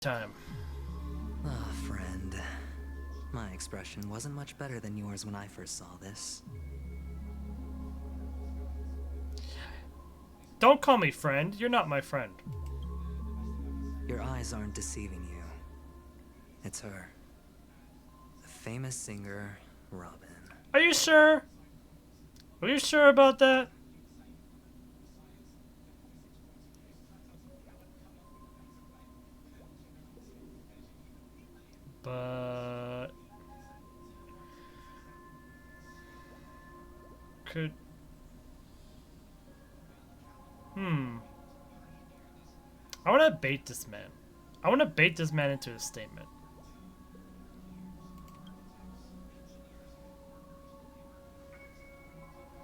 Time. Ah, friend. My expression wasn't much better than yours when I first saw this. Don't call me friend. You're not my friend. Your eyes aren't deceiving you. It's her. The famous singer, Robin. Are you sure? Are you sure about that? But could I want to bait this man. I want to bait this man into a statement.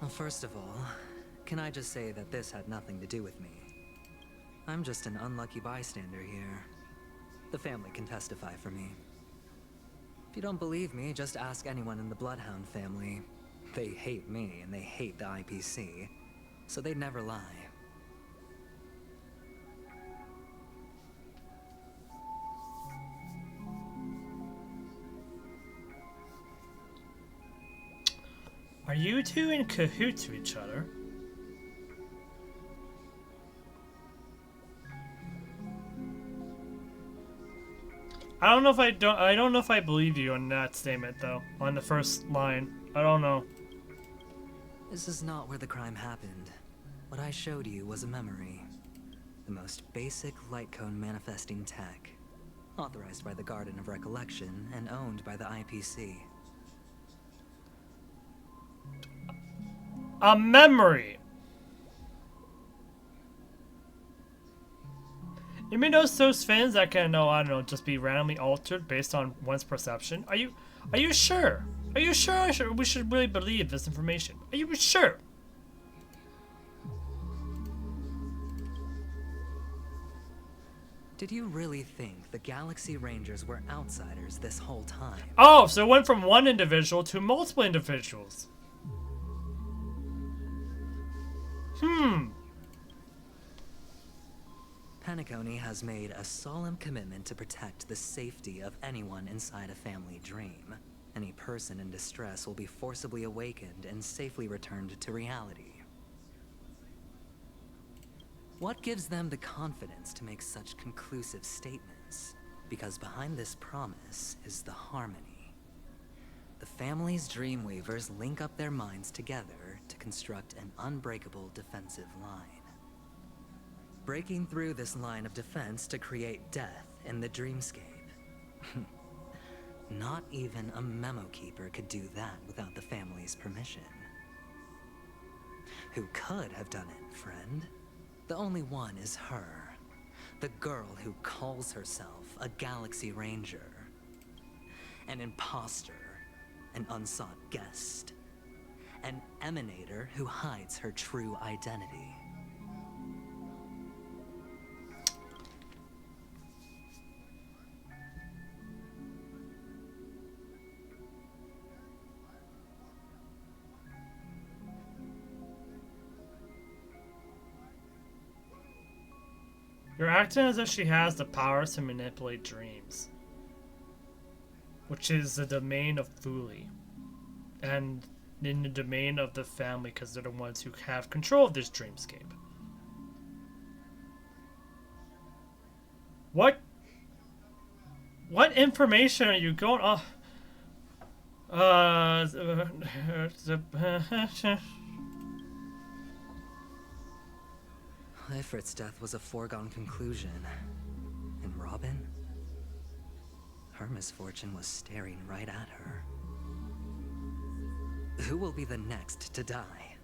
Well, first of all, can I just say that this had nothing to do with me? I'm just an unlucky bystander here. The family can testify for me. If you don't believe me, just ask anyone in the Bloodhound family. They hate me and they hate the IPC, so they'd never lie. Are you two in cahoots with each other? I don't know if I believe you on that statement though. On the first line. I don't know. This is not where the crime happened. What I showed you was a memory. The most basic light cone manifesting tech. Authorized by the Garden of Recollection and owned by the IPC. A memory. You mean those fans that can I don't know, just be randomly altered based on one's perception? Are you sure? Are you sure we should really believe this information? Are you sure? Did you really think the Galaxy Rangers were outsiders this whole time? Oh, so it went from one individual to multiple individuals. Penacony has made a solemn commitment to protect the safety of anyone inside a family dream. Any person in distress will be forcibly awakened and safely returned to reality. What gives them the confidence to make such conclusive statements? Because behind this promise is the harmony. The family's Dreamweavers link up their minds together to construct an unbreakable defensive line. Breaking through this line of defense to create death in the dreamscape. Not even a memo keeper could do that without the family's permission. Who could have done it, friend? The only one is her. The girl who calls herself a Galaxy Ranger. An imposter. An unsought guest. An emanator who hides her true identity. You're acting as if she has the powers to manipulate dreams. Which is the domain of Thule. And in the domain of the family because they're the ones who have control of this dreamscape. What information are you going off? Ifrit's death was a foregone conclusion. And Robin? Her misfortune was staring right at her. Who will be the next to die?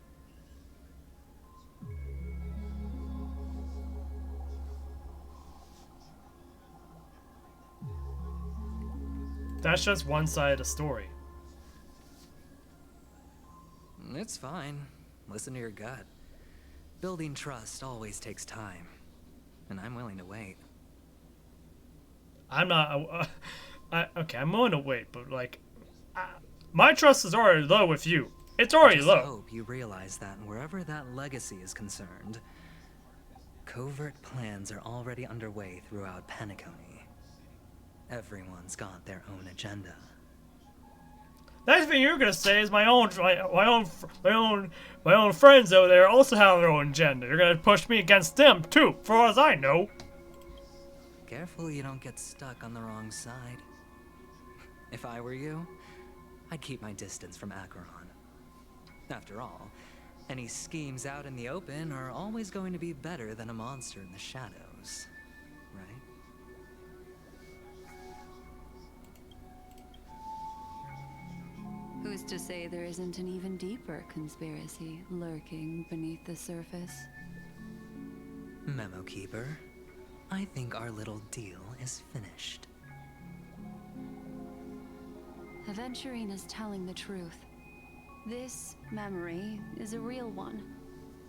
That's just one side of the story. It's fine. Listen to your gut. Building trust always takes time. And I'm willing to wait. I'm not. Okay, I'm willing to wait, but like, my trust is already low with you. It's already Just low. hope you realize that wherever that legacy is concerned, covert plans are already underway throughout Penacony. Everyone's got their own agenda. Next thing you're gonna say is my own friends over there also have their own agenda. You're gonna push me against them too, for as I know. Careful you don't get stuck on the wrong side. If I were you, I'd keep my distance from Acheron. After all, any schemes out in the open are always going to be better than a monster in the shadows, right? Who's to say there isn't an even deeper conspiracy lurking beneath the surface? Memo Keeper, I think our little deal is finished. Aventurine is telling the truth. This memory is a real one,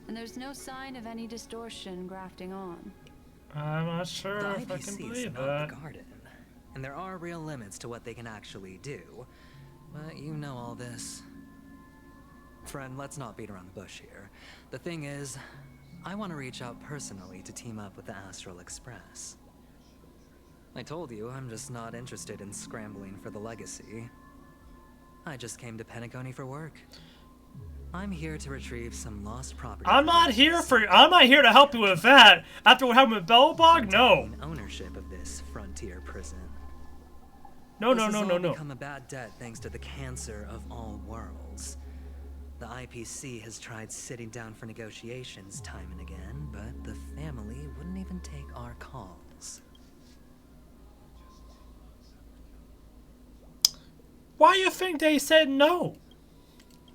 and there's no sign of any distortion grafting on. I'm not sure The if I can IPC is believe not that. the garden, and there are real limits to what they can actually do. But you know all this. Friend, let's not beat around the bush here. The thing is, I want to reach out personally to team up with the Astral Express. I told you I'm just not interested in scrambling for the legacy. I just came to Penacony for work. I'm here to retrieve some lost property. I'm not here to help you with that. After what happened with Bellbog, no. Ownership of this frontier prison. No. This has all become a bad debt thanks to the cancer of all worlds. The IPC has tried sitting down for negotiations time and again, but the family wouldn't even take our calls. Why do you think they said no?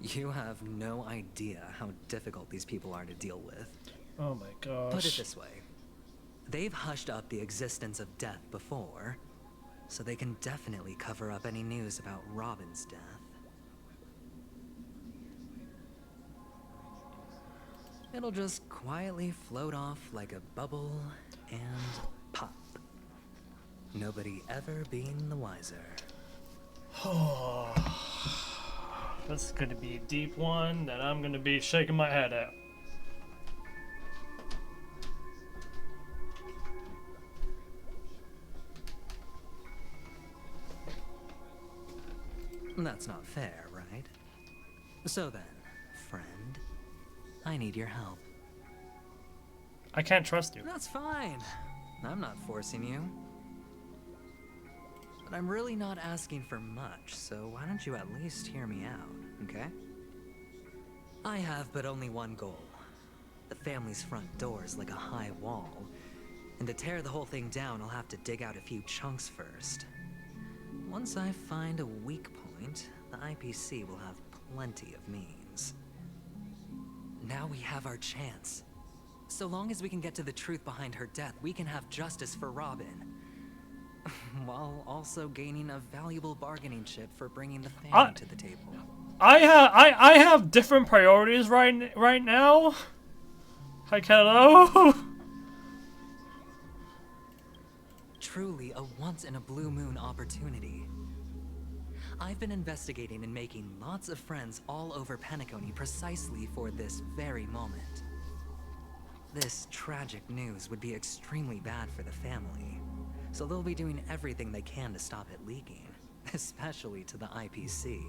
You have no idea how difficult these people are to deal with. Oh my gosh. Put it this way. They've hushed up the existence of death before, so they can definitely cover up any news about Robin's death. It'll just quietly float off like a bubble and pop. Nobody ever being the wiser. This is gonna be a deep one that I'm gonna be shaking my head at. That's not fair, right? So then, friend, I need your help. I can't trust you. That's fine. I'm not forcing you. But I'm really not asking for much, so why don't you at least hear me out, okay? I have but only one goal. The family's front door is like a high wall, and to tear the whole thing down, I'll have to dig out a few chunks first. Once I find a weak point, the IPC will have plenty of means. Now we have our chance. So long as we can get to the truth behind her death, we can have justice for Robin. While also gaining a valuable bargaining chip for bringing the family to the table. I have different priorities right now. Like, hello? Truly a once-in-a-blue-moon opportunity. I've been investigating and making lots of friends all over Penacony precisely for this very moment. This tragic news would be extremely bad for the family, so they'll be doing everything they can to stop it leaking, especially to the IPC.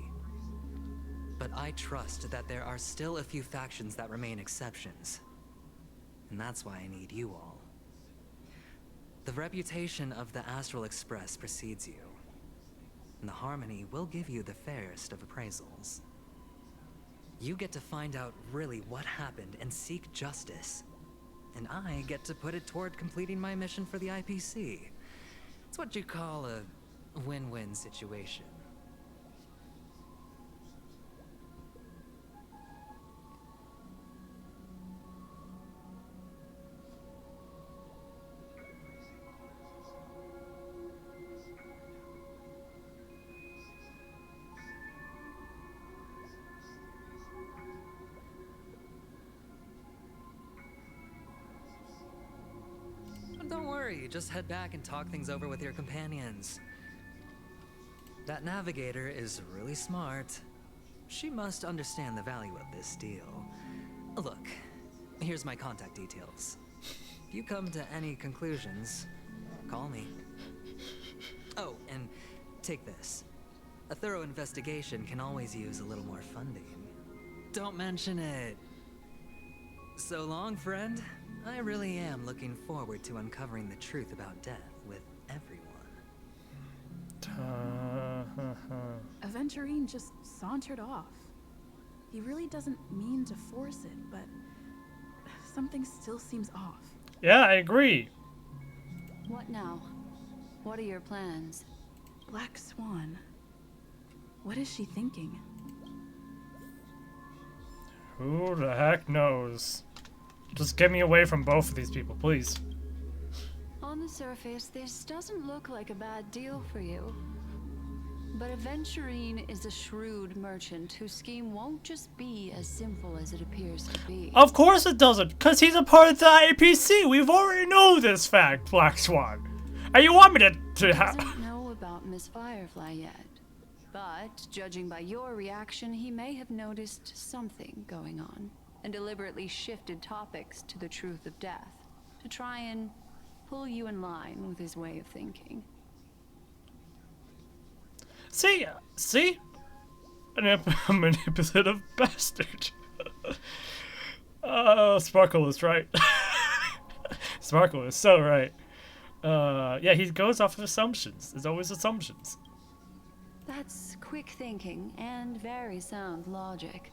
But I trust that there are still a few factions that remain exceptions, and that's why I need you all. The reputation of the Astral Express precedes you, and the Harmony will give you the fairest of appraisals. You get to find out really what happened and seek justice, and I get to put it toward completing my mission for the IPC. It's what you call a win-win situation. Don't worry, just head back and talk things over with your companions. That navigator is really smart. She must understand the value of this deal. Look, here's my contact details. If you come to any conclusions, call me. Oh, and take this. A thorough investigation can always use a little more funding. Don't mention it. So long, friend. I really am looking forward to uncovering the truth about death with everyone. Aventurine just sauntered off. He really doesn't mean to force it, but something still seems off. Yeah, I agree. What now? What are your plans? Black Swan. What is she thinking? Who the heck knows? Just get me away from both of these people, please. On the surface, this doesn't look like a bad deal for you. But Aventurine is a shrewd merchant whose scheme won't just be as simple as it appears to be. Of course it doesn't, because he's a part of the IPC. We've already know this fact, Black Swan. And you want me to Doesn't know about Miss Firefly yet. But, judging by your reaction, he may have noticed something going on and deliberately shifted topics to the truth of death to try and pull you in line with his way of thinking. See? A manipulative bastard. Sparkle is right. Sparkle is so right. Yeah, he goes off of assumptions. There's always assumptions. That's quick thinking and very sound logic.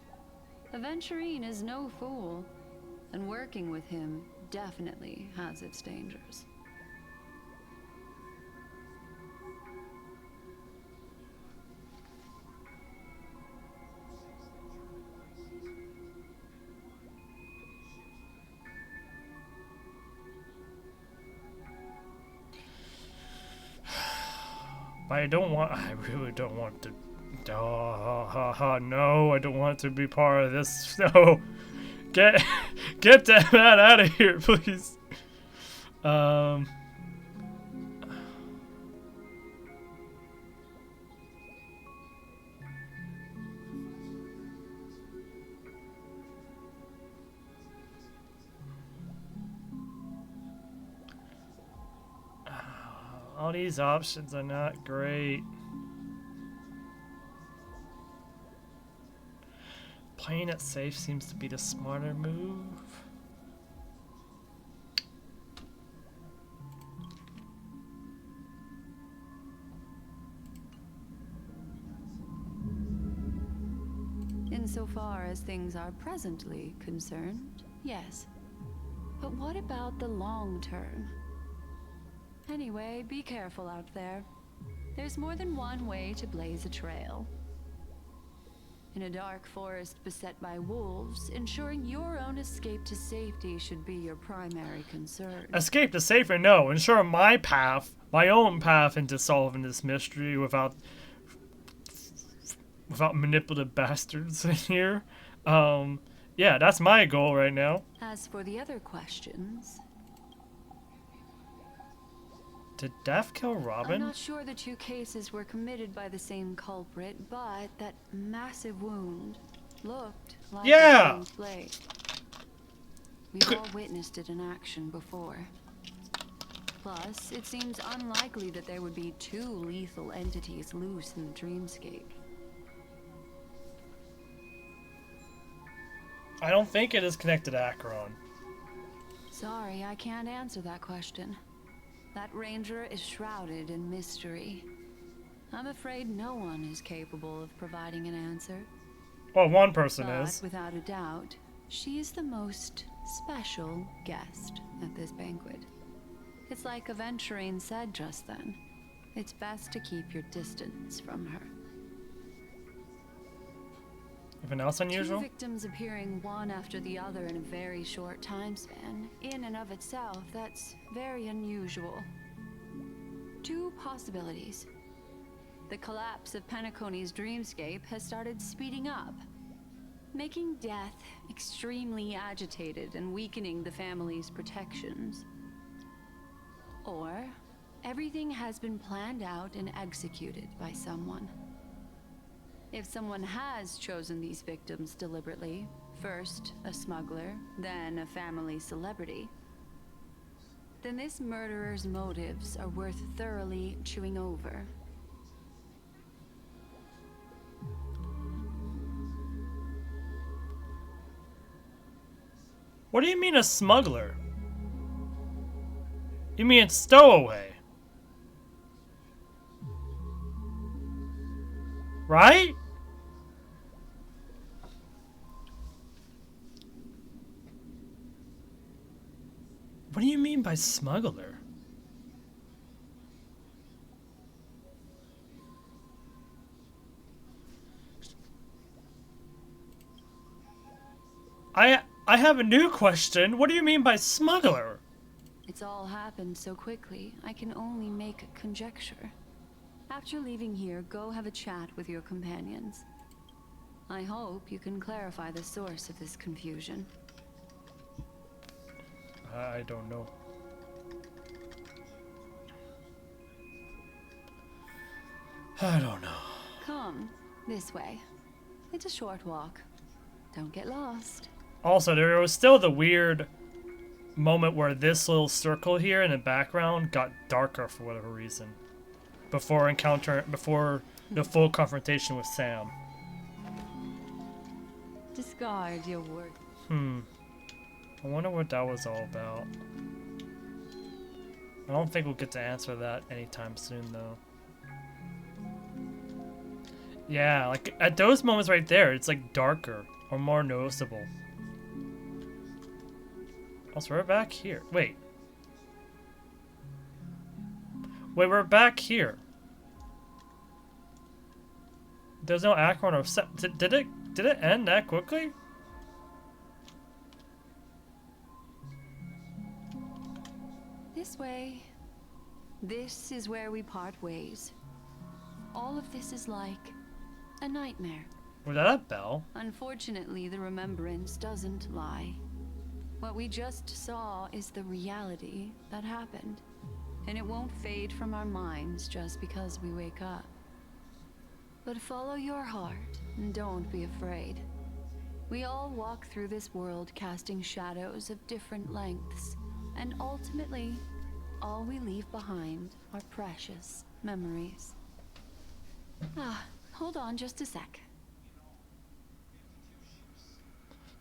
Aventurine is no fool, and working with him definitely has its dangers. But I really don't want to. No, I don't want to be part of this. No. Get that man out of here, please. All these options are not great. Playing it safe seems to be the smarter move. Insofar as things are presently concerned, yes. But what about the long term? Anyway, be careful out there. There's more than one way to blaze a trail. In a dark forest beset by wolves, ensuring your own escape to safety should be your primary concern. Escape to safety? No. Ensure my own path into solving this mystery without manipulative bastards in here. Yeah, that's my goal right now. As for the other questions, did Death kill Robin? I'm not sure the two cases were committed by the same culprit, but that massive wound looked like a Queen's blade. We've all witnessed it in action before. Plus, it seems unlikely that there would be two lethal entities loose in the dreamscape. I don't think it is connected to Acheron. Sorry, I can't answer that question. That ranger is shrouded in mystery. I'm afraid no one is capable of providing an answer. Well, one person But is. without a doubt, she is the most special guest at this banquet. It's like Aventurine said just then. It's best to keep your distance from her. Anything else unusual? Two victims appearing one after the other in a very short time span, in and of itself, that's very unusual. Two possibilities. The collapse of Penacony's dreamscape has started speeding up, making death extremely agitated and weakening the family's protections. Or everything has been planned out and executed by someone. If someone has chosen these victims deliberately, first a smuggler, then a family celebrity, then this murderer's motives are worth thoroughly chewing over. What do you mean a smuggler? You mean stowaway? Right? What do you mean by smuggler? I have a new question. What do you mean by smuggler? It's all happened so quickly, I can only make conjecture. After leaving here, go have a chat with your companions. I hope you can clarify the source of this confusion. I don't know. I don't know. Come, this way. It's a short walk. Don't get lost. Also, there was still the weird moment where this little circle here in the background got darker for whatever reason. Before the full confrontation with Sam. Discard your word. I wonder what that was all about. I don't think we'll get to answer that anytime soon, though. Yeah, like at those moments right there, it's like darker or more noticeable. Also, we're back here. Wait, we're back here. There's no Acorn or set. Did it end that quickly? This way. This is where we part ways. All of this is like a nightmare. Was that a bell? Unfortunately, the remembrance doesn't lie. What we just saw is the reality that happened. And it won't fade from our minds just because we wake up. But follow your heart and don't be afraid. We all walk through this world casting shadows of different lengths. And ultimately, all we leave behind are precious memories. Hold on just a sec.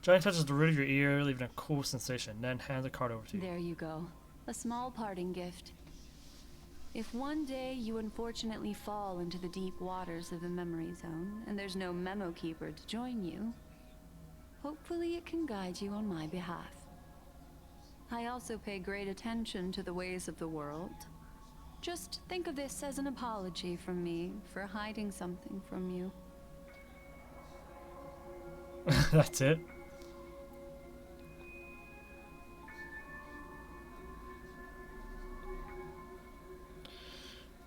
Johnny touches the root of your ear, leaving a cool sensation, then hands the card over to you. There you go. A small parting gift. If one day you unfortunately fall into the deep waters of the memory zone, and there's no memo keeper to join you, hopefully it can guide you on my behalf. I also pay great attention to the ways of the world. Just think of this as an apology from me for hiding something from you. That's it.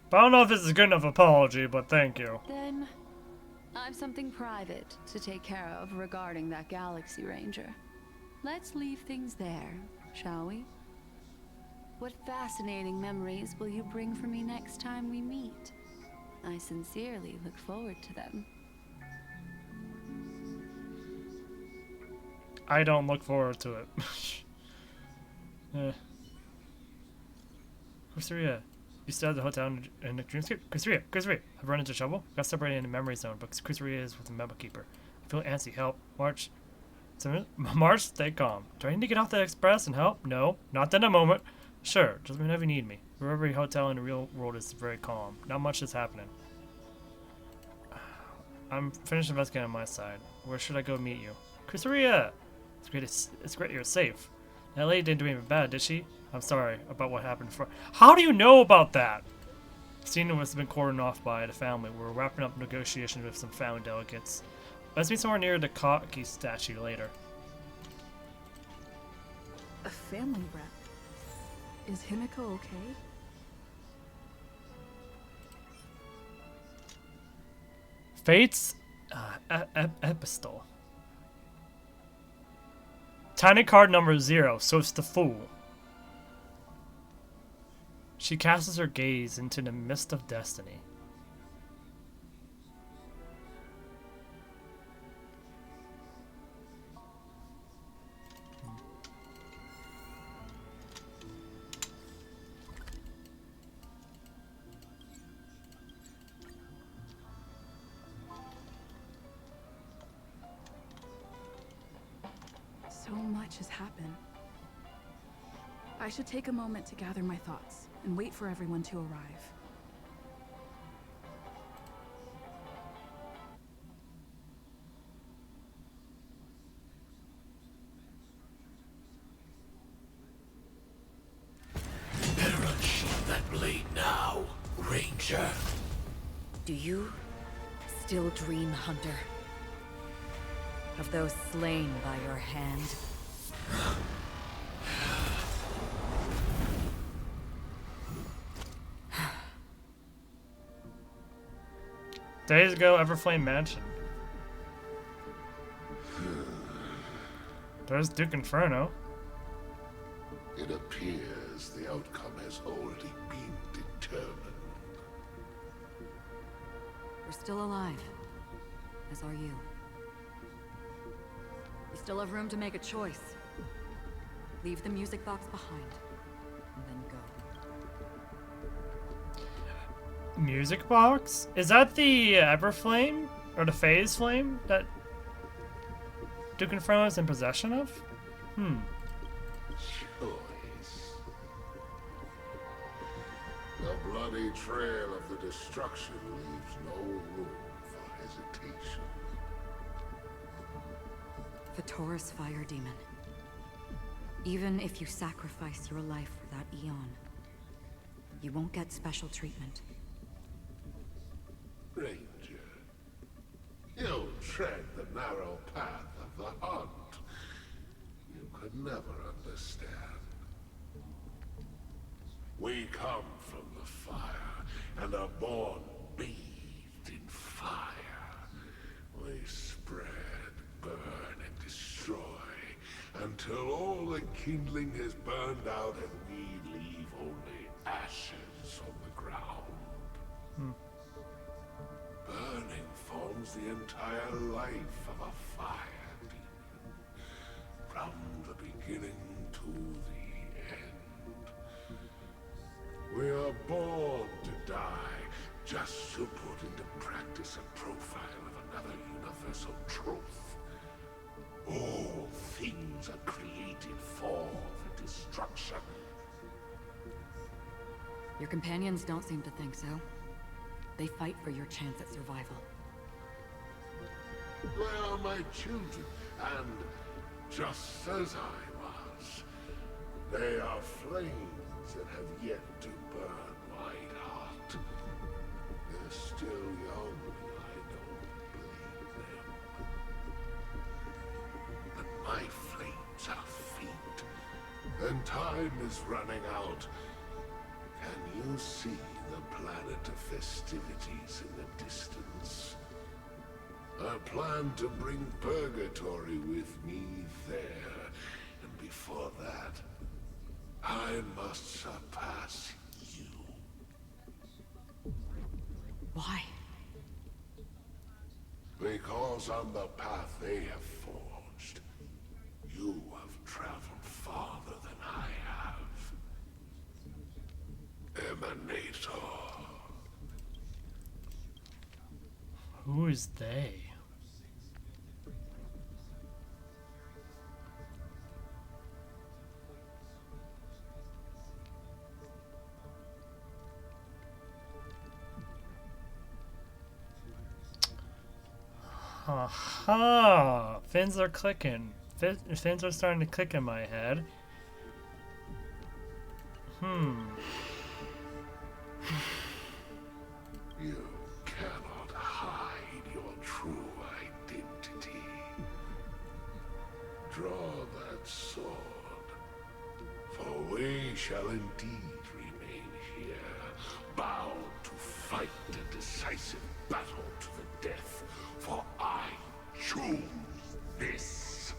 But I don't know if this is a good enough apology, but thank you. Then, I've something private to take care of regarding that Galaxy Ranger. Let's leave things there, shall we? What fascinating memories will you bring for me next time we meet? I sincerely look forward to them. I don't look forward to it. Kusuriya, you still at the hotel in the dreamscape? Kusuriya, I've run into trouble. Got separated in the memory zone, but Kusuriya is with the memo keeper. I feel antsy. Help. March. March, stay calm. Do I need to get off the express and help? No, not in a moment. Sure, just whenever you need me. Every hotel in the real world is very calm. Not much is happening. I'm finished investigating on my side. Where should I go meet you? Kusuriya! It's great you're safe. That lady didn't do anything bad, did she? I'm sorry about what happened before. How do you know about that? Cena has been cordoned off by the family. We're wrapping up negotiations with some family delegates. Let's meet somewhere near the Kaki statue later. A family rep. Is Himiko okay? Fate's epistle. Tiny card number 0, so it's the Fool. She casts her gaze into the mist of destiny. much has happened. I should take a moment to gather my thoughts and wait for everyone to arrive. Better unsheath that blade now, Ranger. Do you still dream, Hunter? Of those slain by your hand? Days ago, Everflame Mansion. There's Duke Inferno. It appears the outcome has already been determined. We're still alive. As are you. You still have room to make a choice. Leave the music box behind, and then go. Music box? Is that the Everflame? Or the Phase Flame that Duke Inferno is in possession of? Choice. The bloody trail of the destruction leaves no room for hesitation. The Taurus Fire Demon. Even if you sacrifice your life for that Aeon, you won't get special treatment. Ranger, you tread the narrow path of the hunt. You could never understand. We come from the fire and are born bathed in fire. We spread, burn, and destroy until all the kindling has burned out and we leave only ashes on the ground. Burning forms the entire life of a fire demon, from the beginning to the end. We are born to die, just to put into practice a profile of another universal truth. All things are created for the destruction. Your companions don't seem to think so. They fight for your chance at survival. They are my children, and just as I was, they are flames that have yet to burn my heart. They're still young, I don't believe them. But my flames are faint, and time is running out. Can you see the planet of festivities in the distance? I plan to bring Purgatory with me there, and before that, I must surpass you. Why? Because on the path they have forged, you have traveled farther than I have. Emanator. Who is they? Aha! Fins are clicking. Fins are starting to click in my head. You cannot hide your true identity. Draw that sword, for we shall indeed remain here, bound to fight a decisive battle to the death, for I choose this.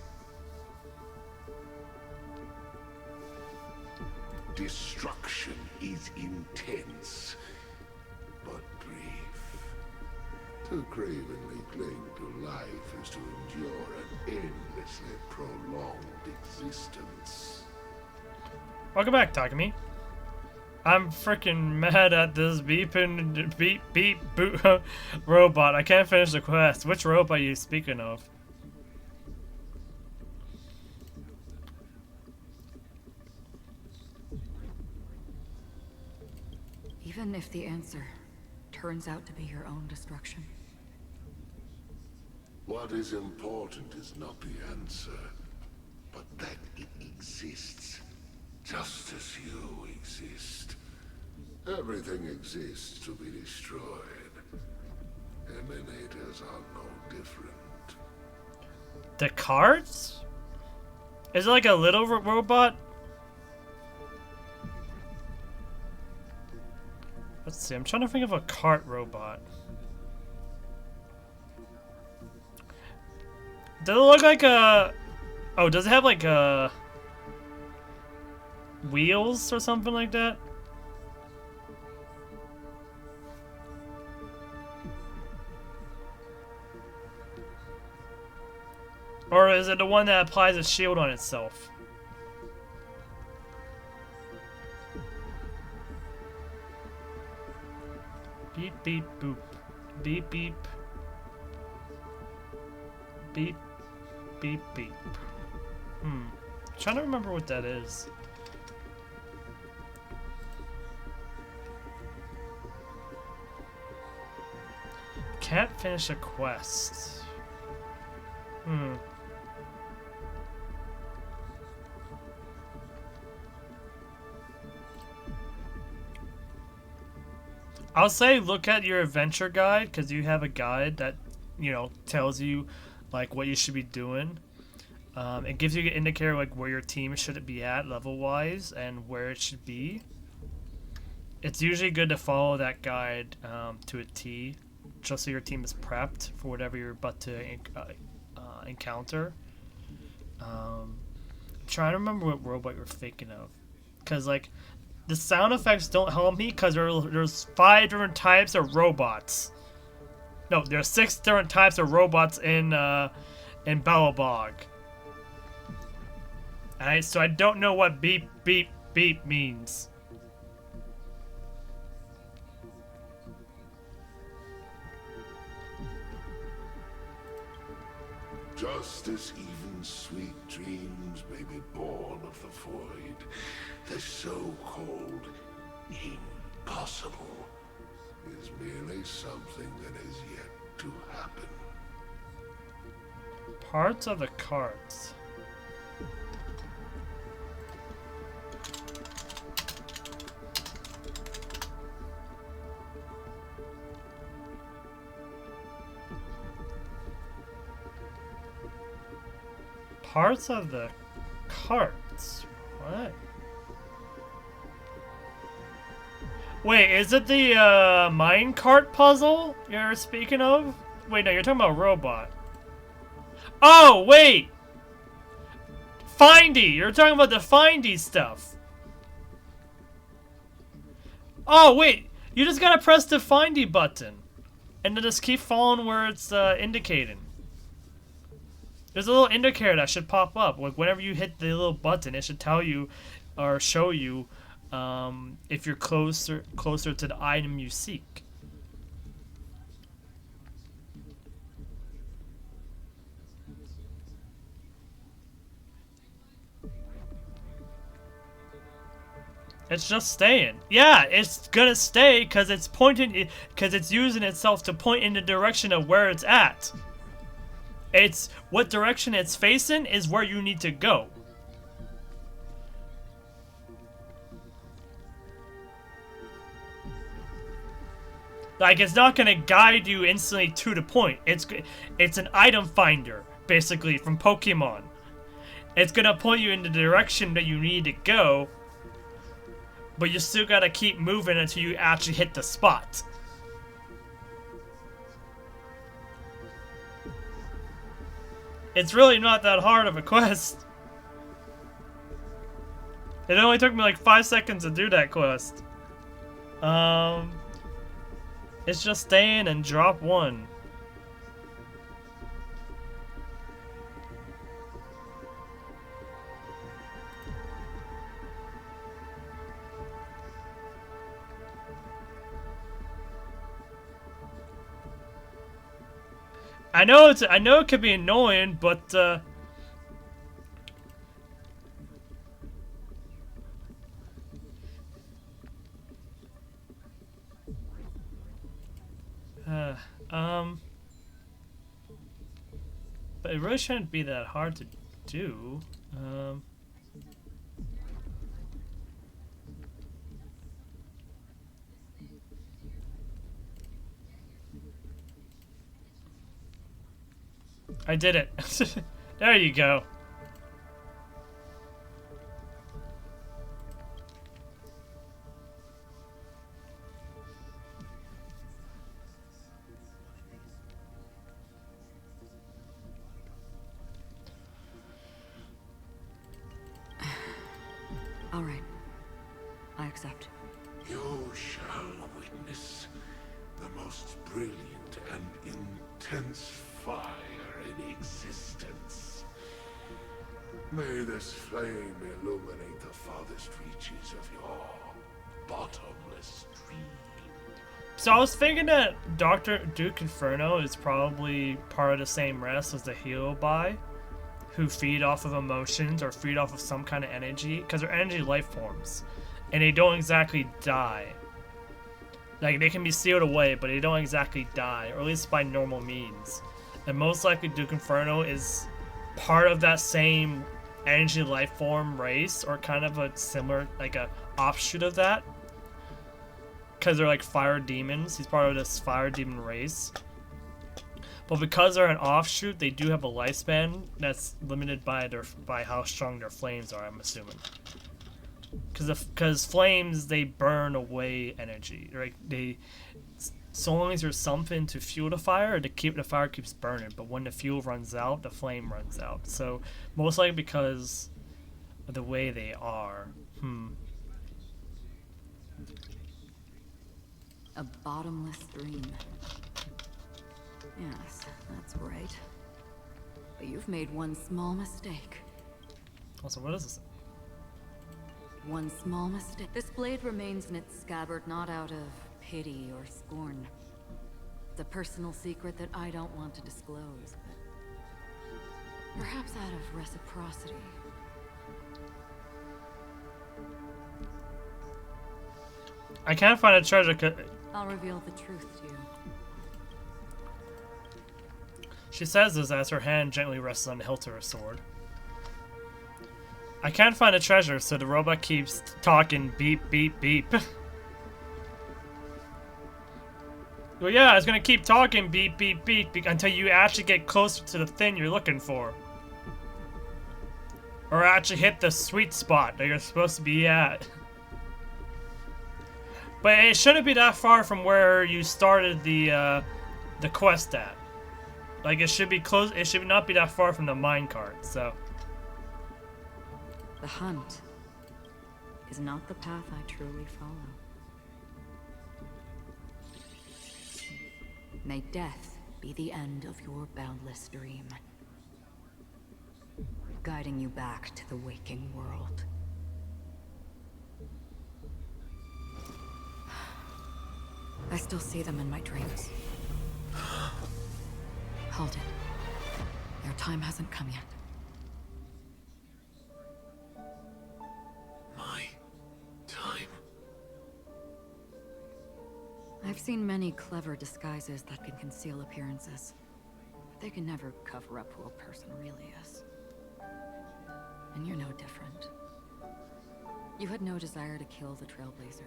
Destruction is intense, but brief. To cravenly cling to life is to endure an endlessly prolonged existence. Welcome back, Takumi. I'm freaking mad at this beep boot robot. I can't finish the quest. Which robot are you speaking of? Even if the answer turns out to be your own destruction. What is important is not the answer, but that it exists, just as you exist. Everything exists to be destroyed. Emanators are no different. The carts? Is it like a little robot? Let's see, I'm trying to think of a cart robot. Does it look like a... Oh, does it have like a... wheels or something like that? Or is it the one that applies a shield on itself? Beep beep boop. Beep beep. Beep beep beep. Trying to remember what that is. Can't finish a quest. I'll say look at your adventure guide, because you have a guide that, you know, tells you like what you should be doing. It gives you an indicator like where your team should be at level wise and where it should be. It's usually good to follow that guide to a T, just so your team is prepped for whatever you're about to encounter. I'm trying to remember what robot you're thinking of, because like the sound effects don't help me, because there's 5 different types of robots. No, there's 6 different types of robots in Belobog. So I don't know what beep beep beep means. Just as even sweet dreams may be born of the void, the so-called impossible is merely something that is yet to happen. Parts of the carts. Parts of the carts. What? Wait, is it the minecart puzzle you're speaking of? Wait, no, you're talking about robot. Oh, wait! Findy! You're talking about the Findy stuff. Oh, wait! You just gotta press the Findy button. And then just keep following where it's indicating. There's a little indicator that should pop up. Like whenever you hit the little button, it should tell you or show you if you're closer to the item you seek. It's just staying. Yeah, it's gonna stay because it's pointing, because it's using itself to point in the direction of where it's at. It's what direction it's facing is where you need to go. Like, it's not gonna guide you instantly to the point. It's an item finder, basically, from Pokemon. It's gonna point you in the direction that you need to go, but you still gotta keep moving until you actually hit the spot. It's really not that hard of a quest. It only took me like 5 seconds to do that quest. It's just stay in and drop 1. I know it could be annoying, but But it really shouldn't be that hard to do. I did it. There you go. All right. I accept. You shall witness the most brilliant and intense fire in existence. May this flame illuminate the farthest reaches of your bottomless dream. So I was thinking that Dr. Duke Inferno is probably part of the same race as the Helobai, who feed off of emotions or feed off of some kind of energy, because they're energy life forms, and they don't exactly die. Like, they can be sealed away, but they don't exactly die, or at least by normal means. And most likely Duke Inferno is part of that same energy life form race, or kind of a similar, like a offshoot of that. Because they're like fire demons. He's part of this fire demon race. But because they're an offshoot, they do have a lifespan that's limited by how strong their flames are, I'm assuming. Because flames, they burn away energy. Right? So long as there's something to fuel the fire, the fire keeps burning. But when the fuel runs out, the flame runs out. So most likely because of the way they are. A bottomless dream. Yes, that's right. But you've made one small mistake. Also, what is this? One small mistake. This blade remains in its scabbard not out of pity or scorn. It's a personal secret that I don't want to disclose, but perhaps out of reciprocity. I can't find a treasure. I'll reveal the truth to you. She says this as her hand gently rests on the hilt of her sword. I can't find a treasure, so the robot keeps talking beep, beep, beep. Well, yeah, it's gonna keep talking beep, beep, beep until you actually get closer to the thing you're looking for. Or actually hit the sweet spot that you're supposed to be at. But it shouldn't be that far from where you started the quest at. Like, it should be close. It should not be that far from the minecart. So The hunt is not the path I truly follow. May death be the end of your boundless dream, guiding you back to the waking world. I still see them in my dreams. Hold it. Their time hasn't come yet. My time. I've seen many clever disguises that can conceal appearances, but they can never cover up who a person really is. And you're no different. You had no desire to kill the Trailblazer.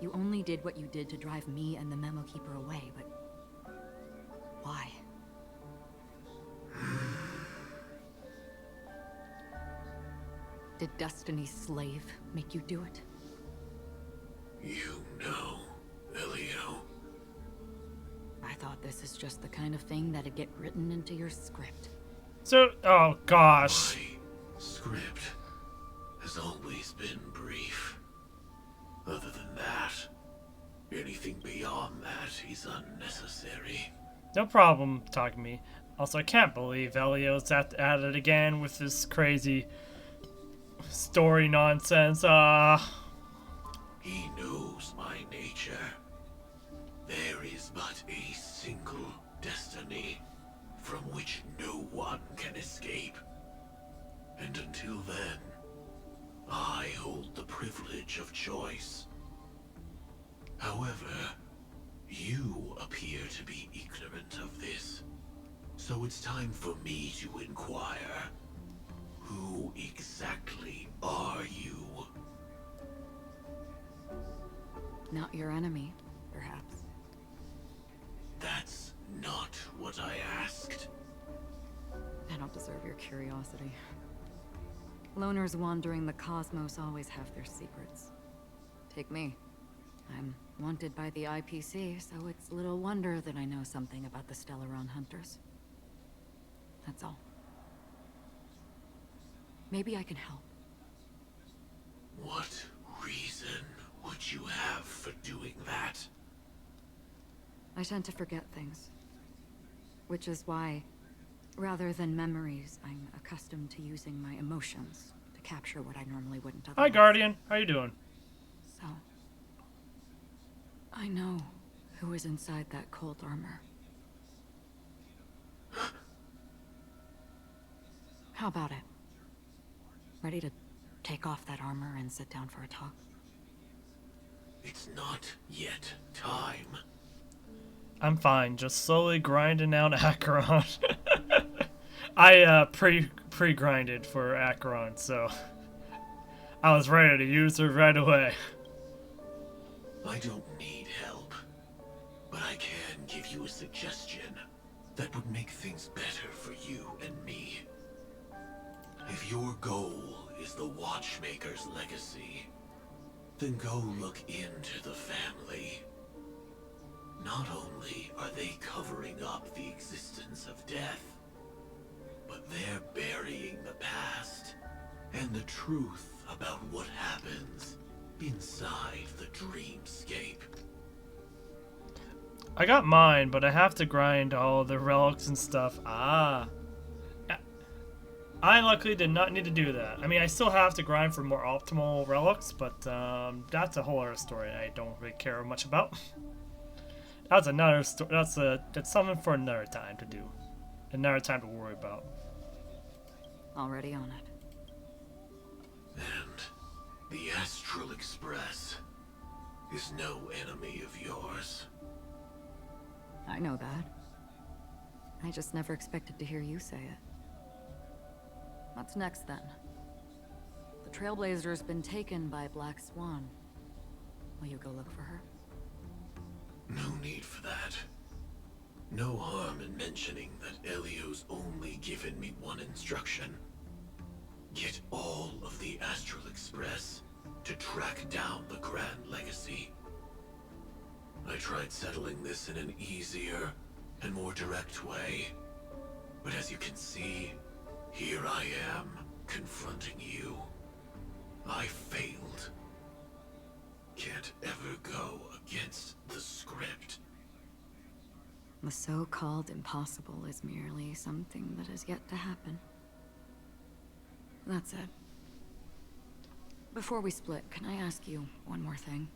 You only did what you did to drive me and the Memo Keeper away, but why? Did Destiny's slave make you do it? You know, Elio. I thought this is just the kind of thing that'd get written into your script. So, oh gosh. My script has always been brief. Other than that, anything beyond that is unnecessary. No problem, talking me. Also, I can't believe Elio's at it again with this crazy story nonsense. He knows my nature. There is but a single destiny from which no one can escape. And until then, I hold the privilege of choice. However, You appear to be ignorant of this, so it's time for me to inquire. Who exactly are you? Not your enemy, perhaps. That's not what I asked. I don't deserve your curiosity. Loners wandering the cosmos always have their secrets. Take me. I'm wanted by the IPC, so it's little wonder that I know something about the Stellaron Hunters. That's all. Maybe I can help. What reason would you have for doing that? I tend to forget things. Which is why, rather than memories, I'm accustomed to using my emotions to capture what I normally wouldn't otherwise. Hi, Guardian. How you doing? So, I know who is inside that cold armor. How about it? Ready to take off that armor and sit down for a talk? It's not yet time. I'm fine. Just slowly grinding out Acheron. I pre-grinded for Acheron, so I was ready to use her right away. I don't need help, but I can give you a suggestion that would make things better for you and me. If your goal is the Watchmaker's legacy, then go look into the family. Not only are they covering up the existence of death, but they're burying the past and the truth about what happens inside the dreamscape. I got mine, but I have to grind all the relics and stuff. I luckily did not need to do that. I mean, I still have to grind for more optimal relics, but that's a whole other story I don't really care much about. That's another story. That's something for another time to do. Another time to worry about. Already on it. And the Astral Express is no enemy of yours. I know that. I just never expected to hear you say it. What's next, then? The Trailblazer's been taken by Black Swan. Will you go look for her? No need for that. No harm in mentioning that Elio's only given me one instruction. Get all of the Astral Express to track down the Grand Legacy. I tried settling this in an easier and more direct way, but as you can see, here I am, confronting you. I failed. Can't ever go against the script. The so-called impossible is merely something that has yet to happen. That's it. Before we split, can I ask you one more thing?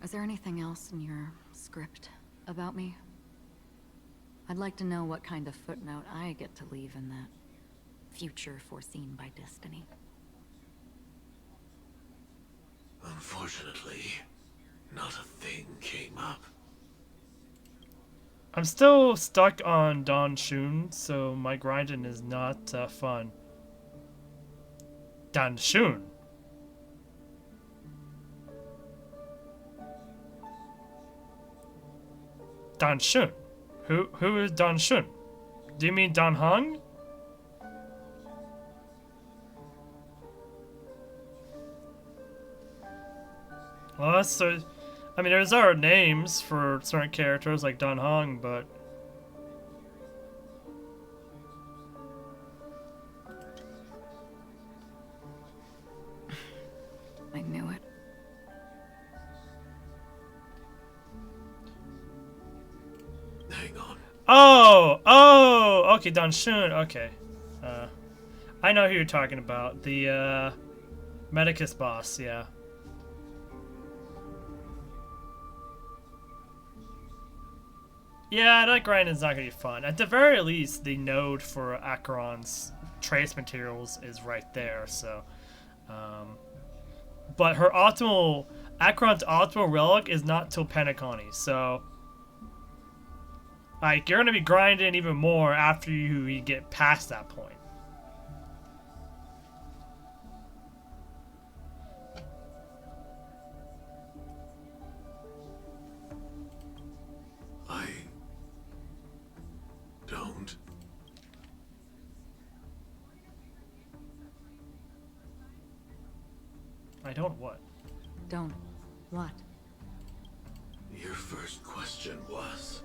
Is there anything else in your script about me? I'd like to know what kind of footnote I get to leave in that future foreseen by destiny. Unfortunately, not a thing came up. I'm still stuck on Don Shun, so my grinding is not fun. Don Shun. Don Shun. Who is Don Shun? Do you mean Don Hong? Well, that's I mean, there's other names for certain characters like Don Hong, but I knew it. Hang on. Oh, okay, Don Shun, okay. I know who you're talking about. The, Medicus boss, yeah. Yeah, that grind is not gonna be fun. At the very least, the node for Acheron's trace materials is right there, so... but her optimal... Akron's optimal relic is not till Pentaconi, so like you're gonna be grinding even more after you get past that point. I don't. I don't what? Don't. What? Your first question was,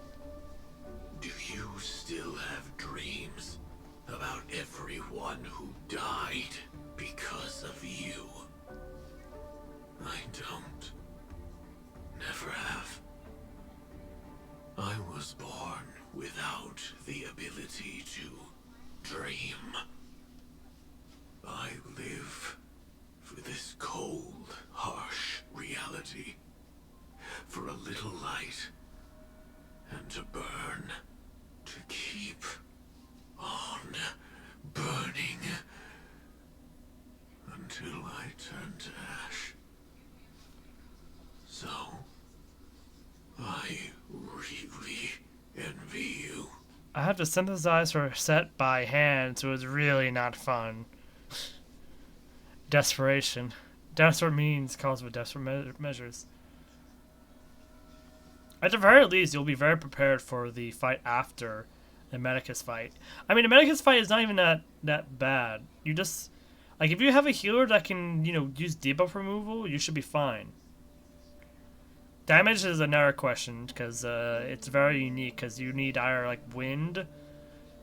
do you still have dreams about everyone who died because of you? I don't. Never have. I was born without the ability to dream. I live for this cold, harsh reality. For a little light. And to burn. To keep on burning. Until I turn to ash. So, I really envy you. I have to synthesize her set by hand, so it's really not fun. Desperation. Desperate means calls with desperate measures. At the very least, you'll be very prepared for the fight after the Medicus fight. I mean, the Medicus fight is not even that bad. You just... Like, if you have a healer that can, you know, use debuff removal, you should be fine. Damage is another question, because it's very unique, because you need either, like, wind,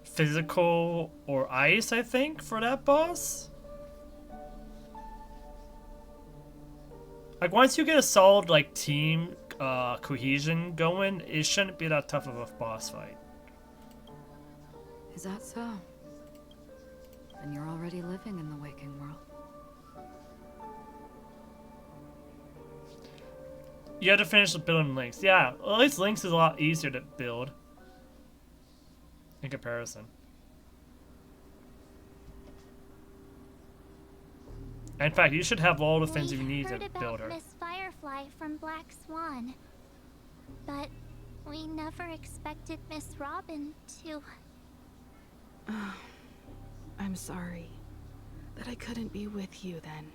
physical, or ice, I think, for that boss. Like, once you get a solid, like, team cohesion going, it shouldn't be that tough of a boss fight. Is that so? Then you're already living in the waking world. You have to finish building Lynx. Yeah, well, at least Lynx is a lot easier to build. In comparison. In fact, you should have all the things you need to build her. Miss Firefly from Black Swan, but we never expected Miss Robin to... I'm sorry that I couldn't be with you then.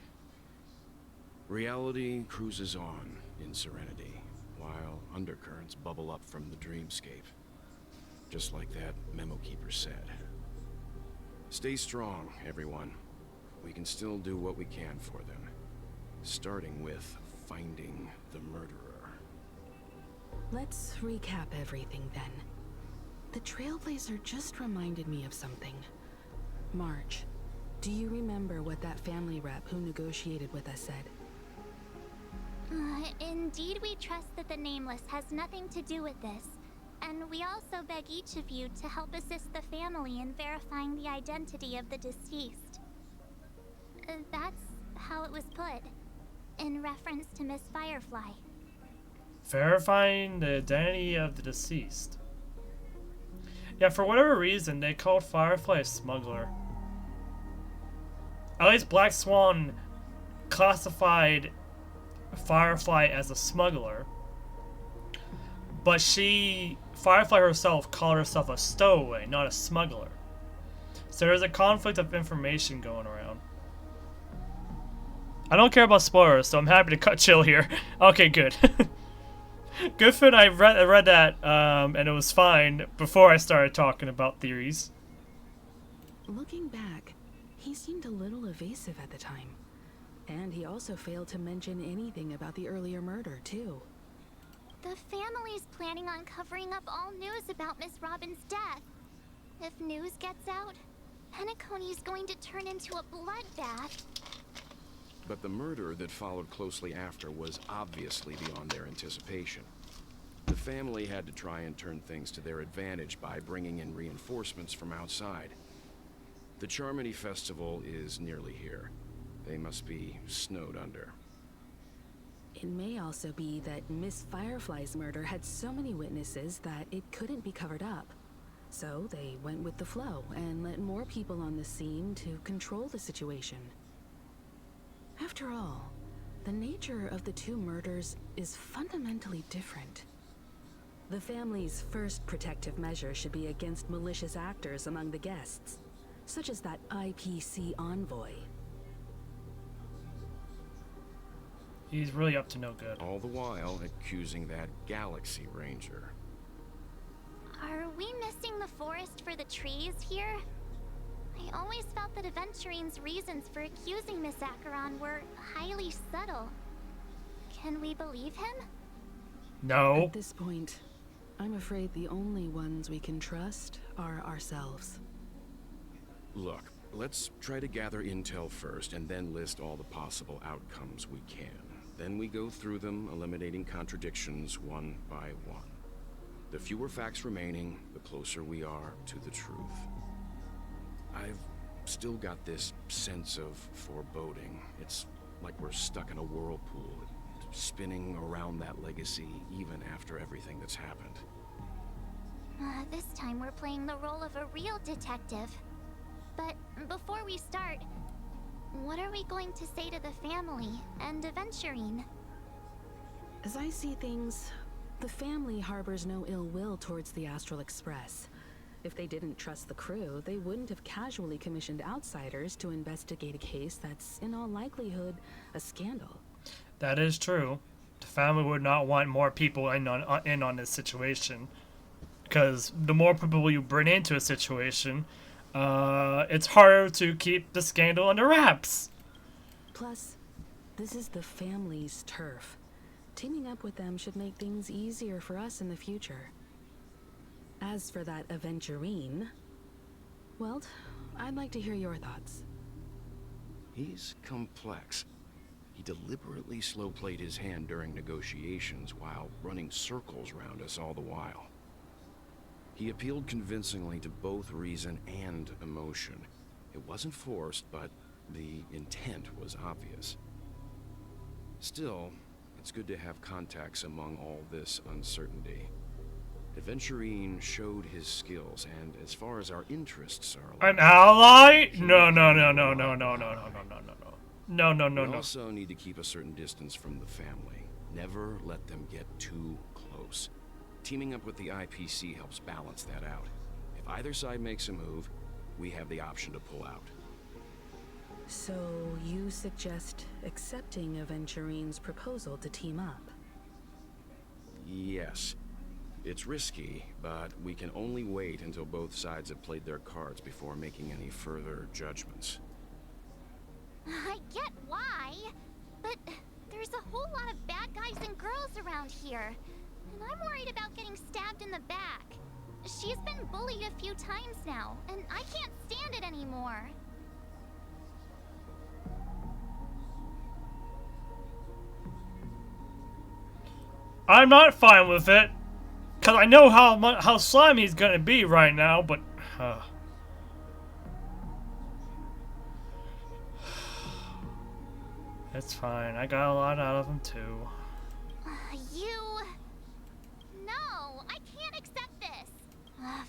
Reality cruises on in serenity, while undercurrents bubble up from the dreamscape. Just like that memo keeper said. Stay strong, everyone. We can still do what we can for them. Starting with finding the murderer. Let's recap everything then. The Trailblazer just reminded me of something. March, do you remember what that family rep who negotiated with us said? Indeed, we trust that the Nameless has nothing to do with this. And we also beg each of you to help assist the family in verifying the identity of the deceased. That's how it was put, in reference to Miss Firefly. Verifying the identity of the deceased. Yeah, for whatever reason, they called Firefly a smuggler. At least Black Swan classified Firefly as a smuggler. But Firefly herself called herself a stowaway, not a smuggler. So there's a conflict of information going around. I don't care about spoilers, so I'm happy to cut chill here. Okay, good. Good for I read that, and it was fine before I started talking about theories. Looking back, he seemed a little evasive at the time. And he also failed to mention anything about the earlier murder, too. The family's planning on covering up all news about Miss Robin's death. If news gets out, Pentaconi's going to turn into a bloodbath. But the murder that followed closely after was obviously beyond their anticipation. The family had to try and turn things to their advantage by bringing in reinforcements from outside. The Charmony Festival is nearly here. They must be snowed under. It may also be that Miss Firefly's murder had so many witnesses that it couldn't be covered up. So they went with the flow and let more people on the scene to control the situation. After all, the nature of the two murders is fundamentally different. The family's first protective measure should be against malicious actors among the guests, such as that IPC envoy. He's really up to no good. All the while accusing that Galaxy Ranger. Are we missing the forest for the trees here? I always felt that Aventurine's reasons for accusing Miss Acheron were highly subtle. Can we believe him? No. At this point, I'm afraid the only ones we can trust are ourselves. Look, let's try to gather intel first and then list all the possible outcomes we can. Then we go through them, eliminating contradictions one by one. The fewer facts remaining, the closer we are to the truth. I've still got this sense of foreboding. It's like we're stuck in a whirlpool, spinning around that legacy even after everything that's happened. This time we're playing the role of a real detective. But before we start, what are we going to say to the family and Aventurine? As I see things, the family harbors no ill will towards the Astral Express. If they didn't trust the crew, they wouldn't have casually commissioned outsiders to investigate a case that's, in all likelihood, a scandal. That is true. The family would not want more people in on this situation. Because the more people you bring into a situation, it's harder to keep the scandal under wraps. Plus, this is the family's turf. Teaming up with them should make things easier for us in the future. As for that Aventurine, well, I'd like to hear your thoughts. He's complex. He deliberately slow-played his hand during negotiations while running circles around us all the while. He appealed convincingly to both reason and emotion. It wasn't forced, but the intent was obvious. Still, it's good to have contacts among all this uncertainty. Aventurine showed his skills, and as far as our interests are aligned, An ally? No, no, no, no, no, no, no, no, no, no, no, no. No, no, no, we no. also need to keep a certain distance from the family. Never let them get too close. Teaming up with the IPC helps balance that out. If either side makes a move, we have the option to pull out. So, you suggest accepting Aventurine's proposal to team up? Yes. It's risky, but we can only wait until both sides have played their cards before making any further judgments. I get why, but there's a whole lot of bad guys and girls around here. And I'm worried about getting stabbed in the back. She's been bullied a few times now, and I can't stand it anymore. I'm not fine with it. Because I know how slimy he's going to be right now, but... It's fine. I got a lot out of him, too. No, I can't accept this.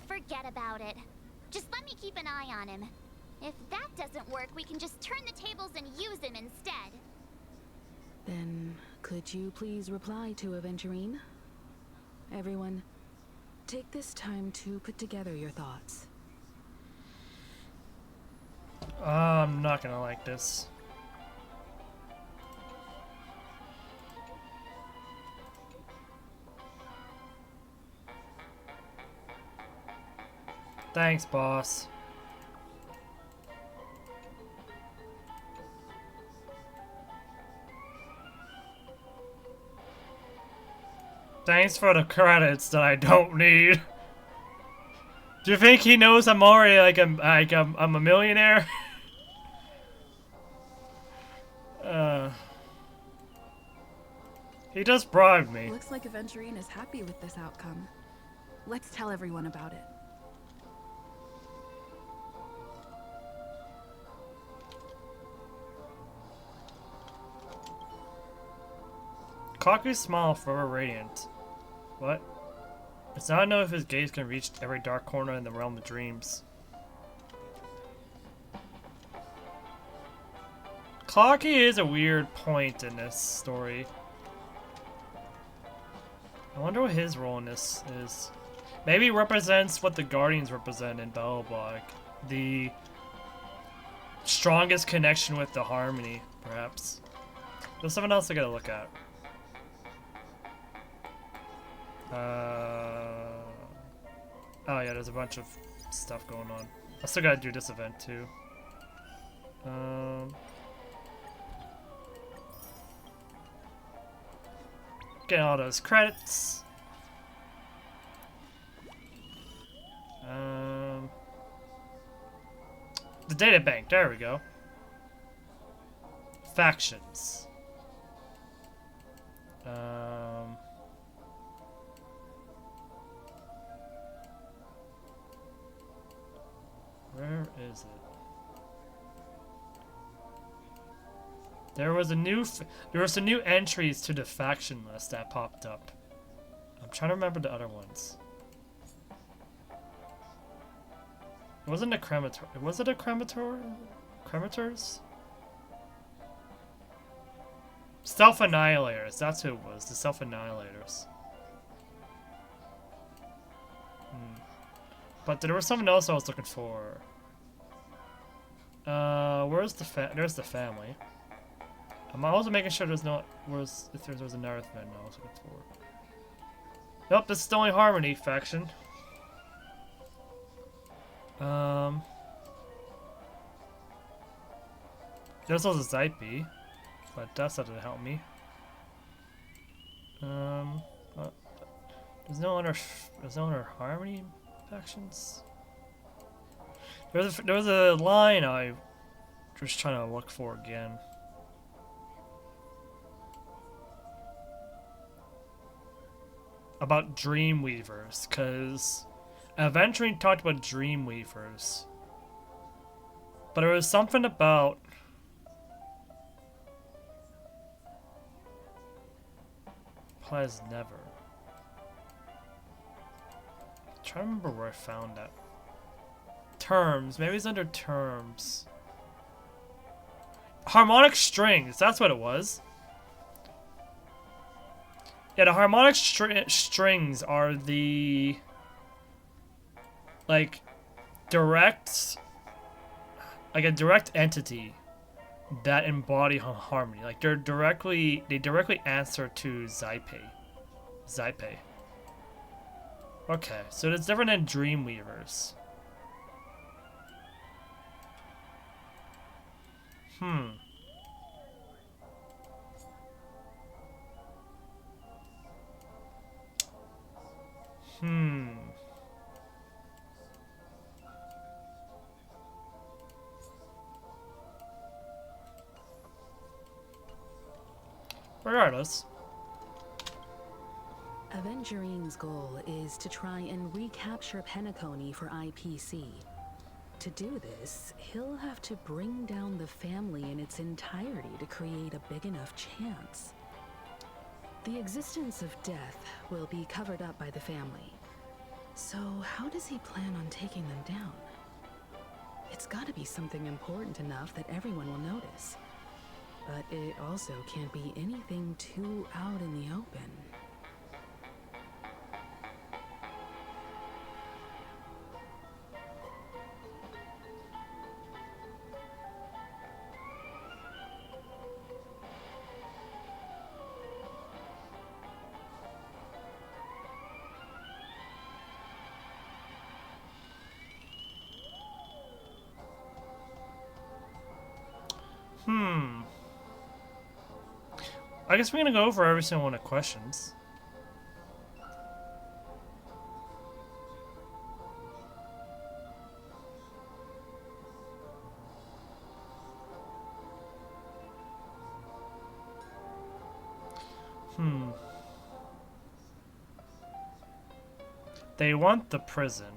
Forget about it. Just let me keep an eye on him. If that doesn't work, we can just turn the tables and use him instead. Then, could you please reply to Aventurine? Everyone, take this time to put together your thoughts. I'm not gonna like this. Thanks, boss. Thanks for the credits that I don't need. Do you think he knows I'm already I'm a millionaire? He just bribed me. Looks like Aventurine is happy with this outcome. Let's tell everyone about it. Kaku's smile forever radiant. What? It's not to know if his gaze can reach every dark corner in the realm of dreams. Clocky is a weird point in this story. I wonder what his role in this is. Maybe he represents what the Guardians represent in Belobog. The strongest connection with the Harmony, perhaps. There's something else I gotta look at. Oh yeah, there's a bunch of stuff going on. I still gotta do this event too. Getting all those credits. The data bank, there we go. Factions. Where is it? There was some new entries to the faction list that popped up. I'm trying to remember the other ones. It wasn't a cremator. Was it a cremator? Cremators? Self-annihilators. That's who it was. The self-annihilators. But there was something else I was looking for. Where's the there's the family. I'm also making sure there's no if there was another thing I was looking for. Nope, this is the only Harmony faction. There's also Zype, but that's not gonna help me. There's no other Harmony factions. There was a line I was trying to look for again. About Dreamweavers, because Aventuring talked about Dreamweavers. But there was something about Applies never. I'm trying to remember where I found that. Terms, maybe it's under terms. Harmonic strings, that's what it was. Yeah, the harmonic strings are the like a direct entity that embody harmony. Like they directly answer to Zype. Okay, so it's different than Dreamweavers. Regardless. Avengerine's goal is to try and recapture Penacony for IPC. To do this, he'll have to bring down the family in its entirety to create a big enough chance. The existence of death will be covered up by the family. So how does he plan on taking them down? It's gotta be something important enough that everyone will notice. But it also can't be anything too out in the open. I guess we're gonna go over every single one of the questions. They want the prison.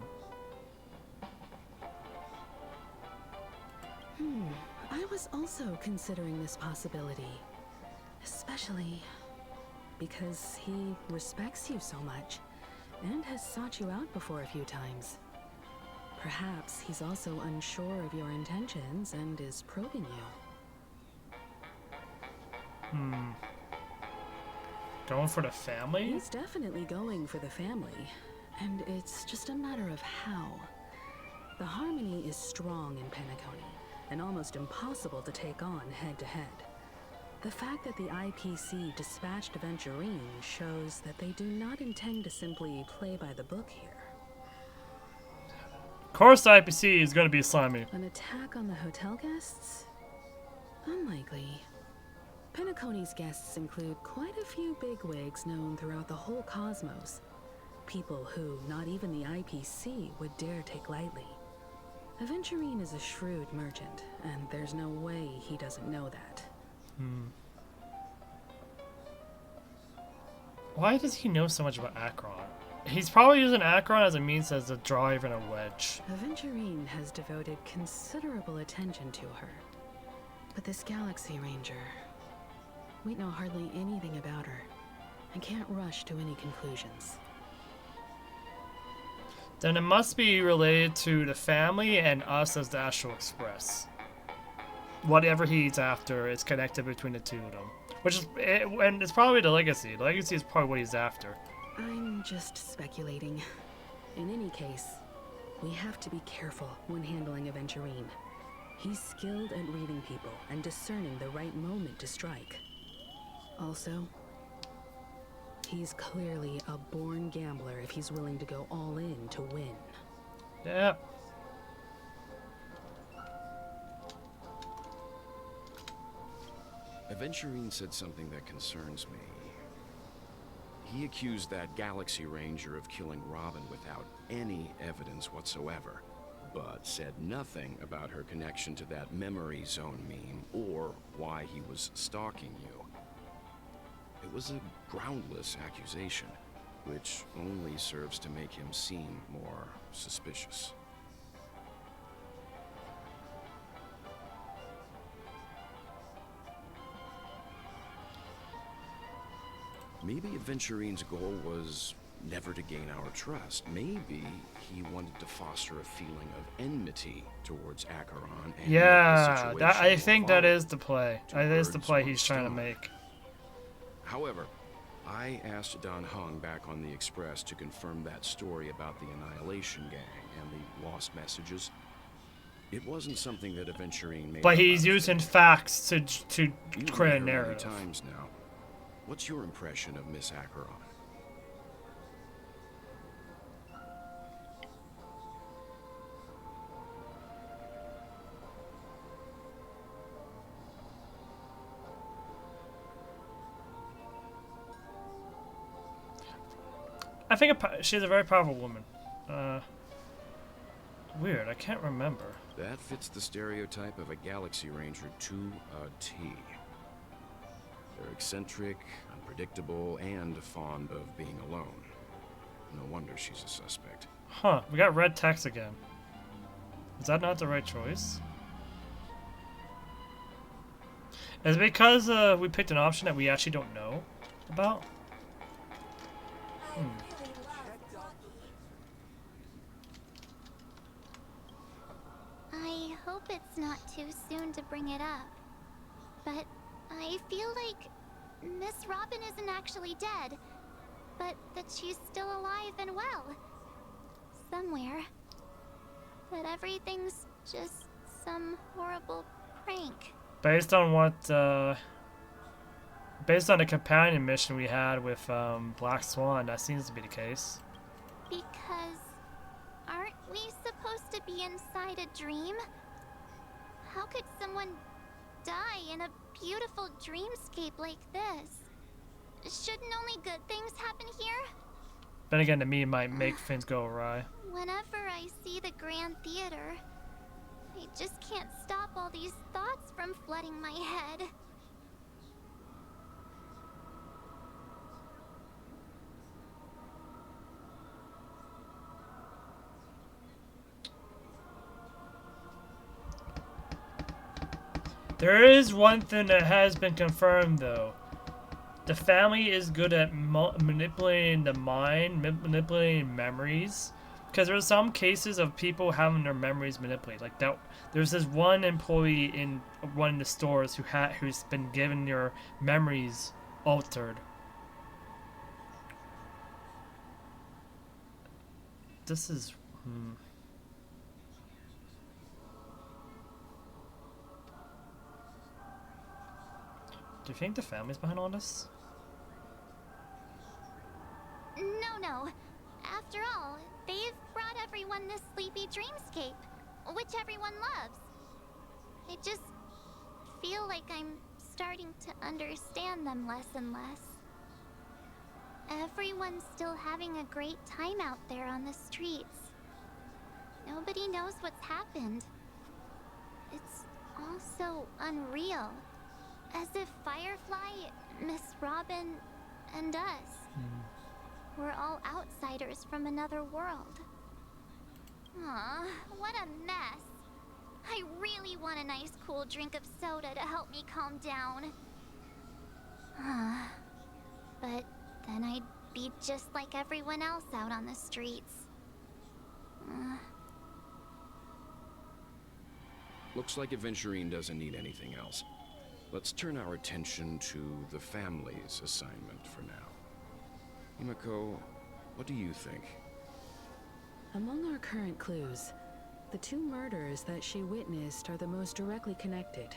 I was also considering this possibility. Especially because he respects you so much and has sought you out before a few times. Perhaps he's also unsure of your intentions and is probing you. Going for the family? He's definitely going for the family, and it's just a matter of how. The harmony is strong in Penacony, and almost impossible to take on head-to-head. The fact that the IPC dispatched Aventurine shows that they do not intend to simply play by the book here. Of course the IPC is going to be slimy. An attack on the hotel guests? Unlikely. Penacony's guests include quite a few bigwigs known throughout the whole cosmos. People who not even the IPC would dare take lightly. Aventurine is a shrewd merchant, and there's no way he doesn't know that. Why does he know so much about Akron? He's probably using Akron as a means as a drive and a wedge. Aventurine has devoted considerable attention to her. But this Galaxy Ranger, we know hardly anything about her, and can't rush to any conclusions. Then it must be related to the family and us as the Astral Express. Whatever he's after is connected between the two of them. Which is, and it's probably the legacy. The legacy is probably what he's after. I'm just speculating. In any case, we have to be careful when handling Aventurine. He's skilled at reading people and discerning the right moment to strike. Also, he's clearly a born gambler if he's willing to go all in to win. Yeah. Aventurine said something that concerns me. He accused that Galaxy Ranger of killing Robin without any evidence whatsoever, but said nothing about her connection to that memory zone meme or why he was stalking you. It was a groundless accusation, which only serves to make him seem more suspicious. Maybe Aventurine's goal was never to gain our trust. Maybe he wanted to foster a feeling of enmity towards Acheron. And Yeah, I think that is the play. That is the play he's trying to make. However, I asked Don Hung back on the Express to confirm that story about the Annihilation Gang and the lost messages. It wasn't something that Aventurine made. But he's using facts to You've create a met her many narrative. times now. What's your impression of Miss Acheron? I think she's a very powerful woman. Weird, I can't remember. That fits the stereotype of a Galaxy Ranger to a T. They're eccentric, unpredictable, and fond of being alone. No wonder she's a suspect. Huh, we got red text again. Is that not the right choice? Is it because we picked an option that we actually don't know about? I hope it's not too soon to bring it up, but I feel like Miss Robin isn't actually dead, but that she's still alive and well. Somewhere. That everything's just some horrible prank. Based on what, based on the companion mission we had with Black Swan, that seems to be the case. Because aren't we supposed to be inside a dream? How could someone die in a beautiful dreamscape like this? Shouldn't only good things happen here? Then again, the meme might make things go awry. Whenever I see the Grand Theater, I just can't stop all these thoughts from flooding my head. There is one thing that has been confirmed, though. The family is good at manipulating the mind, manipulating memories. Because there's some cases of people having their memories manipulated. Like that, there's this one employee in one of the stores who's been given their memories altered. This is. Do you think the family's behind all this? No. After all, they've brought everyone this sleepy dreamscape, which everyone loves. I just feel like I'm starting to understand them less and less. Everyone's still having a great time out there on the streets. Nobody knows what's happened. It's all so unreal. As if Firefly, Miss Robin, and us were all outsiders from another world. Aw, what a mess. I really want a nice cool drink of soda to help me calm down. But then I'd be just like everyone else out on the streets. Looks like Aventurine doesn't need anything else. Let's turn our attention to the family's assignment for now. Himiko, what do you think? Among our current clues, the two murders that she witnessed are the most directly connected.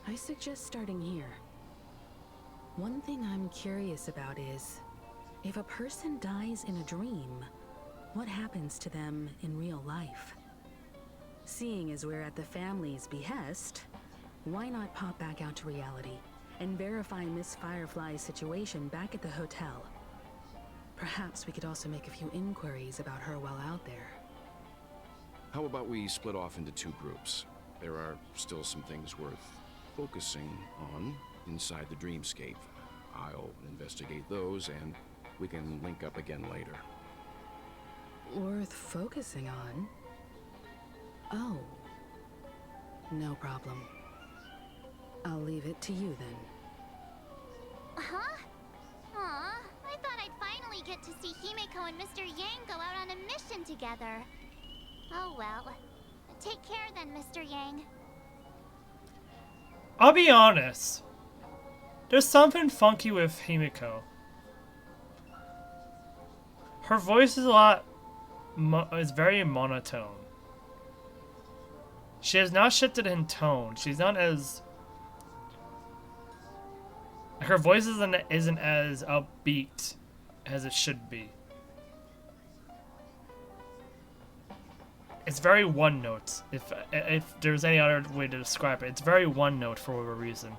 I suggest starting here. One thing I'm curious about is, if a person dies in a dream, what happens to them in real life? Seeing as we're at the family's behest, why not pop back out to reality and verify Miss Firefly's situation back at the hotel? Perhaps we could also make a few inquiries about her while out there. How about we split off into two groups? There are still some things worth focusing on inside the dreamscape. I'll investigate those, and we can link up again later. Worth focusing on? Oh. No problem. I'll leave it to you then. Huh? Aw, I thought I'd finally get to see Himiko and Mr. Yang go out on a mission together. Oh well. Take care then, Mr. Yang. I'll be honest. There's something funky with Himiko. Her voice is is very monotone. She has not shifted in tone. She's not as... Her voice isn't as upbeat as it should be. It's very one note. If there's any other way to describe it, it's very one note for whatever reason.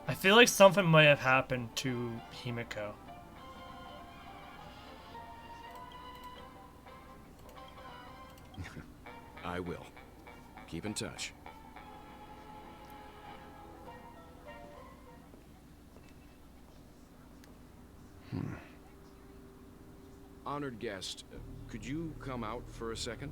I feel like something might have happened to Himiko. I will. Keep in touch. Honored guest, could you come out for a second?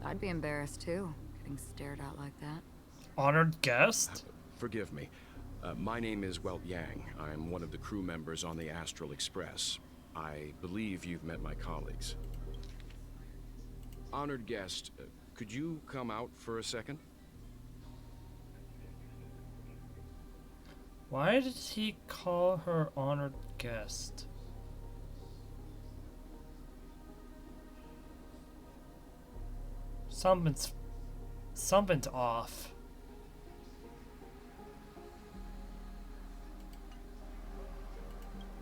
I'd be embarrassed too, getting stared at like that. Honored guest? Forgive me. My name is Welt Yang. I'm one of the crew members on the Astral Express. I believe you've met my colleagues. Honored guest, could you come out for a second? Why did he call her honored guest? Something's off.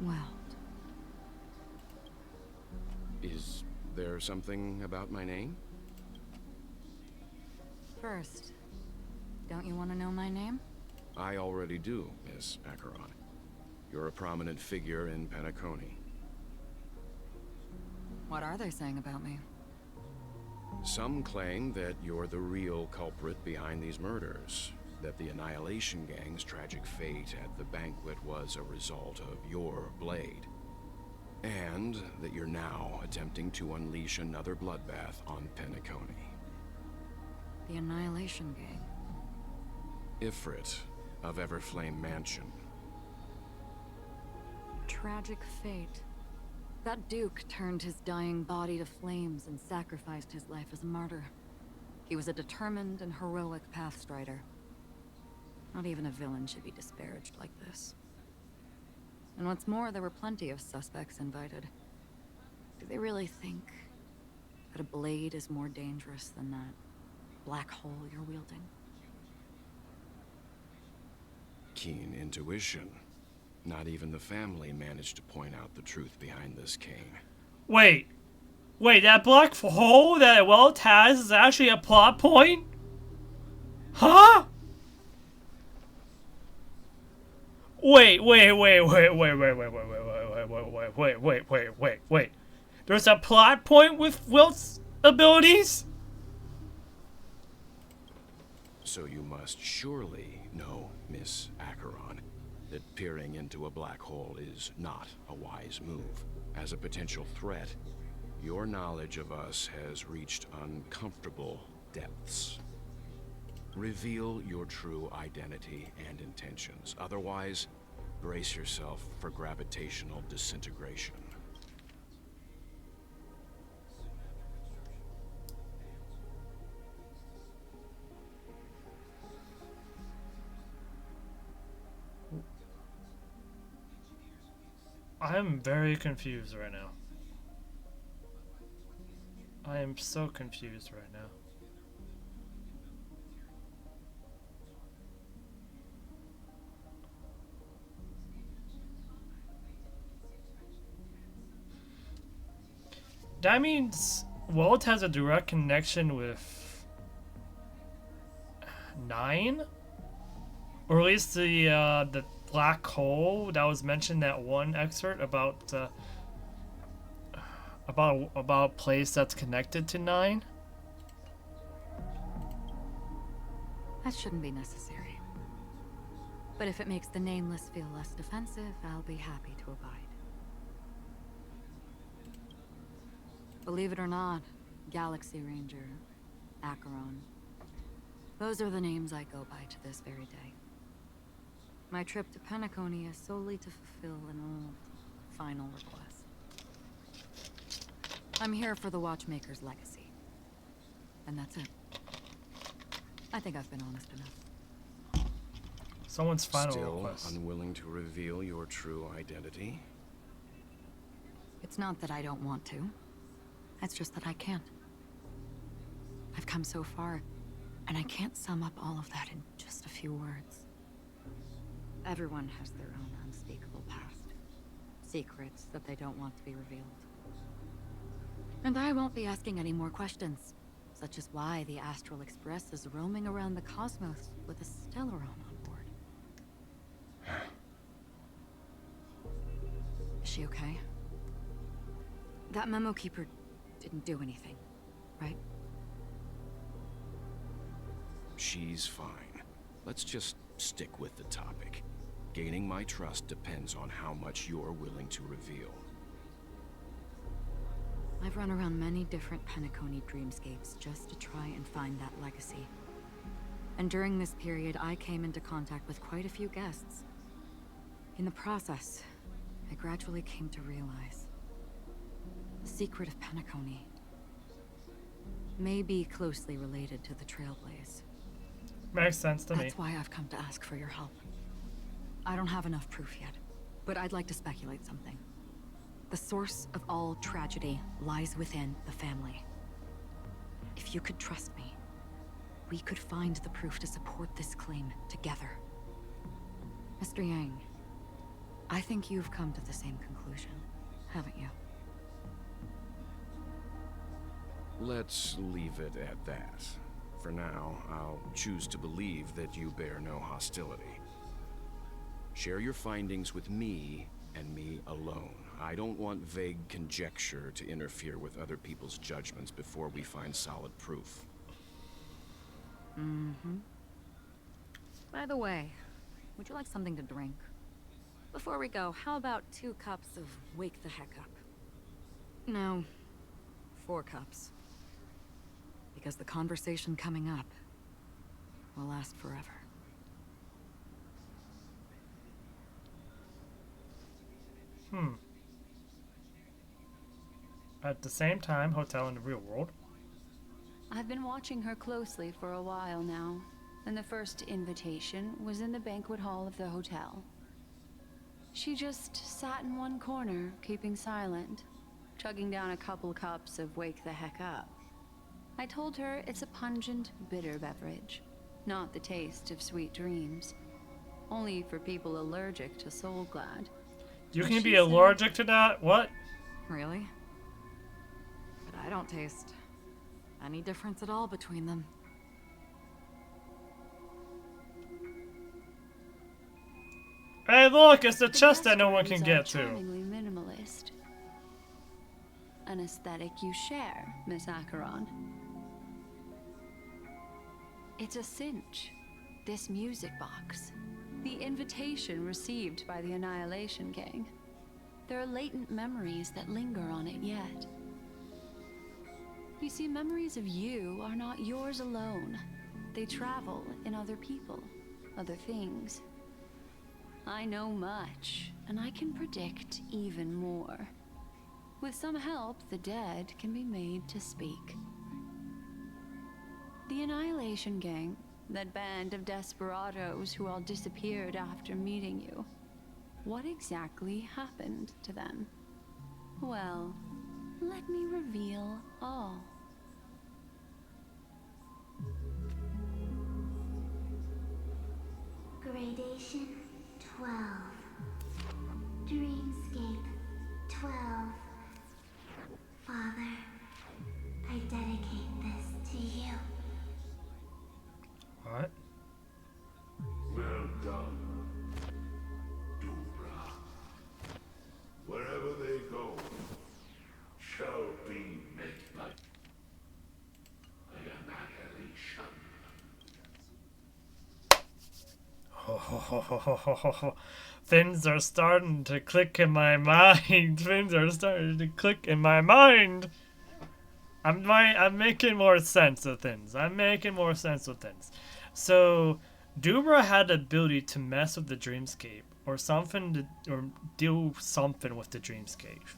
Well. Is there something about my name? First, don't you want to know my name? I already do, Miss Acheron. You're a prominent figure in Penacony. What are they saying about me? Some claim that you're the real culprit behind these murders, that the Annihilation Gang's tragic fate at the banquet was a result of your blade. And that you're now attempting to unleash another bloodbath on Penacony. The Annihilation Gang. Ifrit of Everflame Mansion. Tragic fate. That Duke turned his dying body to flames and sacrificed his life as a martyr. He was a determined and heroic pathstrider. Not even a villain should be disparaged like this. And what's more, there were plenty of suspects invited. Do they really think that a blade is more dangerous than that black hole you're wielding? Keen intuition. Not even the family managed to point out the truth behind this king. Wait, that black hole that Welt has is actually a plot point? Huh? Wait. There's a plot point with Wilt's abilities? So you must surely know, Miss Acheron, that peering into a black hole is not a wise move. As a potential threat, your knowledge of us has reached uncomfortable depths. Reveal your true identity and intentions. Otherwise, brace yourself for gravitational disintegration. I'm very confused right now. I am so confused right now. That means Walt has a direct connection with 9? Or at least the black hole that was mentioned in that one excerpt about a place that's connected to 9. That shouldn't be necessary. But if it makes the Nameless feel less defensive, I'll be happy to abide. Believe it or not, Galaxy Ranger, Acheron, those are the names I go by to this very day. My trip to Penacony is solely to fulfill an old, final request. I'm here for the Watchmaker's legacy. And that's it. I think I've been honest enough. Someone's final Still request. unwilling to reveal your true identity? It's not that I don't want to. It's just that I can't. I've come so far, and I can't sum up all of that in just a few words. Everyone has their own unspeakable past. Secrets that they don't want to be revealed. And I won't be asking any more questions, such as why the Astral Express is roaming around the cosmos with a Stellaron on board. Is she okay? That memo keeper didn't do anything, right? She's fine. Let's just stick with the topic. Gaining my trust depends on how much you're willing to reveal. I've run around many different Penacony dreamscapes just to try and find that legacy. And during this period, I came into contact with quite a few guests. In the process, I gradually came to realize the secret of Penacony may be closely related to the Trailblaze. Makes sense to me. That's why I've come to ask for your help. I don't have enough proof yet, but I'd like to speculate something. The source of all tragedy lies within the family. If you could trust me, we could find the proof to support this claim together. Mr. Yang, I think you've come to the same conclusion, haven't you? Let's leave it at that. For now, I'll choose to believe that you bear no hostility. Share your findings with me and me alone. I don't want vague conjecture to interfere with other people's judgments before we find solid proof. Mm-hmm. By the way, would you like something to drink? Before we go, how about 2 cups of Wake the Heck Up? No. 4 cups. Because the conversation coming up will last forever. At the same time, hotel in the real world. I've been watching her closely for a while now, and the first invitation was in the banquet hall of the hotel. She just sat in one corner, keeping silent, chugging down a couple cups of Wake the Heck Up. I told her it's a pungent, bitter beverage, not the taste of sweet dreams. Only for people allergic to Soul Glad. You But can she be said- allergic to that? What? Really? But I don't taste any difference at all between them. Hey, look, it's the The chest that no one guest can rooms are get to. charmingly minimalist. An aesthetic you share, Miss Acheron. It's a cinch. This music box. The invitation received by the Annihilation Gang. There are latent memories that linger on it yet. You see, memories of you are not yours alone. They travel in other people, other things. I know much, and I can predict even more. With some help, the dead can be made to speak. The Annihilation Gang, that band of desperados who all disappeared after meeting you. What exactly happened to them? Well, let me reveal all. Gradation 12. Dreamscape 12. Father, I dedicate this to you. What? Well done, Dubra. Wherever they go, shall be met by annihilation. Things are starting to click in my mind. Things are starting to click in my mind. I'm making more sense of things. I'm making more sense of things. So, Dubra had the ability to mess with the dreamscape, or something, or do something with the dreamscape.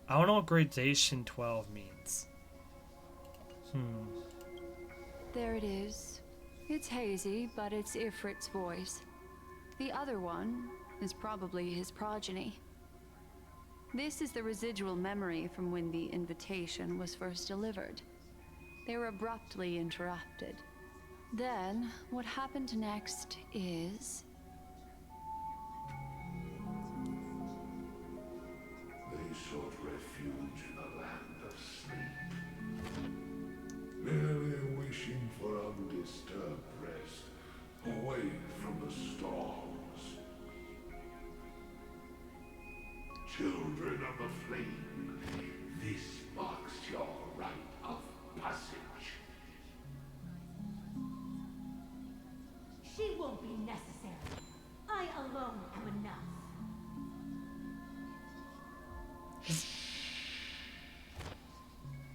I don't know what gradation 12 means. There it is. It's hazy, but it's Ifrit's voice. The other one is probably his progeny. This is the residual memory from when the invitation was first delivered. They were abruptly interrupted. Then, what happened next is... They sought refuge in a land of sleep, merely wishing for undisturbed rest, away from the storms. Children of the flame, this marks your rite of passage. She won't be necessary. I alone am enough.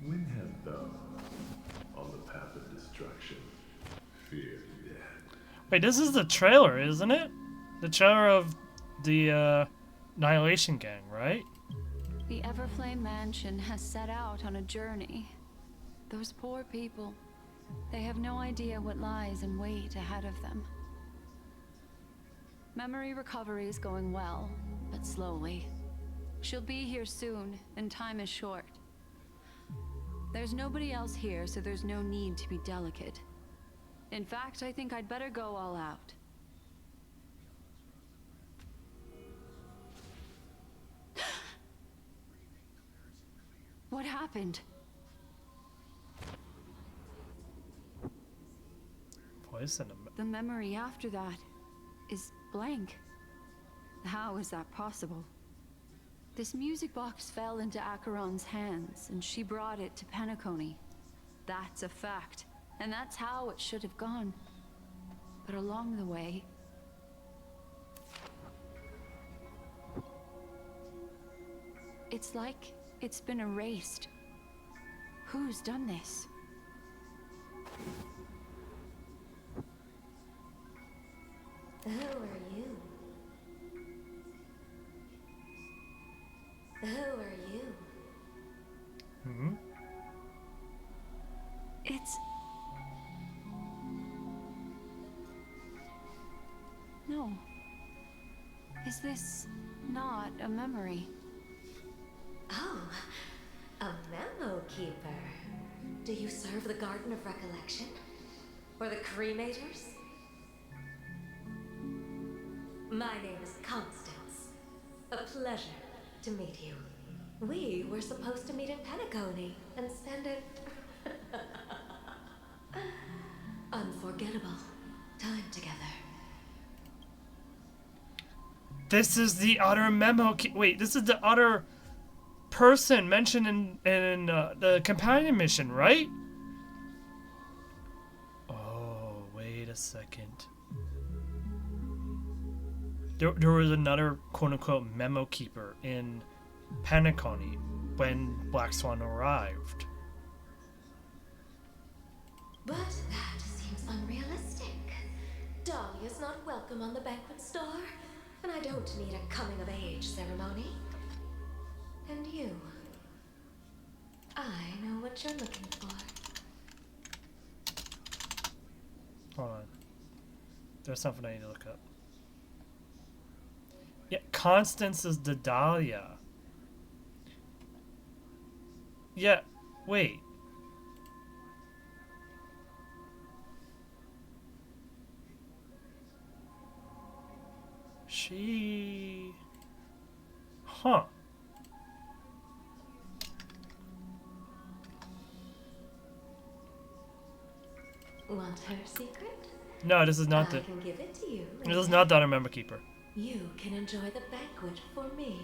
When hast thou, on the path of destruction, feared death? Wait, this is the trailer, isn't it? The trailer of the Annihilation Gang, right? The Everflame Mansion has set out on a journey. Those poor people, they have no idea what lies in wait ahead of them. Memory recovery is going well, but slowly. She'll be here soon, and time is short. There's nobody else here, so there's no need to be delicate. In fact, I think I'd better go all out. What happened? Poison. The memory after that is blank. How is that possible? This music box fell into Acheron's hands, and she brought it to Penacony. That's a fact, and that's how it should have gone. But along the way... It's like It's been erased. Who's done this? Who are you? Who are you? Hmm? It's... No. Is this not a memory? Oh, a memo keeper. Do you serve the Garden of Recollection? Or the Cremators? My name is Constance. A pleasure to meet you. We were supposed to meet in Pentagoney and spend an unforgettable time together. This is the other wait, this is the other person mentioned in the companion mission, right? Oh, wait a second. There was another quote-unquote memo keeper in Pentagoney when Black Swan arrived. But that seems unrealistic. Dahlia's not welcome on the banquet star, and I don't need a coming-of-age ceremony. And you, I know what you're looking for. Hold on. There's something I need to look up. Yeah, Constance is the Dahlia. Yeah, wait. She... Huh. Want her secret? No, this is not I the... can give it to you. This is not the other member keeper. You can enjoy the banquet for me.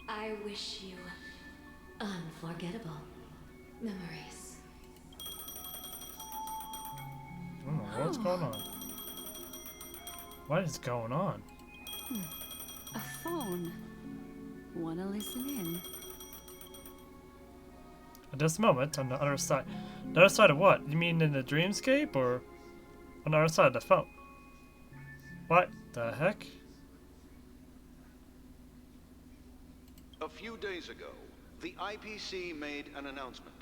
I wish you unforgettable memories. I don't know what's going on. What is going on? A phone. Wanna listen in? At this moment, on the other side. The other side of what? You mean in the dreamscape or on the other side of the phone? What the heck? A few days ago, the IPC made an announcement.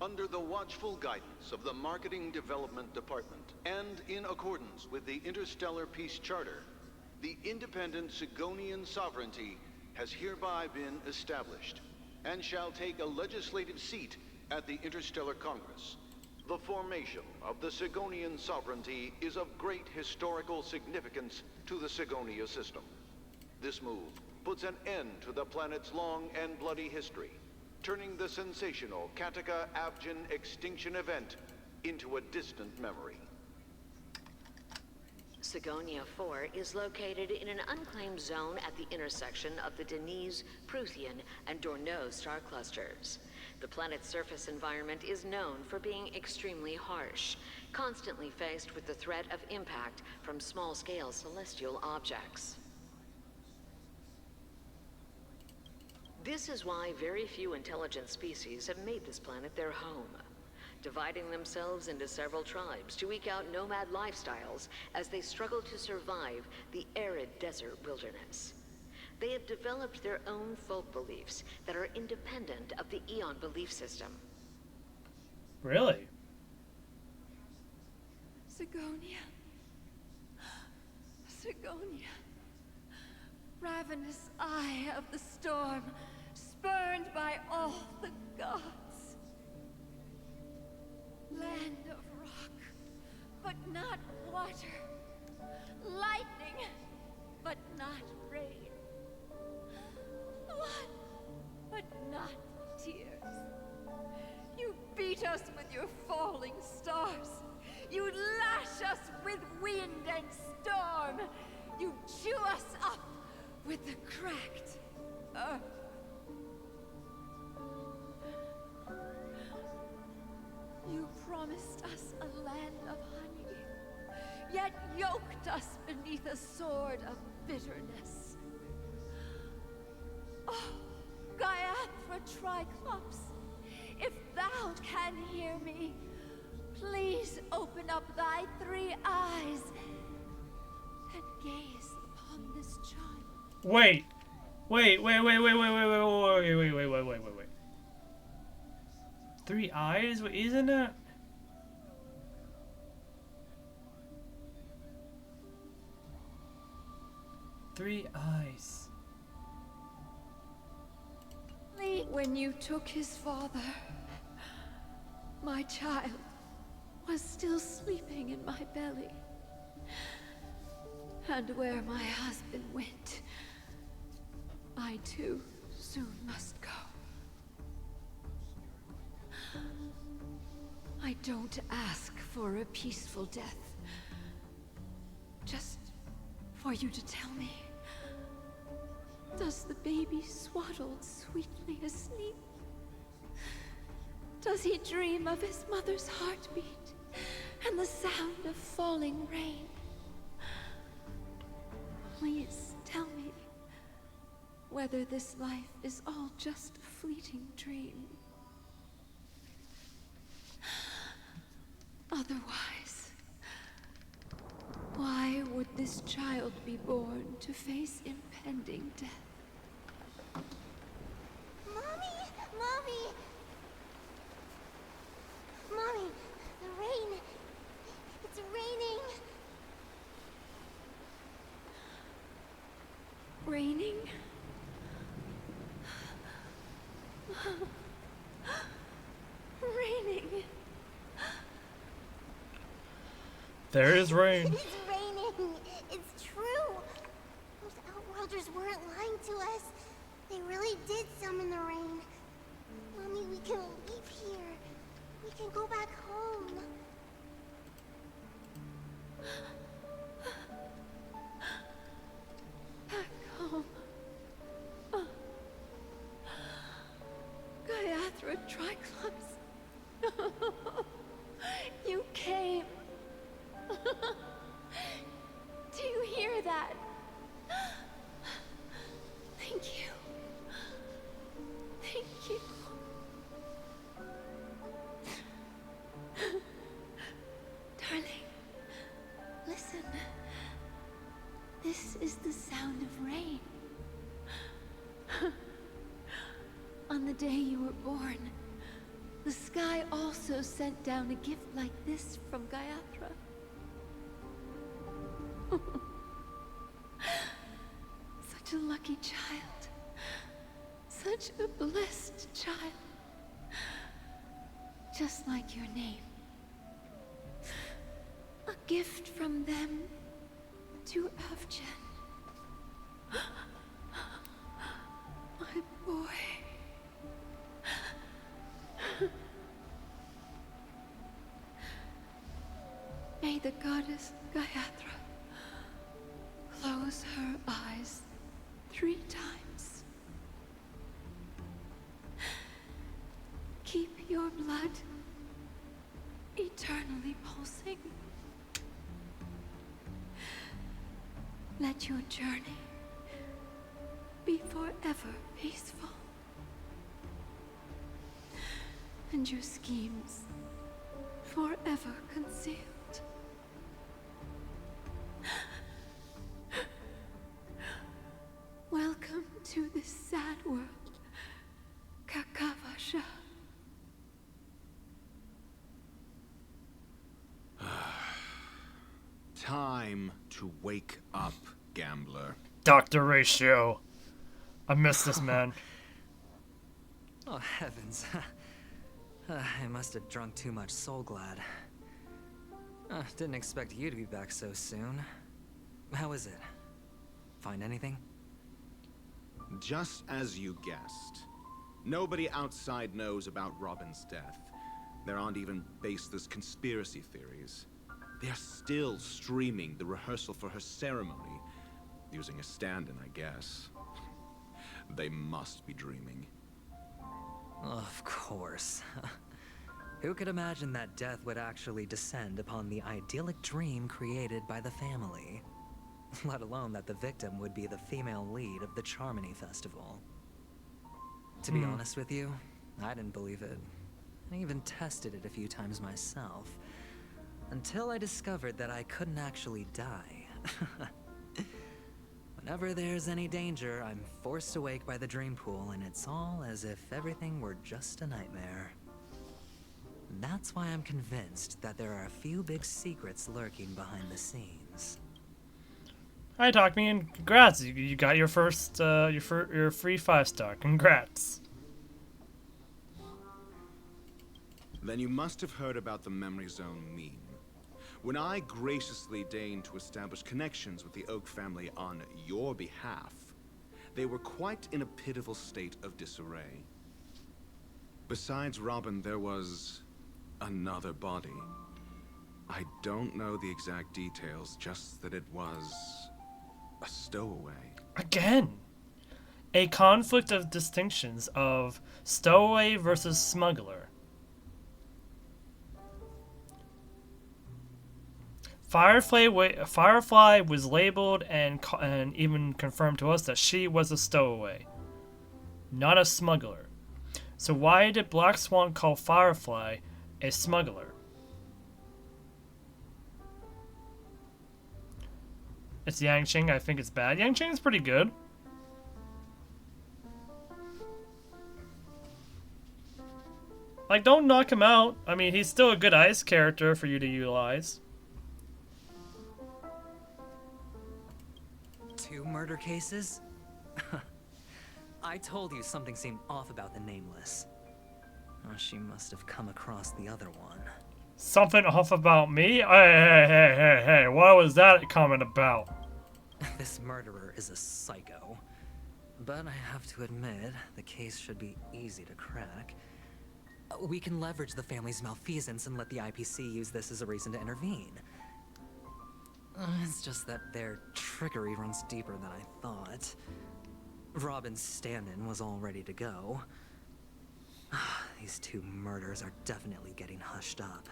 Under the watchful guidance of the Marketing Development Department, and in accordance with the Interstellar Peace Charter, the independent Sigonian sovereignty has hereby been established, and shall take a legislative seat at the Interstellar Congress. The formation of the Sigonian sovereignty is of great historical significance to the Sigonia system. This move puts an end to the planet's long and bloody history, turning the sensational Kataka-Abjin extinction event into a distant memory. Sigonia 4 is located in an unclaimed zone at the intersection of the Denise, Prothean, and Dorneau star clusters. The planet's surface environment is known for being extremely harsh, constantly faced with the threat of impact from small-scale celestial objects. This is why very few intelligent species have made this planet their home, dividing themselves into several tribes to eke out nomad lifestyles as they struggle to survive the arid desert wilderness. They have developed their own folk beliefs that are independent of the Aeon belief system. Really? Sigonia. Sigonia. Ravenous eye of the storm, spurned by all the gods. Land of rock, but not water. Lightning, but not rain. Blood, but not tears. You beat us with your falling stars. You lash us with wind and storm. You chew us up with the cracked earth. You promised us a land of honey, yet yoked us beneath a sword of bitterness. Oh, Gaiathra Triclops, if thou can hear me, please open up thy 3 eyes and gaze upon this child. Wait. Wait. 3 eyes? Wait, isn't it? Three eyes. When you took his father, my child was still sleeping in my belly. And where my husband went, I too soon must go. I don't ask for a peaceful death. Just for you to tell me, does the baby swaddled sweetly asleep? Does he dream of his mother's heartbeat and the sound of falling rain? Please tell me whether this life is all just a fleeting dream. Otherwise, why would this child be born to face impending death? Mommy! Mommy! Mommy, the rain. It's raining. Raining? Raining. There is rain. It's raining. It's true. Those Outworlders weren't lying to us. They really did summon the rain. Mommy, we can leave here. We can go back home. Back home. Gaiathra Triclops. You came. Do you hear that? Thank you. Thank you. Darling, listen. This is the sound of rain. On the day you were born, the sky also sent down a gift like this from Gaiathra. Such a lucky child. Such a blessed child. Just like your name. A gift from them to Avgen. My boy. May the goddess Gaiathra close her eyes 3 times. Keep your blood eternally pulsing. Let your journey be forever peaceful. And your schemes forever concealed. Welcome to this sad world, Kakavasha. Time to wake up, gambler. Dr. Ratio. I miss this man. Oh, heavens. I must have drunk too much Soul Glad. Didn't expect you to be back so soon. How is it? Find anything? Just as you guessed. Nobody outside knows about Robin's death. There aren't even baseless conspiracy theories. They're still streaming the rehearsal for her ceremony, using a stand-in, I guess. They must be dreaming. Of course. Who could imagine that death would actually descend upon the idyllic dream created by the family? Let alone that the victim would be the female lead of the Charmony Festival. To be honest with you, I didn't believe it. I even tested it a few times myself. Until I discovered that I couldn't actually die. Whenever there's any danger, I'm forced awake by the dream pool, and it's all as if everything were just a nightmare. That's why I'm convinced that there are a few big secrets lurking behind the scenes. Hi, Talk Me, and congrats! You got your first, your free 5-star. Congrats. Then you must have heard about the Memory Zone meme. When I graciously deigned to establish connections with the Oak family on your behalf, they were quite in a pitiful state of disarray. Besides Robin, there was another body. I don't know the exact details, just that it was a stowaway. Again, a conflict of distinctions of stowaway versus smuggler. Firefly was labeled and even confirmed to us that she was a stowaway, not a smuggler. So why did Black Swan call Firefly a smuggler? It's Yangqing. I think it's bad. Yangqing's pretty good. Like, don't knock him out. I mean, he's still a good ice character for you to utilize. 2 murder cases? I told you something seemed off about the Nameless. Oh, she must have come across the other one. Something off about me? Hey, what was that comment about? This murderer is a psycho. But I have to admit, the case should be easy to crack. We can leverage the family's malfeasance and let the IPC use this as a reason to intervene. It's just that their trickery runs deeper than I thought. Robin's stand-in was all ready to go. These 2 murders are definitely getting hushed up.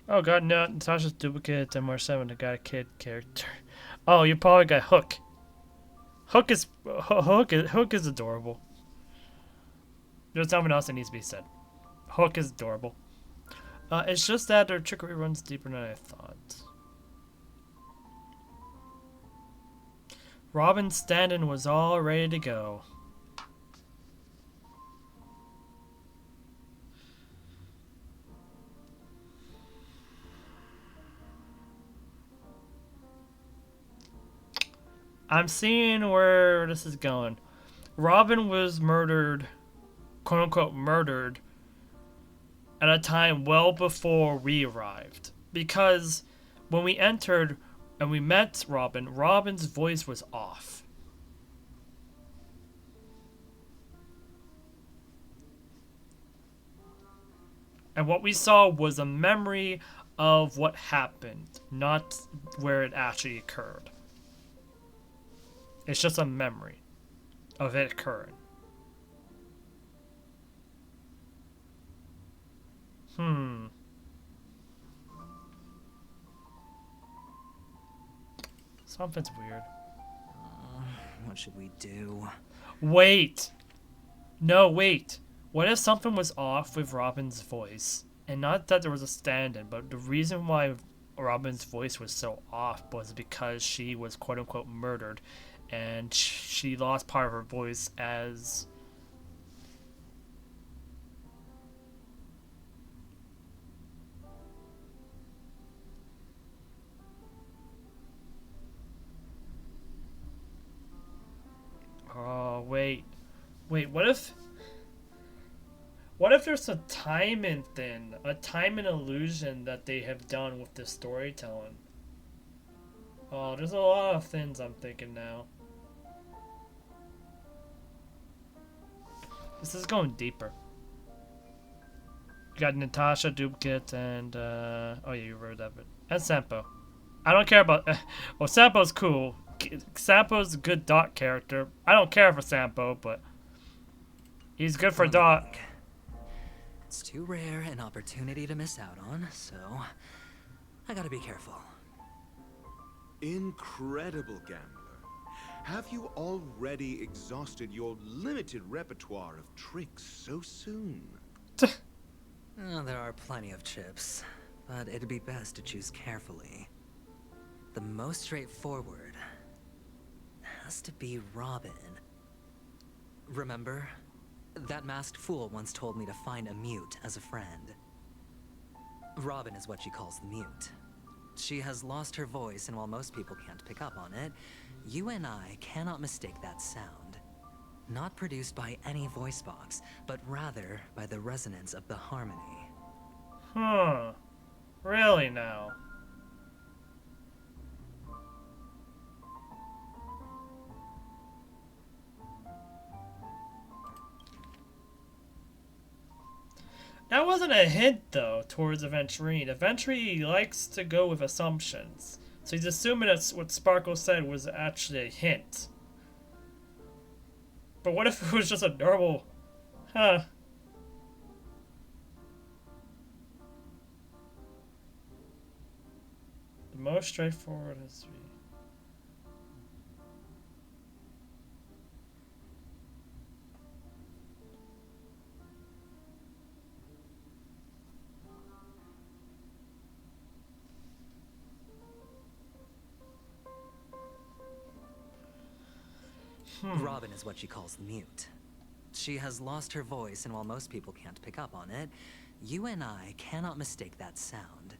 Oh god, no, Natasha's duplicate MR7, I got a kid character. Oh, you probably got Hook. Hook is adorable. There's something else that needs to be said. Hook is adorable. It's just that their trickery runs deeper than I thought. Robin's stand-in was all ready to go. I'm seeing where this is going. Robin was murdered, quote-unquote murdered, at a time well before we arrived. Because when we entered and we met Robin, Robin's voice was off. And what we saw was a memory of what happened, not where it actually occurred. It's just a memory of it occurring. Something's weird. What should we do? Wait! No, wait. What if something was off with Robin's voice? And not that there was a stand-in, but the reason why Robin's voice was so off was because she was quote-unquote murdered. And she lost part of her voice as... Oh, wait. Wait, what if there's a timing thing? A timing illusion that they have done with the storytelling? Oh, there's a lot of things I'm thinking now. This is going deeper. You got Natasha, Duplicate, and oh yeah, you read that bit. And Sampo. I don't care about. Well, Sampo's cool. Sampo's a good Dot character. I don't care for Sampo, but he's good for Dot. It's too rare an opportunity to miss out on, so I gotta be careful. Incredible gambler. Have you already exhausted your limited repertoire of tricks so soon? There are plenty of chips, but it'd be best to choose carefully. The most straightforward has to be Robin. Remember? That masked fool once told me to find a mute as a friend. Robin is what she calls the mute. She has lost her voice, and while most people can't pick up on it, you and I cannot mistake that sound. Not produced by any voice box, but rather by the resonance of the harmony. Huh. Really now? That wasn't a hint, though, towards Aventurine. Aventurine likes to go with assumptions. So he's assuming that what Sparkle said was actually a hint. But what if it was just a normal... Huh. The most straightforward has to be... Robin is what she calls the mute. She has lost her voice, and while most people can't pick up on it, you and I cannot mistake that sound.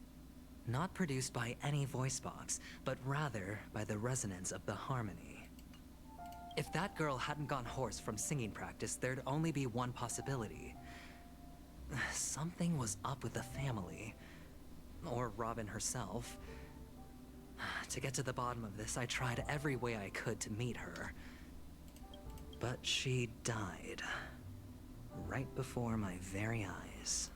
Not produced by any voice box, but rather by the resonance of the harmony. If that girl hadn't gone hoarse from singing practice, there'd only be one possibility. Something was up with the family. Or Robin herself. To get to the bottom of this, I tried every way I could to meet her. But she died. Right before my very eyes.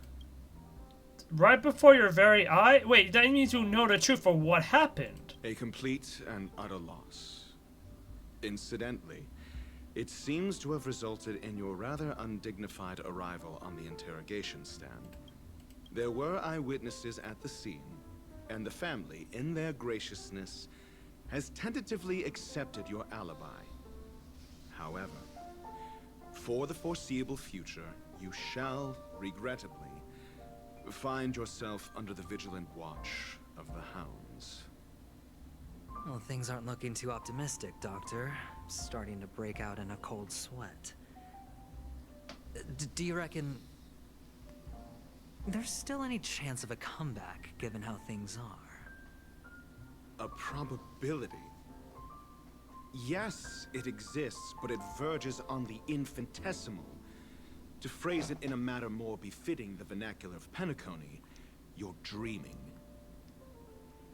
Right before your very eye? Wait, that means you know the truth of what happened. A complete and utter loss. Incidentally, it seems to have resulted in your rather undignified arrival on the interrogation stand. There were eyewitnesses at the scene, and the family, in their graciousness, has tentatively accepted your alibi. However, for the foreseeable future, you shall, regrettably, find yourself under the vigilant watch of the hounds. Well, things aren't looking too optimistic, Doctor. Starting to break out in a cold sweat. Do you reckon there's still any chance of a comeback, given how things are? A probability? Yes, it exists, but it verges on the infinitesimal. To phrase it in a manner more befitting the vernacular of Penacony, you're dreaming.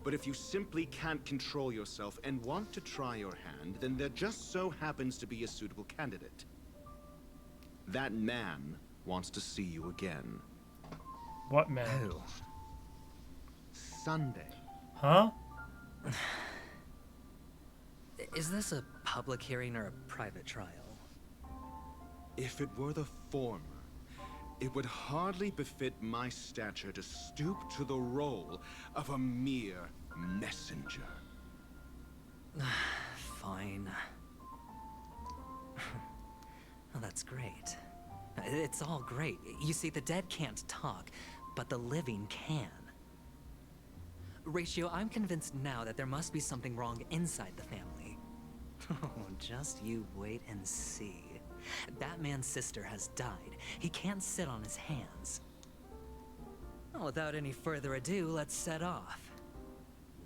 But if you simply can't control yourself and want to try your hand, then there just so happens to be a suitable candidate. That man wants to see you again. What man? Who? Sunday. Huh? Is this a public hearing or a private trial? If it were the former, it would hardly befit my stature to stoop to the role of a mere messenger. Fine. Well, that's great. It's all great. You see, the dead can't talk, but the living can. Ratio, I'm convinced now that there must be something wrong inside the family. Oh, just you wait and see. That man's sister has died. He can't sit on his hands. Well, without any further ado, let's set off.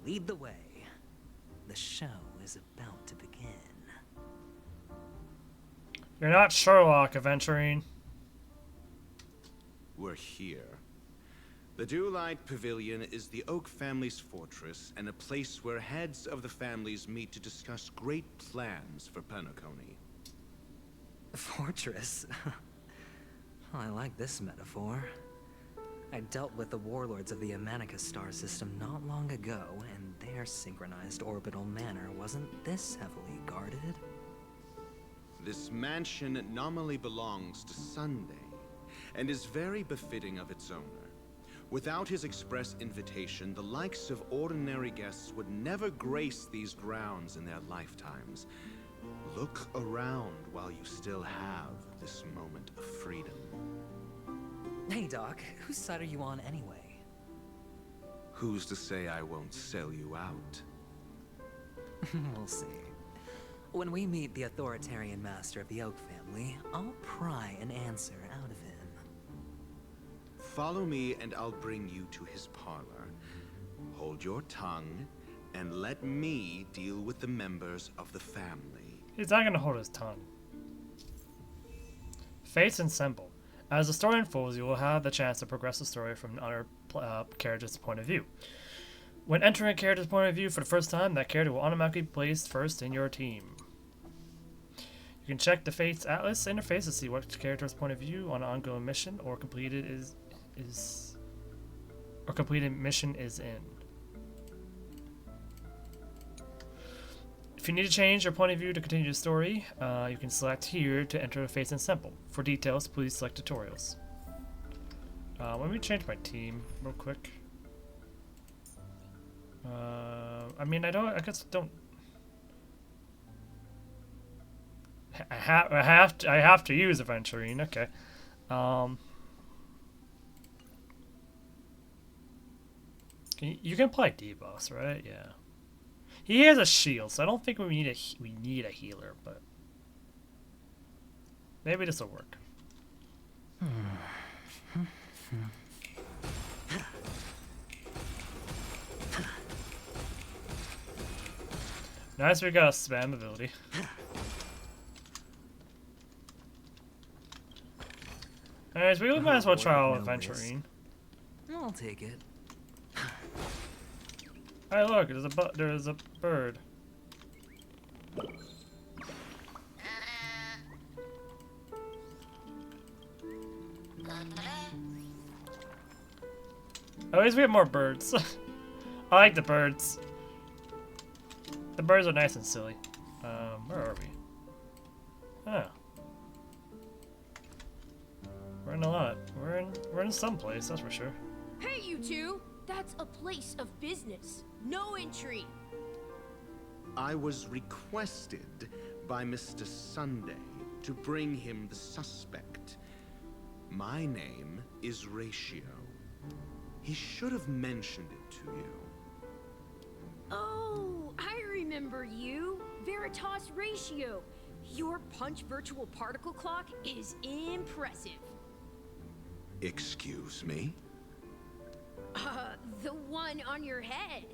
Lead the way. The show is about to begin. You're not Sherlock, Aventurine. We're here. The Dewlight Pavilion is the Oak family's fortress and a place where heads of the families meet to discuss great plans for Penacony. Fortress? I like this metaphor. I dealt with the warlords of the Amanicus star system not long ago, and their synchronized orbital manor wasn't this heavily guarded. This mansion nominally belongs to Sunday, and is very befitting of its owner. Without his express invitation, the likes of ordinary guests would never grace these grounds in their lifetimes. Look around while you still have this moment of freedom. Hey, Doc, whose side are you on anyway? Who's to say I won't sell you out? We'll see. When we meet the authoritarian master of the Oak family, I'll pry an answer out of him. Follow me and I'll bring you to his parlor. Hold your tongue and let me deal with the members of the family. He's not gonna hold his tongue. Fates and Symbol. As the story unfolds, you will have the chance to progress the story from another character's point of view. When entering a character's point of view for the first time, that character will automatically be placed first in your team. You can check the Fates Atlas interface to see what character's point of view on an ongoing mission or completed mission is in. If you need to change your point of view to continue the story, you can select here to enter the Fates and Symbol. For details, please select tutorials. Let me change my team real quick. I mean, I guess don't. I have to use Aventurine. Okay. You can play D-Boss, right? Yeah. He has a shield, so I don't think we need a healer, but maybe this will work. Nice, we got a spam ability. Anyways, we might as well try out Aventurine. I'll take it. Hey, look, there's a bird. At least we have more birds. I like the birds. The birds are nice and silly. Where are we? Oh. We're in a lot. We're in some place, that's for sure. Hey, you two! That's a place of business. No entry. I was requested by Mr. Sunday to bring him the suspect. My name is Ratio. He should have mentioned it to you. Oh, I remember you. Veritas Ratio. Your punch virtual particle clock is impressive. Excuse me? The one on your head.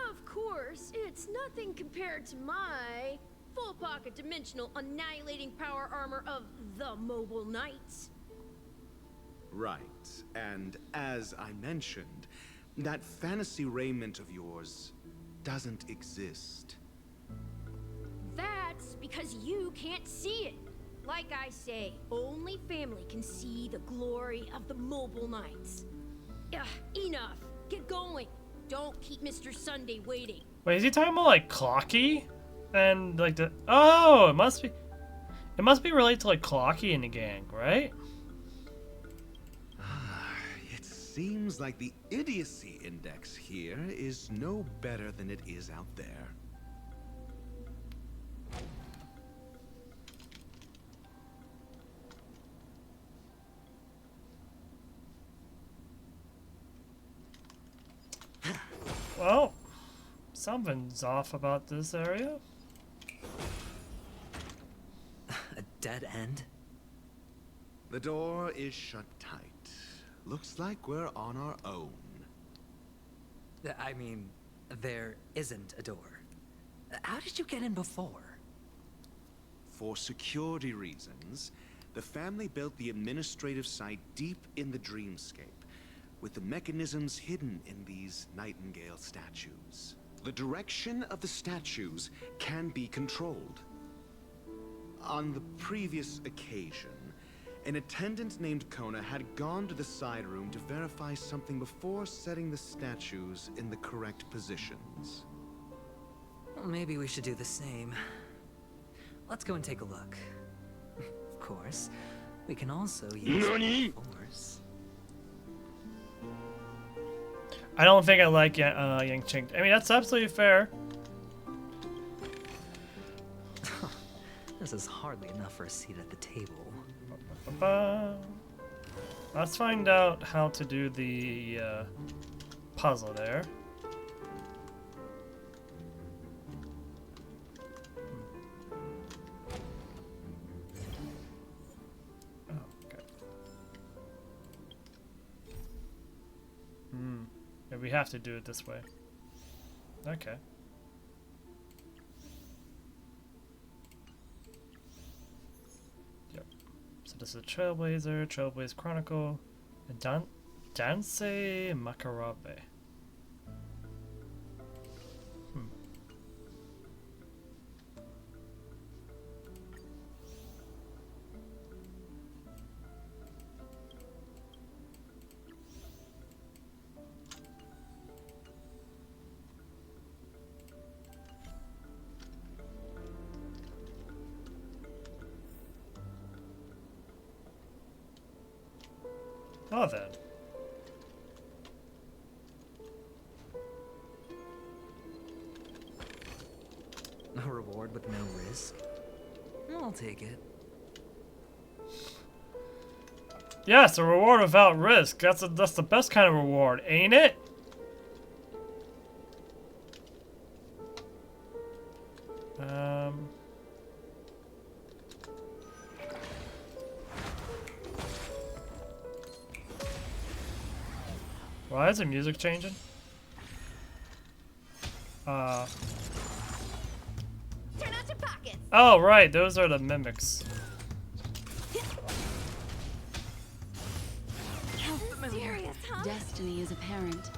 Of course, it's nothing compared to my full pocket dimensional annihilating power armor of the Mobile Knights. Right, and as I mentioned, that fantasy raiment of yours doesn't exist. That's because you can't see it. Like I say, only family can see the glory of the Mobile Knights. Enough. Get going. Don't keep Mr. Sunday waiting. Wait, is he talking about like Clocky? And like the it must be related to like Clocky and the gang, right? It seems like the idiocy index here is no better than it is out there. Well, something's off about this area. A dead end? The door is shut tight. Looks like we're on our own. I mean, there isn't a door. How did you get in before? For security reasons, the family built the administrative site deep in the dreamscape, with the mechanisms hidden in these Nightingale statues. The direction of the statues can be controlled. On the previous occasion, An attendant named Kona had gone to the side room to verify something before setting the statues in the correct positions. Well, maybe we should do the same. Let's go and take a look. Of course, we can also use force. I don't think I like Yang Ching. I mean, that's absolutely fair. This is hardly enough for a seat at the table. Let's find out how to do the puzzle there. Yeah, we have to do it this way. Okay. Yep. So this is Trailblazer, Trailblaze Chronicle, and Danse Makarabe. Oh, then. A reward with no risk? I'll take it. Yes, a reward without risk. That's the best kind of reward, ain't it? Why is the music changing? Turn out your pockets. Oh, right, those are the mimics. Serious, huh? Destiny is apparent.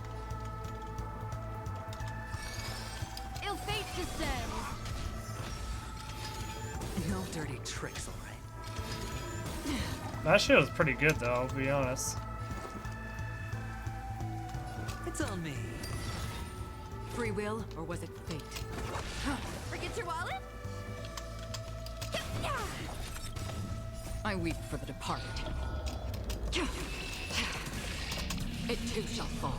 Ill fate descends. No dirty tricks, alright. That shit was pretty good, though, I'll be honest. It's on me. Free will, or was it fate? Forget your wallet? I weep for the departed. It too shall fall.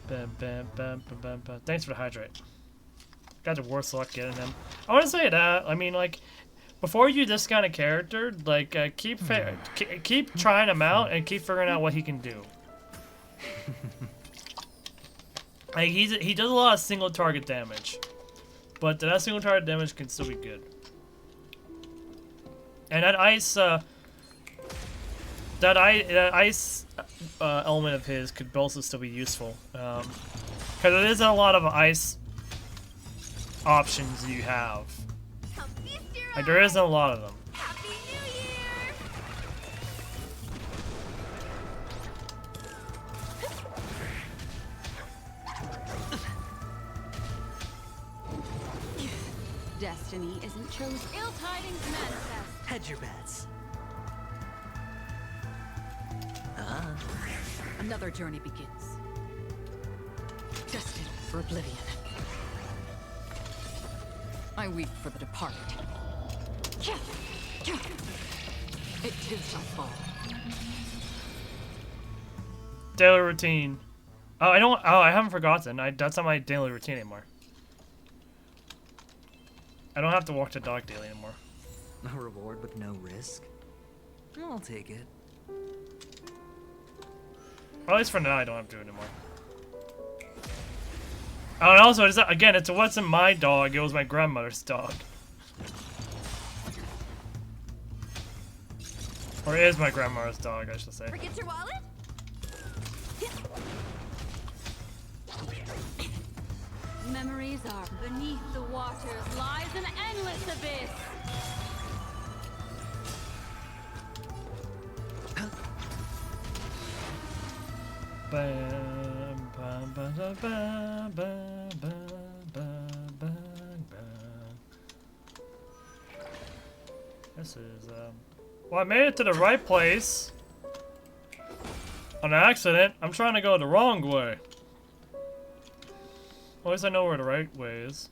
Bam, bam, bam, bam, bam, bam. Thanks for the hydrate. Got the worst luck getting him. I want to say that. I mean, like, before you discount a character, like, keep trying him out and keep figuring out what he can do. Like, he does a lot of single target damage, but that single target damage can still be good. And that ice element of his could also still be useful, because there is a lot of ice options you have. Like, there isn't a lot of them. Happy New Year! Destiny isn't chosen. Ill tidings manifest. Hedge your bets. Another journey begins. Destined for oblivion. I weep for the departed. It too shall fall. Daily routine. Oh, I haven't forgotten. That's not my daily routine anymore. I don't have to walk the dog daily anymore. A reward with no risk? I'll take it. Or at least for now, I don't have to do it anymore. Oh, and also, it wasn't my dog, it was my grandmother's dog. Or it is my grandmother's dog, I should say. Forget your wallet? Memories are Beneath the waters lies an endless abyss. Bam, bam, bam, bam, bam, bam, bam, bam, bam, bam. this is, well, I made it to the right place. On accident. I'm trying to go the wrong way. At least I know where the right way is.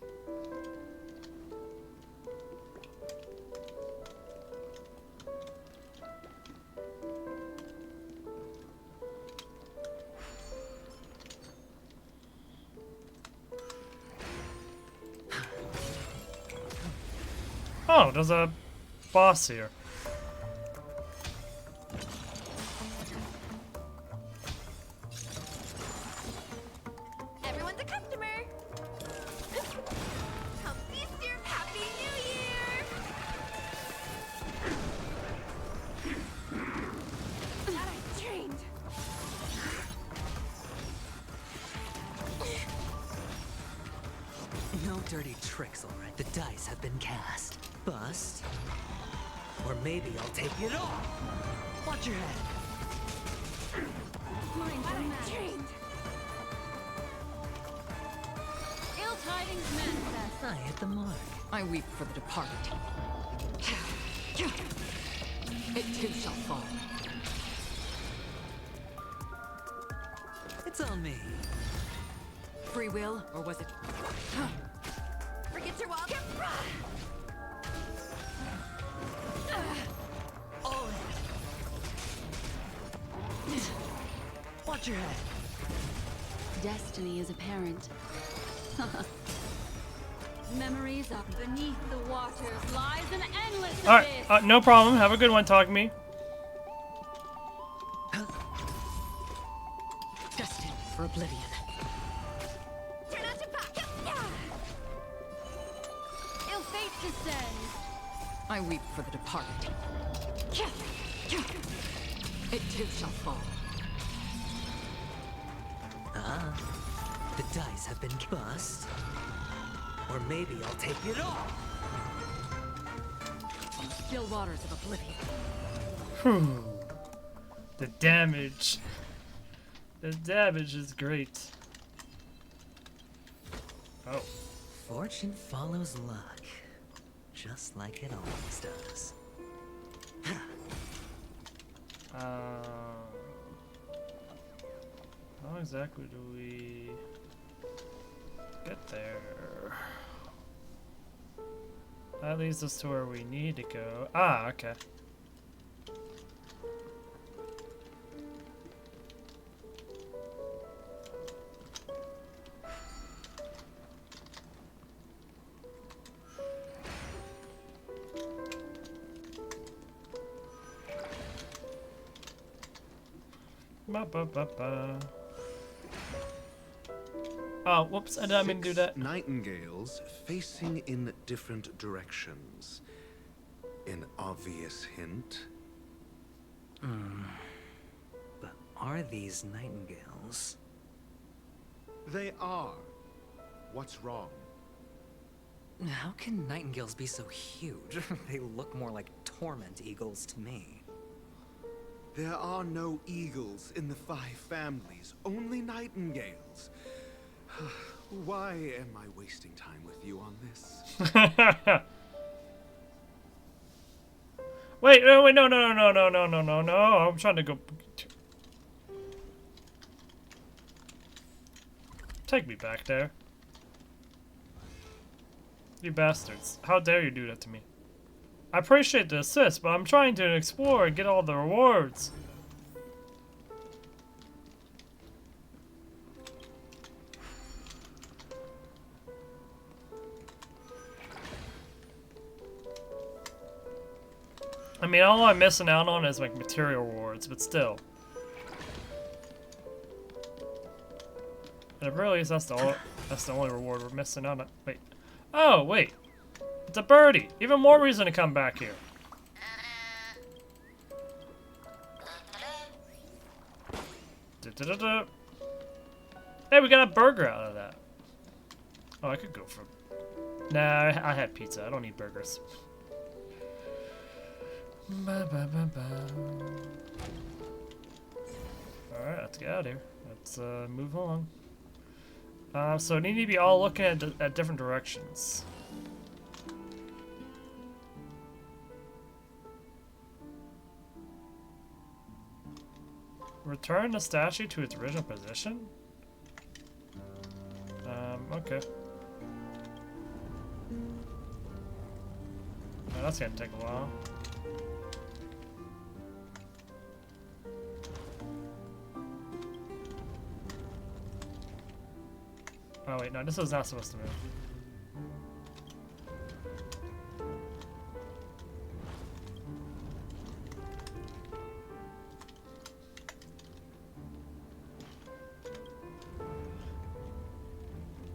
Oh, there's a boss here. Everyone's a customer. Come feast your Happy New Year. That I trained. No dirty tricks, alright. The dice have been cast. Bust. Or maybe I'll take it off. Watch your head. Trained. Ill tidings manifest. I hit the mark. I weep for the departed. It too shall fall. It's on me. Free will, or was it? Forget your walk. All in. Watch your head. Destiny is apparent. Memories up beneath the waters lies an endless Alright, abyss. no problem. Have a good one, Talk Me. Destined for oblivion. Turn out your back. Ill fate descends. I weep for the departed. It too shall fall. The dice have been bust. Or maybe I'll take it off. On the still waters of oblivion. Whew. The damage. The damage is great. Oh. Fortune follows luck. Just like it always does. How exactly do we get there? That leads us to where we need to go. Ah, okay. Ba, ba, ba, ba. Oh, whoops, I didn't mean to do that. Nightingales facing in different directions. An obvious hint. But are these nightingales? They are. What's wrong? How can nightingales be so huge? They look more like torment eagles to me. There are no eagles in the 5 families, only nightingales. Why am I wasting time with you on this? Wait, no, no. I'm trying to go. Take me back there. You bastards. How dare you do that to me? I appreciate the assist, but I'm trying to explore and get all the rewards. I mean, all I'm missing out on is like material rewards, but still. At the very least, that's the only reward we're missing out on. Wait. Oh, wait. It's a birdie. Even more reason to come back here. Hey, we got a burger out of that. Oh, I could go for... Nah, I had pizza. I don't need burgers. Alright, let's get out of here. Let's move along. So we need to be all looking at different directions. Return the statue to its original position? Okay. Oh, that's gonna take a while. Oh wait, no, this was not supposed to move.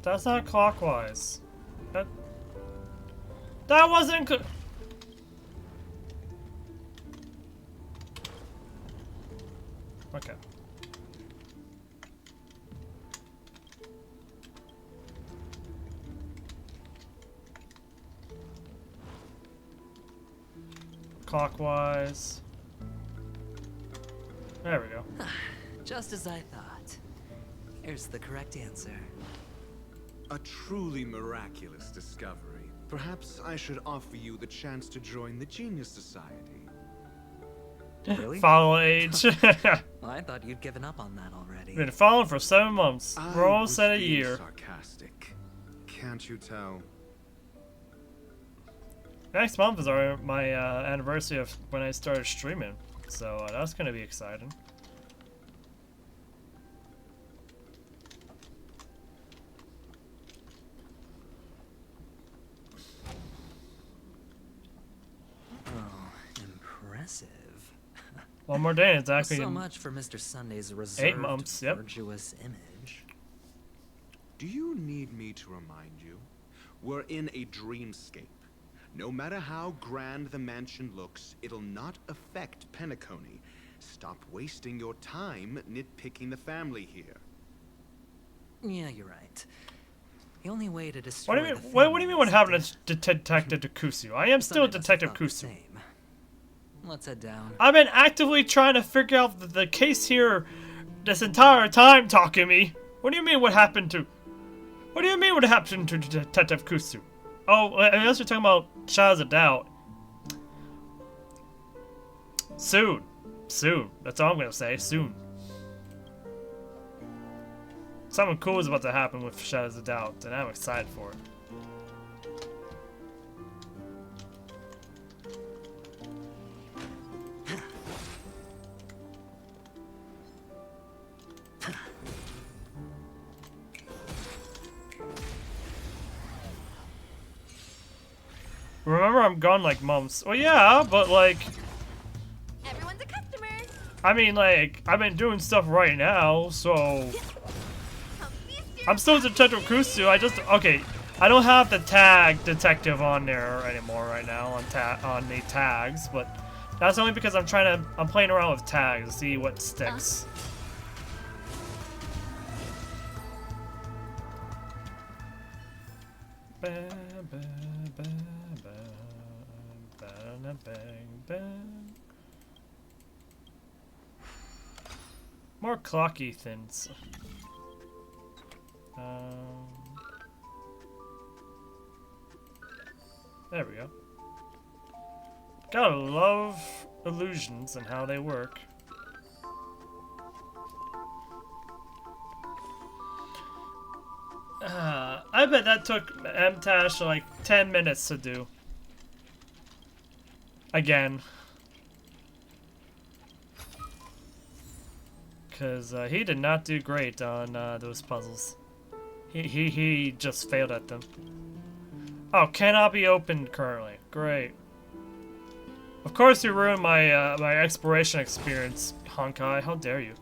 That's not clockwise. That wasn't good. Okay. Clockwise. There we go. Just as I thought. Here's the correct answer. A truly miraculous discovery. Perhaps I should offer you the chance to join the Genius Society. Really? Follow age. Well, I thought you'd given up on that already. Been following for 7 months. We're I almost was at a being year. Sarcastic. Can't you tell? Next month is my anniversary of when I started streaming, so that's gonna be exciting. Oh, impressive. One more day, it's actually So much for Mr. Sunday's reserved, 8 months. Yep. virtuous image. Do you need me to remind you? We're in a dreamscape. No matter how grand the mansion looks, it'll not affect Penacony. Stop wasting your time nitpicking the family here. Yeah, you're right. The only way to destroy What do you mean? What do you mean? What happened to Detective Kusu? I am still Detective Kusu. Let's head down. I've been actively trying to figure out the case here this entire time, talking to me. What do you mean? What happened to? What do you mean? What happened to Detective Kusu? Oh, unless you're talking about Shadows of Doubt. Soon. Soon. That's all I'm gonna say. Soon. Something cool is about to happen with Shadows of Doubt, and I'm excited for it. Remember, I'm gone like months. Well, yeah, but like, Everyone's a customer. I mean, like, I've been doing stuff right now, so I'm still Detective Kusu. Okay, I don't have the tag detective on there anymore right now on the tags, but that's only because I'm playing around with tags to see what sticks. More clocky things. There we go. Gotta love illusions and how they work. I bet that took MTash like 10 minutes to do. Again. Because he did not do great on those puzzles. He just failed at them. Oh, cannot be opened currently. Great. Of course you ruined my my exploration experience, Honkai. How dare you?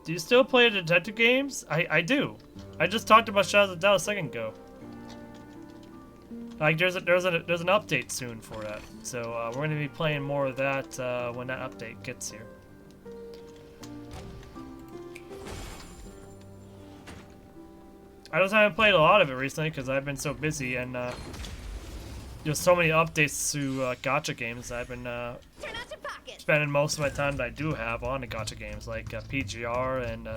Do you still play detective games? I do. I just talked about Shadows of Doubt a second ago. Like there's an update soon for that, so we're gonna be playing more of that when that update gets here. I just haven't played a lot of it recently because I've been so busy and there's so many updates to gacha games. I've been spending most of my time that I do have on the gacha games like PGR and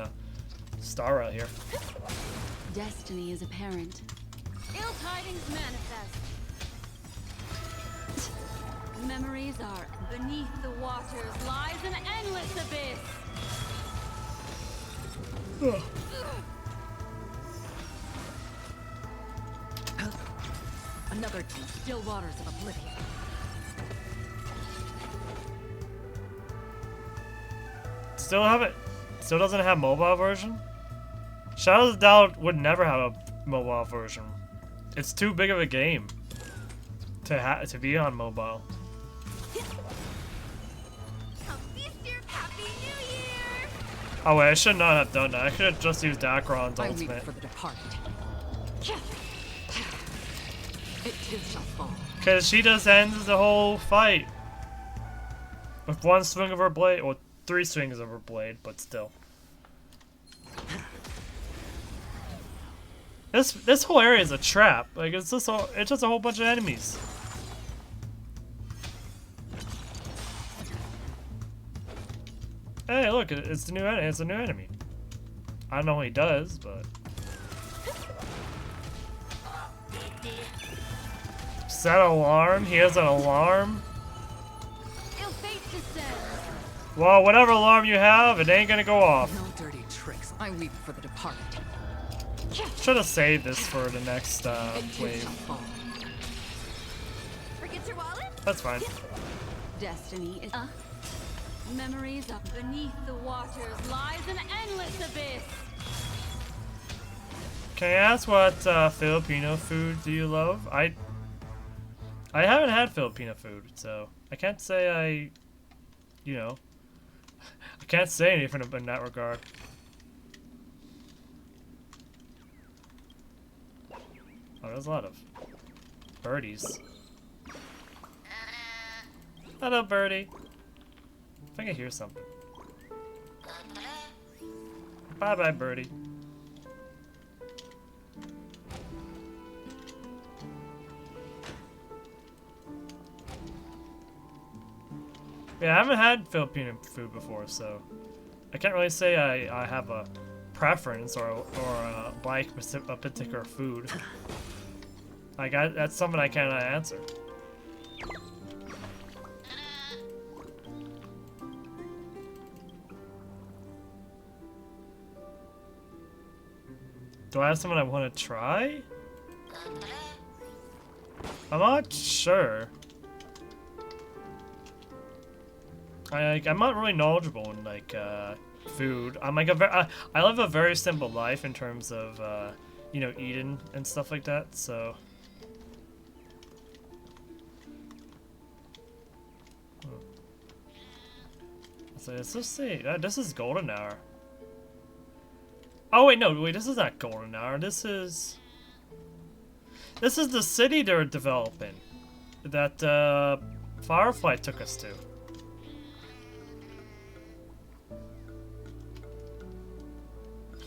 Stara here. Destiny is apparent. Ill tidings manifest. Memories are beneath the waters lies an endless abyss. Another deep still waters of oblivion. Still haven't. Still doesn't have mobile version. Shadows of Doubt would never have a mobile version. It's too big of a game to be on mobile. Oh wait, I should not have done that. I should have just used Akron's ultimate. For the departed. It too shall fall. Cause she just ends the whole fight with one swing of her blade, or 3 swings of her blade, but still. This whole area is a trap. Like it's just a whole bunch of enemies. Hey, look, it's the new enemy. It's a new enemy. I don't know what he does, but set alarm. He has an alarm. Well, whatever alarm you have, it ain't gonna go off. No dirty tricks. I weep for the departed. Should have saved this for the next wave. Forget your wallet? That's fine. Destiny is memories up beneath the waters lies an endless abyss. Can I ask what Filipino food do you love? I haven't had Filipino food, so I can't say I can't say anything in that regard. Oh, there's a lot of birdies. Hello, birdie. I think I hear something. Bye-bye, birdie. Yeah, I haven't had Filipino food before, so I can't really say I have a preference or like a particular food. Like that's something I cannot answer. Do I have something I want to try? I'm not sure. I'm not really knowledgeable in like food. I'm like I live a very simple life in terms of you know, eating and stuff like that. So. So let's just see. This is golden hour. Oh wait, no, wait. This is not golden hour. This is the city they're developing that Firefly took us to.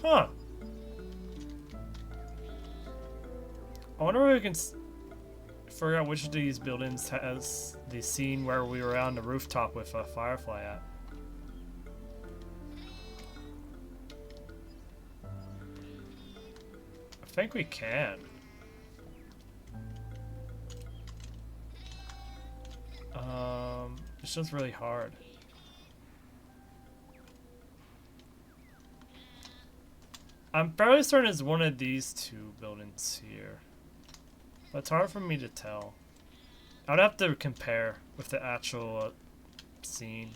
Huh. I wonder if we can figure out which of these buildings has the scene where we were on the rooftop with a Firefly at. I think we can. It's just really hard. I'm fairly certain it's one of these 2 buildings here. But it's hard for me to tell. I would have to compare with the actual scene.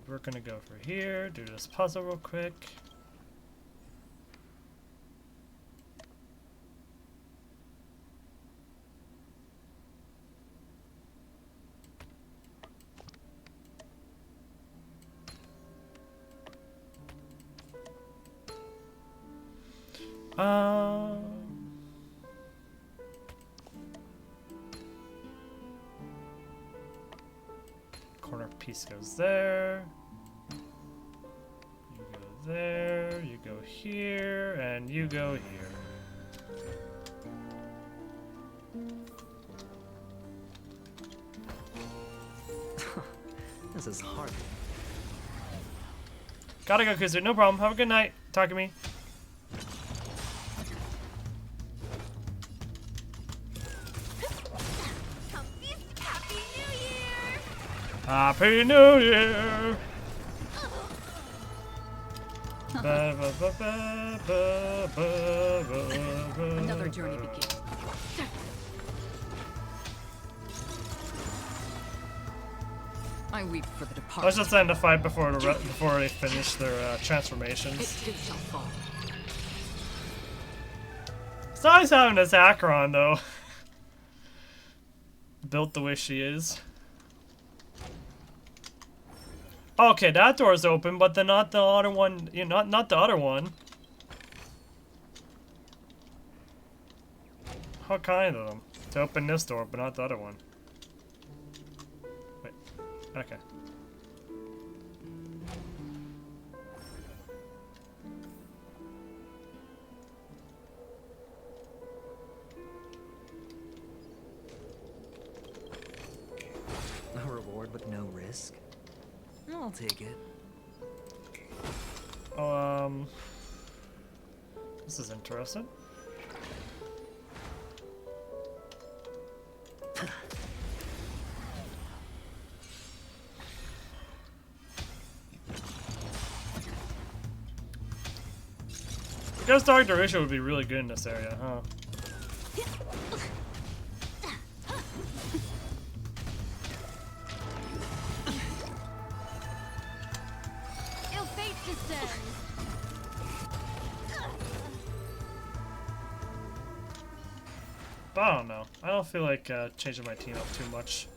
We're gonna go for here, do this puzzle real quick. Corner piece goes there. You go there, you go here, and you go here. This is hard. Gotta go, Kusuriya. No problem. Have a good night. Talk to me. Happy New Year! Another journey begins. I weep for the departed. I was just trying to fight before they finish their transformations. It too shall fall. It's nice having this Acheron though. Built the way she is. Okay, that door's open, but then not the other one. You know, not the other one. How kind of them to open this door, but not the other one. Wait. Okay. A reward with no risk? I'll take it. Oh, this is interesting. I guess Dr. Risha would be really good in this area, huh? Ill fate descends. But I don't know. I don't feel like changing my team up too much.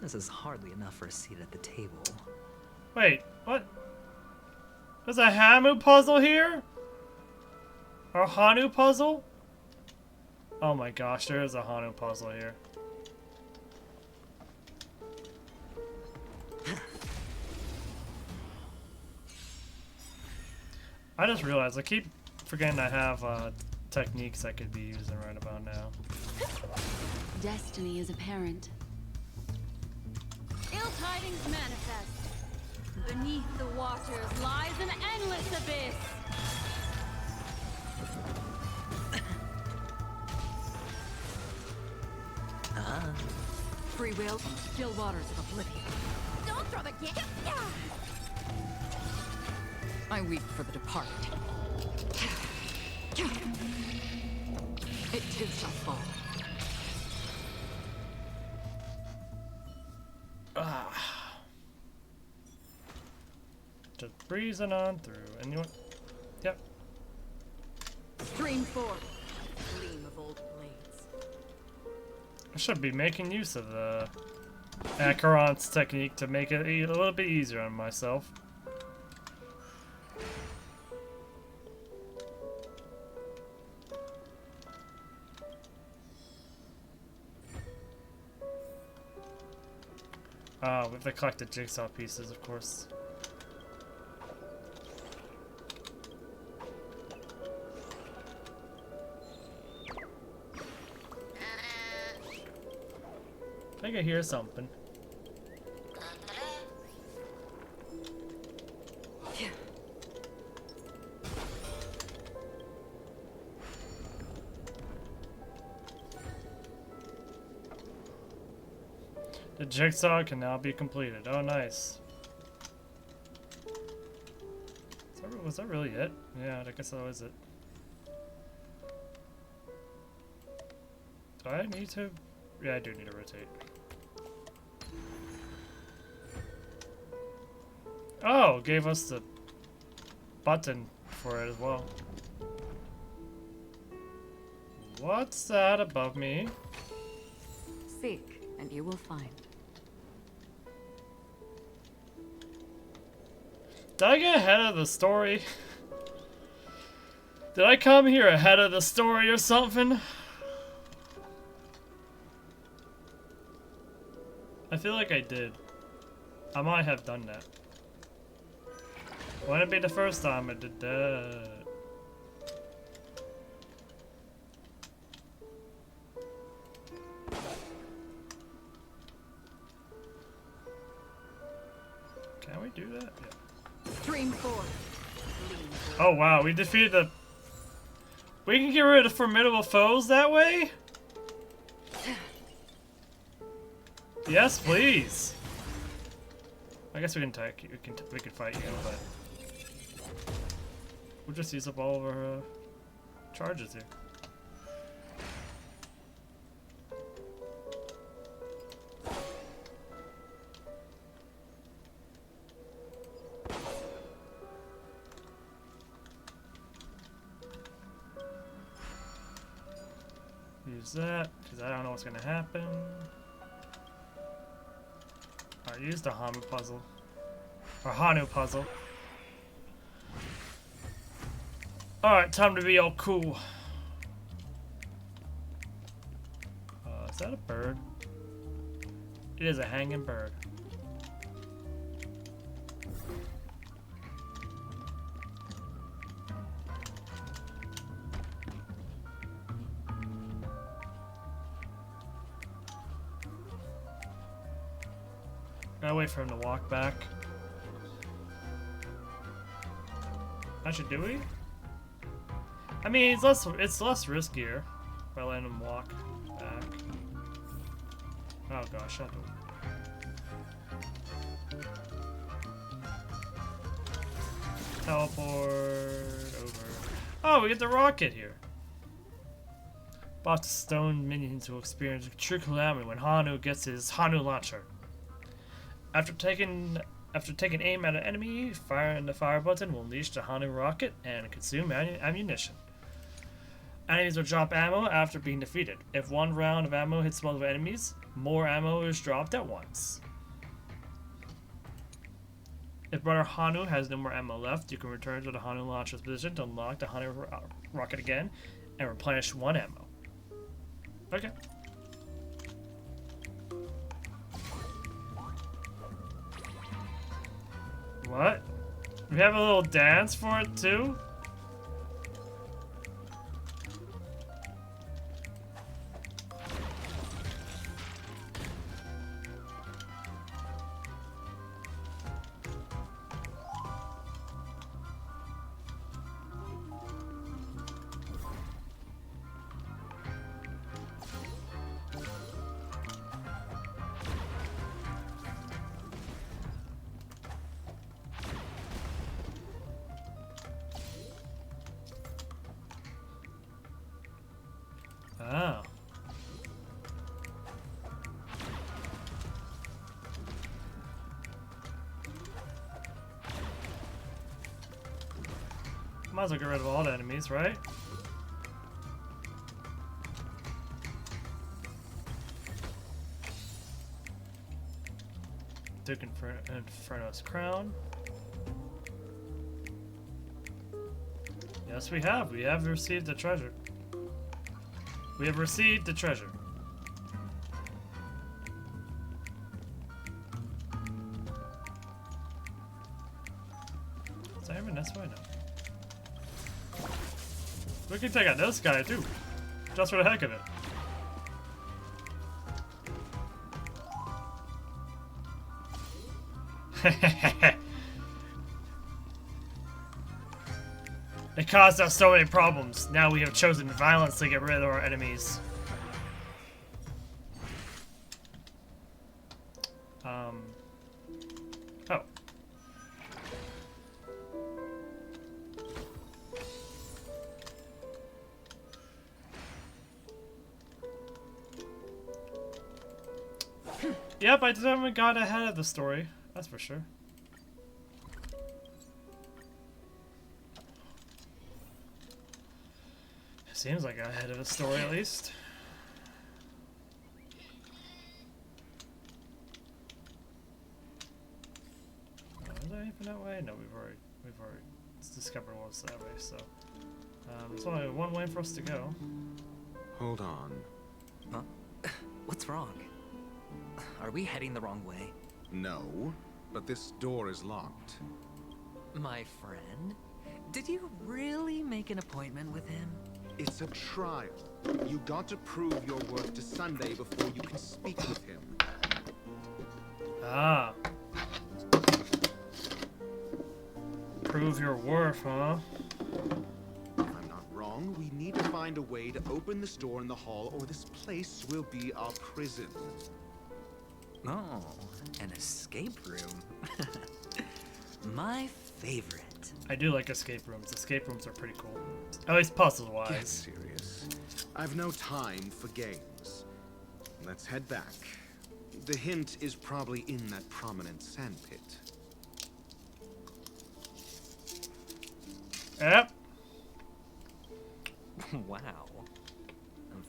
This is hardly enough for a seat at the table. Wait, what? There's a Hamu puzzle here? Or a Hanu puzzle? Oh my gosh, there is a Hanu puzzle here. I just realized I keep forgetting I have techniques I could be using right about now. Destiny is apparent. Ill tidings manifest. Beneath the waters lies an endless abyss. Free will, still waters of oblivion. Don't throw the gift. I weep for the departed. It too shall fall. Just breezing on through. And you want? Yep. Stream forth. Gleam of old blades. I should be making use of the Acheron's technique to make it a little bit easier on myself. With the collected jigsaw pieces, of course. I think I hear something. The jigsaw can now be completed. Oh, nice. Was that really it? Yeah, I guess that was it. Do I need to? Yeah, I do need to rotate. Oh, gave us the button for it as well. What's that above me? Seek, and you will find. Did I get ahead of the story? Did I come here ahead of the story or something? I feel like I did. I might have done that. Wouldn't it be the first time I did that? do that? Yeah. Stream 4. Oh wow, we defeated the... We can get rid of formidable foes that way? Yes, please. I guess we can fight you, but we'll just use up all of our charges here. Use that, because I don't know what's gonna happen. Alright, use the Hanu puzzle. Or Hanu puzzle. Alright, time to be all cool. Is that a bird? It is a hanging bird. Gotta wait for him to walk back. Actually, do we? I mean, it's less riskier by letting him walk back. Oh gosh, I have to... Teleport over. Oh, we get the rocket here. Boss stone minions will experience true calamity when Hanu gets his Hanu launcher. After taking aim at an enemy, firing the fire button will unleash the Hanu rocket and consume ammunition. Enemies will drop ammo after being defeated. If one round of ammo hits multiple enemies, more ammo is dropped at once. If Brother Hanu has no more ammo left, you can return to the Hanu launcher's position to unlock the Hanu rocket again and replenish one ammo. Okay. What? We have a little dance for it too? Oh. Might as well get rid of all the enemies, right? Duke Inferno's crown. Yes, we have. We have received the treasure. We have received the treasure. Is that even this way? No. We can take out this guy too. Just for the heck of it. It caused us so many problems. Now we have chosen violence to get rid of our enemies. Oh. Yep, I definitely got ahead of the story. That's for sure. Seems like I ahead of the story at least. Is there anything that way? No, we've already discovered what's that way. So there's only one way for us to go. Hold on. Huh? What's wrong? Are we heading the wrong way? No, but this door is locked. My friend? Did you really make an appointment with him? It's a trial. You got to prove your worth to Sunday before you can speak with him. Ah. Prove your worth, huh? If I'm not wrong, we need to find a way to open this door in the hall, or this place will be our prison. Oh, an escape room. My favorite. I do like escape rooms. Escape rooms are pretty cool. At least puzzle-wise. Get serious. I've no time for games. Let's head back. The hint is probably in that prominent sandpit. Yep. Wow.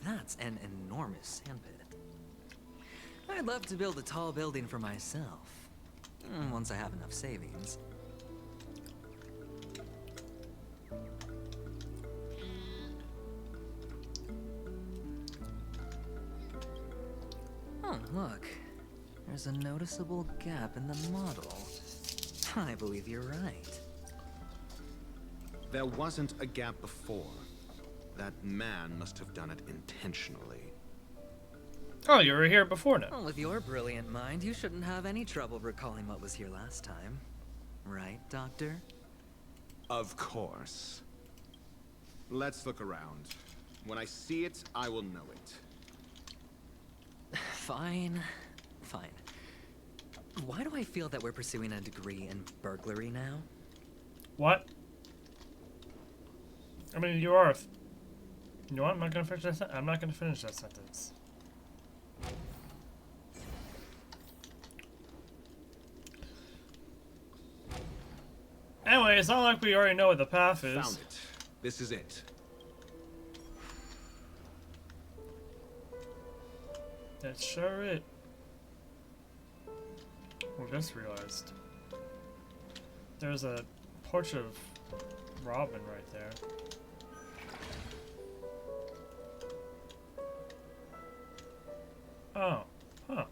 That's an enormous sandpit. I'd love to build a tall building for myself. Once I have enough savings. Oh, look. There's a noticeable gap in the model. I believe you're right. There wasn't a gap before. That man must have done it intentionally. Oh, you were here before now. Well, with your brilliant mind, you shouldn't have any trouble recalling what was here last time. Right, Doctor? Of course. Let's look around. When I see it, I will know it. Fine. Fine. Why do I feel that we're pursuing a degree in burglary now? What? I mean, you are. You know what? I'm not gonna finish that. I'm not gonna finish that sentence. Anyway, it's not like we already know what the path is. Found it. This is it. That's sure it. We just realized there's a portrait of Robin right there. Oh, huh.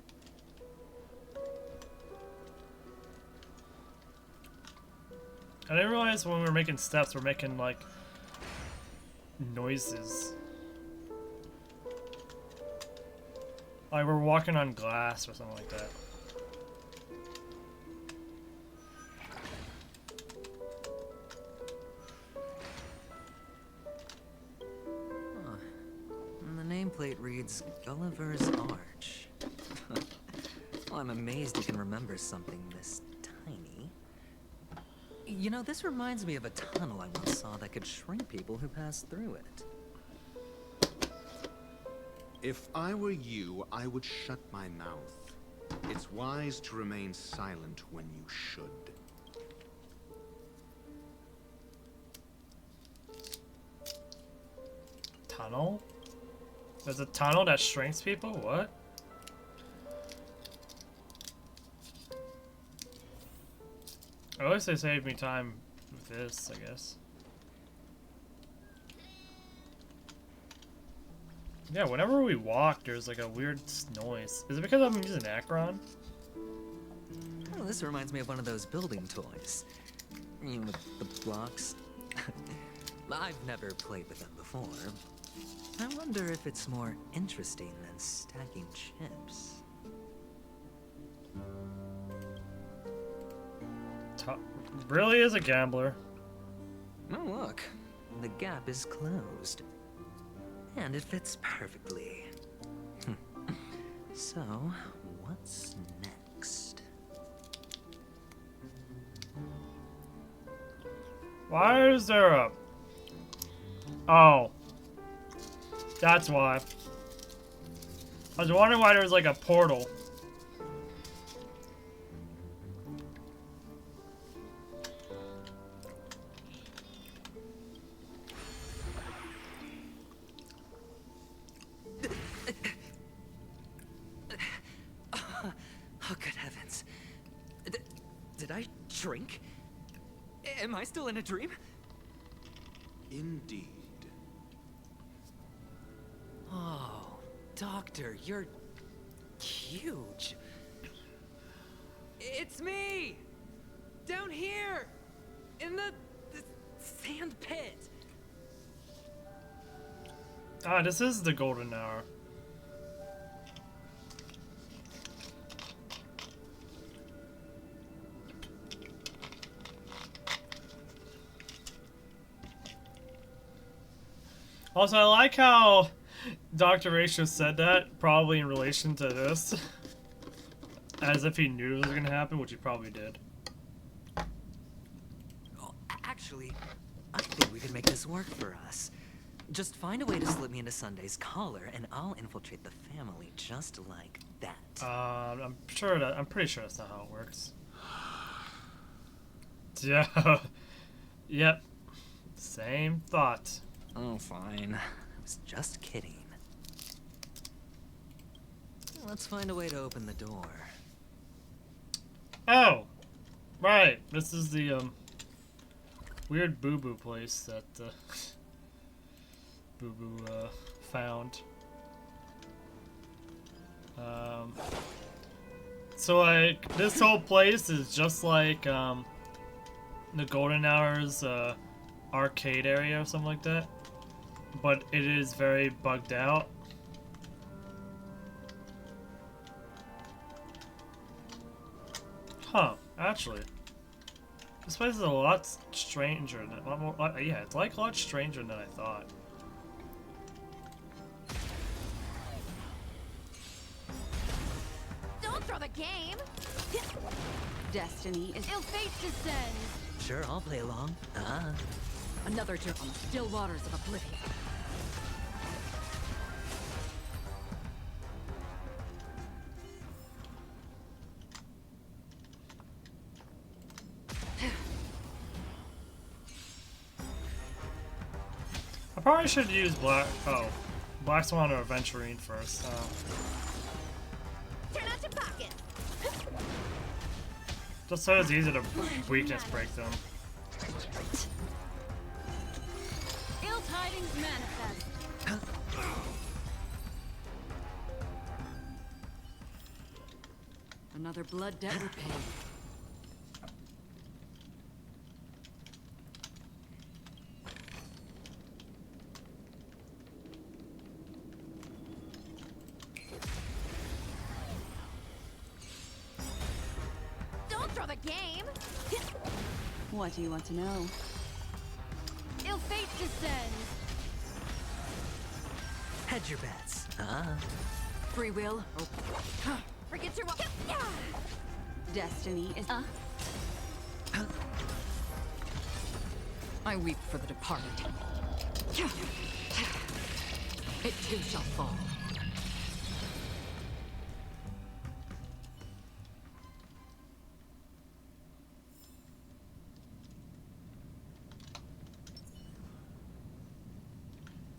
I didn't realize when we were making steps, we're making like noises. Like we're walking on glass or something like that. Huh. And the nameplate reads Gulliver's Arch. Well, I'm amazed you can remember something this tiny. You know, this reminds me of a tunnel I once saw that could shrink people who passed through it. If I were you, I would shut my mouth. It's wise to remain silent when you should. Tunnel? There's a tunnel that shrinks people? What? At least they saved me time with this, I guess. Yeah, whenever we walk, there's like a weird noise. Is it because I'm using Akron? Oh, this reminds me of one of those building toys. You know, with the blocks. I've never played with them before. I wonder if it's more interesting than stacking chips. Really is a gambler. Oh, look. The gap is closed. And it fits perfectly. So, what's next? Why is there a... Oh. That's why. I was wondering why there was like a portal. Oh, good heavens. Did I shrink? Am I still in a dream? Indeed. Oh, Doctor, you're huge. It's me! Down here! In the sand pit! Ah, this is the golden hour. Also, I like how Dr. Ratio said that, probably in relation to this. As if he knew it was gonna happen, which he probably did. Oh, actually, I think we could make this work for us. Just find a way to slip me into Sunday's collar, and I'll infiltrate the family just like that. I'm pretty sure that's not how it works. Yeah. Yep. Same thought. Oh, fine. I was just kidding. Let's find a way to open the door. Oh! Right. This is the, weird boo-boo place that, Boo-boo, found. So, like, this whole place is just like, the Golden Hours, arcade area or something like that. But it is very bugged out. Huh, actually. This place is a lot stranger than, yeah, it's like a lot stranger than I thought. Don't throw the game! Destiny is Ill fate descends! Sure, I'll play along. Another trip on the still waters of oblivion. I probably should use Black Swan or Aventurine first. Turn out your pocket! Just so it's easy to weakness break them. Ill tidings manifest! Another blood debt repaid. Don't throw the game! What do you want to know? Ill fate descends! Hedge your bets. Free will. Forget your Destiny is... I weep for the departed. It too shall fall.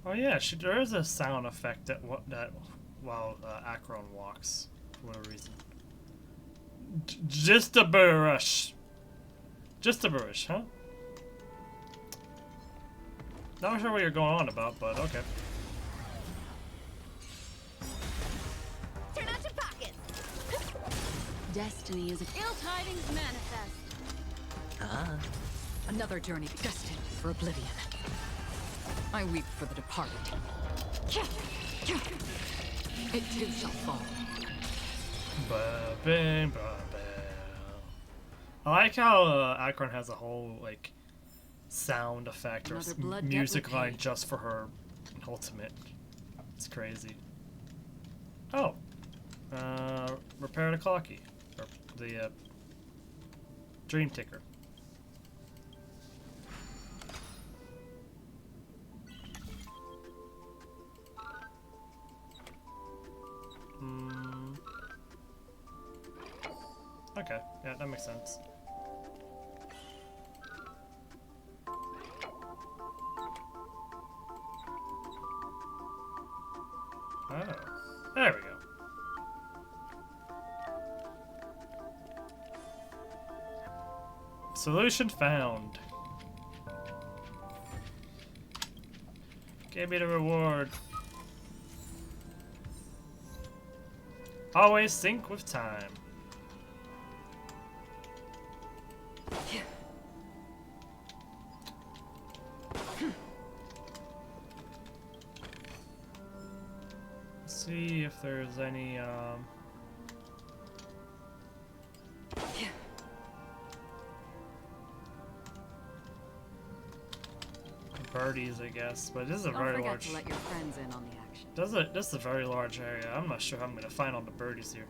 Oh yeah, there is a sound effect that while Akron walks, for whatever reason. Just a brush. Just a brush, huh? Not sure what you're going on about, but okay. Turn out your pocket! Destiny is... Ill tidings manifest! Another journey destined for oblivion. I weep for the departed. It too shall fall. I like how Akron has a whole like sound effect or music line just for her ultimate. It's crazy. Oh, repair the clocky, or the dream ticker. Okay, yeah, that makes sense. Oh, there we go. Solution found. Give me the reward. Always sync with time. See if there's any birdies, I guess. But this is a Don't very forget large. to let your friends in on the action. This is a very large area. I'm not sure how I'm gonna find all the birdies here.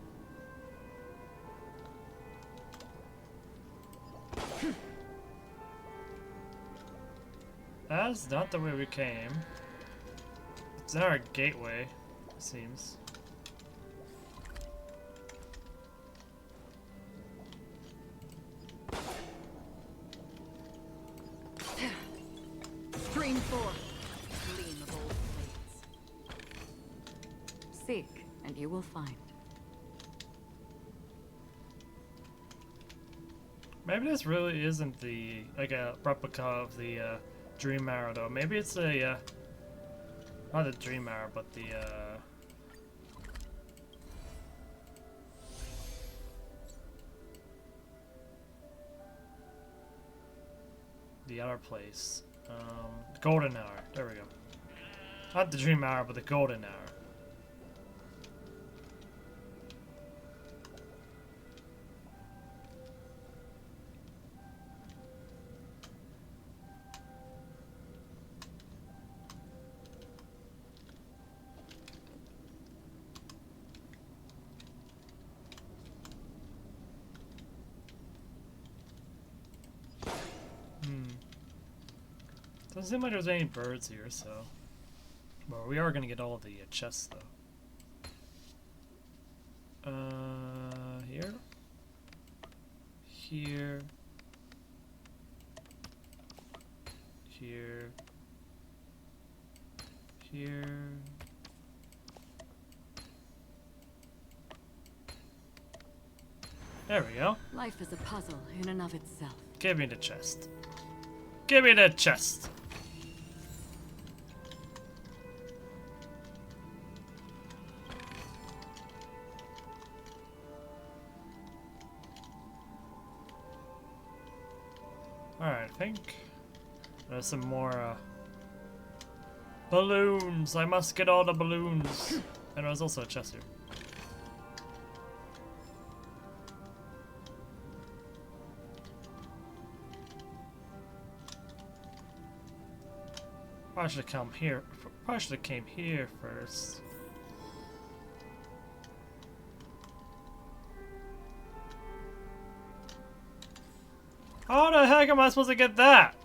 That's not the way we came. It's in our gateway, it seems. Stream 4. Gleam of old blades. Seek, and you will find. Maybe this really isn't the like a replica of the Dream Arrow though. Maybe it's a not the Dream Arrow, but the other place. Golden Hour. There we go. Not the Dream Arrow, but the Golden Hour. Doesn't seem like there's any birds here, so. Well, we are gonna get all the chests though. Here. Here. Here. Here. There we go. Life is a puzzle in and of itself. Give me the chest. Give me the chest. Alright, I think there's some more balloons. I must get all the balloons. And there's also a chest here. Probably should have come here. Probably should have came here first. How the heck am I supposed to get that?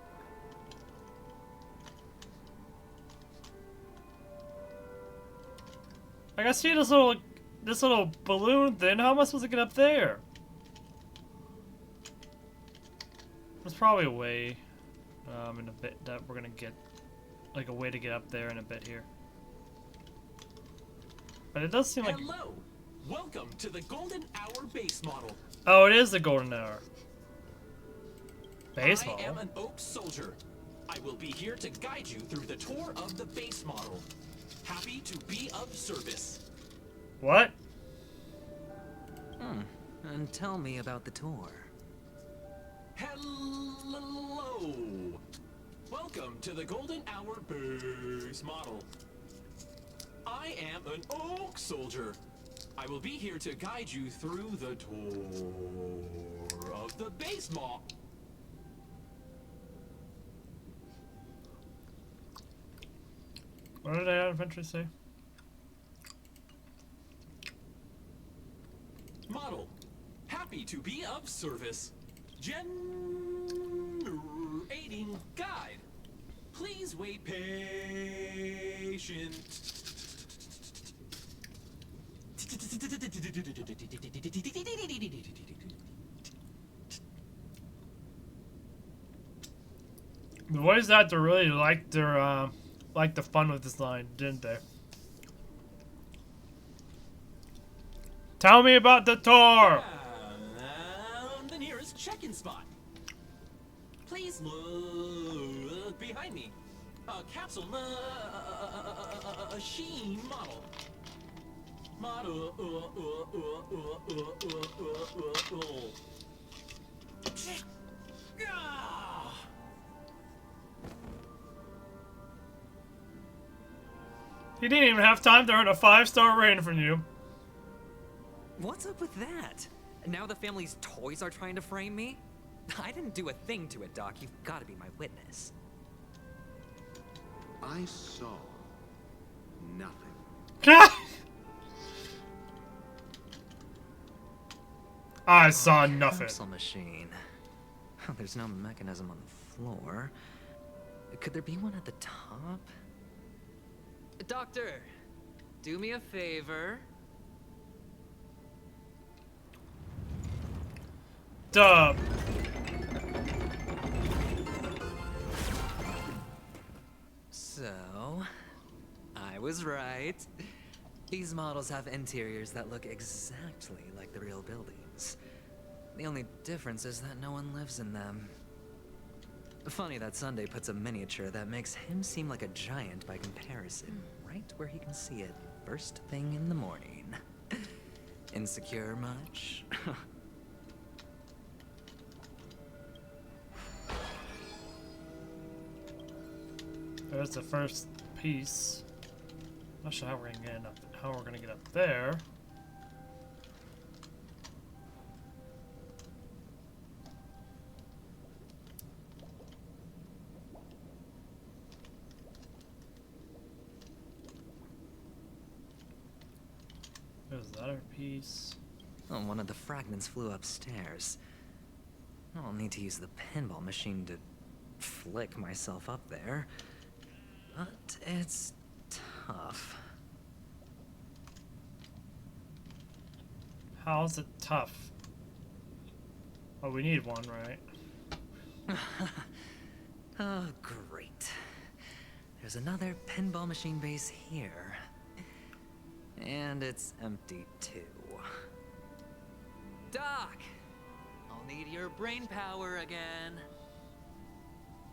Like I see this little balloon thing. How am I supposed to get up there? There's probably a way in a bit that we're gonna get, like a way to get up there in a bit here. But it does seem like. Hello, welcome to the Golden Hour base model. Oh, it is the Golden Hour. Base I model. am an Oak Soldier. I will be here to guide you through the tour of the base model. Happy to be of service. What? And tell me about the tour. Hello. Welcome to the Golden Hour base model. I am an Oak Soldier. I will be here to guide you through the tour of the base model. What did I eventually say? Model. Happy to be of service. Generating guide. Please wait patient. The voice actor really liked their liked the fun with this line, didn't they? Tell me about the tour. The nearest check-in spot. Please look behind me. A capsule machine model. He didn't even have time to earn a 5-star rating from you. What's up with that? Now the family's toys are trying to frame me? I didn't do a thing to it, Doc. You've got to be my witness. I saw nothing. I saw nothing. Capsule machine. There's no mechanism on the floor. Could there be one at the top? Doctor, do me a favor. Duh. So, I was right. These models have interiors that look exactly like the real buildings. The only difference is that no one lives in them. Funny that Sunday puts a miniature that makes him seem like a giant by comparison, right where he can see it first thing in the morning. Insecure much? There's the first piece. Not sure how we're gonna get up there. There's the other piece. Oh, one of the fragments flew upstairs. I'll need to use the pinball machine to flick myself up there. But it's tough. How's it tough? Oh, we need one, right? Oh, great. There's another pinball machine base here. And it's empty, too. Doc! I'll need your brain power again.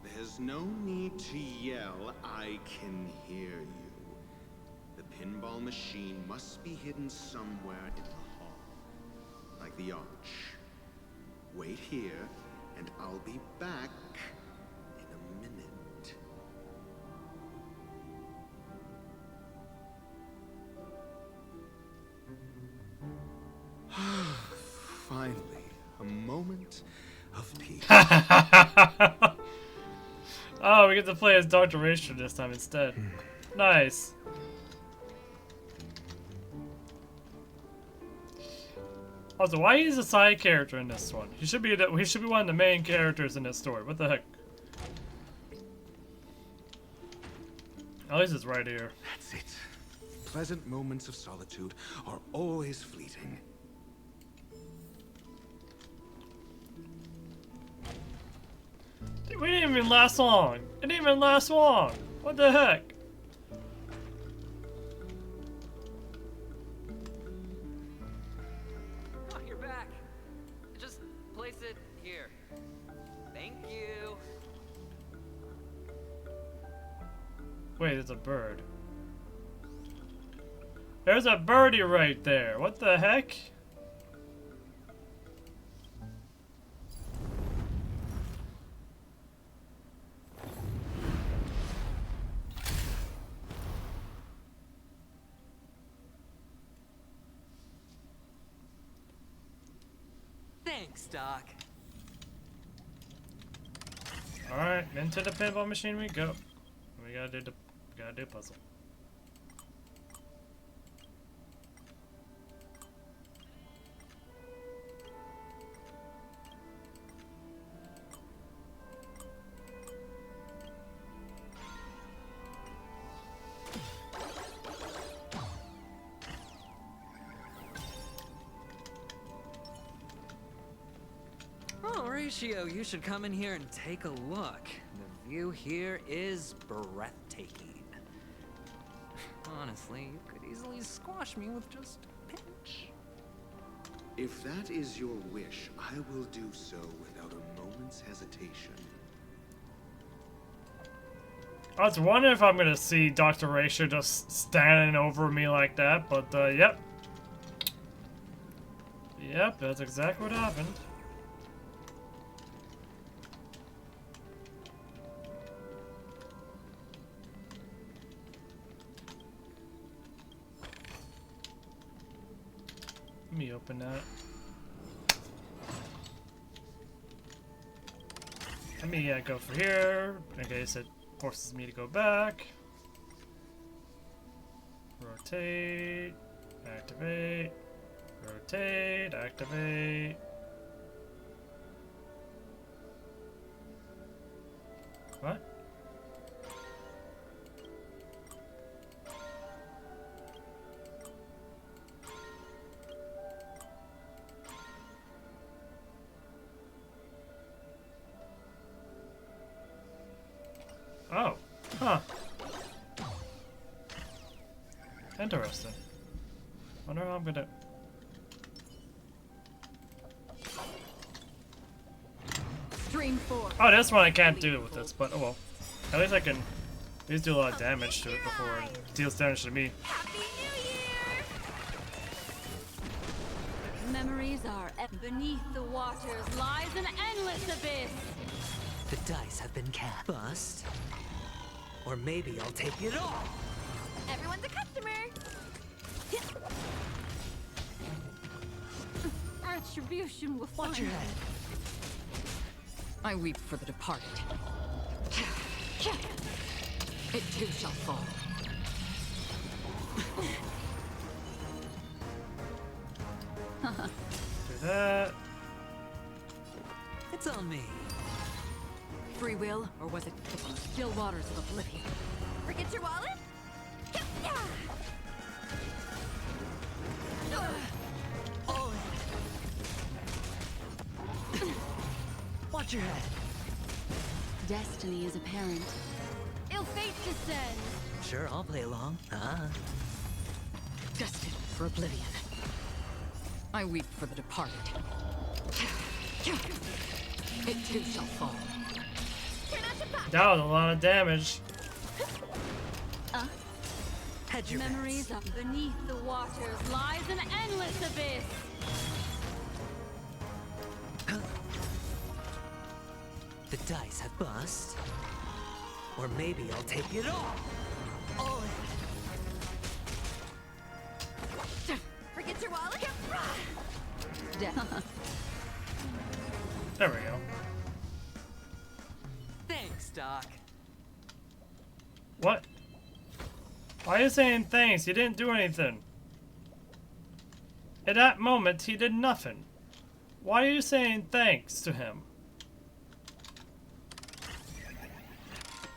There's no need to yell. I can hear you. The pinball machine must be hidden somewhere in the hall. Like the arch. Wait here, and I'll be back in a minute. Finally, a moment of peace. Oh, we get to play as Dr. Racer this time instead. Nice. Also, why he's a side character in this one? He should be one of the main characters in this story. What the heck? At least it's right here. That's it. Pleasant moments of solitude are always fleeting. We didn't even last long. It didn't even last long. What the heck? Oh, you're back. Just place it here. Thank you. Wait, there's a bird. There's a birdie right there. What the heck? Thanks, Doc. Alright, into the pinball machine we go. We gotta do a puzzle. Oh, Ratio, you should come in here and take a look. The view here is breathtaking. Honestly, you could easily squash me with just a pinch. If that is your wish, I will do so without a moment's hesitation. I was wondering if I'm gonna see Dr. Racer just standing over me like that, but yep. Yep, that's exactly what happened. Let me open that. Let me go for here, in case it forces me to go back. Rotate. Activate. Rotate. Activate. What? Oh, huh. Interesting. Wonder how I'm gonna. Stream 4. Oh, this one I can't do with this, but oh well. At least I can at least do a lot of damage to it before it deals damage to me. Memories are beneath the waters lies an endless abyss. The dice have been cast. Bust. Or maybe I'll take it all. Everyone's a customer. Retribution will find Watch your head. I weep for the departed. It too shall fall. Do that. It's on me. Free will, or was it the still waters of oblivion? Forget your wallet? Watch your head. Destiny is apparent. Ill fate descend. Sure, I'll play along. Destined for oblivion. I weep for the departed. It too shall fall. That was a lot of damage. Hedge your Memories bets. of beneath the waters lies an endless abyss. The dice have bust. Or maybe I'll take it all. All in. Forget your wallet? There we go. Thanks, Doc. What? Why are you saying thanks? He didn't do anything. At that moment, he did nothing. Why are you saying thanks to him?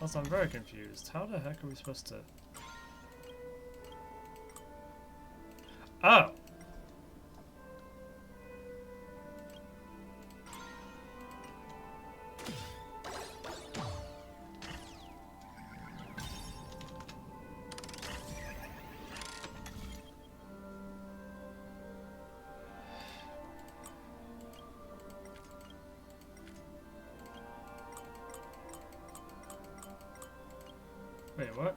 Also, I'm very confused. How the heck are we supposed to... Oh! Wait, what?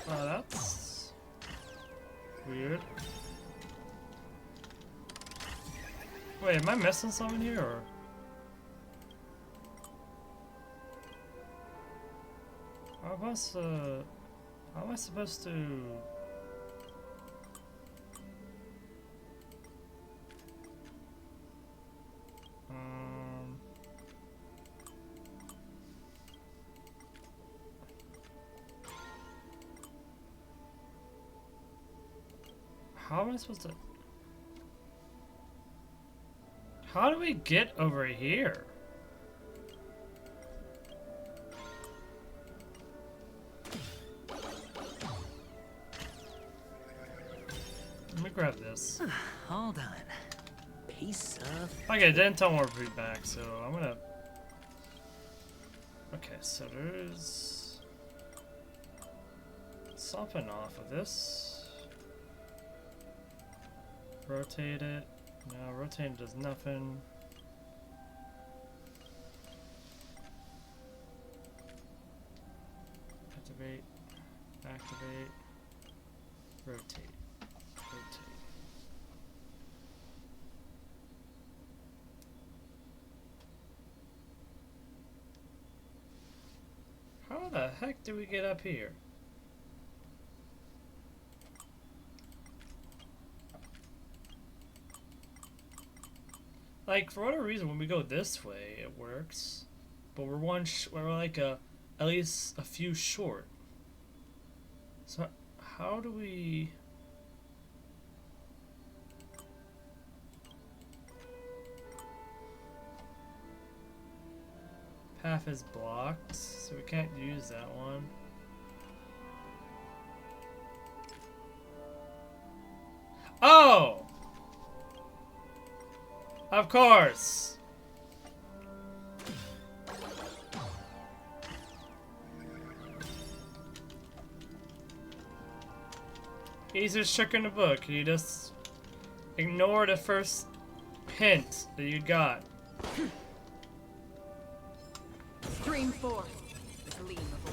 Oh, that's weird. Wait, am I missing something here, or? How am I supposed to? How am I supposed to? How do we get over here? Let me grab this. All done. Piece of... Okay, it didn't tell me where to put back, so I'm gonna... Okay, so there's... something off of this. Rotate it. No, rotating does nothing. Activate. Activate. Rotate. Rotate. How the heck do we get up here? Like, for whatever reason, when we go this way, it works. but we're like at least a few short. So how do we? Path is blocked, so we can't use that one. Oh! Of course! Easiest trick in the book. You just ignore the first hint that you got. Stream forth the gleam of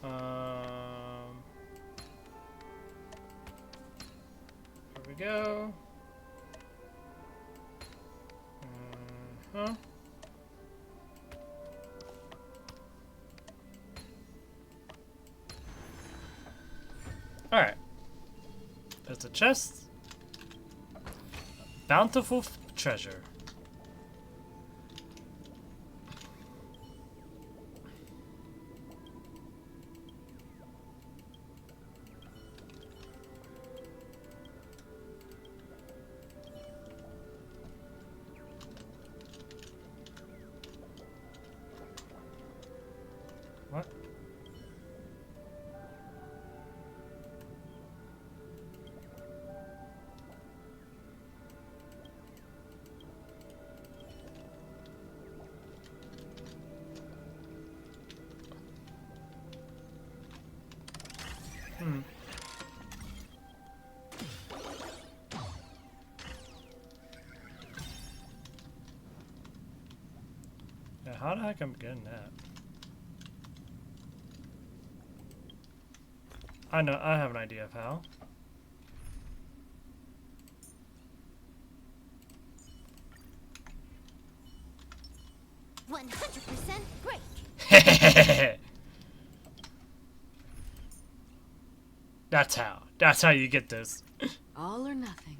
old. Here we go. Huh? Alright. There's a chest. Bountiful treasure. What? Yeah, how the heck am I getting that? I know, I have an idea of how. Great. That's how. That's how you get this. All or nothing.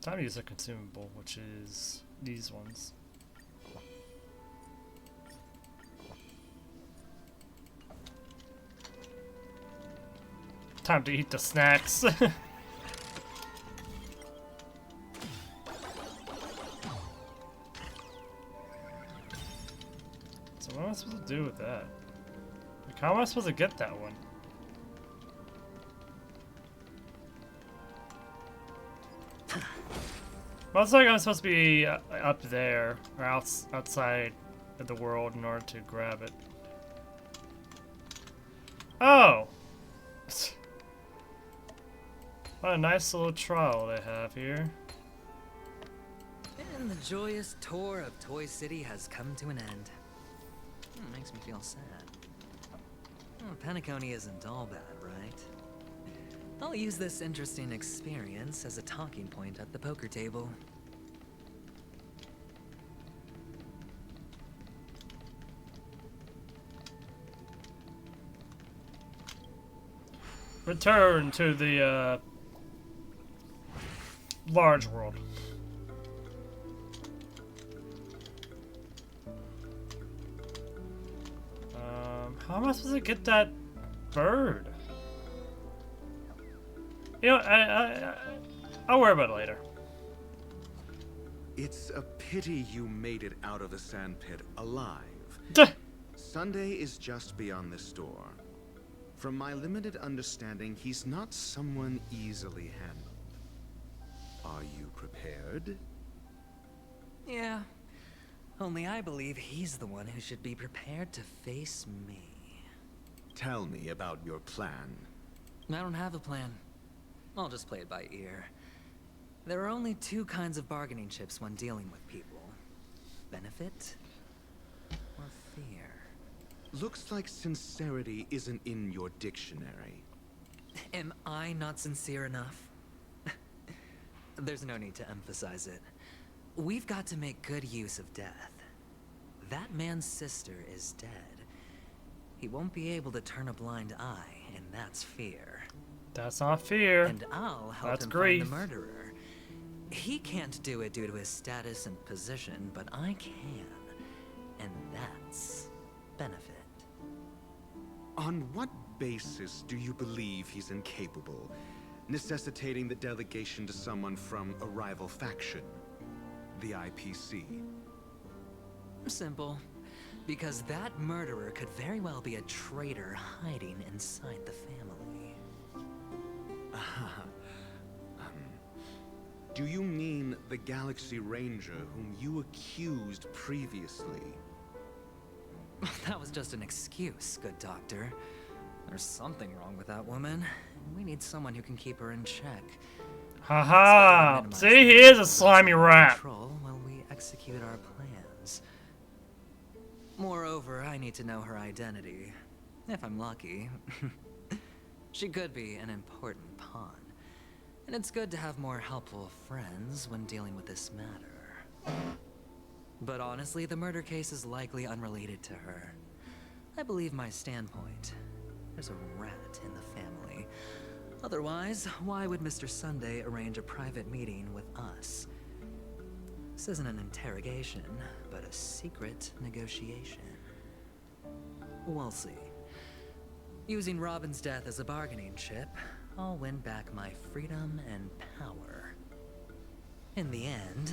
Time to use a consumable, which is these ones. Time to eat the snacks. So what am I supposed to do with that? Like, how am I supposed to get that one? Well, it's like I'm supposed to be up there, or outside of the world in order to grab it. Oh! What a nice little trial they have here. And the joyous tour of Toy City has come to an end. Makes me feel sad. Well, Penacony isn't all bad, right? I'll use this interesting experience as a talking point at the poker table. Return to the large world. How am I supposed to get that bird? You know, I'll worry about it later. It's a pity you made it out of the sandpit alive. Sunday is just beyond this door. From my limited understanding, he's not someone easily handled. Are you prepared? Yeah. Only I believe he's the one who should be prepared to face me. Tell me about your plan. I don't have a plan. I'll just play it by ear. There are only two kinds of bargaining chips when dealing with people. Benefit or fear. Looks like sincerity isn't in your dictionary. Am I not sincere enough? There's no need to emphasize it. We've got to make good use of death. That man's sister is dead. He won't be able to turn a blind eye, and that's fear. That's not fair. And I'll help That's him grief. find the murderer. He can't do it due to his status and position, but I can. And that's benefit. On what basis do you believe he's incapable, necessitating the delegation to someone from a rival faction, the IPC? Simple. Because that murderer could very well be a traitor hiding inside the family. Do you mean the Galaxy Ranger whom you accused previously? That was just an excuse, good doctor. There's something wrong with that woman. We need someone who can keep her in check. Haha! See, he is a slimy rat. Control while we execute our plans. Moreover, I need to know her identity. If I'm lucky. She could be an important pawn. And it's good to have more helpful friends when dealing with this matter. But honestly, the murder case is likely unrelated to her. I believe my standpoint. There's a rat in the family. Otherwise, why would Mr. Sunday arrange a private meeting with us? This isn't an interrogation, but a secret negotiation. We'll see. Using Robin's death as a bargaining chip, I'll win back my freedom and power. In the end,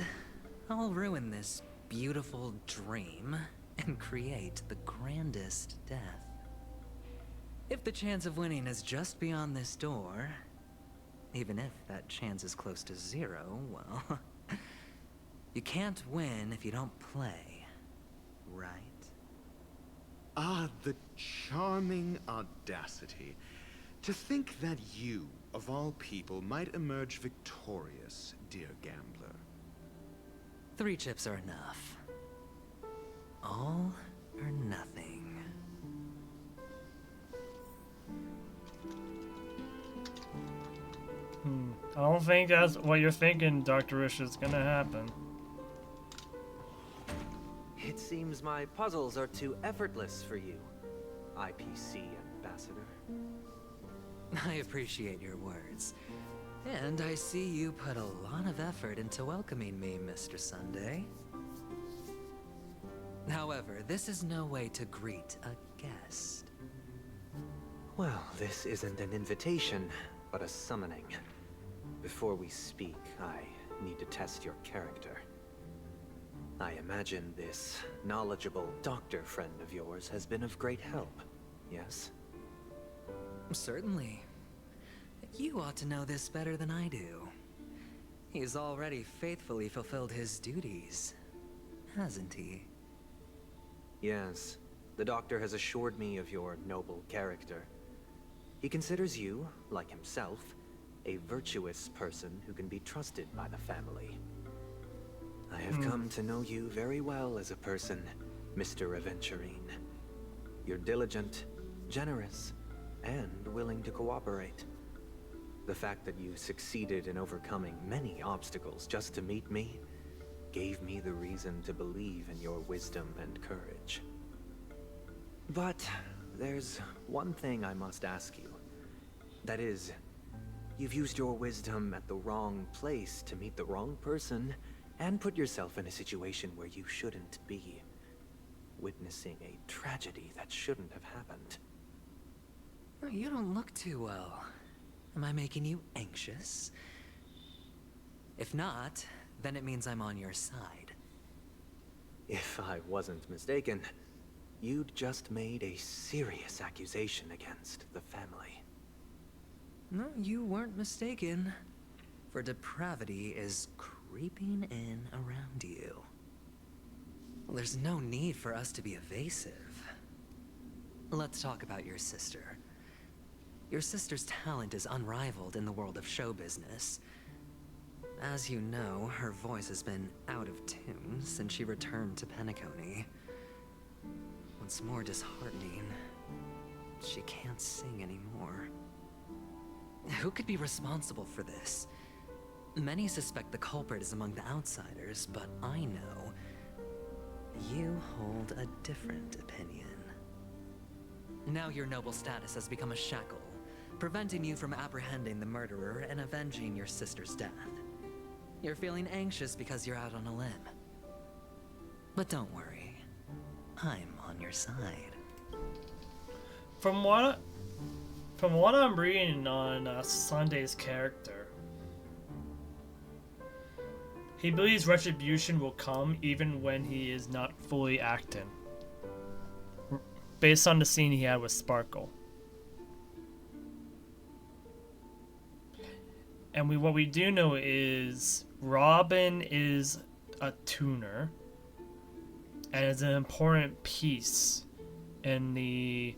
I'll ruin this beautiful dream and create the grandest death. If the chance of winning is just beyond this door, even if that chance is close to zero, well, you can't win if you don't play, right? Ah, the charming audacity. To think that you, of all people, might emerge victorious, dear gambler. 3 chips are enough. All or nothing. I don't think that's what you're thinking, Dr. Rish, is gonna happen. It seems my puzzles are too effortless for you, IPC Ambassador. I appreciate your words. And I see you put a lot of effort into welcoming me, Mr. Sunday. However, this is no way to greet a guest. Well, this isn't an invitation, but a summoning. Before we speak, I need to test your character. I imagine this knowledgeable doctor friend of yours has been of great help, yes? Certainly. You ought to know this better than I do. He's already faithfully fulfilled his duties, hasn't he? Yes. The doctor has assured me of your noble character. He considers you, like himself, a virtuous person who can be trusted by the family. I have come to know you very well as a person, Mr. Aventurine. You're diligent, generous, and willing to cooperate. The fact that you succeeded in overcoming many obstacles just to meet me gave me the reason to believe in your wisdom and courage. But there's one thing I must ask you. That is, you've used your wisdom at the wrong place to meet the wrong person and put yourself in a situation where you shouldn't be, witnessing a tragedy that shouldn't have happened. You don't look too well. Am I making you anxious? If not, then it means I'm on your side. If I wasn't mistaken, you'd just made a serious accusation against the family. No, you weren't mistaken. For depravity is creeping in around you. Well, there's no need for us to be evasive. Let's talk about your sister. Your sister's talent is unrivaled in the world of show business. As you know, her voice has been out of tune since she returned to Penacony. What's more disheartening, she can't sing anymore. Who could be responsible for this? Many suspect the culprit is among the outsiders, but I know you hold a different opinion. Now your noble status has become a shackle, preventing you from apprehending the murderer and avenging your sister's death. You're feeling anxious because you're out on a limb. But don't worry, I'm on your side. From what I'm reading on Sunday's character, he believes retribution will come even when he is not fully acting. Based on the scene he had with Sparkle. And what we do know is Robin is a tuner and is an important piece in the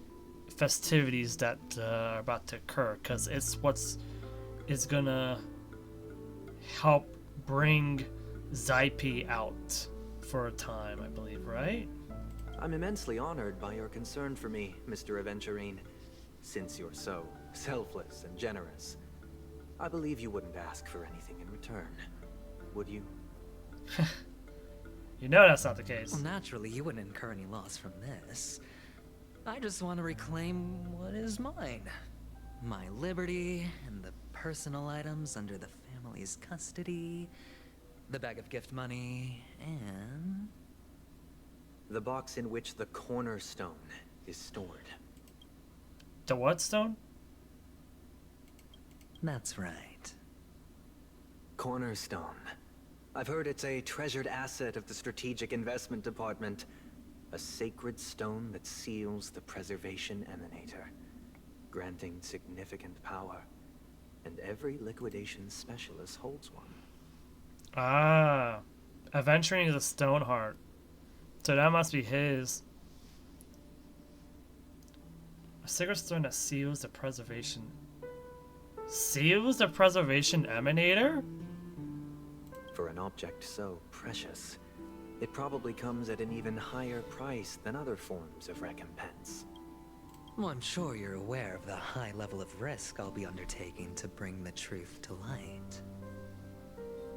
festivities that are about to occur, because it's is gonna help bring Zype out for a time, I believe, right? I'm immensely honored by your concern for me, Mr. Aventurine. Since you're so selfless and generous, I believe you wouldn't ask for anything in return, would you? You know that's not the case. Well, naturally, you wouldn't incur any loss from this. I just want to reclaim what is mine. My liberty and the personal items under the family's custody, the bag of gift money, and... the box in which the cornerstone is stored. The what stone? That's right. Cornerstone. I've heard it's a treasured asset of the Strategic Investment Department. A sacred stone that seals the Preservation Emanator, granting significant power. And every liquidation specialist holds one. Ah, Aventurine is a Stoneheart. So that must be his. A sacred stone that seals the preservation. Seals the preservation emanator? For an object so precious, it probably comes at an even higher price than other forms of recompense. Well, I'm sure you're aware of the high level of risk I'll be undertaking to bring the truth to light.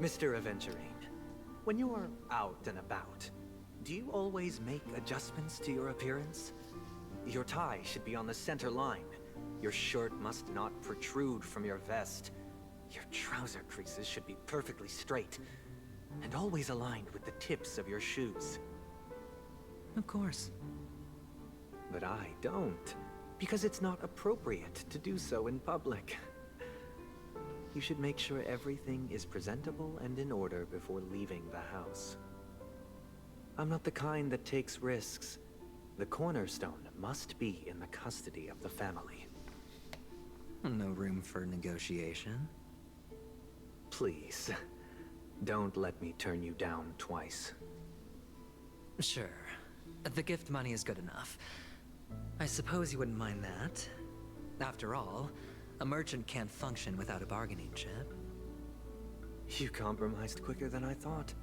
Mr. Aventurine, when you're out and about, do you always make adjustments to your appearance? Your tie should be on the center line. Your shirt must not protrude from your vest. Your trouser creases should be perfectly straight, and always aligned with the tips of your shoes. Of course. But I don't, because it's not appropriate to do so in public. You should make sure everything is presentable and in order before leaving the house. I'm not the kind that takes risks. The cornerstone must be in the custody of the family. No room for negotiation. Please, don't let me turn you down twice. Sure. The gift money is good enough. I suppose you wouldn't mind that. After all, a merchant can't function without a bargaining chip. You compromised quicker than I thought.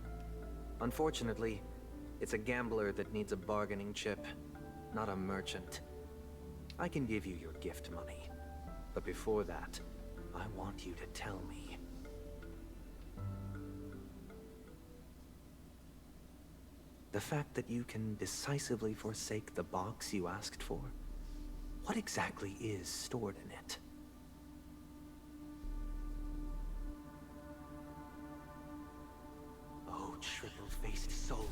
Unfortunately, it's a gambler that needs a bargaining chip, not a merchant. I can give you your gift money, but before that, I want you to tell me. The fact that you can decisively forsake the box you asked for, what exactly is stored in it? Oh, triple-faced soul,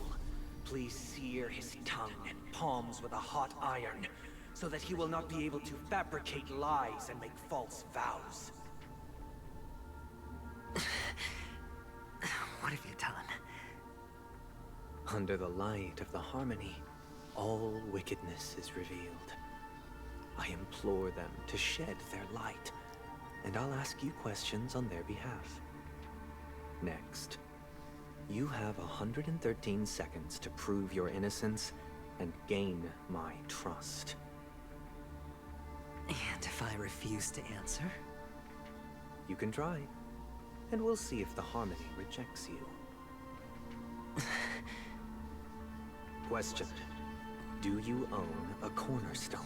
please sear his tongue and palms with a hot iron, so that he will not be able to fabricate lies and make false vows. What have you done? Under the light of the harmony, all wickedness is revealed. I implore them to shed their light, and I'll ask you questions on their behalf. Next, you have 113 seconds to prove your innocence and gain my trust. And if I refuse to answer? You can try, and we'll see if the harmony rejects you. Question. Do you own a cornerstone?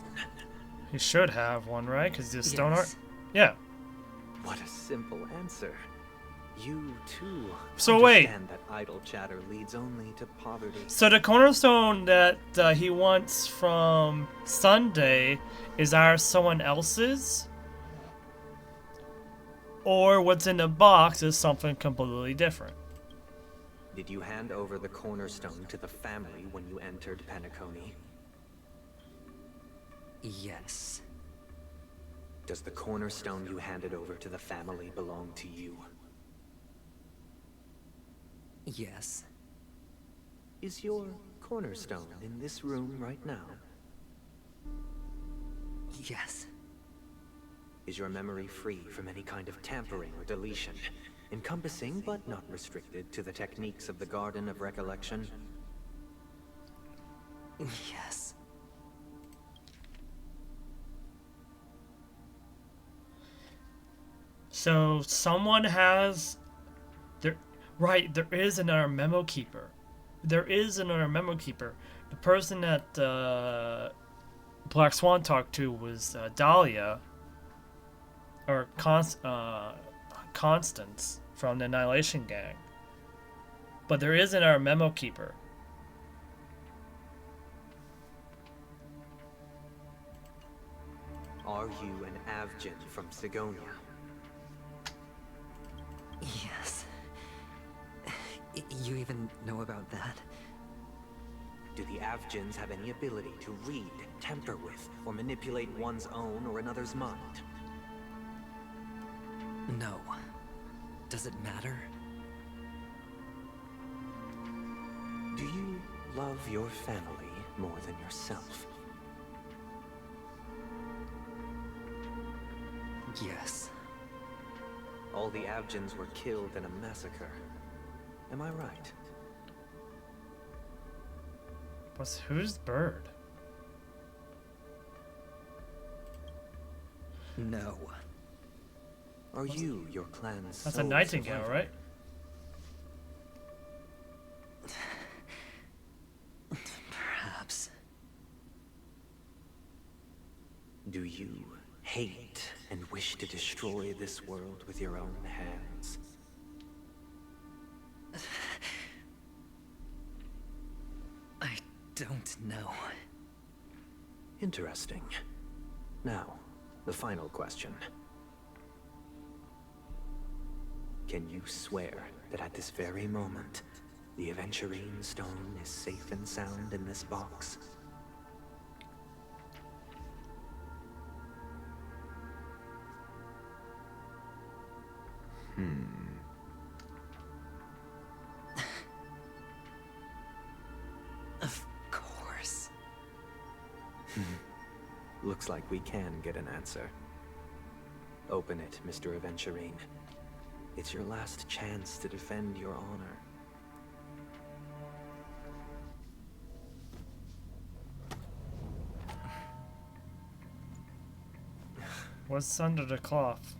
He should have one, right? Because he's a Stoneheart? Yes. Yeah. What a simple answer. You, too, So wait. understand that idle chatter leads only to poverty. So the cornerstone that he wants from Sunday is someone else's? or what's in the box is something completely different. Did you hand over the cornerstone to the family when you entered Penacony? Yes. Does the cornerstone you handed over to the family belong to you? Yes. Is your cornerstone in this room right now? Yes. Is your memory free from any kind of tampering or deletion, encompassing but not restricted to the techniques of the Garden of Recollection? Yes. So someone has there, right? There is another memo keeper. There is another memo keeper. The person that Black Swan talked to was Dahlia, or Constance from the Annihilation Gang. But there is another memo keeper. Are you an Avgin from Sigonia? Yes. You even know about that? Do the Avgins have any ability to read, temper with, or manipulate one's own or another's mind? No. Does it matter? Do you love your family more than yourself? Yes. All the Avgins were killed in a massacre. Am I right? Who's Bird? No. Are you your clan's That's a sole nightingale, survivor? right? Perhaps. Do you hate and wish to destroy this world with your own hands? I don't know. Interesting. Now, the final question. Can you swear that at this very moment, the Aventurine Stone is safe and sound in this box? Of course. Looks like we can get an answer. Open it, Mr. Aventurine. It's your last chance to defend your honor. What's under the cloth?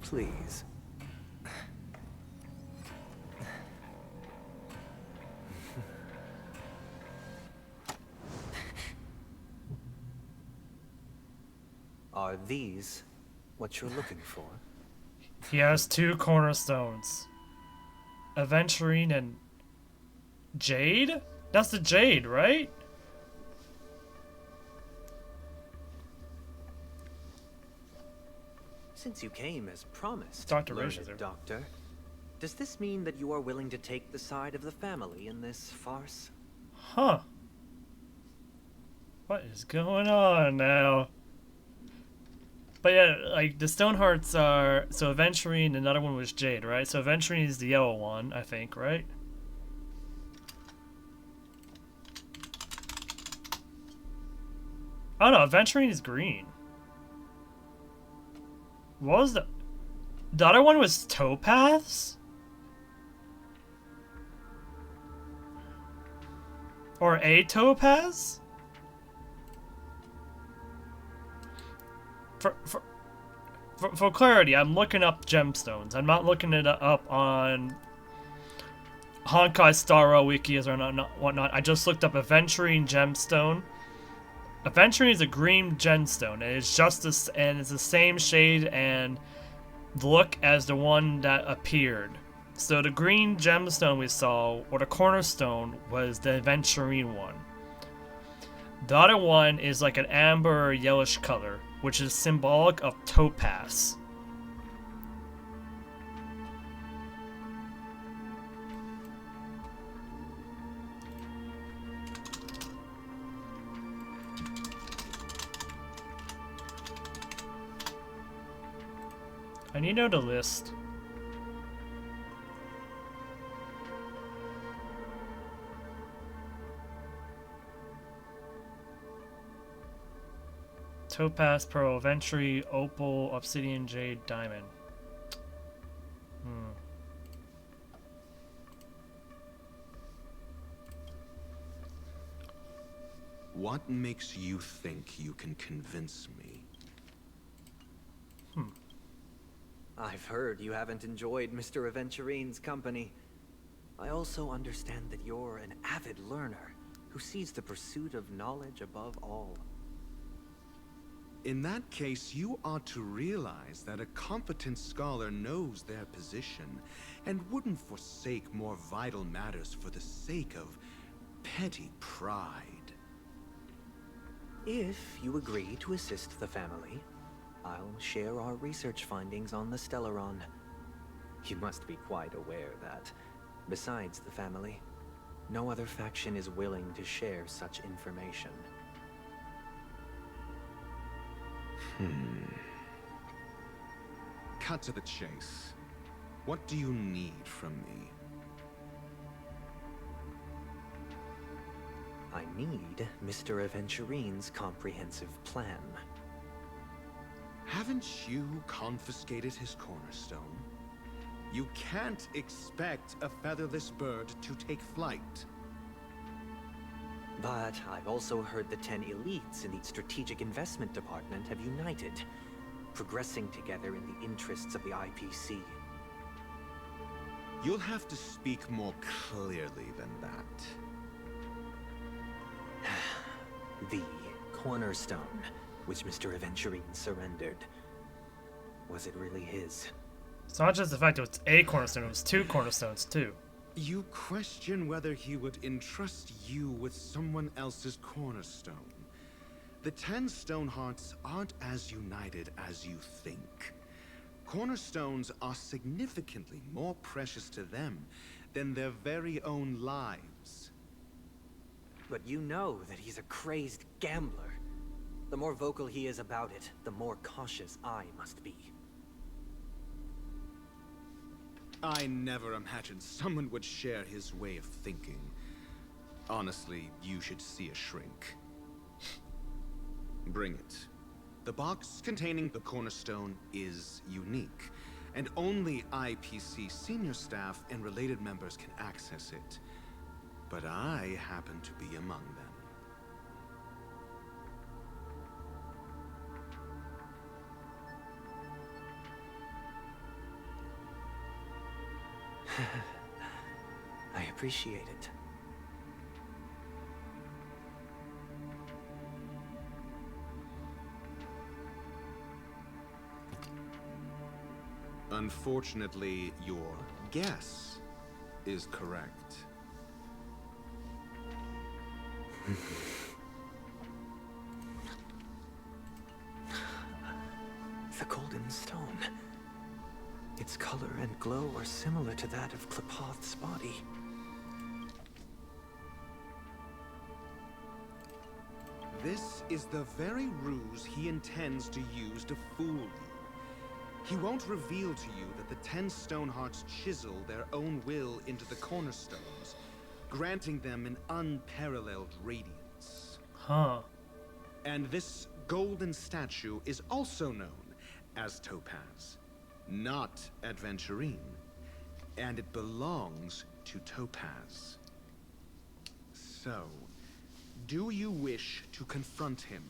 Please. Are these what you're looking for? He has two cornerstones. Aventurine and Jade? That's the Jade, right? Since you came as promised, Dr. learned Rishizer. Doctor, does this mean that you are willing to take the side of the family in this farce? Huh. What is going on now? But yeah, like, the Stonehearts are... So Aventurine, another one was Jade, right? So Aventurine is the yellow one, I think, right? Oh no, Aventurine is green. What was the... The other one was Topaz? Or a Topaz? For clarity, I'm looking up gemstones. I'm not looking it up on Honkai Star Rail wikis or whatnot. I just looked up Aventurine gemstone. Aventurine is a green gemstone, and it's just this, and it's the same shade and look as the one that appeared. So the green gemstone we saw, or the cornerstone, was the Aventurine one. The other one is like an amber yellowish color, which is symbolic of topaz. I need to know the list. Topaz, pearl, venturi, opal, obsidian, jade, diamond. What makes you think you can convince me? I've heard you haven't enjoyed Mr. Aventurine's company. I also understand that you're an avid learner who sees the pursuit of knowledge above all. In that case, you ought to realize that a competent scholar knows their position and wouldn't forsake more vital matters for the sake of petty pride. If you agree to assist the family, I'll share our research findings on the Stellaron. You must be quite aware that, besides the family, no other faction is willing to share such information. Cut to the chase. What do you need from me? I need Mr. Aventurine's comprehensive plan. Haven't you confiscated his cornerstone? You can't expect a featherless bird to take flight. But I've also heard the 10 elites in the Strategic Investment Department have united, progressing together in the interests of the IPC. You'll have to speak more clearly than that. The cornerstone, which Mr. Aventurine surrendered. Was it really his? It's not just the fact that it's a cornerstone, it was 2 cornerstones too. You question whether he would entrust you with someone else's cornerstone. The 10 Stonehearts aren't as united as you think. Cornerstones are significantly more precious to them than their very own lives. But you know that he's a crazed gambler. The more vocal he is about it, the more cautious I must be. I never imagined someone would share his way of thinking. Honestly, you should see a shrink. Bring it. The box containing the cornerstone is unique, and only IPC senior staff and related members can access it. But I happen to be among them. I appreciate it. Unfortunately, your guess is correct. The golden stone. Its color and glow are similar to that of Klepoth's body. This is the very ruse he intends to use to fool you. He won't reveal to you that the 10 Stonehearts chisel their own will into the cornerstones, granting them an unparalleled radiance. Huh. And this golden statue is also known as Topaz, not Adventurine, and it belongs to Topaz. So, do you wish to confront him?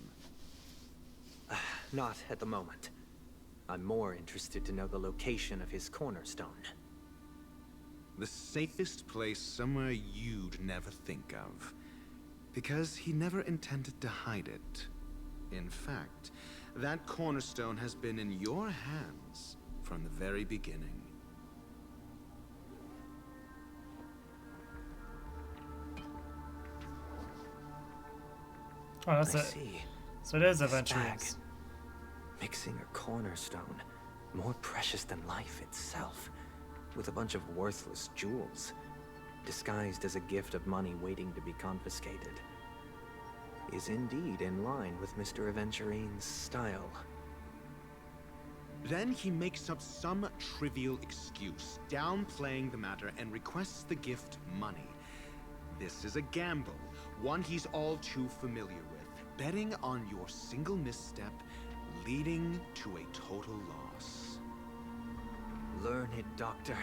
Not at the moment. I'm more interested to know the location of his cornerstone. The safest place somewhere you'd never think of. Because he never intended to hide it. In fact, that cornerstone has been in your hands from the very beginning. Oh, that's I it. see. So it is This Adventure bag, Rings. mixing a cornerstone, more precious than life itself, with a bunch of worthless jewels, disguised as a gift of money waiting to be confiscated, is indeed in line with Mr. Aventurine's style. Then he makes up some trivial excuse, downplaying the matter, and requests the gift money. This is a gamble, one he's all too familiar with, betting on your single misstep, leading to a total loss. Learn it, Doctor.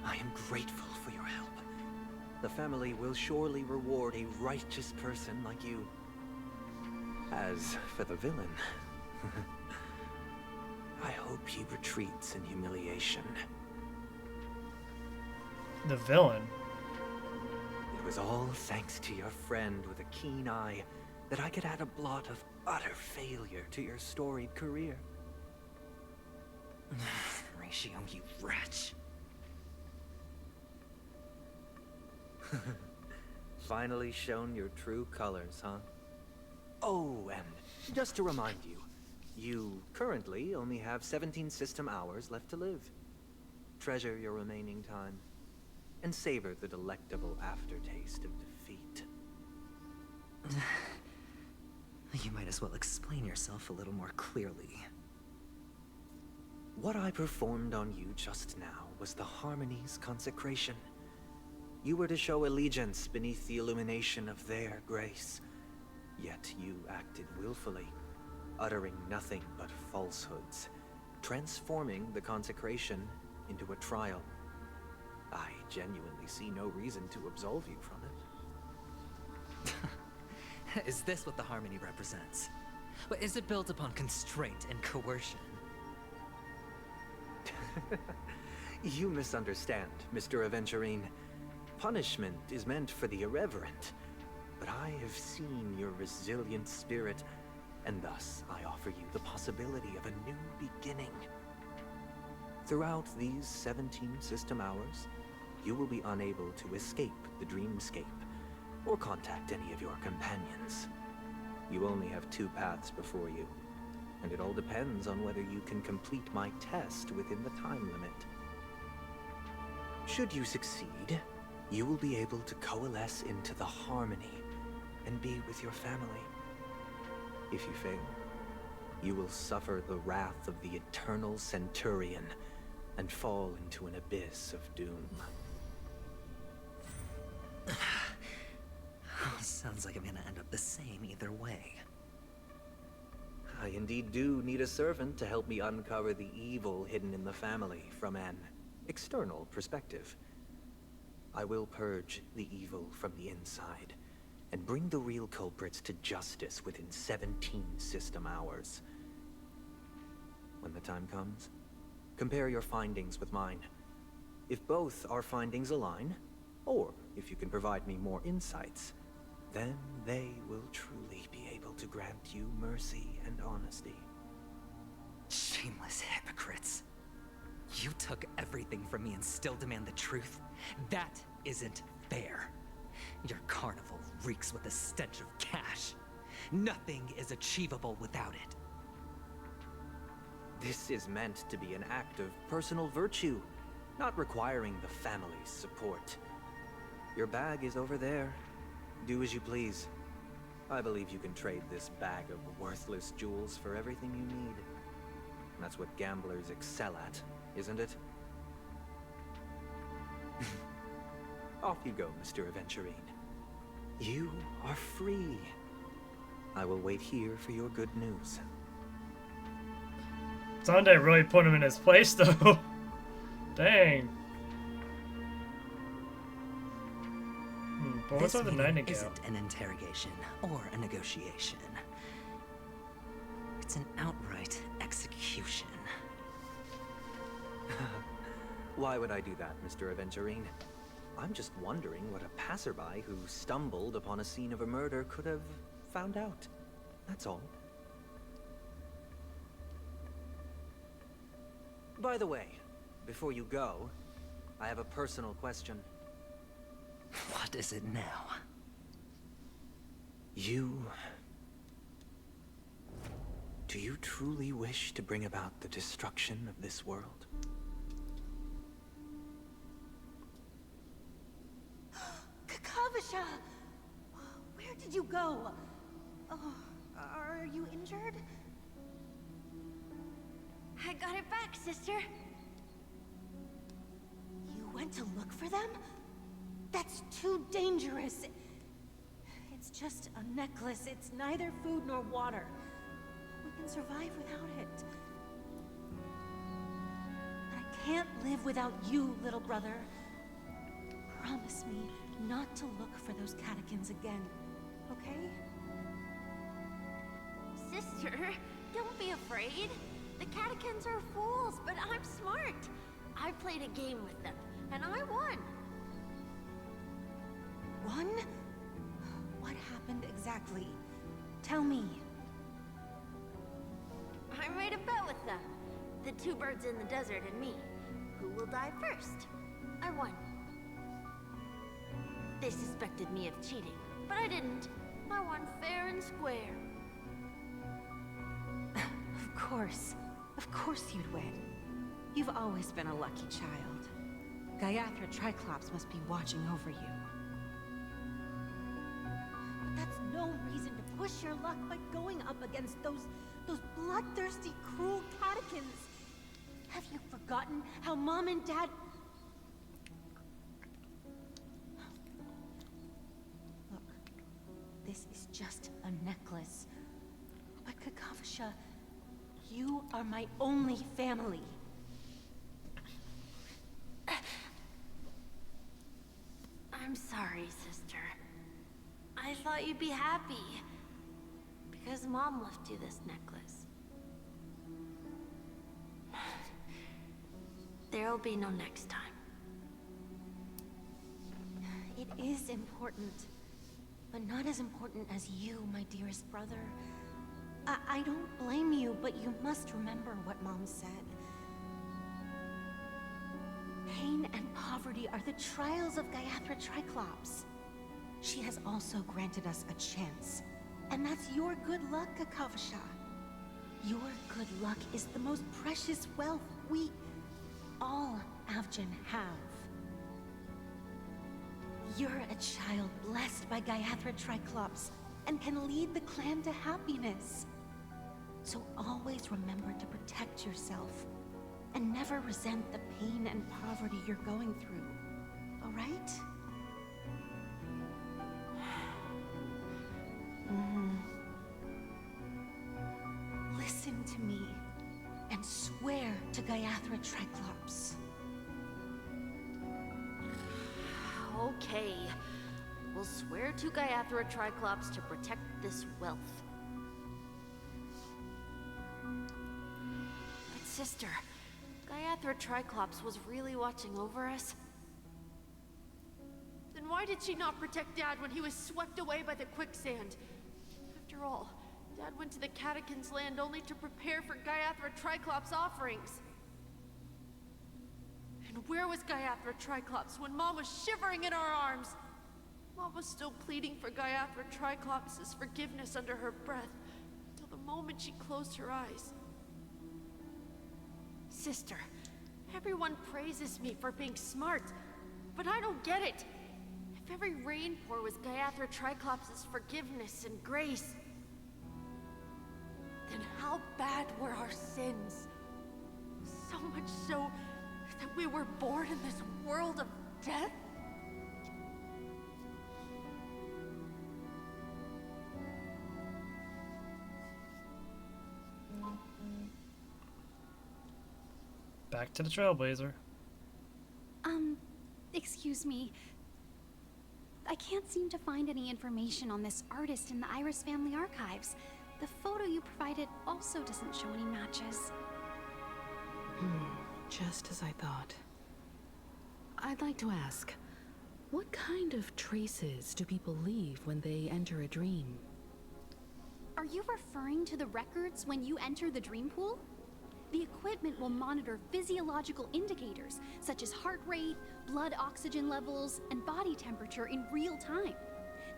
I am grateful for your help. The family will surely reward a righteous person like you. As for the villain, I hope he retreats in humiliation. The villain? It was all thanks to your friend with a keen eye that I could add a blot of utter failure to your storied career. Ratio, you wretch. Finally shown your true colors, huh? Oh, and just to remind you, you currently only have 17 system hours left to live. Treasure your remaining time, and savor the delectable aftertaste of defeat. You might as well explain yourself a little more clearly. What I performed on you just now was the Harmony's consecration. You were to show allegiance beneath the illumination of their grace. Yet you acted willfully, uttering nothing but falsehoods, transforming the consecration into a trial. I genuinely see no reason to absolve you from it. Is this what the Harmony represents? But is it built upon constraint and coercion? You misunderstand, Mr. Aventurine. Punishment is meant for the irreverent, but I have seen your resilient spirit, and thus I offer you the possibility of a new beginning. Throughout these 17 system hours, you will be unable to escape the dreamscape, or contact any of your companions. You only have 2 paths before you, and it all depends on whether you can complete my test within the time limit. Should you succeed, you will be able to coalesce into the Harmony and be with your family. If you fail, you will suffer the wrath of the Eternal Centurion and fall into an abyss of doom. Sounds like I'm gonna end up the same either way. I indeed do need a servant to help me uncover the evil hidden in the family from an external perspective. I will purge the evil from the inside and bring the real culprits to justice within 17 system hours. When the time comes, compare your findings with mine. If both our findings align, or if you can provide me more insights, then they will truly be able to grant you mercy and honesty. Shameless hypocrites. You took everything from me and still demand the truth? That isn't fair. Your carnival reeks with the stench of cash. Nothing is achievable without it. This is meant to be an act of personal virtue, not requiring the family's support. Your bag is over there. Do as you please. I believe you can trade this bag of worthless jewels for everything you need. That's what gamblers excel at, isn't it? Off you go, Mr. Aventurine. You are free. I will wait here for your good news. Sunday really put him in his place, though. Dang. But what's This with the meeting Nightingale? isn't an interrogation or a negotiation. It's an outright execution. Why would I do that, Mr. Aventurine? I'm just wondering what a passerby who stumbled upon a scene of a murder could have found out. That's all. By the way, before you go, I have a personal question. What is it now? You Do you truly wish to bring about the destruction of this world? Kakavasha! Where did you go? Oh, are you injured? I got it back, sister. You went to look for them? That's too dangerous. It's just a necklace. It's neither food nor water. We can survive without it. But I can't live without you, little brother. Promise me not to look for those catechins again, okay? Sister, don't be afraid. The catechins are fools, but I'm smart. I played a game with them, and I won. Won? What happened exactly? Tell me. I made a bet with them. The two birds in the desert and me. Who will die first? I won. They suspected me of cheating, but I didn't. I won fair and square. Of course you'd win. You've always been a lucky child. Gaiathra Triclops must be watching over you. But that's no reason to push your luck by going up against those bloodthirsty, cruel catechins. Have you forgotten how Mom and Dad... Look, this is just a necklace. But Kakavasha, you are my only family. I'm sorry, sister. I thought you'd be happy. Because Mom left you this necklace. There'll be no next time. It is important. But not as important as you, my dearest brother. I don't blame you, but you must remember what Mom said. Pain and poverty are the trials of Gaiathra Triclops. She has also granted us a chance. And that's your good luck, Kakavasha. Your good luck is the most precious wealth we, all Avgin, have. You're a child blessed by Gaiathra Triclops and can lead the clan to happiness. So always remember to protect yourself and never resent the pain and poverty you're going through. All right? Listen to me and swear to Gaiathra Triclops. Okay. We'll swear to Gaiathra Triclops to protect this wealth. But sister, Gaiathra Triclops was really watching over us? Then why did she not protect Dad when he was swept away by the quicksand? After all, Dad went to the Catechins' land only to prepare for Gaiathra Triclops' offerings. And where was Gaiathra Triclops when Mom was shivering in our arms? Mom was still pleading for Gaiathra Triclops' forgiveness under her breath, until the moment she closed her eyes. Sister, everyone praises me for being smart, but I don't get it. If every rain pour was Gaiathra Triclops' forgiveness and grace, then how bad were our sins? So much so that we were born in this world of death? Back to the Trailblazer. Excuse me. I can't seem to find any information on this artist in the Iris family archives. The photo you provided also doesn't show any matches. Just as I thought. I'd like to ask, what kind of traces do people leave when they enter a dream? Are you referring to the records when you enter the dream pool? The equipment will monitor physiological indicators, such as heart rate, blood oxygen levels, and body temperature in real time.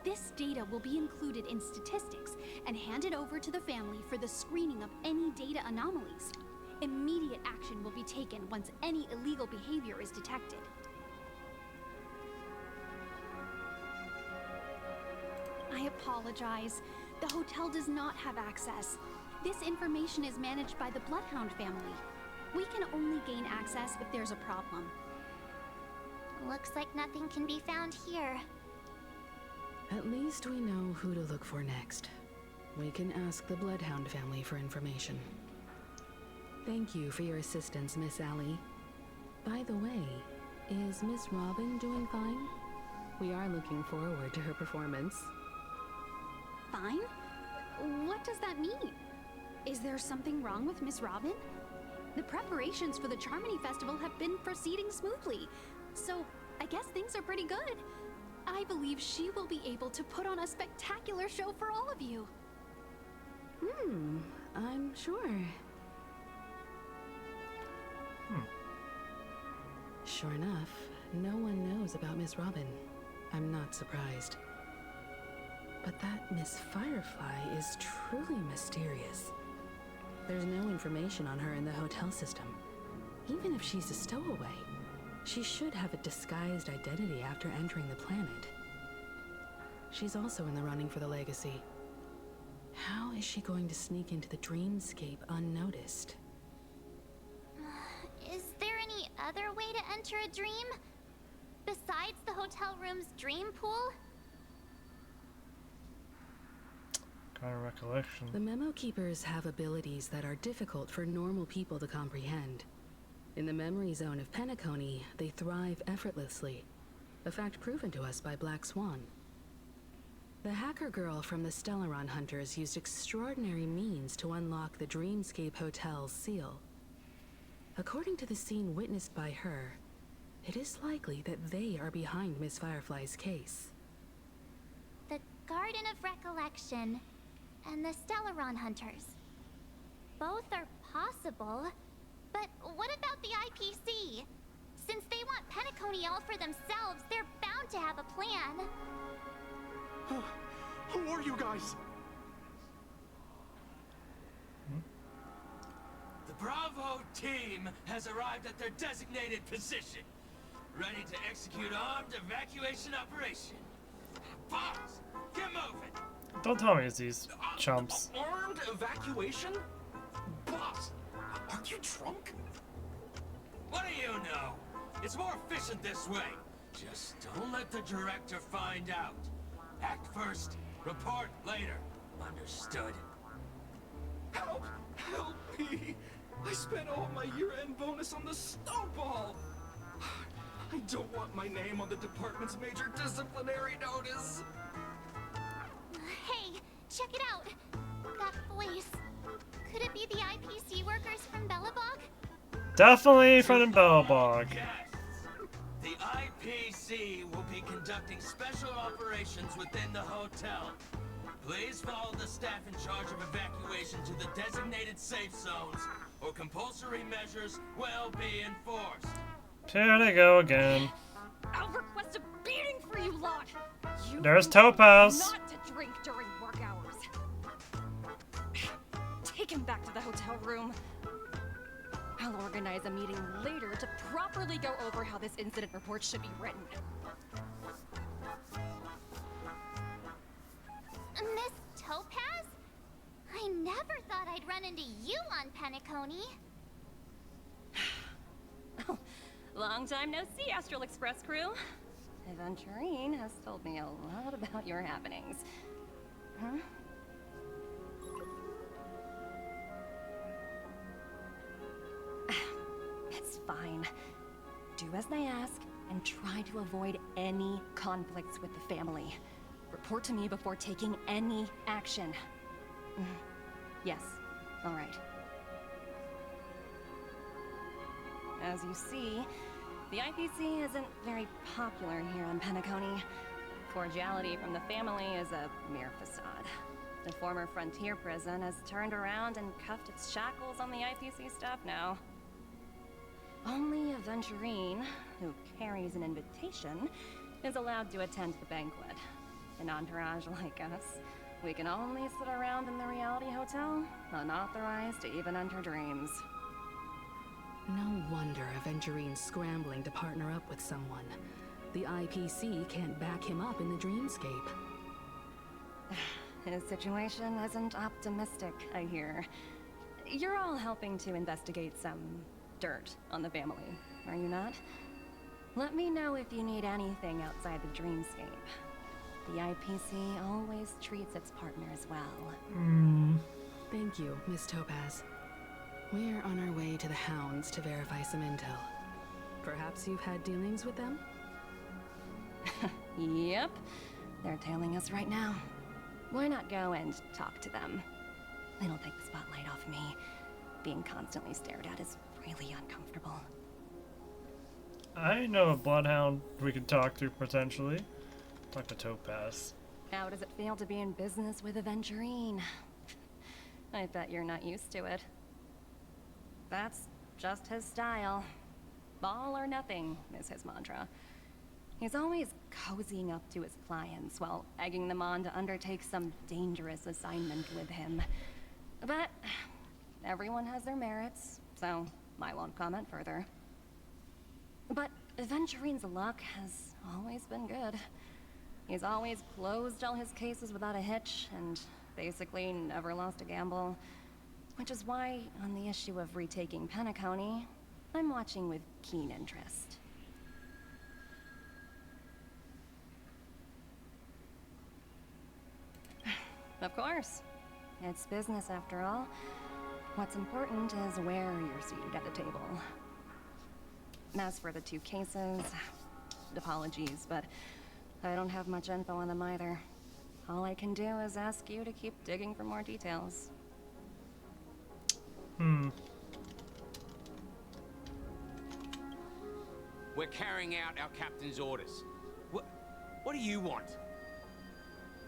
This data will be included in statistics and handed over to the family for the screening of any data anomalies. Immediate action will be taken once any illegal behavior is detected. I apologize. The hotel does not have access. This information is managed by the Bloodhound family. We can only gain access if there's a problem. Looks like nothing can be found here. At least we know who to look for next. We can ask the Bloodhound family for information. Thank you for your assistance, Miss Allie. By the way, is Miss Robin doing fine? We are looking forward to her performance. Fine? What does that mean? Is there something wrong with Miss Robin? The preparations for the Charmony Festival have been proceeding smoothly, so I guess things are pretty good. I believe she will be able to put on a spectacular show for all of you. I'm sure. Sure enough, no one knows about Miss Robin. I'm not surprised. But that Miss Firefly is truly mysterious. There's no information on her in the hotel system. Even if she's a stowaway, she should have a disguised identity after entering the planet. She's also in the running for the legacy. How is she going to sneak into the dreamscape unnoticed? Is there any other way to enter a dream? Besides the hotel room's dream pool? Kind of recollection. The Memo Keepers have abilities that are difficult for normal people to comprehend. In the memory zone of Penacony, they thrive effortlessly, a fact proven to us by Black Swan. The hacker girl from the Stellaron Hunters used extraordinary means to unlock the Dreamscape Hotel's seal. According to the scene witnessed by her, it is likely that they are behind Miss Firefly's case. The Garden of Recollection and the Stellaron Hunters. Both are possible, but what about the IPC? Since they want Penacony all for themselves, they're bound to have a plan. Who are you guys? The Bravo team has arrived at their designated position, ready to execute armed evacuation operation. Boss, get moving! Don't tell me it's these chumps. Armed evacuation? Boss, aren't you drunk? What do you know? It's more efficient this way. Just don't let the director find out. Act first, report later. Understood? Help! Help me! I spent all my year-end bonus on the snowball! I don't want my name on the department's major disciplinary notice! Hey, check it out! That voice. Could it be the IPC workers from Bellabog? Definitely from the Bellabog. The IPC will be conducting special operations within the hotel. Please follow the staff in charge of evacuation to the designated safe zones, or compulsory measures will be enforced. Here they go again. I'll request a beating for you lot. There's Topaz. Not to drink during work hours. Take him back to the hotel room. I'll organize a meeting later to properly go over how this incident report should be written. Miss Topaz? I never thought I'd run into you on Penacony. Oh, long time no see, Astral Express crew. Aventurine has told me a lot about your happenings. Huh? It's fine. Do as they ask, and try to avoid any conflicts with the family. Report to me before taking any action. Yes, all right. As you see, the IPC isn't very popular here on Penacony. Cordiality from the family is a mere facade. The former frontier prison has turned around and cuffed its shackles on the IPC staff now. Only Aventurine, who carries an invitation, is allowed to attend the banquet. An entourage like us. We can only sit around in the reality hotel, unauthorized to even enter dreams. No wonder Avengerine's scrambling to partner up with someone. The IPC can't back him up in the dreamscape. His situation isn't optimistic, I hear. You're all helping to investigate some dirt on the family, are you not? Let me know if you need anything outside the dreamscape. The IPC always treats its partners well. Thank you, Miss Topaz. We're on our way to the Hounds to verify some intel. Perhaps you've had dealings with them? Yep. They're tailing us right now. Why not go and talk to them? It'll take the spotlight off me. Being constantly stared at is really uncomfortable. I know a bloodhound we could talk to potentially. Talk to Topaz. How does it feel to be in business with Avengerine? I bet you're not used to it. That's just his style. All or nothing is his mantra. He's always cozying up to his clients while egging them on to undertake some dangerous assignment with him. But everyone has their merits, so I won't comment further. But Avengerine's luck has always been good. He's always closed all his cases without a hitch, and basically never lost a gamble. Which is why, on the issue of retaking Penacony, I'm watching with keen interest. Of course. It's business after all. What's important is where you're seated at the table. As for the two cases, apologies, but I don't have much info on them either. All I can do is ask you to keep digging for more details. We're carrying out our captain's orders. What do you want?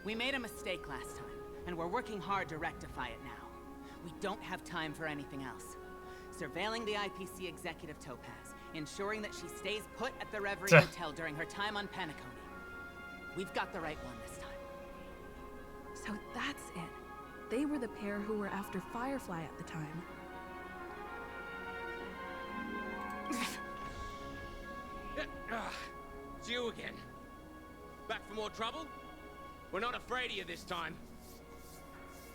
We made a mistake last time, and we're working hard to rectify it now. We don't have time for anything else. Surveilling the IPC executive Topaz, ensuring that she stays put at the Reverie Hotel during her time on Penacony. We've got the right one this time. So that's it. They were the pair who were after Firefly at the time. It's you again. Back for more trouble? We're not afraid of you this time.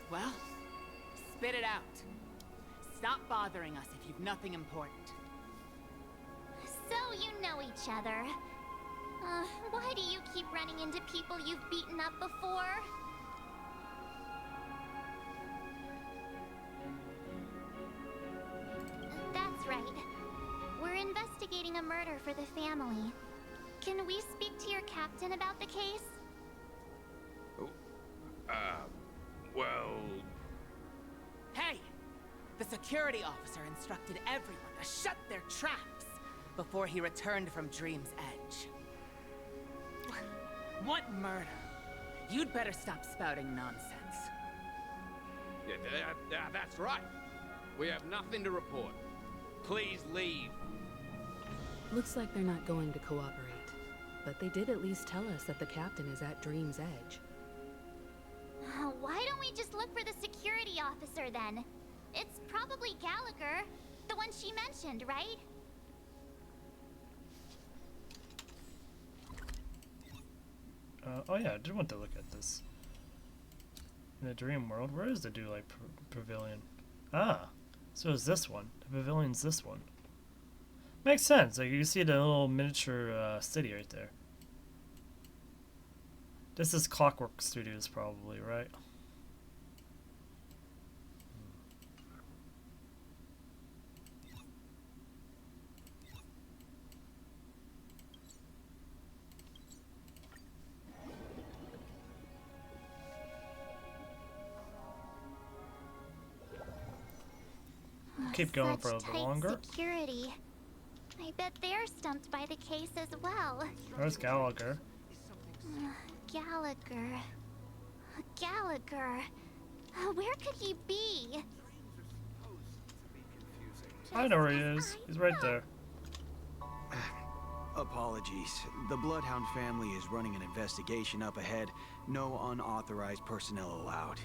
Well, spit it out. Stop bothering us if you've nothing important. So you know each other. Why do you keep running into people you've beaten up before? That's right. We're investigating a murder for the family. Can we speak to your captain about the case? Well... Hey! The security officer instructed everyone to shut their traps before he returned from Dream's Edge. What murder? You'd better stop spouting nonsense. Yeah, that's right. We have nothing to report. Please leave. Looks like they're not going to cooperate. But they did at least tell us that the captain is at Dream's Edge. Why don't we just look for the security officer then? It's probably Gallagher, the one she mentioned, right? Oh yeah, I did want to look at this. In the dream world, where is the Dewlight Pavilion? Ah, so is this one. The pavilion's this one. Makes sense. Like you see the little miniature city right there. This is Clockwork Studios, probably, right? Keep going for a little bit longer. Security. I bet they're stumped by the case as well. Where's Gallagher? Gallagher. Gallagher. Where could he be? I know where he is. He's right there. Apologies. The Bloodhound family is running an investigation up ahead. No unauthorized personnel allowed.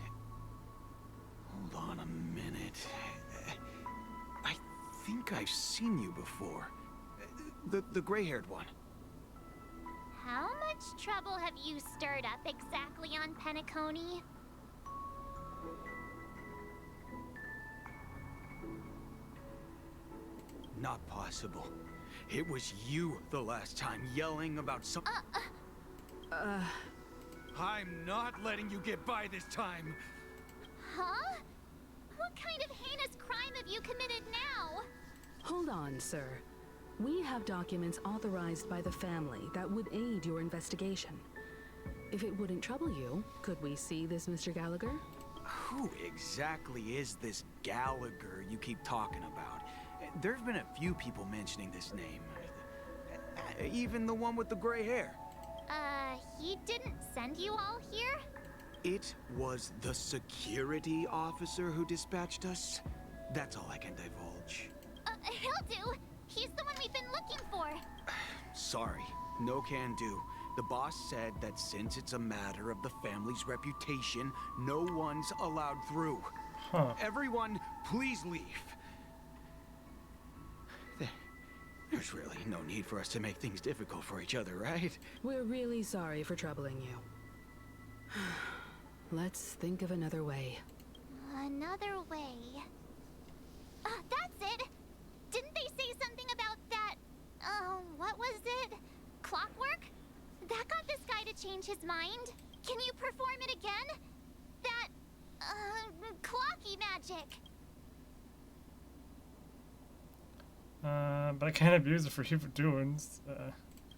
Hold on a minute. I think I've seen you before. The gray-haired one. How much trouble have you stirred up exactly on Penacony? Not possible. It was you the last time yelling about some... I'm not letting you get by this time! Huh? What kind of heinous crime have you committed now? Hold on, sir. We have documents authorized by the family that would aid your investigation. If it wouldn't trouble you, could we see this, Mr. Gallagher? Who exactly is this Gallagher you keep talking about? There's been a few people mentioning this name. Even the one with the gray hair. He didn't send you all here? It was the security officer who dispatched us. That's all I can divulge. He'll do. He's the one we've been looking for. Sorry, no can do. The boss said that since it's a matter of the family's reputation, no one's allowed through. Huh. Everyone, please leave. There's really no need for us to make things difficult for each other, right? We're really sorry for troubling you. Let's think of another way. Another way. That's it! Didn't they say something about that... what was it? Clockwork? That got this guy to change his mind. Can you perform it again? That... clocky magic. But I can't abuse it for evil doings.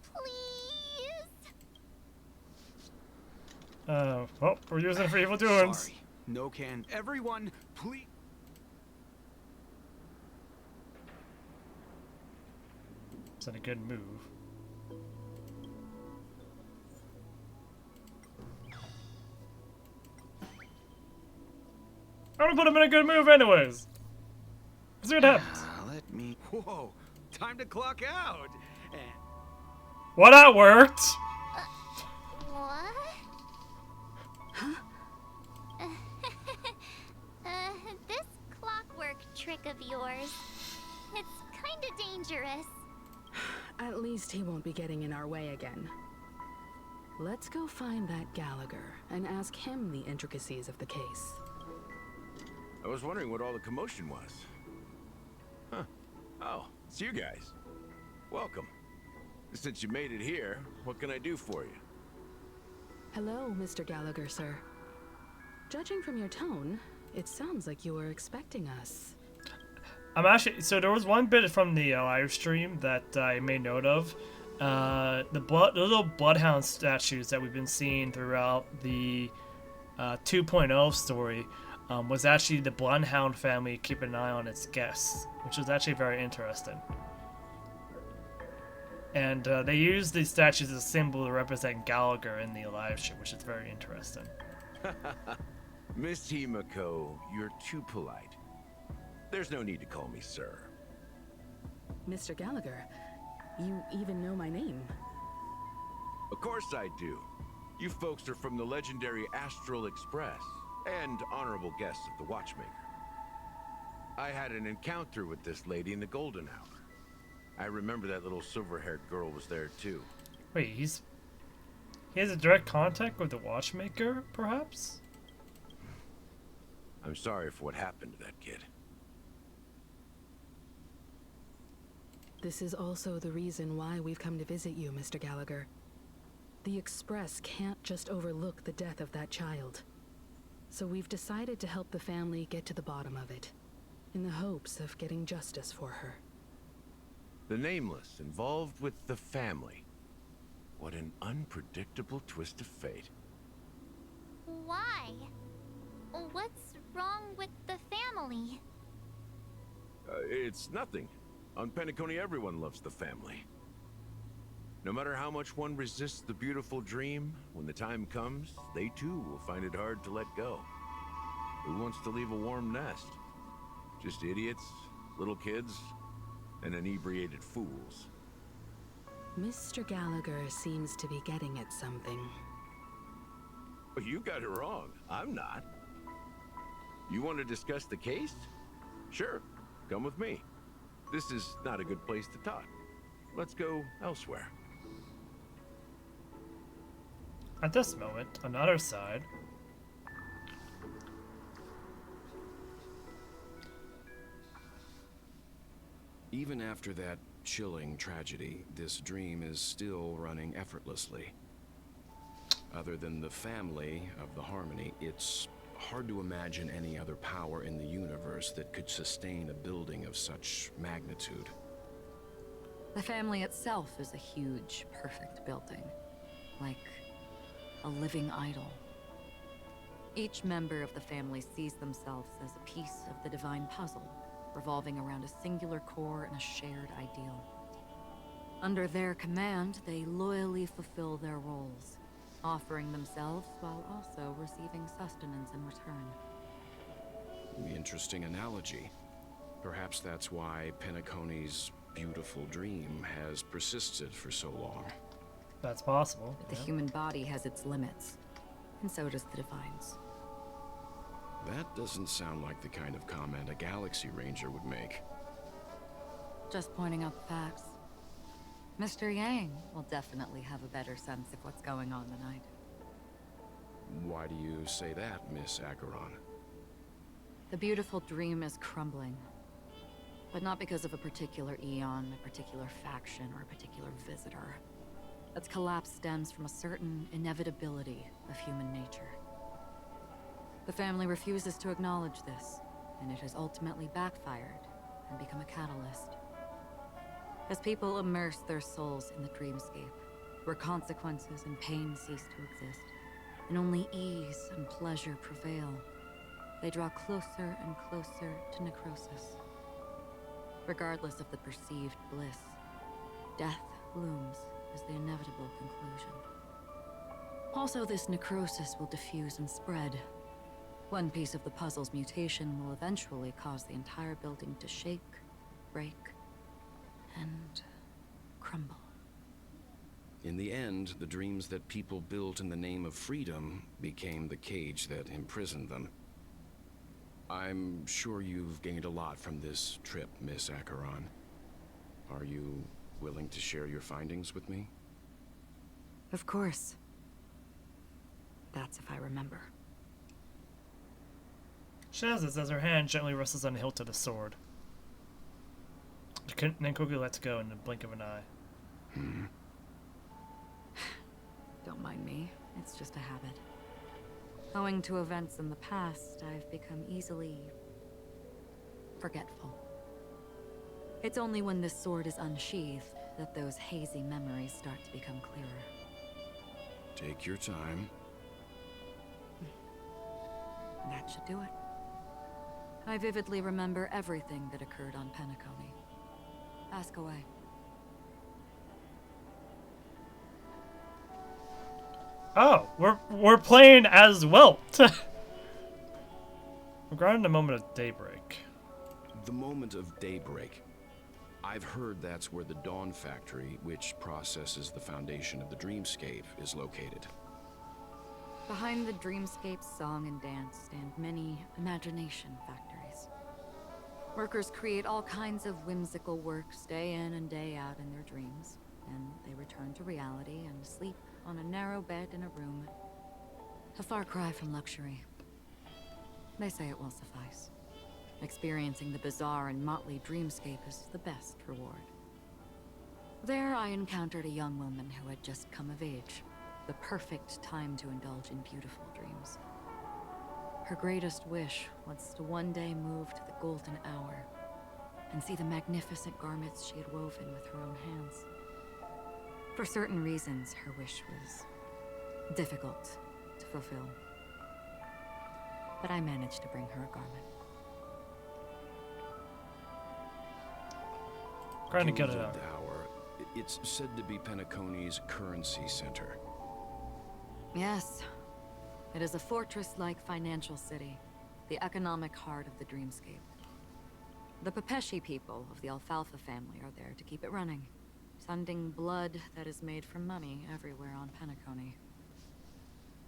Please? Well, we're using it for evil doings. Sorry, no can. Everyone, please. It's a good move. I'm gonna put him in a good move anyways. Let's see what happens. Let me... Whoa, time to clock out. Well, that worked. What? Huh? This clockwork trick of yours, it's kinda dangerous. At least he won't be getting in our way again. Let's go find that Gallagher and ask him the intricacies of the case. I was wondering what all the commotion was. Huh. Oh, it's you guys. Welcome. Since you made it here, what can I do for you? Hello, Mr. Gallagher, sir. Judging from your tone, it sounds like you were expecting us. I'm actually... So there was one bit from the live stream that I made note of. The little Bloodhound statues that we've been seeing throughout the 2.0 story was actually the Bloodhound family keeping an eye on its guests, which was actually very interesting. And they used these statues as a symbol to represent Gallagher in the live stream, which is very interesting. Miss Himiko, you're too polite. There's no need to call me sir. Mr. Gallagher, you even know my name. Of course I do. You folks are from the legendary Astral Express and honorable guests of the Watchmaker. I had an encounter with this lady in the Golden Hour. I remember that little silver-haired girl was there too. Wait, he has a direct contact with the Watchmaker, perhaps? I'm sorry for what happened to that kid. This is also the reason why we've come to visit you, Mr. Gallagher. The Express can't just overlook the death of that child. So we've decided to help the family get to the bottom of it, in the hopes of getting justice for her. The Nameless involved with the family. What an unpredictable twist of fate. Why? What's wrong with the family? It's nothing. On Penacony, everyone loves the family. No matter how much one resists the beautiful dream, when the time comes, they too will find it hard to let go. Who wants to leave a warm nest? Just idiots, little kids, and inebriated fools. Mr. Gallagher seems to be getting at something. Well, you got it wrong. I'm not. You want to discuss the case? Sure, come with me. This is not a good place to talk. Let's go elsewhere. At this moment, on the other side, even after that chilling tragedy, this dream is still running effortlessly. Other than the family of the Harmony, it's hard to imagine any other power in the universe that could sustain a building of such magnitude. The family itself is a huge, perfect building. Like a living idol. Each member of the family sees themselves as a piece of the divine puzzle, revolving around a singular core and a shared ideal. Under their command, they loyally fulfill their roles, offering themselves while also receiving sustenance in return. Interesting analogy. Perhaps that's why Penacony's beautiful dream has persisted for so long. That's possible. But the human body has its limits, and so does the Divine's. That doesn't sound like the kind of comment a Galaxy Ranger would make. Just pointing out the facts. Mr. Yang will definitely have a better sense of what's going on than I do. Why do you say that, Miss Acheron? The beautiful dream is crumbling. But not because of a particular Aeon, a particular faction, or a particular visitor. Its collapse stems from a certain inevitability of human nature. The family refuses to acknowledge this, and it has ultimately backfired and become a catalyst. As people immerse their souls in the dreamscape, where consequences and pain cease to exist, and only ease and pleasure prevail, they draw closer and closer to necrosis. Regardless of the perceived bliss, death looms as the inevitable conclusion. Also, this necrosis will diffuse and spread. One piece of the puzzle's mutation will eventually cause the entire building to shake, break, and crumble. In the end, the dreams that people built in the name of freedom became the cage that imprisoned them. I'm sure you've gained a lot from this trip, Miss Acheron. Are you willing to share your findings with me? Of course. That's if I remember. She says this as her hand gently rests on the hilt of the sword. Then quickly lets go in the blink of an eye. Don't mind me. It's just a habit. Owing to events in the past, I've become easily forgetful. It's only when this sword is unsheathed that those hazy memories start to become clearer. Take your time. That should do it. I vividly remember everything that occurred on Penacony. Ask away. Oh, we're playing as well. Regarding the moment of daybreak. The moment of daybreak. I've heard that's where the Dawn Factory, which processes the foundation of the dreamscape, is located. Behind the dreamscape's song and dance stand many imagination factories. Workers create all kinds of whimsical works day in and day out in their dreams. Then they return to reality and sleep on a narrow bed in a room. A far cry from luxury. They say it will suffice. Experiencing the bizarre and motley dreamscape is the best reward. There I encountered a young woman who had just come of age. The perfect time to indulge in beautiful dreams. Her greatest wish was to one day move to the golden hour and see the magnificent garments she had woven with her own hands. For certain reasons, her wish was difficult to fulfill. But I managed to bring her a garment. Trying to get it Gilded out. Hour. It's said to be Penacony's currency center. Yes. It is a fortress-like financial city, the economic heart of the dreamscape. The Pepeshi people of the Alfalfa family are there to keep it running, sending blood that is made from money everywhere on Penacony.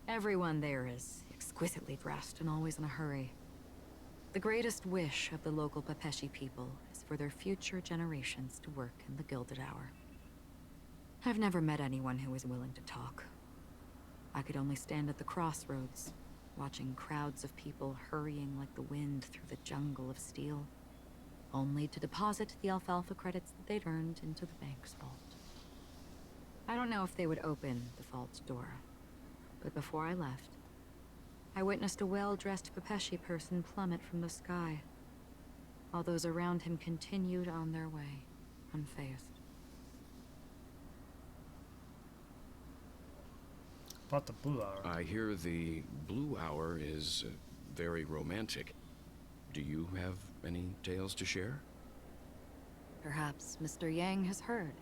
Everyone there is exquisitely dressed and always in a hurry. The greatest wish of the local Pepeshi people is for their future generations to work in the Gilded Hour. I've never met anyone who is willing to talk. I could only stand at the crossroads, watching crowds of people hurrying like the wind through the jungle of steel, only to deposit the alfalfa credits that they'd earned into the bank's vault. I don't know if they would open the vault's door, but before I left, I witnessed a well-dressed Pepeshi person plummet from the sky, while those around him continued on their way, unfazed. About the Blue Hour. I hear the Blue Hour is very romantic. Do you have any tales to share? Perhaps Mr. Yang has heard.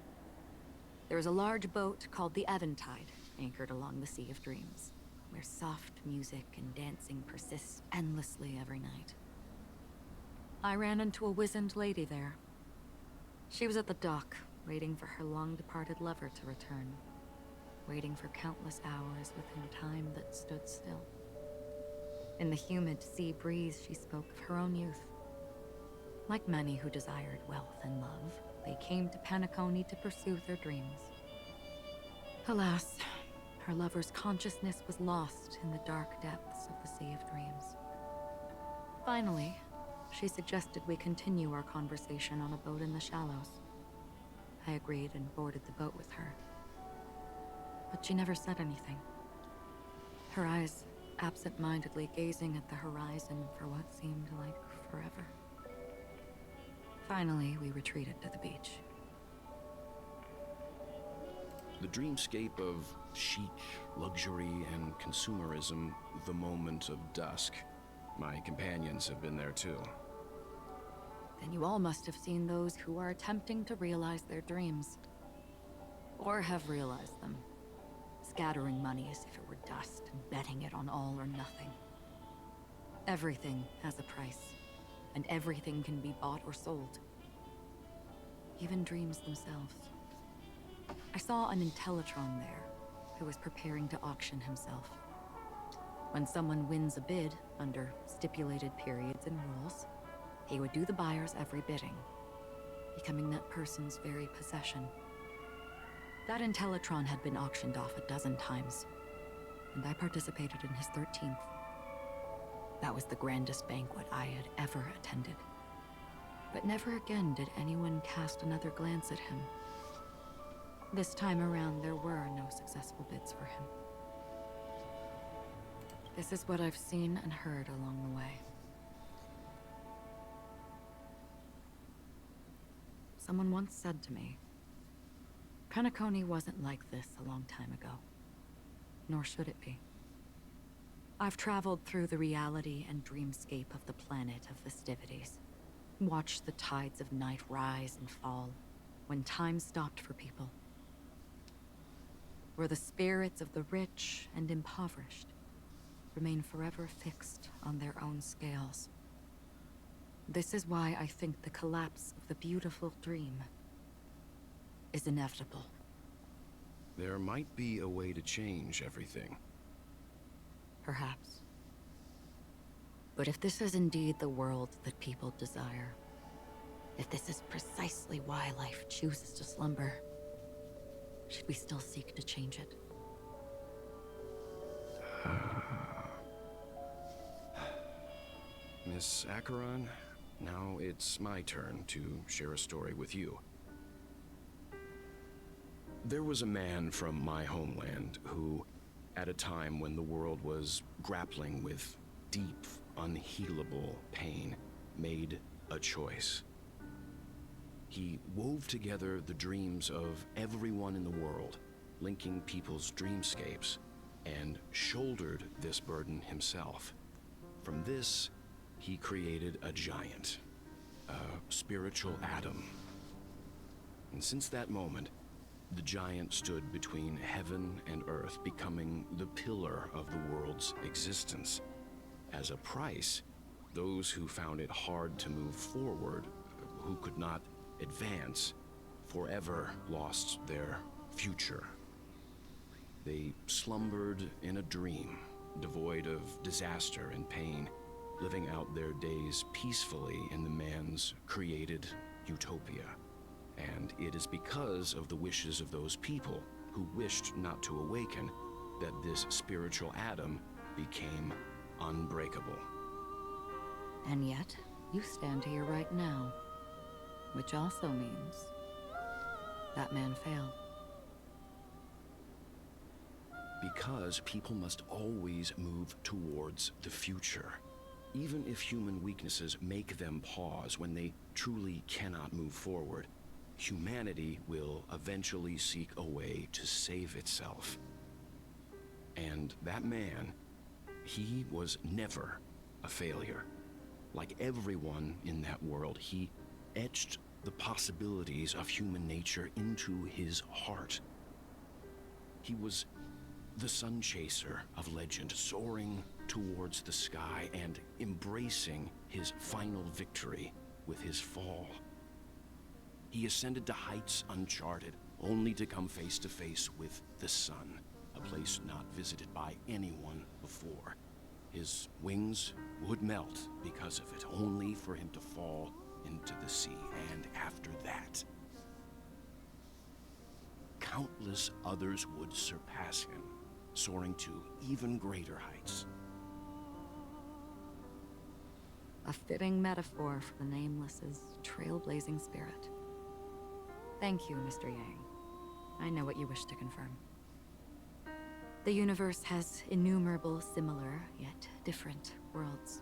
There is a large boat called the Eventide, anchored along the Sea of Dreams, where soft music and dancing persist endlessly every night. I ran into a wizened lady there. She was at the dock, waiting for her long-departed lover to return, waiting for countless hours within time that stood still. In the humid sea breeze, she spoke of her own youth. Like many who desired wealth and love, they came to Penacony to pursue their dreams. Alas, her lover's consciousness was lost in the dark depths of the Sea of Dreams. Finally, she suggested we continue our conversation on a boat in the shallows. I agreed and boarded the boat with her. But she never said anything. Her eyes absent-mindedly gazing at the horizon for what seemed like forever. Finally, we retreated to the beach. The dreamscape of chic, luxury, and consumerism, the moment of dusk. My companions have been there too. Then you all must have seen those who are attempting to realize their dreams. Or have realized them. Scattering money as if it were dust and betting it on all or nothing. Everything has a price, and everything can be bought or sold. Even dreams themselves. I saw an Intellitron there, who was preparing to auction himself. When someone wins a bid, under stipulated periods and rules, he would do the buyer's every bidding, becoming that person's very possession. That Intellitron had been auctioned off 12 times, and I participated in his 13th. That was the grandest banquet I had ever attended. But never again did anyone cast another glance at him. This time around, there were no successful bids for him. This is what I've seen and heard along the way. Someone once said to me, Penacony wasn't like this a long time ago, nor should it be. I've traveled through the reality and dreamscape of the planet of festivities, watched the tides of night rise and fall when time stopped for people, where the spirits of the rich and impoverished remain forever fixed on their own scales. This is why I think the collapse of the beautiful dream is inevitable. There might be a way to change everything. Perhaps. But if this is indeed the world that people desire, if this is precisely why life chooses to slumber, should we still seek to change it? Miss Acheron, now it's my turn to share a story with you. There was a man from my homeland who, at a time when the world was grappling with deep, unhealable pain, made a choice. He wove together the dreams of everyone in the world, linking people's dreamscapes, and shouldered this burden himself. From this, he created a giant, a spiritual atom. And since that moment, the giant stood between heaven and earth, becoming the pillar of the world's existence. As a price, those who found it hard to move forward, who could not advance, forever lost their future. They slumbered in a dream, devoid of disaster and pain, living out their days peacefully in the man's created utopia. And it is because of the wishes of those people who wished not to awaken that this spiritual atom became unbreakable. And yet, you stand here right now, which also means that man failed. Because people must always move towards the future. Even if human weaknesses make them pause when they truly cannot move forward, humanity will eventually seek a way to save itself. And that man, he was never a failure. Like everyone in that world, he etched the possibilities of human nature into his heart. He was the sun chaser of legend, soaring towards the sky and embracing his final victory with his fall. He ascended to heights uncharted, only to come face to face with the sun, a place not visited by anyone before. His wings would melt because of it, only for him to fall into the sea. And after that, countless others would surpass him, soaring to even greater heights. A fitting metaphor for the Nameless's trailblazing spirit. Thank you, Mr. Yang. I know what you wish to confirm. The universe has innumerable similar, yet different worlds.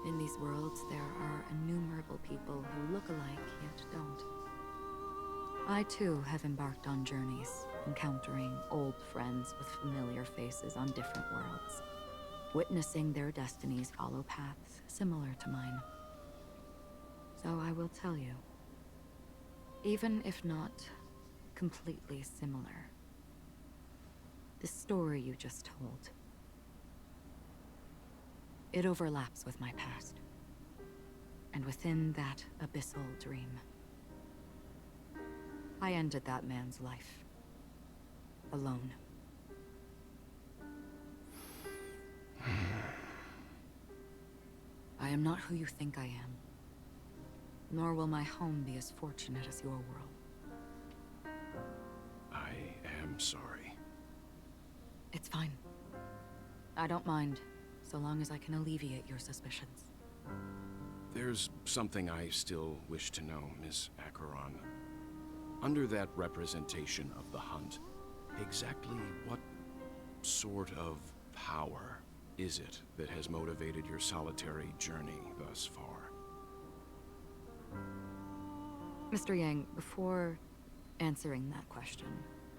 In these worlds, there are innumerable people who look alike, yet don't. I too have embarked on journeys, encountering old friends with familiar faces on different worlds, witnessing their destinies follow paths similar to mine. So I will tell you, even if not completely similar, the story you just told, it overlaps with my past. And within that abyssal dream, I ended that man's life. Alone. I am not who you think I am. Nor will my home be as fortunate as your world. I am sorry. It's fine. I don't mind, so long as I can alleviate your suspicions. There's something I still wish to know, Miss Acheron. Under that representation of the hunt, exactly what sort of power is it that has motivated your solitary journey thus far? Mr. Yang, before answering that question,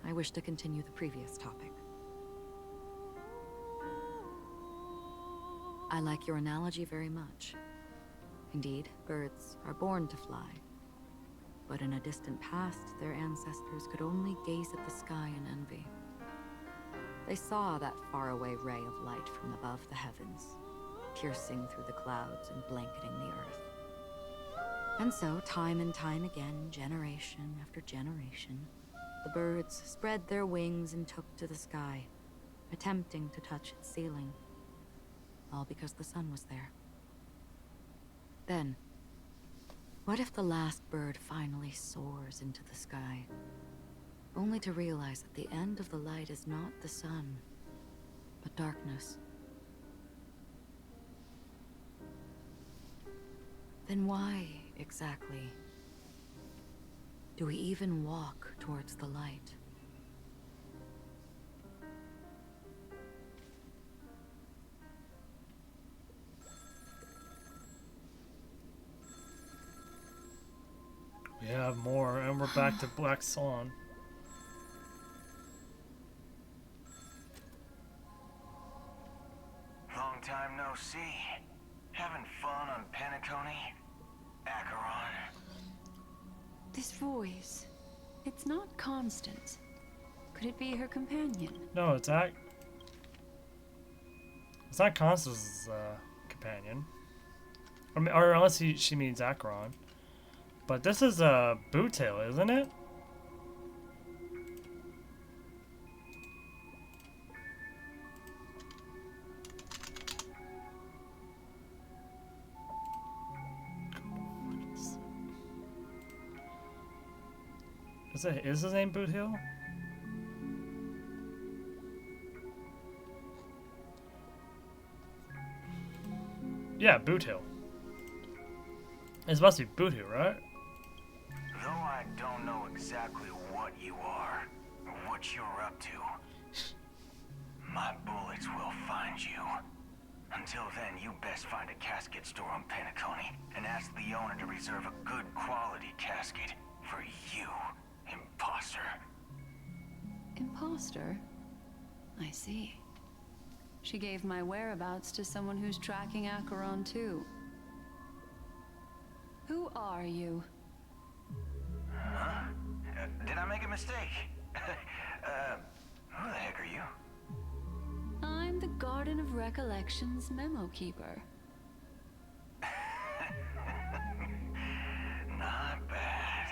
I wish to continue the previous topic. I like your analogy very much. Indeed, birds are born to fly. But in a distant past, their ancestors could only gaze at the sky in envy. They saw that faraway ray of light from above the heavens, piercing through the clouds and blanketing the earth. And so, time and time again, generation after generation, the birds spread their wings and took to the sky, attempting to touch its ceiling, all because the sun was there. Then, what if the last bird finally soars into the sky, only to realize that the end of the light is not the sun, but darkness? Then why, exactly, do we even walk towards the light? We have more, and we're back to Black Swan. Long time no see. Having fun on Penacony? Acheron? This voice, it's not constant. Could it be her companion? No, it's not Constance's companion. Or unless she means Acheron. But this is a boot tail, isn't it? Is his name Boot Hill? Yeah, Boot Hill. It must be Boot Hill, right? Though I don't know exactly what you are, or what you're up to, my bullets will find you. Until then, you best find a casket store on Penacony and ask the owner to reserve a good quality casket for you, imposter. Imposter? I see. She gave my whereabouts to someone who's tracking Acheron too. Who are you? Huh? Did I make a mistake? Who the heck are you? I'm the Garden of Recollection's memo keeper. Not bad.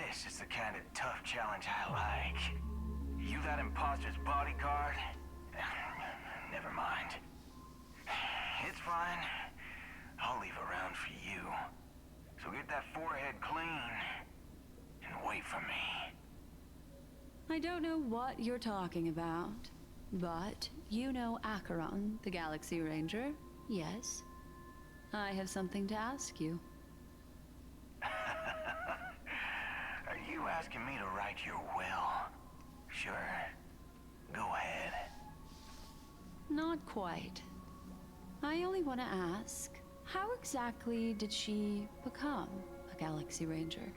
This is the kind of tough challenge I like. You that imposter's bodyguard? Never mind. It's fine. I'll leave a round for you. So get that forehead clean and wait for me. I don't know what you're talking about, but you know Acheron, the Galaxy Ranger, yes? I have something to ask you. Are you asking me to write your will? Sure. Go ahead. Not quite. I only want to ask, how exactly did she become a Galaxy Ranger?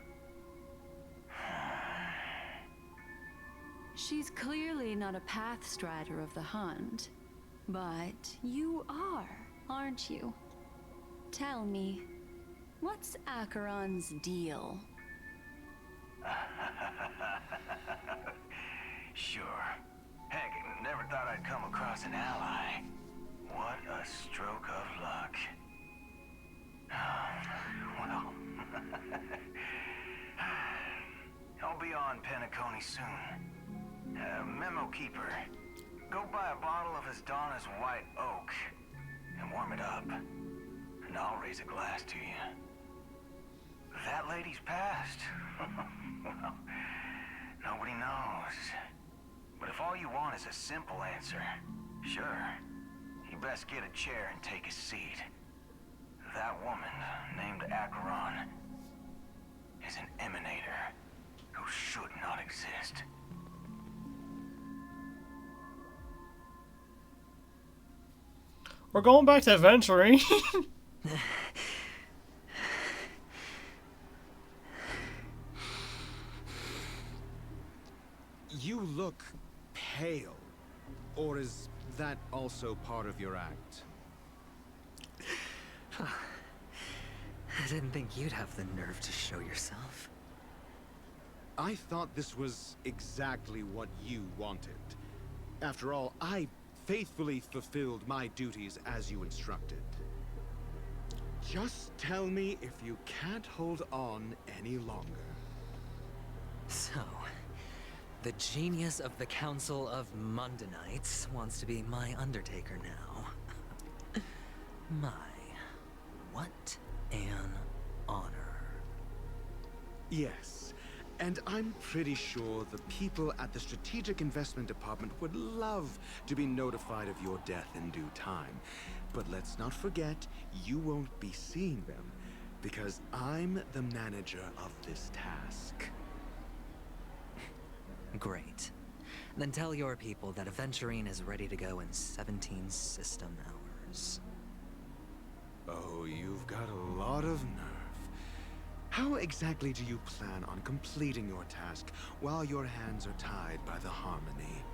She's clearly not a path strider of the hunt, but you are, aren't you? Tell me, what's Acheron's deal? Sure. Heck, never thought I'd come across an ally. What a stroke of luck. Well, I'll be on Penacony soon. Memo keeper, go buy a bottle of Asdana's white oak and warm it up, and I'll raise a glass to you. That lady's passed. Well, nobody knows. But if all you want is a simple answer, sure, you best get a chair and take a seat. That woman, named Acheron, is an emanator who should not exist. We're going back to adventuring. You look pale. Or is that also part of your act? I didn't think you'd have the nerve to show yourself. I thought this was exactly what you wanted. After all, I faithfully fulfilled my duties as you instructed. Just tell me if you can't hold on any longer. So, the genius of the Council of Mundanites wants to be my Undertaker now. What an honor. Yes, and I'm pretty sure the people at the Strategic Investment Department would love to be notified of your death in due time. But let's not forget, you won't be seeing them, because I'm the manager of this task. Great. Then tell your people that Aventurine is ready to go in 17 system hours. Oh, you've got a lot of nerve. How exactly do you plan on completing your task while your hands are tied by the Harmony?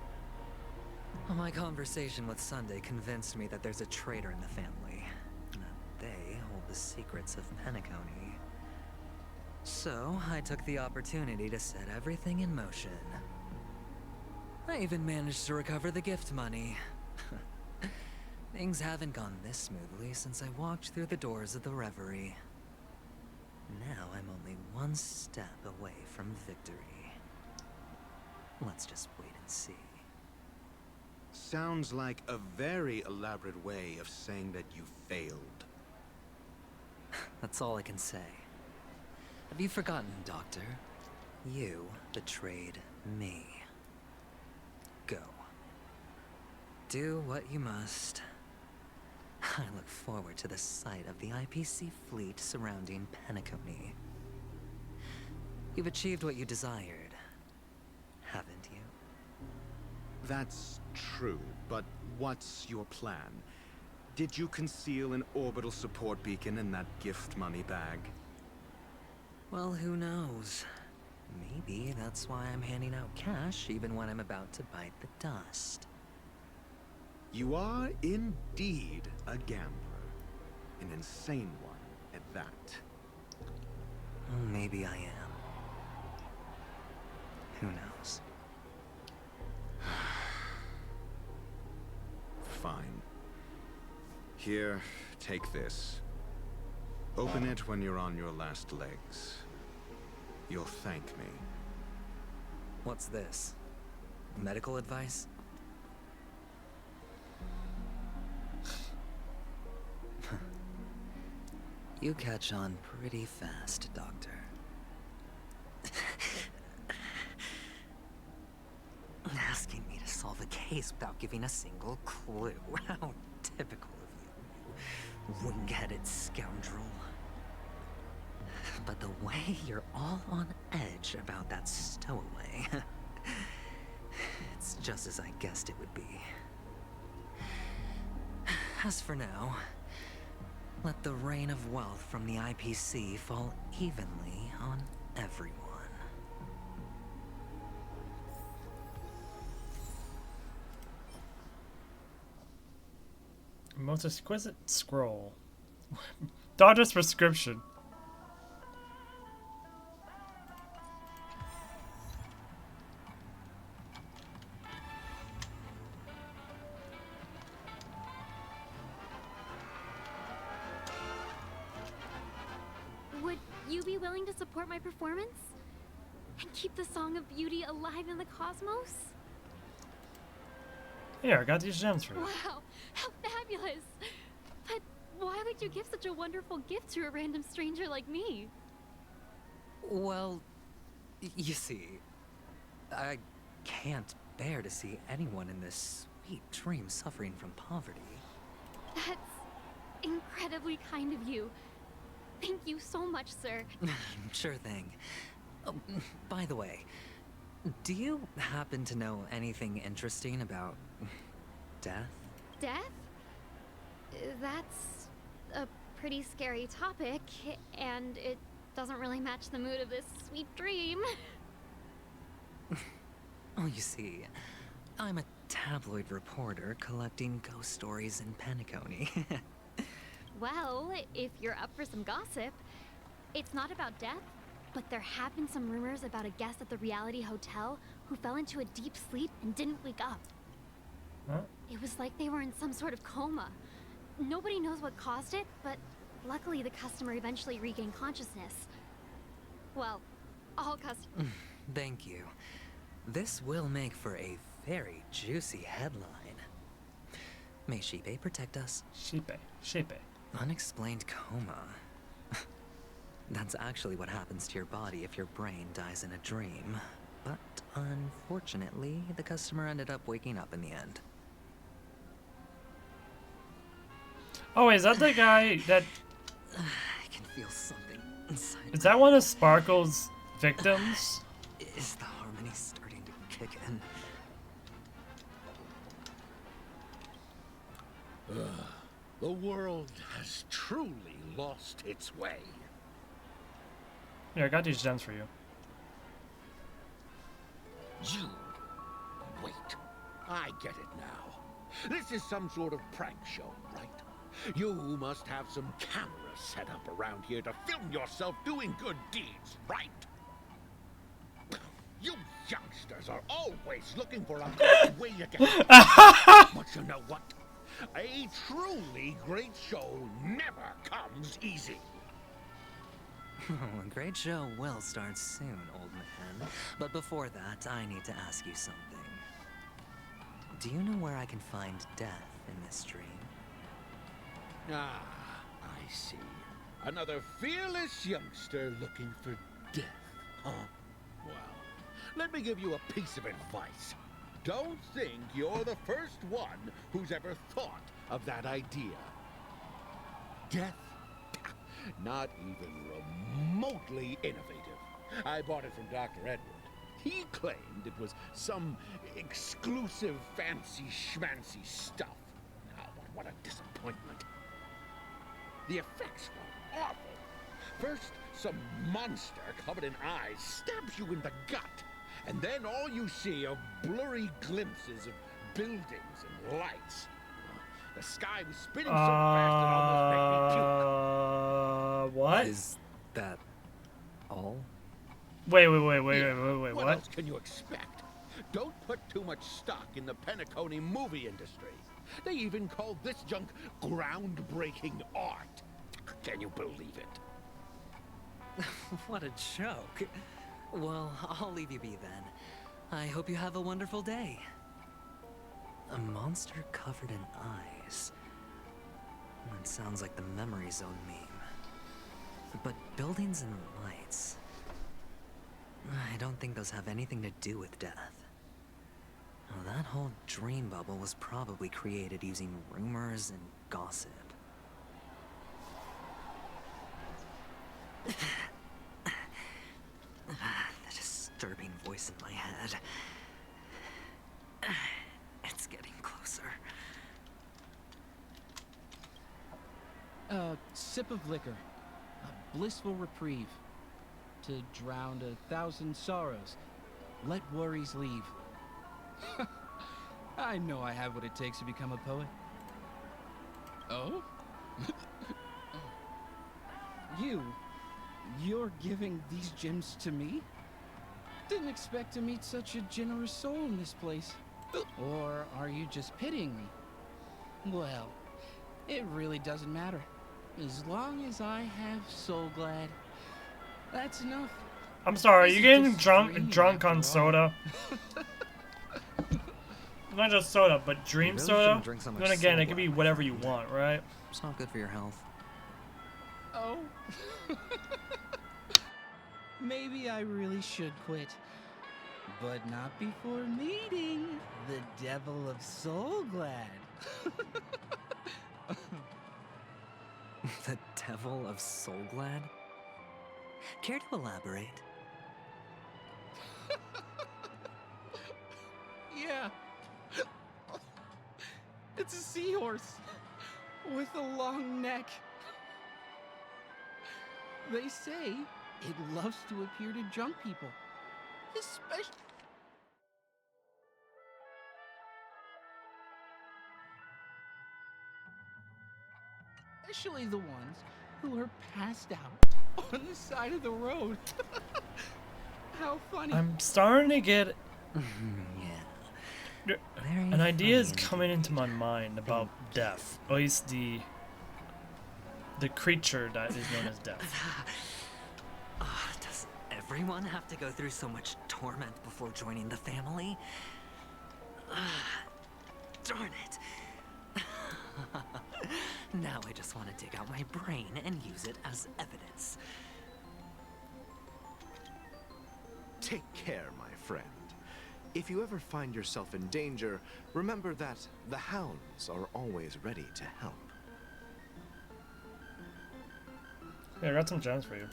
Well, my conversation with Sunday convinced me that there's a traitor in the family. That they hold the secrets of Penacony. So, I took the opportunity to set everything in motion. I even managed to recover the gift money. Things haven't gone this smoothly since I walked through the doors of the Reverie. Now I'm only one step away from victory. Let's just wait and see. Sounds like a very elaborate way of saying that you failed. That's all I can say. Have you forgotten, Doctor? You betrayed me. Go. Do what you must. I look forward to the sight of the IPC fleet surrounding Penacony. You've achieved what you desired, haven't you? That's true, but what's your plan? Did you conceal an orbital support beacon in that gift money bag? Well, who knows? Maybe that's why I'm handing out cash even when I'm about to bite the dust. You are indeed a gambler. An insane one at that. Well, maybe I am. Who knows? Fine. Here, take this. Open it when you're on your last legs. You'll thank me. What's this? Medical advice? You catch on pretty fast, Doctor. Asking me to solve a case without giving a single clue. How typical of you, wing-headed scoundrel. But the way you're all on edge about that stowaway, it's just as I guessed it would be. As for now, let the rain of wealth from the IPC fall evenly on everyone. Most exquisite scroll. Doctor's prescription. Would you be willing to support my performance? And keep the Song of Beauty alive in the cosmos? Here, I got these gems for you. Wow, how fabulous! But why would you give such a wonderful gift to a random stranger like me? Well, you see, I can't bear to see anyone in this sweet dream suffering from poverty. That's incredibly kind of you. Thank you so much, sir. Sure thing. Oh, by the way, do you happen to know anything interesting about death? Death? That's a pretty scary topic, and it doesn't really match the mood of this sweet dream. Oh, you see, I'm a tabloid reporter collecting ghost stories in Penacony. Well, if you're up for some gossip, it's not about death, but there have been some rumors about a guest at the reality hotel who fell into a deep sleep and didn't wake up. Huh? It was like they were in some sort of coma. Nobody knows what caused it, but luckily the customer eventually regained consciousness. Well, all customers. Thank you. This will make for a very juicy headline. May Shipe protect us. Shipe. Unexplained coma. That's actually what happens to your body if your brain dies in a dream. But unfortunately, the customer ended up waking up in the end. Oh, is that the guy that... I can feel something inside. Is that one of Sparkle's victims? Is the harmony starting to kick in? The world has truly lost its way. Yeah, I got these gems for you. You... Wait. I get it now. This is some sort of prank show, right? You must have some cameras set up around here to film yourself doing good deeds, right? You youngsters are always looking for a good way to get... But you know what? A truly great show never comes easy. A great show will start soon, old man. But before that, I need to ask you something. Do you know where I can find death in this dream? Ah, I see. Another fearless youngster looking for death, huh? Well, let me give you a piece of advice. Don't think you're the first one who's ever thought of that idea. Death? Not even remotely innovative. I bought it from Dr. Edward. He claimed it was some exclusive fancy schmancy stuff. Now, what a disappointment. The effects were awful. First, some monster covered in eyes stabs you in the gut. And then all you see are blurry glimpses of buildings and lights. The sky was spinning so fast it almost made me puke. What? Is that all? Wait, What what? else can you expect? Don't put too much stock in the Penacony movie industry. They even call this junk groundbreaking art. Can you believe it? What a joke. Well, I'll leave you be then. I hope you have a wonderful day. A monster covered in eyes. That sounds like the Memory Zone meme. But buildings and lights... I don't think those have anything to do with death. Well, that whole dream bubble was probably created using rumors and gossip. The disturbing voice in my head. It's getting closer. A sip of liquor. A blissful reprieve. To drown 1,000 sorrows. Let worries leave. I know I have what it takes to become a poet. Oh? You're giving these gems to me? Didn't expect to meet such a generous soul in this place. Or are you just pitying me? Well, it really doesn't matter. As long as I have Soul Glad, that's enough. I'm sorry, This you is getting just drunk on all. soda? Not just soda, but dream really soda? shouldn't drink so much Then again, Soul it could be Glad, my whatever you friend. want, right? It's not good for your health. Oh. Maybe I really should quit. But not before meeting the Devil of Soul Glad. The Devil of Soul Glad? Care to elaborate? Yeah. It's a seahorse with a long neck. They say it loves to appear to drunk people, especially the ones who are passed out on the side of the road. How funny. I'm starting to get Yeah. an idea is coming into my mind about death. At least the creature that is known as death. Does everyone have to go through so much torment before joining the family? Darn it. Now I just want to dig out my brain and use it as evidence. Take care, my friend. If you ever find yourself in danger, remember that the hounds are always ready to help. Yeah, I got some gems for you.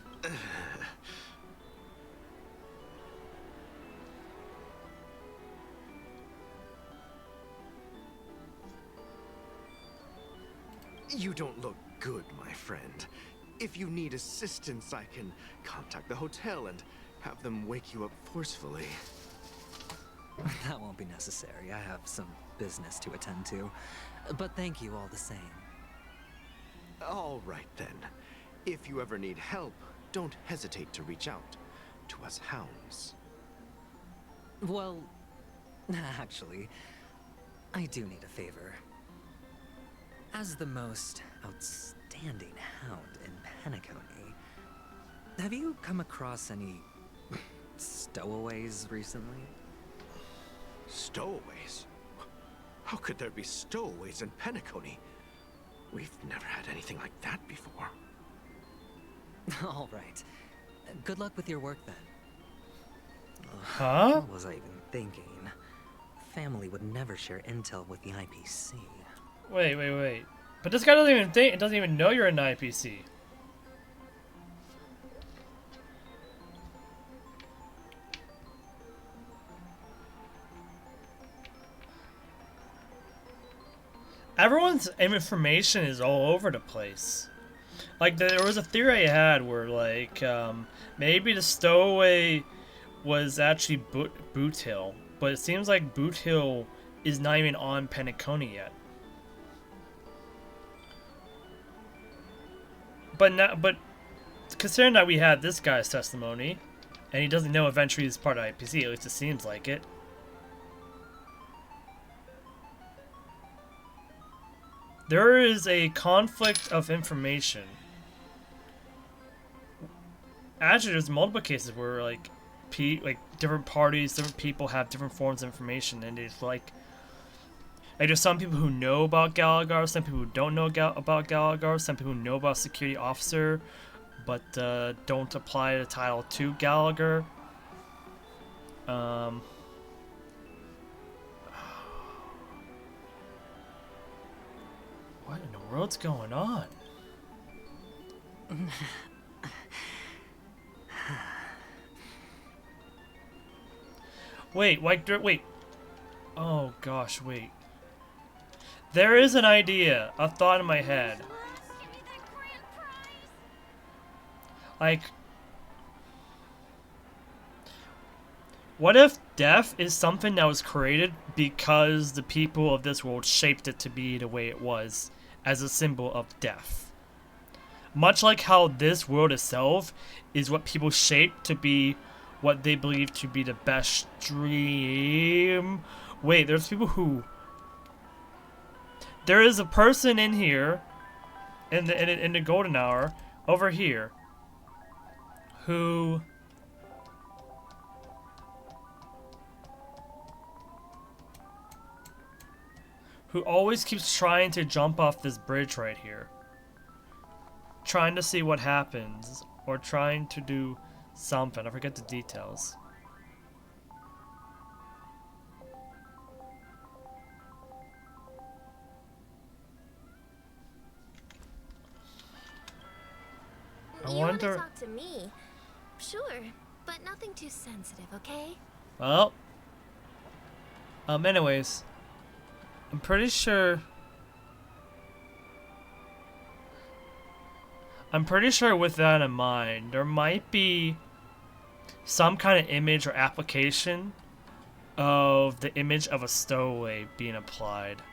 You don't look good, my friend. If you need assistance, I can contact the hotel and have them wake you up forcefully. That won't be necessary. I have some business to attend to. But thank you all the same. All right, then. If you ever need help, don't hesitate to reach out to us hounds. Well, actually, I do need a favor. As the most outstanding hound in Penacony, Have you come across any stowaways recently? Stowaways? How could there be stowaways in Penacony? We've never had anything like that before. All right. Good luck with your work then. Huh? What was I even thinking? Family would never share intel with the IPC. Wait. But this guy doesn't even think, it doesn't even know you're an IPC. Everyone's information is all over the place. Like, there was a theory I had where, like, maybe the stowaway was actually Boot Hill, but it seems like Boot Hill is not even on Penacony yet. But considering that we had this guy's testimony, and he doesn't know eventually he's part of IPC, at least it seems like it. There is a conflict of information. Actually, there's multiple cases where like different parties, different people have different forms of information, and it's like there's some people who know about Gallagher, some people who don't know about Gallagher, some people who know about security officer, but don't apply the title to Gallagher. What in the world's going on? Wait. Oh gosh, wait. There is an idea, a thought in my head. Like, what if death is something that was created because the people of this world shaped it to be the way it was, as a symbol of death? Much like how this world itself is what people shape to be what they believe to be the best dream. Wait, there's people who... There is a person in here, in the golden hour, over here, who always keeps trying to jump off this bridge right here. Trying to see what happens, or trying to do something. I forget the details. You want to talk to me? Sure, but nothing too sensitive, okay? Well, anyways, I'm pretty sure with that in mind, there might be some kind of image or application of the image of a stowaway being applied.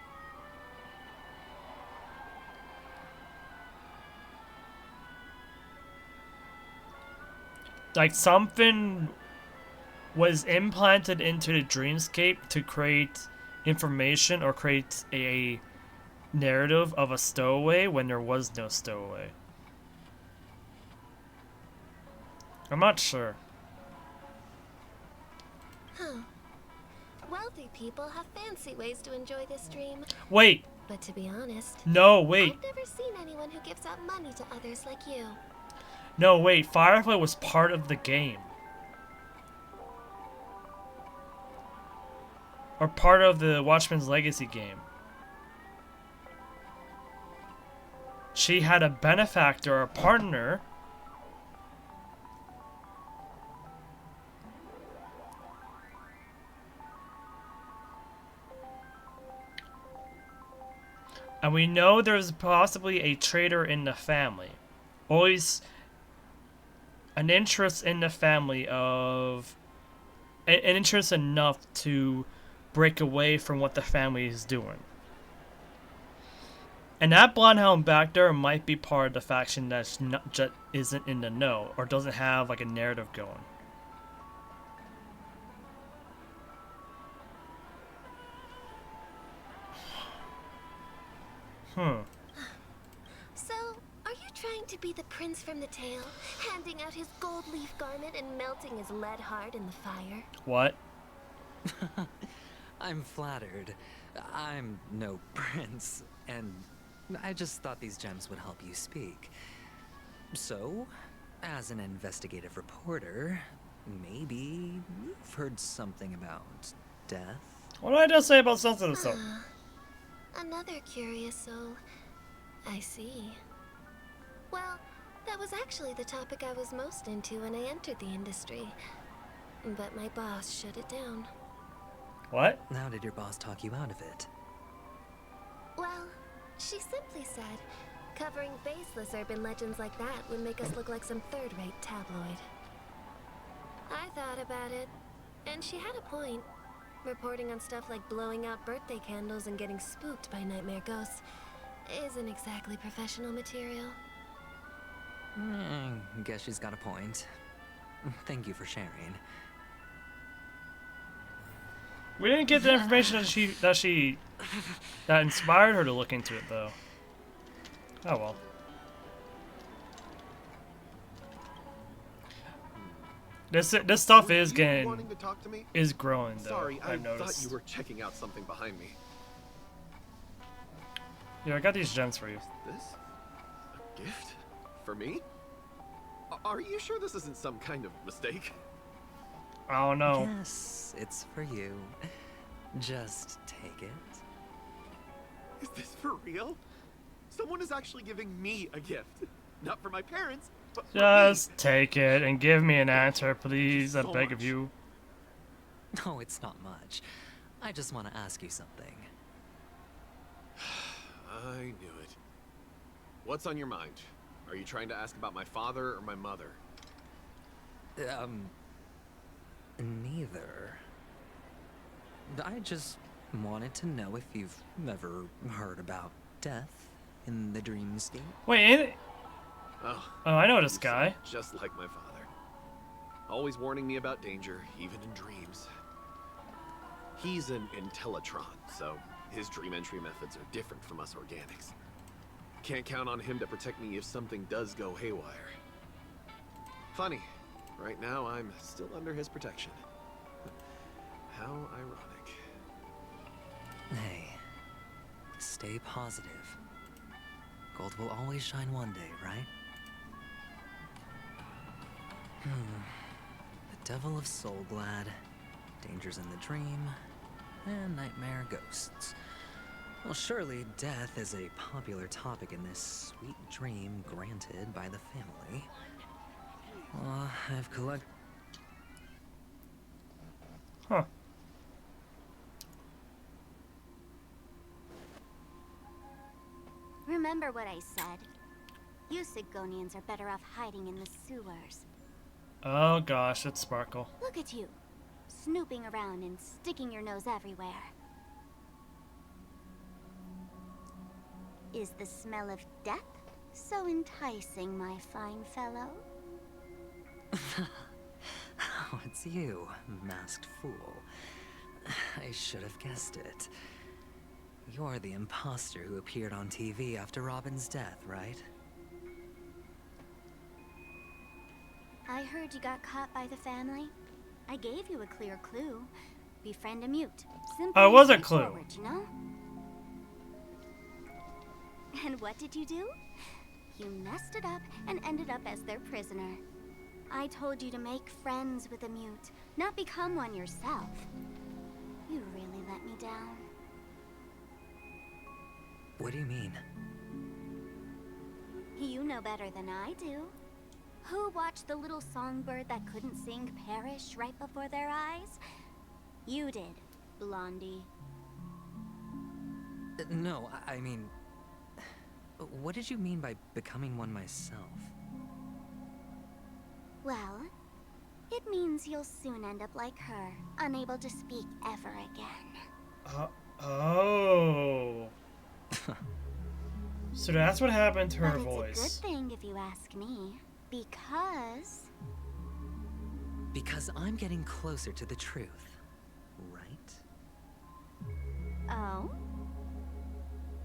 Like something was implanted into the dreamscape to create information or create a narrative of a stowaway when there was no stowaway. I'm not sure. Huh. Wealthy people have fancy ways to enjoy this dream. Wait. But to be honest, no, wait. I've never seen anyone who gives out money to others like you. No, wait. Firefly was part of the game. Or part of the Watchman's Legacy game. She had a benefactor, a partner. And we know there's possibly a traitor in the family. Always an interest in the family of... An interest enough to break away from what the family is doing. And that Bloodhound back there might be part of the faction that's not, just isn't in the know, or doesn't have like a narrative going. So, are you trying to be the prince from the tale, handing out his gold leaf garment and melting his lead heart in the fire? What? I'm flattered. I'm no prince, and I just thought these gems would help you speak. So, as an investigative reporter, maybe you've heard something about death? What did I just say about sensitive stuff? Another curious soul. I see. Well, that was actually the topic I was most into when I entered the industry. But my boss shut it down. What? How did your boss talk you out of it? Well, she simply said, covering baseless urban legends like that would make us look like some third-rate tabloid. I thought about it, and she had a point. Reporting on stuff like blowing out birthday candles and getting spooked by nightmare ghosts isn't exactly professional material. Guess she's got a point. Thank you for sharing. We didn't get the information that inspired her to look into it, though. Oh well. This stuff is growing though. Sorry, I I've noticed. thought you were checking out something behind me. Yeah, I got these gems for you. This? A gift? For me? Are you sure this isn't some kind of mistake? I don't know. Yes, it's for you. Just take it. Is this for real? Someone is actually giving me a gift. Not for my parents, but for Just me. take it and give me an answer, please. I So beg much. of you. No, it's not much. I just want to ask you something. I knew it. What's on your mind? Are you trying to ask about my father or my mother? Neither. I just wanted to know if you've ever heard about death in the dreamscape. Wait, ain't it? Oh, I know this you guy. sound just like my father. Always warning me about danger, even in dreams. He's an Intellitron, so his dream entry methods are different from us organics. Can't count on him to protect me if something does go haywire. Funny, right now I'm still under his protection. How ironic. Hey, stay positive. Gold will always shine one day, right? The Devil of Soulglad, Dangers in the Dream, and Nightmare Ghosts. Well, surely death is a popular topic in this sweet dream granted by the family. Well, I've collected... Huh. Remember what I said. You Sigonians are better off hiding in the sewers. Oh gosh, it's Sparkle. Look at you, snooping around and sticking your nose everywhere. Is the smell of death so enticing, my fine fellow? Oh, it's you, masked fool. I should have guessed it. You're the imposter who appeared on TV after Robin's death, right? I heard you got caught by the family. I gave you a clear clue. Befriend a mute. Simple Oh, it was a and clue. straightforward, you know? And what did you do? You messed it up and ended up as their prisoner. I told you to make friends with a mute, not become one yourself. You really let me down. What do you mean? You know better than I do. Who watched the little songbird that couldn't sing perish right before their eyes? You did, Blondie. No, I mean... What did you mean by becoming one myself? Well, it means you'll soon end up like her, unable to speak ever again. Oh. So that's what happened to her But voice. it's a good thing if you ask me, because... Because I'm getting closer to the truth, right? Oh?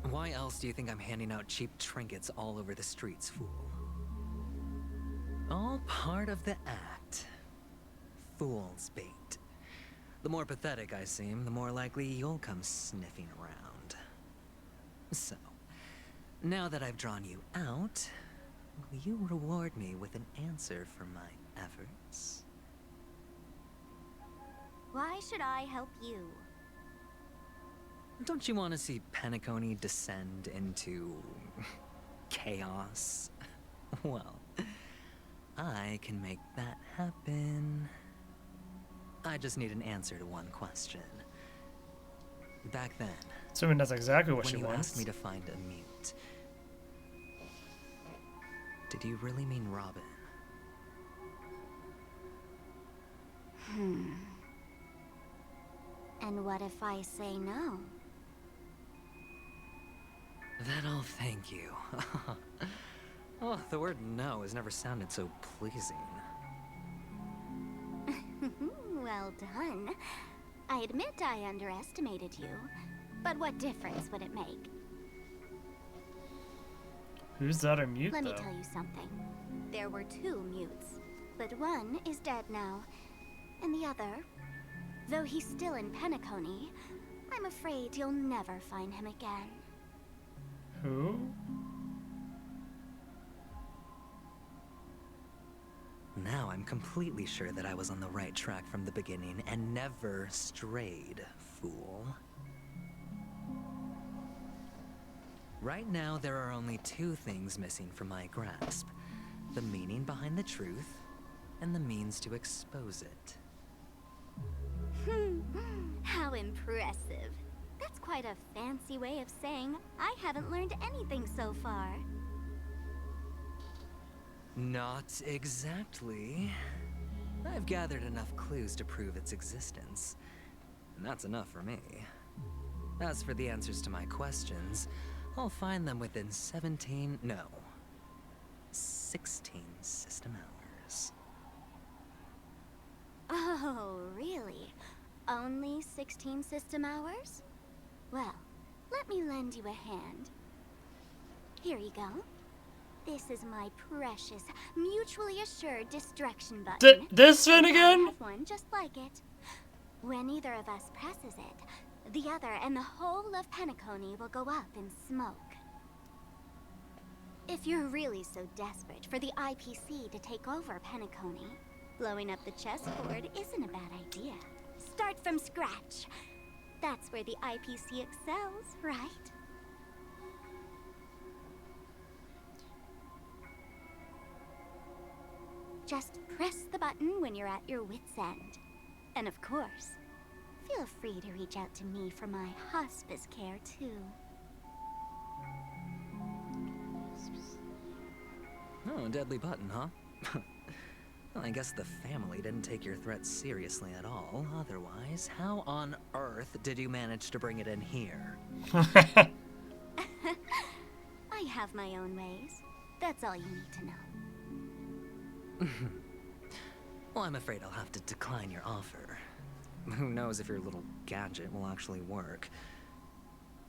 Why else do you think I'm handing out cheap trinkets all over the streets, fool? All part of the act. Fool's bait. The more pathetic I seem, the more likely you'll come sniffing around. So, now that I've drawn you out, will you reward me with an answer for my efforts? Why should I help you? Don't you want to see Penacony descend into chaos? Well, I can make that happen. I just need an answer to one question. Back then, Assuming that's exactly what she when you wants. asked me to find a mute, did you really mean Robin? And what if I say no? Then I'll thank you. Oh, the word no has never sounded so pleasing. Well done. I admit I underestimated you, but what difference would it make? Who's the other mute, Let me though? tell you something. There were 2 mutes, but one is dead now, and the other, though he's still in Penacony, I'm afraid you'll never find him again. Who? Now I'm completely sure that I was on the right track from the beginning and never strayed, fool. Right now, there are only 2 things missing from my grasp. The meaning behind the truth, and the means to expose it. How impressive. That's quite a fancy way of saying I haven't learned anything so far. Not exactly. I've gathered enough clues to prove its existence, and that's enough for me. As for the answers to my questions, I'll find them within 16 system hours. Oh, really? Only 16 system hours? Well, let me lend you a hand. Here you go. This is my precious, mutually assured destruction button. This one again? I have one just like it. When either of us presses it, the other and the whole of Penacony will go up in smoke. If you're really so desperate for the IPC to take over Penacony, blowing up the chessboard isn't a bad idea. Start from scratch. That's where the IPC excels, right? Just press the button when you're at your wit's end. And of course, feel free to reach out to me for my hospice care, too. Oh, a deadly button, huh? Well, I guess the family didn't take your threat seriously at all. Otherwise, how on earth did you manage to bring it in here? I have my own ways. That's all you need to know. Well, I'm afraid I'll have to decline your offer. Who knows if your little gadget will actually work.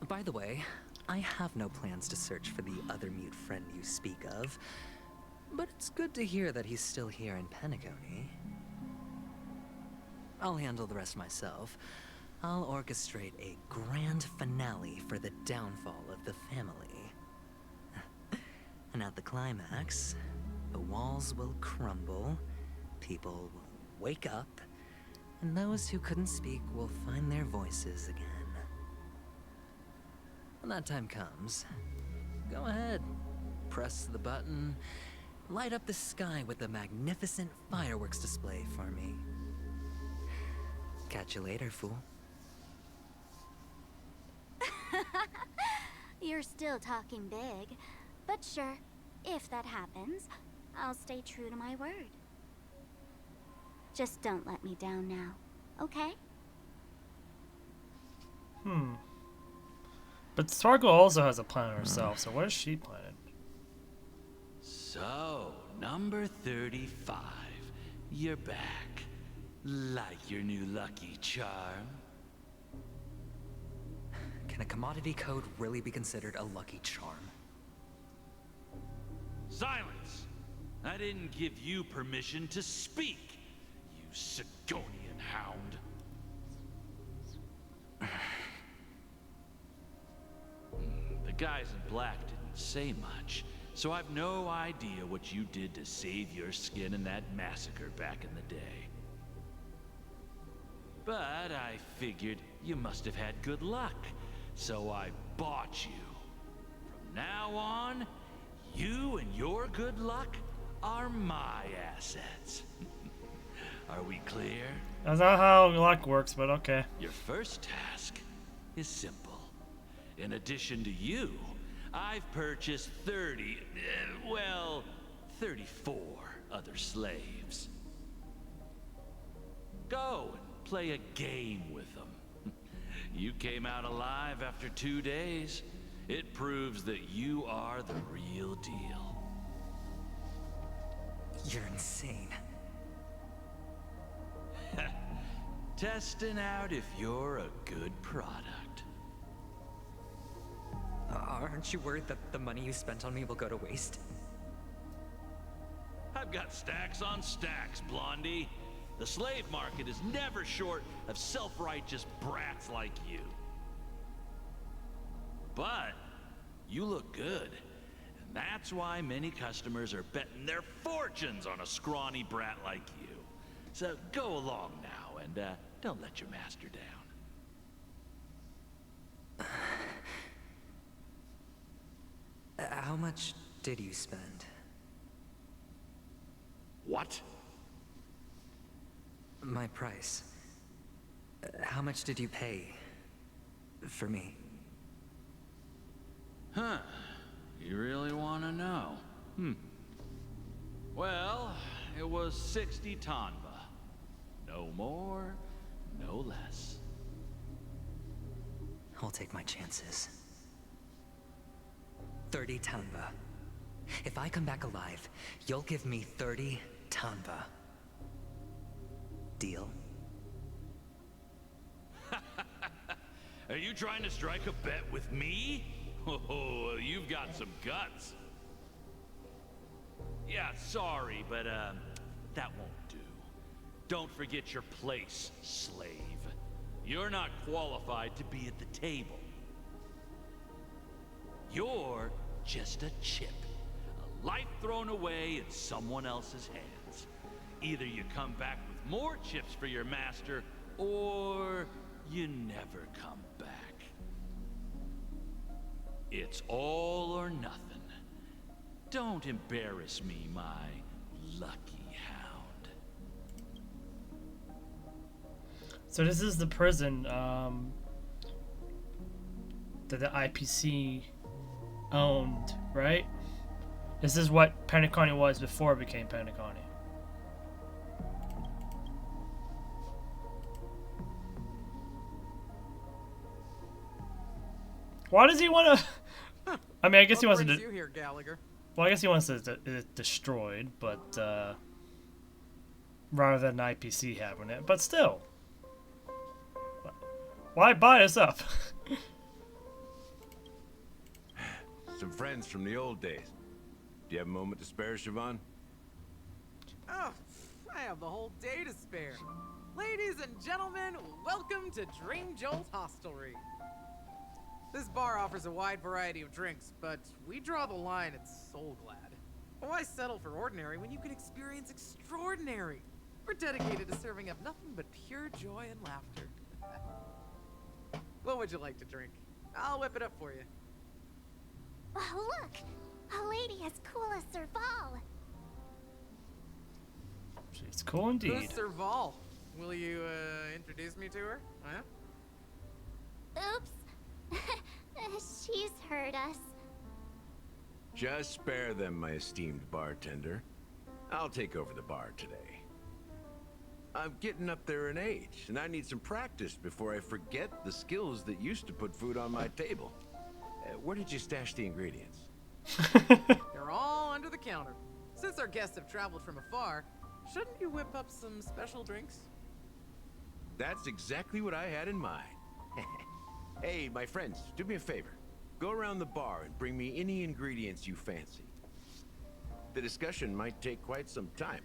By the way, I have no plans to search for the other mute friend you speak of, but it's good to hear that he's still here in Penacony. I'll handle the rest myself. I'll orchestrate a grand finale for the downfall of the family. And at the climax, the walls will crumble, people will wake up, and those who couldn't speak will find their voices again. When that time comes, go ahead, press the button, light up the sky with a magnificent fireworks display for me. Catch you later, fool. You're still talking big, but sure, if that happens, I'll stay true to my word. Just don't let me down now, okay? But Sparkle also has a plan herself, so what is she planning? So, number 35. You're back. Like your new lucky charm? Can a commodity code really be considered a lucky charm? Silence! I didn't give you permission to speak, you Sigonian hound. The guys in black didn't say much, so I've no idea what you did to save your skin in that massacre back in the day. But I figured you must have had good luck, so I bought you. From now on, you and your good luck are my assets. Are we clear? That's not how luck works, but okay. Your first task is simple. In addition to you, I've purchased 34 other slaves. Go and play a game with them. You came out alive after 2 days. It proves that you are the real deal. You're insane. Testing out if you're a good product. Aren't you worried that the money you spent on me will go to waste? I've got stacks on stacks, Blondie. The slave market is never short of self-righteous brats like you. But you look good, and that's why many customers are betting their fortunes on a scrawny brat like you. So go along now, and don't let your master down. How much did you spend? What? My price. How much did you pay for me? Huh. You really want to know? Well, it was 60 tanba. No more, no less. I'll take my chances. 30 tanba. If I come back alive, you'll give me 30 tanba. Deal? Are you trying to strike a bet with me? Oh, you've got some guts. Yeah, sorry, but that won't do. Don't forget your place, slave. You're not qualified to be at the table. You're just a chip. A life thrown away in someone else's hands. Either you come back with more chips for your master, or you never come back. It's all or nothing. Don't embarrass me, my lucky hound. So this is the prison that the IPC owned, right? This is what Penacony was before it became Penacony. Why does he want to? I mean, I guess he wants to. You here, Gallagher? Well, I guess he wants it destroyed, but rather than an IPC having it. But still, why buy this up? Some friends from the old days. Do you have a moment to spare, Siobhan? Oh, I have the whole day to spare. Ladies and gentlemen, welcome to Dream Jolt Hostelry. This bar offers a wide variety of drinks, but we draw the line at Soul Glad. Why settle for ordinary when you can experience extraordinary? We're dedicated to serving up nothing but pure joy and laughter. What would you like to drink? I'll whip it up for you. Oh, look! A lady as cool as Serval. She's cool indeed. Who's Serval? Will you, introduce me to her? Huh? Oops. She's heard us. Just spare them, my esteemed bartender. I'll take over the bar today. I'm getting up there in age, and I need some practice before I forget the skills that used to put food on my table. Where did you stash the ingredients? They're all under the counter. Since our guests have traveled from afar, shouldn't you whip up some special drinks? That's exactly what I had in mind. Hey, my friends, do me a favor. Go around the bar and bring me any ingredients you fancy. the discussion might take quite some time.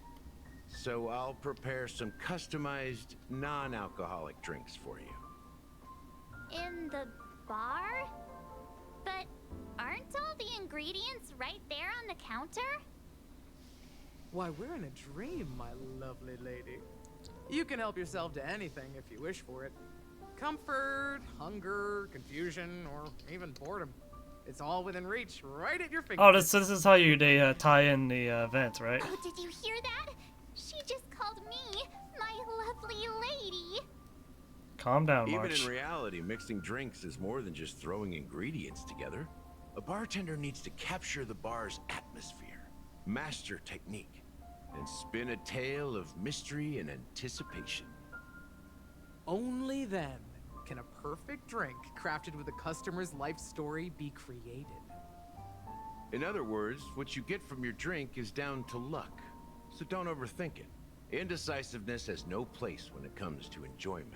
So I'll prepare some customized, non-alcoholic drinks for you. In the bar? But aren't all the ingredients right there on the counter? Why, we're in a dream, my lovely lady. You can help yourself to anything if you wish for it. Comfort, hunger, confusion, or even boredom. It's all within reach, right at your fingertips. Oh, this is how they tie in the event, right? Oh, did you hear that? She just called me my lovely lady. Calm down, Even March. in reality, mixing drinks is more than just throwing ingredients together. A bartender needs to capture the bar's atmosphere, master technique, and spin a tale of mystery and anticipation. Only then can a perfect drink crafted with a customer's life story be created. In other words, what you get from your drink is down to luck, so don't overthink it. Indecisiveness has no place when it comes to enjoyment.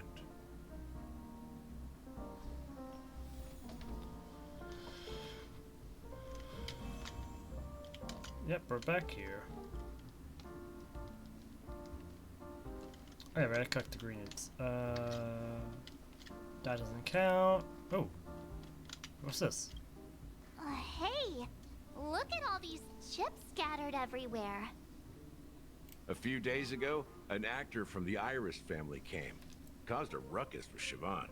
Yep, we're back here. Oh, yeah, right, I cooked the ingredients. That doesn't count. Oh. What's this? Hey, look at all these chips scattered everywhere. A few days ago, an actor from the Iris family came. Caused a ruckus with Siobhan.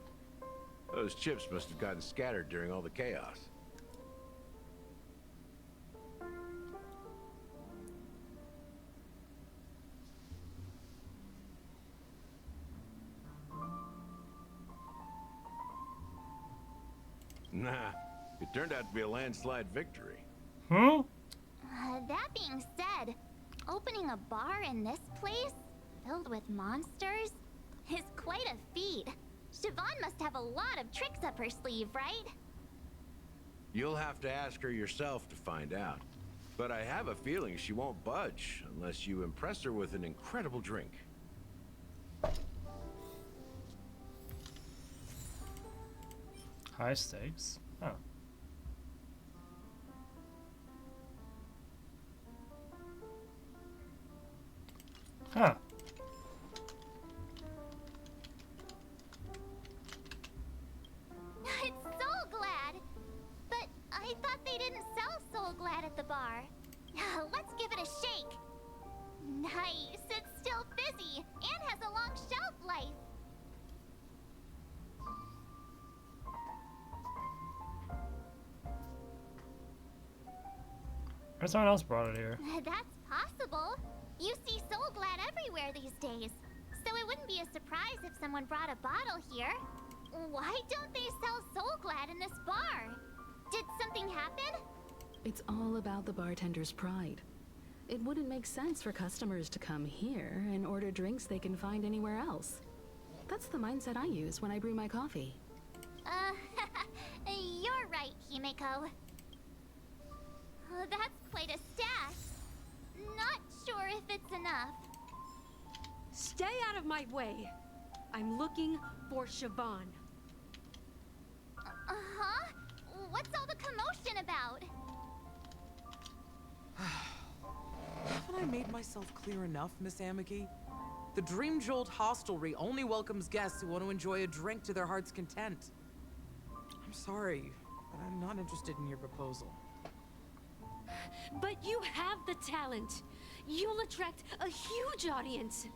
Those chips must have gotten scattered during all the chaos. Nah, it turned out to be a landslide victory. Hmm? That being said, opening a bar in this place, filled with monsters, is quite a feat. Siobhan must have a lot of tricks up her sleeve, right? You'll have to ask her yourself to find out. But I have a feeling she won't budge unless you impress her with an incredible drink. High stakes? Oh. Huh. It's Soul Glad! But I thought they didn't sell Soul Glad at the bar. Let's give it a shake. Nice, it's still fizzy and has a long shelf life. Or someone else brought it here. That's possible. You see Soul Glad everywhere these days. So it wouldn't be a surprise if someone brought a bottle here. Why don't they sell Soul Glad in this bar? Did something happen? It's all about the bartender's pride. It wouldn't make sense for customers to come here and order drinks they can find anywhere else. That's the mindset I use when I brew my coffee. You're right, Himeko. That's quite a stash. Not sure if it's enough. Stay out of my way. I'm looking for Siobhan. Uh-huh? What's all the commotion about? Haven't I made myself clear enough, Miss Amiki? The Dream Jolt Hostelry only welcomes guests who want to enjoy a drink to their heart's content. I'm sorry, but I'm not interested in your proposal. But you have the talent. You'll attract a huge audience.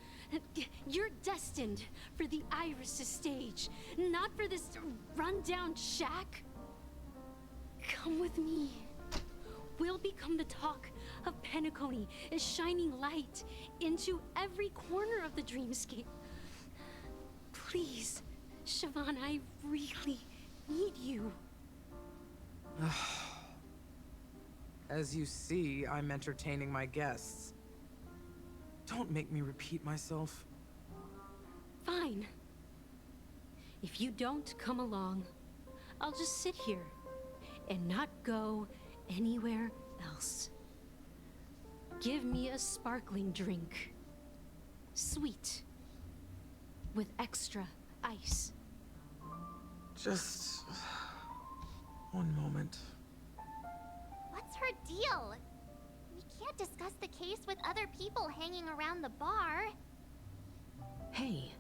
You're destined for the Iris' stage, not for this rundown shack. Come with me. We'll become the talk of Penacony, is shining light into every corner of the dreamscape. Please, Siobhan, I really need you. As you see, I'm entertaining my guests. Don't make me repeat myself. Fine. If you don't come along, I'll just sit here and not go anywhere else. Give me a sparkling drink. Sweet. With extra ice. Just one moment. What's her deal? We can't discuss the case with other people hanging around the bar. Hey,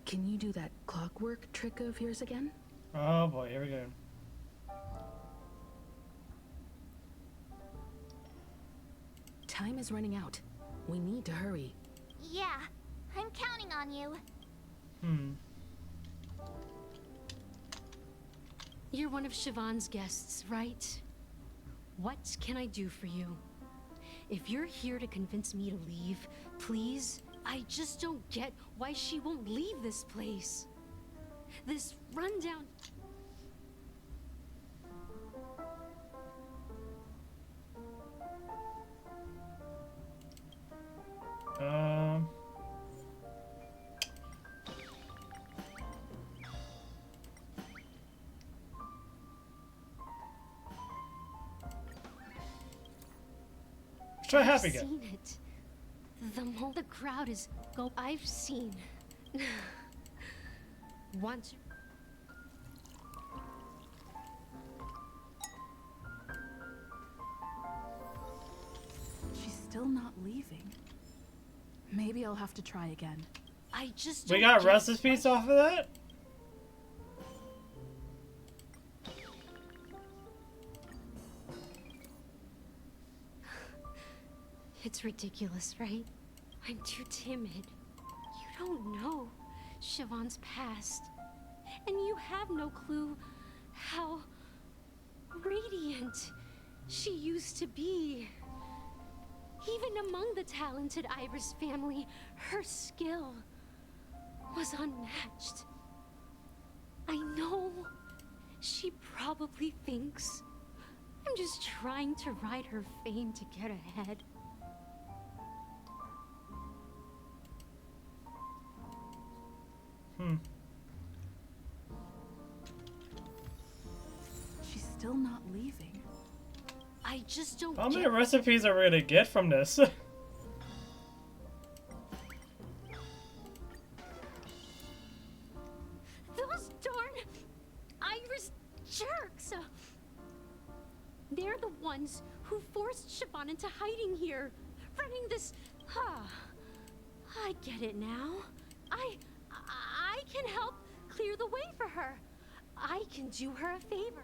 can you do that clockwork trick of yours again? Oh boy, here we go. Time is running out. We need to hurry. Yeah, I'm counting on you. You're one of Siobhan's guests, right? What can I do for you? If you're here to convince me to leave, please, I just don't get why she won't leave this place. This rundown... Try I've happy again. seen it. The moment the crowd is I've seen. Once. She's still not leaving. Maybe I'll have to try again. I just We got recipes off of that? It's ridiculous, right? I'm too timid. You don't know Siobhan's past. And you have no clue how radiant she used to be. Even among the talented Iris family, her skill was unmatched. I know she probably thinks I'm just trying to ride her fame to get ahead. She's still not leaving. I just don't How many get... recipes are we gonna get from this? Those darn Iris jerks! They're the ones who forced Siobhan into hiding here, running this... I get it now. I can help clear the way for her. I can do her a favor.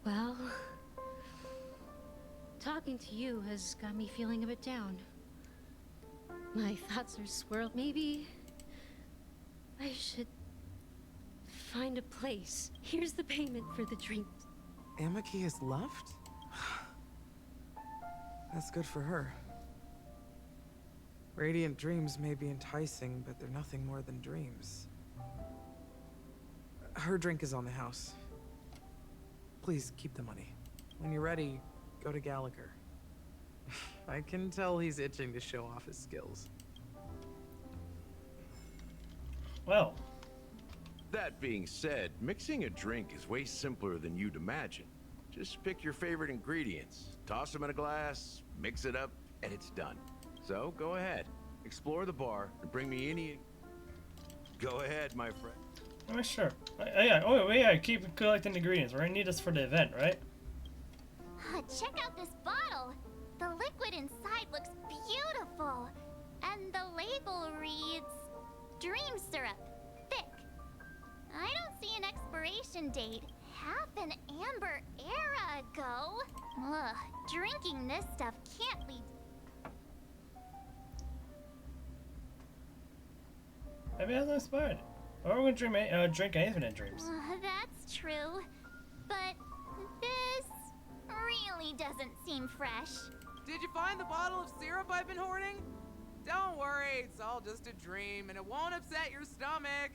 Well, talking to you has got me feeling a bit down. My thoughts are swirled. Maybe I should find a place. Here's the payment for the drinks. Amaki has left? That's good for her. Radiant dreams may be enticing, but they're nothing more than dreams. Her drink is on the house. Please keep the money. When you're ready, go to Gallagher. I can tell he's itching to show off his skills. Well. That being said, mixing a drink is way simpler than you'd imagine. Just pick your favorite ingredients, toss them in a glass, mix it up, and it's done. So, go ahead. Explore the bar and bring me any... Go ahead, my friend. Oh, sure. Yeah, keep collecting ingredients. We're gonna need this for the event, right? Check out this bottle. The liquid inside looks beautiful. And the label reads... Dream syrup. Thick. I don't see an expiration date. Half an amber era ago. Ugh, drinking this stuff can't lead... Maybe it hasn't expired. Or we're gonna drink infinite dreams. That's true. But this really doesn't seem fresh. Did you find the bottle of syrup I've been hoarding? Don't worry, it's all just a dream and it won't upset your stomach.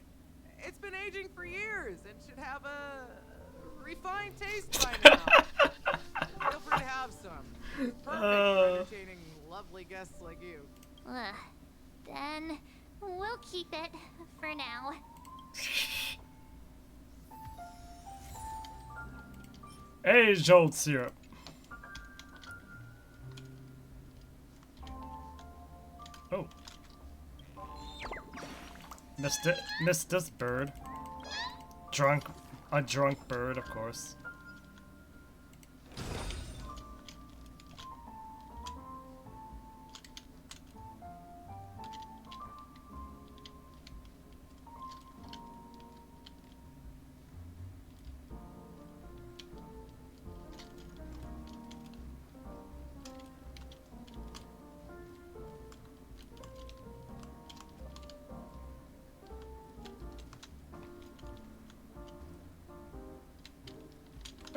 It's been aging for years and should have a refined taste by now. Feel free to have some. Perfect for entertaining lovely guests like you. Then we'll keep it for now. Age old syrup. Oh. Missed this bird. A drunk bird, of course.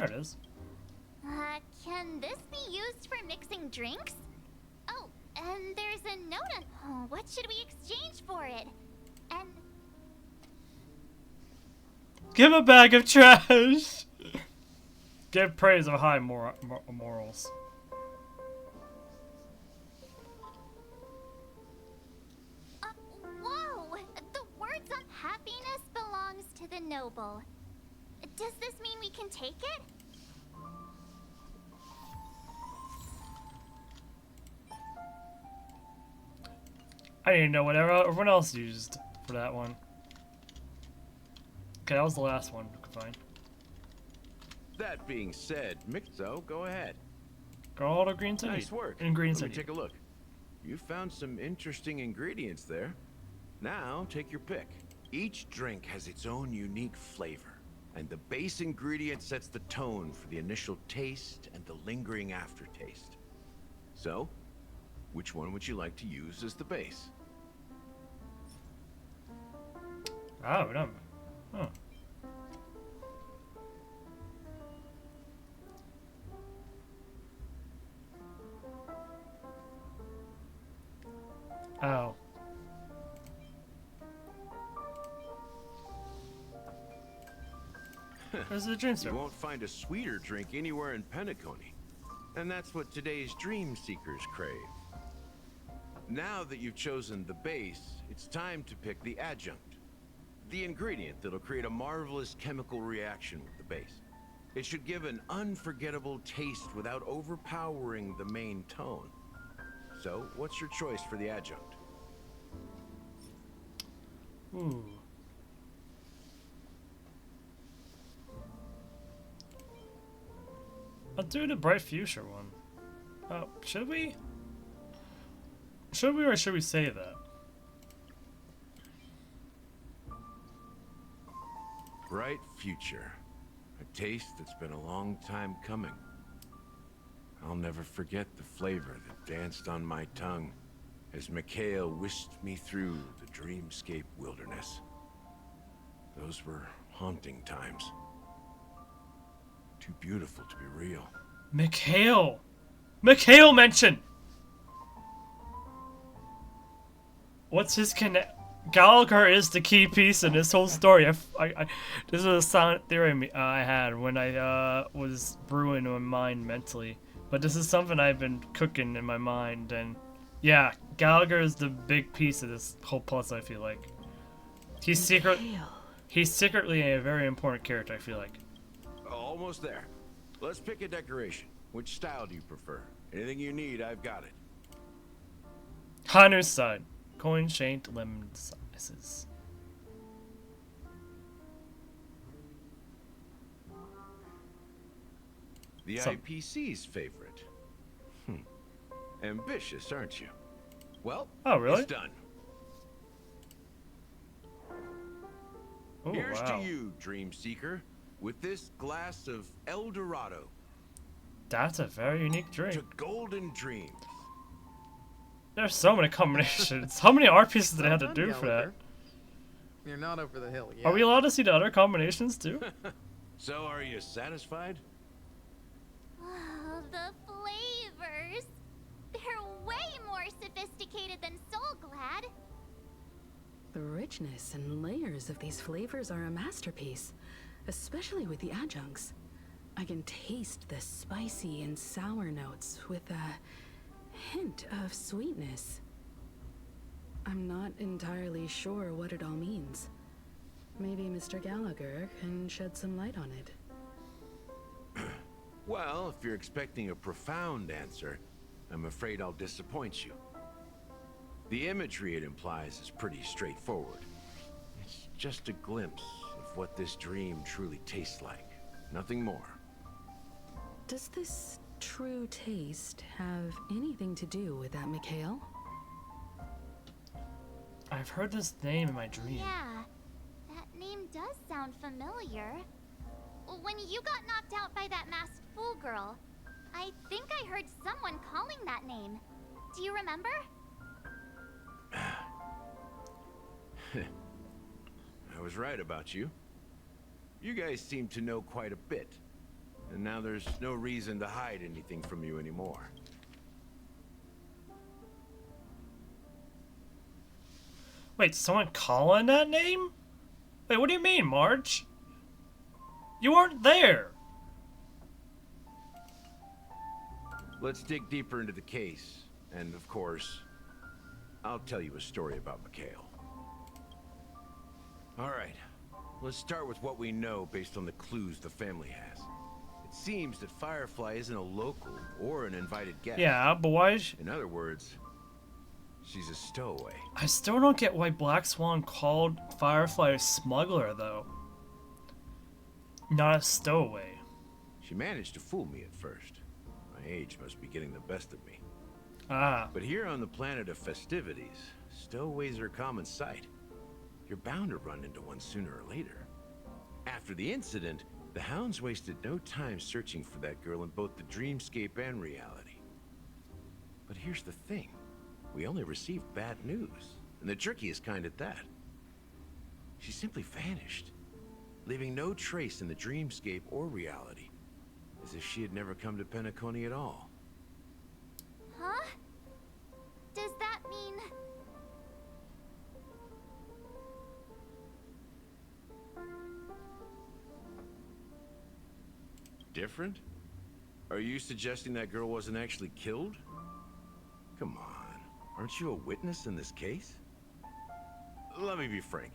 There it is. Can this be used for mixing drinks? Oh, and there's a note on... Oh, what should we exchange for it? And... Give a bag of trash! Give praise of high morals. Whoa! The words on happiness belongs to the noble. Does this mean we can take it? I didn't know whatever everyone else used for that one. Okay, that was the last one I could find. That being said, Mixo, go ahead. Go to Green City. Nice work. In Green Let City. me take a look. You found some interesting ingredients there. Now, take your pick. Each drink has its own unique flavor, and the base ingredient sets the tone for the initial taste and the lingering aftertaste. So, which one would you like to use as the base? Oh, no. Huh. Oh. There's a drink You won't find a sweeter drink anywhere in Penacony. And that's what today's dream seekers crave. Now that you've chosen the base, it's time to pick the adjunct. The ingredient that'll create a marvelous chemical reaction with the base. It should give an unforgettable taste without overpowering the main tone. So, what's your choice for the adjunct? Ooh. I'll do the bright fuchsia one. Oh, should we? Should we or should we say that? Bright future. A taste that's been a long time coming. I'll never forget the flavor that danced on my tongue as Mikhail whisked me through the dreamscape wilderness. Those were haunting times. Too beautiful to be real. Mikhail! Mikhail mention! What's his connect? Gallagher is the key piece in this whole story. This is a sound theory I had when I was brewing my mind mentally. But this is something I've been cooking in my mind, and yeah, Gallagher is the big piece of this whole puzzle, I feel like. He's secretly a very important character, I feel like. Almost there. Let's pick a decoration. Which style do you prefer? Anything you need, I've got it. Hanu's side. Coin shanked lemon sizes. The IPC's favorite. Ambitious, aren't you? Well, oh, really? It's done. Oh, here's wow. to you, Dream Seeker, with this glass of El Dorado. That's a very unique drink. To golden dreams. There's so many combinations. How many art pieces did I have to do for that? You're not over the hill yet. Are we allowed to see the other combinations too? So, are you satisfied? Oh, the flavors. They're way more sophisticated than Soulglad. The richness and layers of these flavors are a masterpiece, especially with the adjuncts. I can taste the spicy and sour notes with a hint of sweetness. I'm not entirely sure what it all means. Maybe Mr. Gallagher can shed some light on it. Well, if you're expecting a profound answer, I'm afraid I'll disappoint you. The imagery it implies is pretty straightforward. It's just a glimpse of what this dream truly tastes like. Nothing more. Does this true taste have anything to do with that Mikhail? I've heard this name in my dream. Yeah, that name does sound familiar. When you got knocked out by that masked fool girl, I think I heard someone calling that name. Do you remember? I was right about you. You guys seem to know quite a bit. and now there's no reason to hide anything from you anymore. Wait, someone calling that name? Wait, what do you mean, Marge? You weren't there. Let's dig deeper into the case, and of course, I'll tell you a story about Mikhail. All right, let's start with what we know based on the clues the family has. It seems that Firefly isn't a local or an invited guest. Yeah, but why is In other words, she's a stowaway. I still don't get why Black Swan called Firefly a smuggler, though. Not a stowaway. She managed to fool me at first. My age must be getting the best of me. Ah. But here on the planet of festivities, stowaways are a common sight. You're bound to run into one sooner or later. After the incident, the hounds wasted no time searching for that girl in both the dreamscape and reality. But here's the thing. We only received bad news, and the trickiest kind at that. She simply vanished, leaving no trace in the dreamscape or reality, as if she had never come to Penacony at all. Huh? Does that mean... Different? Are you suggesting that girl wasn't actually killed? Come on, aren't you a witness in this case? Let me be frank.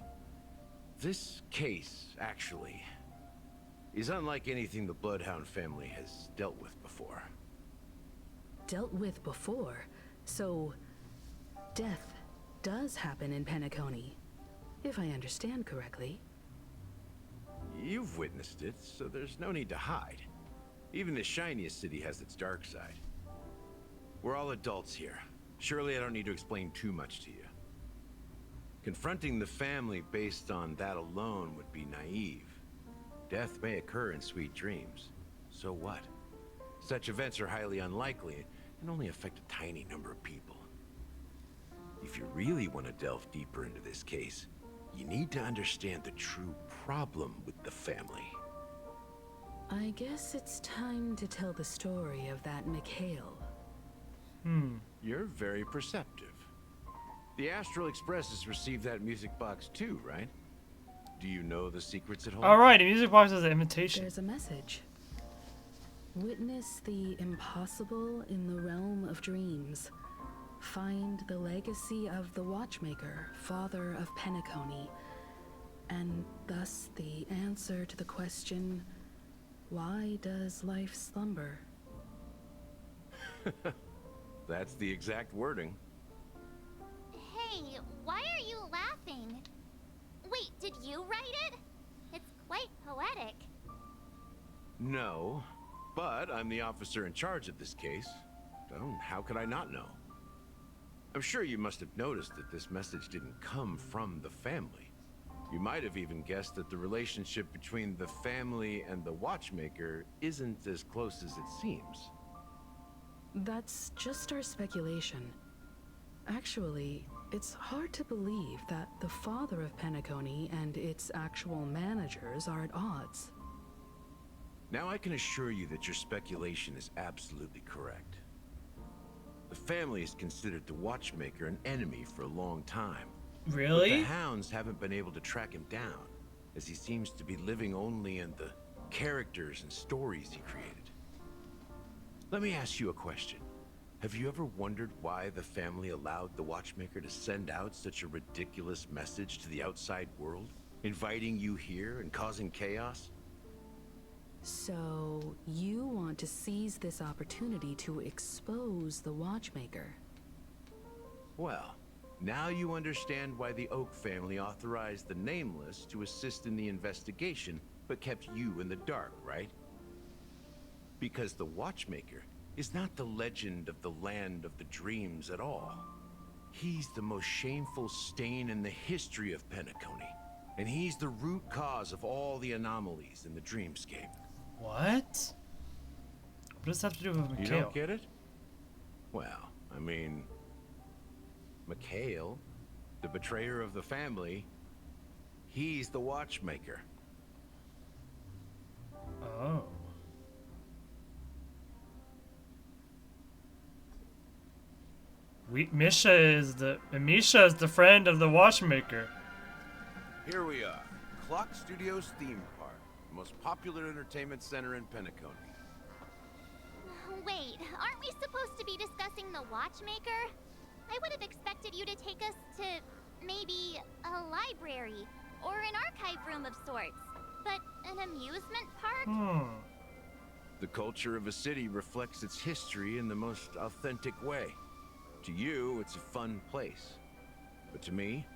This case, actually, is unlike anything the Bloodhound family has dealt with before. Dealt with before? So, death does happen in Penacony, if I understand correctly. You've witnessed it, so there's no need to hide. Even the shiniest city has its dark side. We're all adults here. Surely I don't need to explain too much to you. Confronting the family based on that alone would be naive. Death may occur in sweet dreams. So what? Such events are highly unlikely and only affect a tiny number of people. If you really want to delve deeper into this case, you need to understand the true problem with the family. I guess it's time to tell the story of that Mikhail. You're very perceptive. The Astral Express has received that music box too, right? Do you know the secrets it holds? Alright, the music box is an invitation. There's a message. Witness the impossible in the realm of dreams. Find the legacy of the Watchmaker, father of Penacony, and thus the answer to the question, why does life slumber? That's the exact wording. Hey, why are you laughing? Wait, did you write it? It's quite poetic. No, but I'm the officer in charge of this case. How could I not know? I'm sure you must have noticed that this message didn't come from the family. You might have even guessed that the relationship between the family and the Watchmaker isn't as close as it seems. That's just our speculation. Actually, it's hard to believe that the father of Penacony and its actual managers are at odds. Now I can assure you that your speculation is absolutely correct. The family has considered the Watchmaker an enemy for a long time. Really? But the hounds haven't been able to track him down, as he seems to be living only in the characters and stories he created. Let me ask you a question. Have you ever wondered why the family allowed the Watchmaker to send out such a ridiculous message to the outside world, inviting you here and causing chaos? So, you want to seize this opportunity to expose the Watchmaker? Well, now you understand why the Oak family authorized the Nameless to assist in the investigation, but kept you in the dark, right? Because the Watchmaker is not the legend of the land of the dreams at all. He's the most shameful stain in the history of Penacony, and he's the root cause of all the anomalies in the dreamscape. What? What does that have to do with Mikhail? You don't get it? Well, I mean, Mikhail, the betrayer of the family, he's the Watchmaker. Oh. Misha is the friend of the watchmaker. Here we are, Clock Studios theme park, the most popular entertainment center in Penacony. Wait, aren't we supposed to be discussing the watchmaker? I would have expected you to take us to maybe a library or an archive room of sorts. But an amusement park? The culture of a city reflects its history in the most authentic way. To you, it's a fun place. But to me,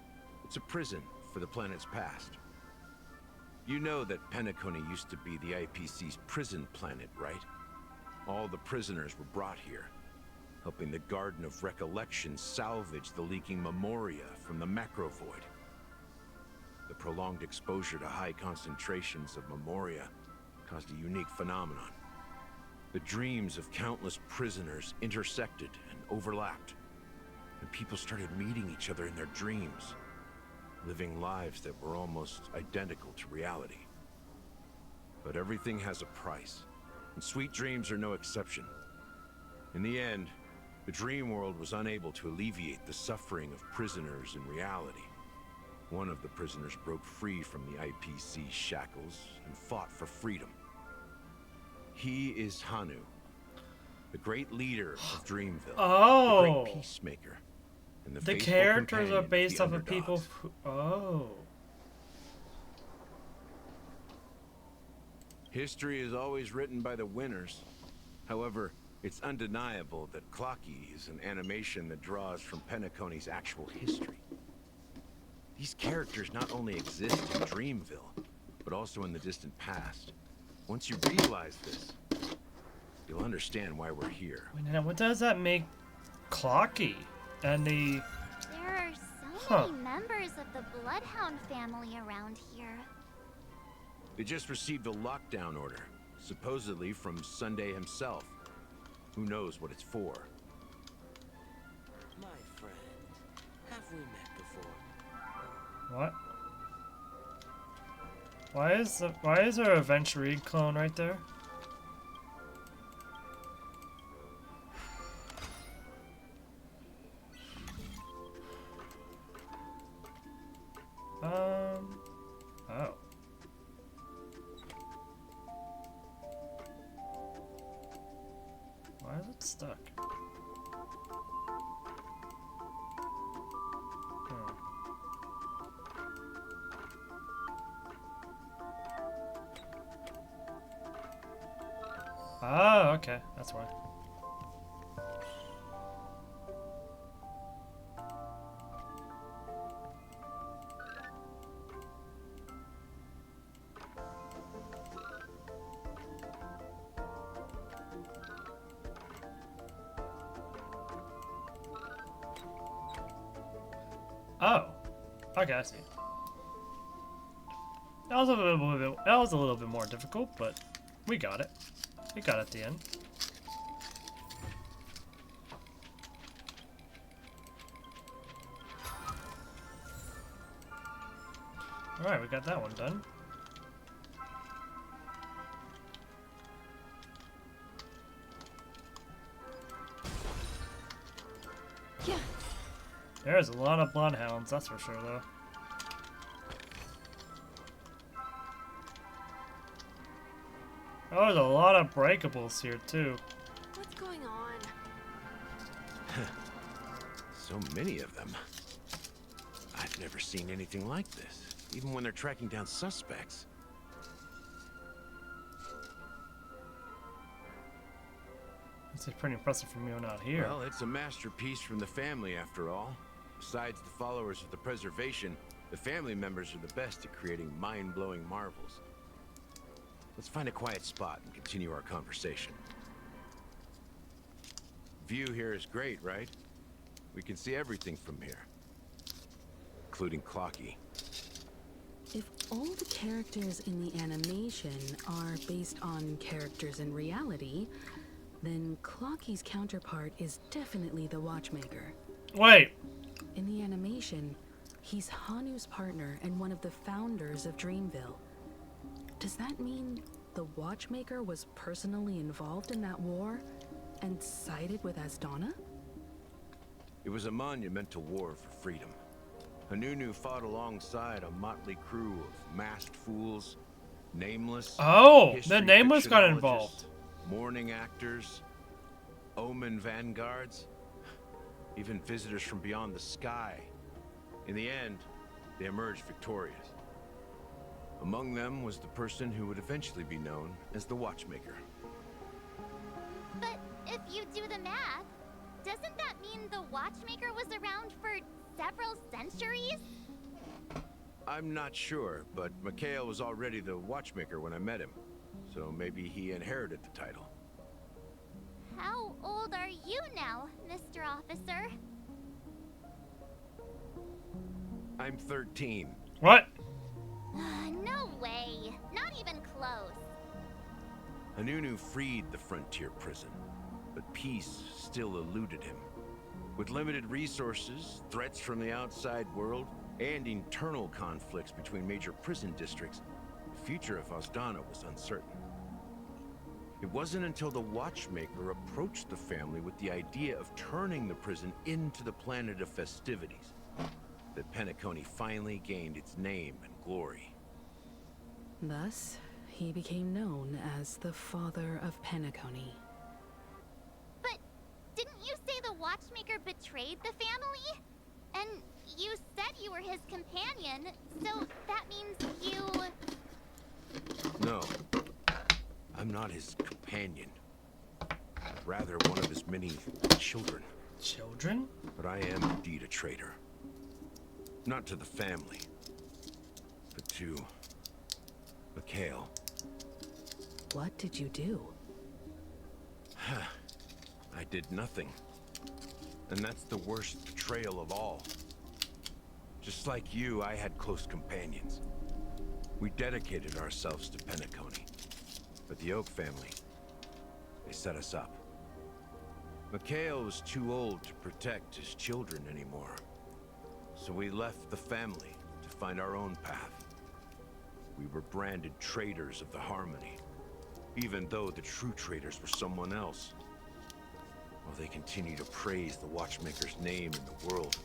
it's a prison for the planet's past. You know that Penacony used to be the IPC's prison planet, right? All the prisoners were brought here, helping the Garden of Recollection salvage the leaking memoria from the macrovoid. The prolonged exposure to high concentrations of memoria caused a unique phenomenon. The dreams of countless prisoners intersected and overlapped, and people started meeting each other in their dreams, living lives that were almost identical to reality. But everything has a price, and sweet dreams are no exception. In the end, the dream world was unable to alleviate the suffering of prisoners in reality. One of the prisoners broke free from the IPC's shackles and fought for freedom. He is Hanu, the great leader of Dreamville, the great peacemaker, and the faithful characters are companion based of the off of people who, History is always written by the winners. However, it's undeniable that Clocky is an animation that draws from Penacony's actual history. These characters not only exist in Dreamville, but also in the distant past. Once you realize this, you'll understand why we're here. Wait, now what does that make Clocky and the... There are so many members of the Bloodhound family around here. They just received a lockdown order, supposedly from Sunday himself. Who knows what it's for? My friend, have we met before? What? Why is there a Venturine clone right there? Oh. Why is it stuck? Oh, okay, that's why. Oh, okay, I see. That was a little bit more difficult, but we got it. We got it at the end. Alright, we got that one done. Yeah. There's a lot of bloodhounds, that's for sure, though. Oh, there's a lot of breakables here, too. What's going on? So many of them. I've never seen anything like this, even when they're tracking down suspects. This is pretty impressive for me when out here. Well, it's a masterpiece from the family, after all. Besides the followers of the preservation, the family members are the best at creating mind-blowing marvels. Let's find a quiet spot and continue our conversation. View here is great, right? We can see everything from here, including Clocky. If all the characters in the animation are based on characters in reality, then Clocky's counterpart is definitely the Watchmaker. Wait. In the animation, he's Hanu's partner and one of the founders of Dreamville. Does that mean the Watchmaker was personally involved in that war and sided with Asdana? It was a monumental war for freedom. Hanunu fought alongside a motley crew of masked fools, nameless, Oh, the history Nameless got fictionologists, involved. mourning actors, omen vanguards, even visitors from beyond the sky. In the end, they emerged victorious. Among them was the person who would eventually be known as the Watchmaker. But if you do the math, doesn't that mean the Watchmaker was around for several centuries? I'm not sure, but Mikhail was already the Watchmaker when I met him, so maybe he inherited the title. How old are you now, Mr. Officer? I'm 13. What? No way. Not even close. Hanunu freed the frontier prison, but peace still eluded him. With limited resources, threats from the outside world, and internal conflicts between major prison districts, the future of Osdana was uncertain. It wasn't until the Watchmaker approached the family with the idea of turning the prison into the planet of festivities that Penacony finally gained its name and glory. Thus, he became known as the Father of Penacony. But didn't you say the Watchmaker betrayed the family? And you said you were his companion, so that means you... No, I'm not his companion. Rather, one of his many children. Children? But I am indeed a traitor. Not to the family, but to Mikhail. What did you do? I did nothing. And that's the worst betrayal of all. Just like you, I had close companions. We dedicated ourselves to Penacony. But the Oak family, they set us up. Mikhail was too old to protect his children anymore. So we left the family to find our own path. We were branded traitors of the Harmony, even though the true traitors were someone else. While they continue to praise the Watchmaker's name in the world,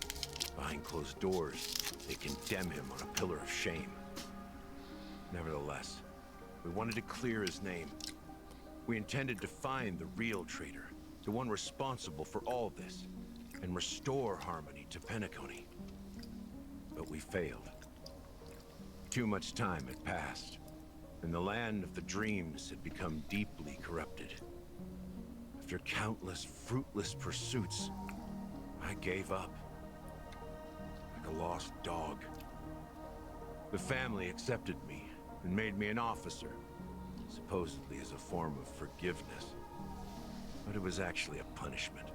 behind closed doors, they condemn him on a pillar of shame. Nevertheless, we wanted to clear his name. We intended to find the real traitor, the one responsible for all this, and restore harmony to Penacony. But we failed. Too much time had passed, and the land of the dreams had become deeply corrupted. After countless fruitless pursuits, I gave up. Like a lost dog. The family accepted me and made me an officer, supposedly as a form of forgiveness. But it was actually a punishment.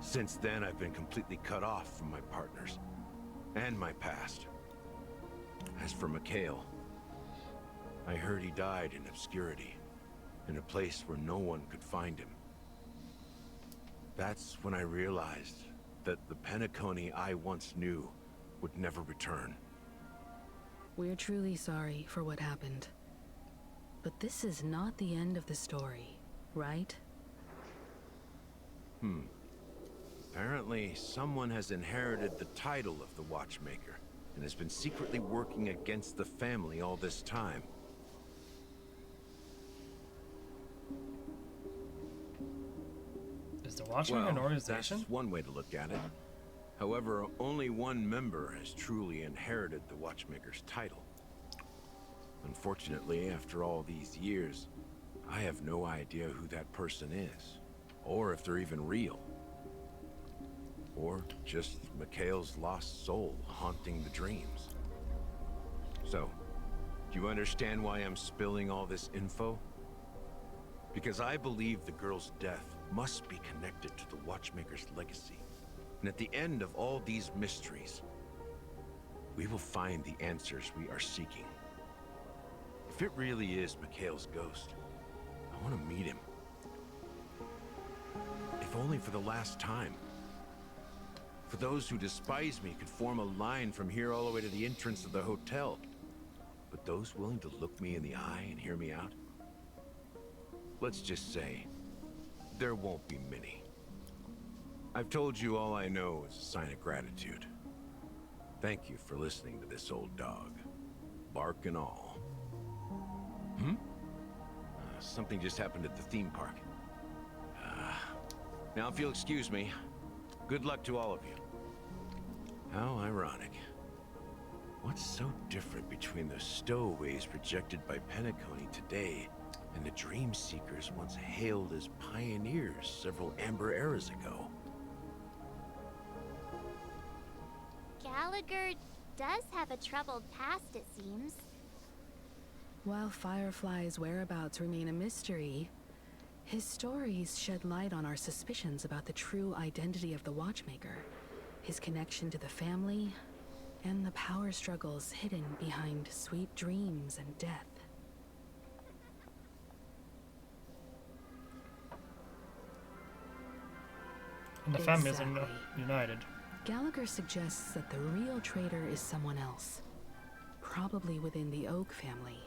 Since then, I've been completely cut off from my partners and my past. As for Mikhail, I heard he died in obscurity, in a place where no one could find him. That's when I realized that the Penacony I once knew would never return. We're truly sorry for what happened. But this is not the end of the story, right? Apparently, someone has inherited the title of the Watchmaker and has been secretly working against the family all this time. Is the Watchmaker an organization? That's one way to look at it. However, only one member has truly inherited the Watchmaker's title. Unfortunately, after all these years, I have no idea who that person is, or if they're even real. Or just Mikhail's lost soul haunting the dreams. So, do you understand why I'm spilling all this info? Because I believe the girl's death must be connected to the Watchmaker's legacy. And at the end of all these mysteries, we will find the answers we are seeking. If it really is Mikhail's ghost, I want to meet him. If only for the last time. For those who despise me could form a line from here all the way to the entrance of the hotel. But those willing to look me in the eye and hear me out? Let's just say, there won't be many. I've told you all I know is a sign of gratitude. Thank you for listening to this old dog. Bark and all. Something just happened at the theme park. Now if you'll excuse me, good luck to all of you. How ironic. What's so different between the stowaways rejected by Penacony today and the dream seekers once hailed as pioneers several amber eras ago? Gallagher does have a troubled past, it seems. While Firefly's whereabouts remain a mystery, his stories shed light on our suspicions about the true identity of the Watchmaker, his connection to the family, and the power struggles hidden behind sweet dreams and death. And the families are united. Gallagher suggests that the real traitor is someone else, probably within the Oak family.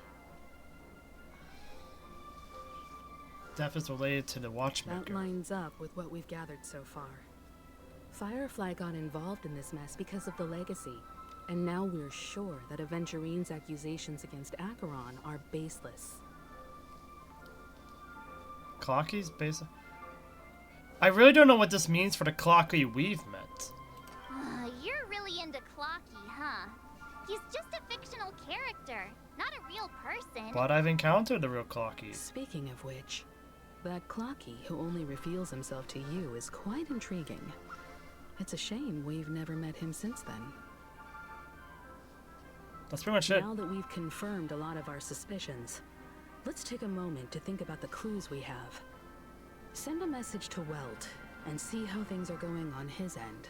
Death is related to the Watchmaker. That lines up with what we've gathered so far. Firefly got involved in this mess because of the legacy, and now we're sure that Aventurine's accusations against Acheron are baseless. Clocky's base. I really don't know what this means for the Clocky we've met. You're really into Clocky, huh? He's just a fictional character, not a real person. But I've encountered the real Clocky. Speaking of which, that Clocky who only reveals himself to you is quite intriguing. It's a shame we've never met him since then. That's pretty much it. Now that we've confirmed a lot of our suspicions, let's take a moment to think about the clues we have. Send a message to Welt and see how things are going on his end.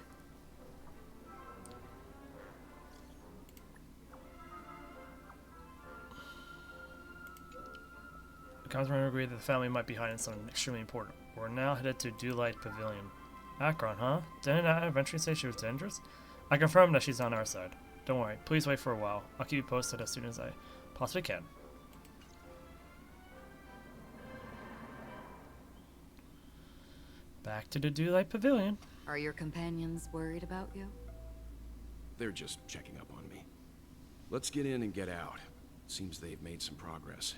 The Councilman agreed that the family might be hiding something extremely important. We're now headed to Dewlight Pavilion. Acheron, huh? Didn't I eventually say she was dangerous? I confirm that she's on our side. Don't worry, please wait for a while. I'll keep you posted as soon as I possibly can. Back to the Dewlight Pavilion. Are your companions worried about you? They're just checking up on me. Let's get in and get out. Seems they've made some progress.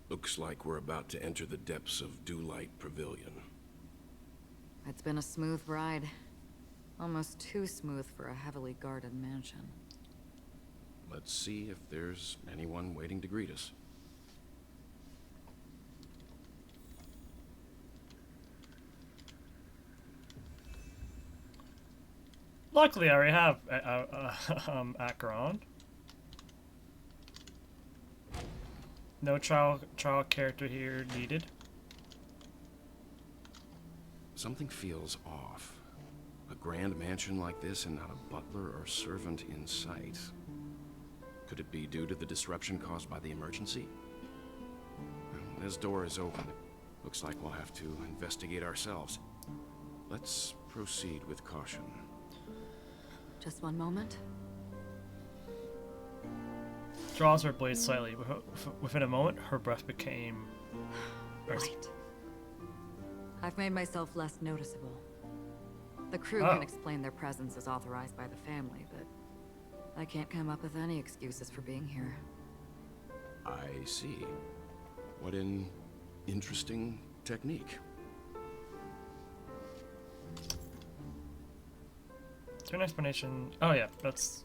Looks like we're about to enter the depths of Dewlight Pavilion. It's been a smooth ride. Almost too smooth for a heavily guarded mansion. Let's see if there's anyone waiting to greet us. Luckily, I already have Acheron. No child character here needed. Something feels off. A grand mansion like this and not a butler or servant in sight. Could it be due to the disruption caused by the emergency? Well, this door is open. Looks like we'll have to investigate ourselves. Let's proceed with caution. Just one moment. Draws her blade slightly. Within a moment, her breath became Light. I've made myself less noticeable. The crew can explain their presence as authorized by the family, but I can't come up with any excuses for being here. I see. What an interesting technique. To an explanation. Oh yeah, that's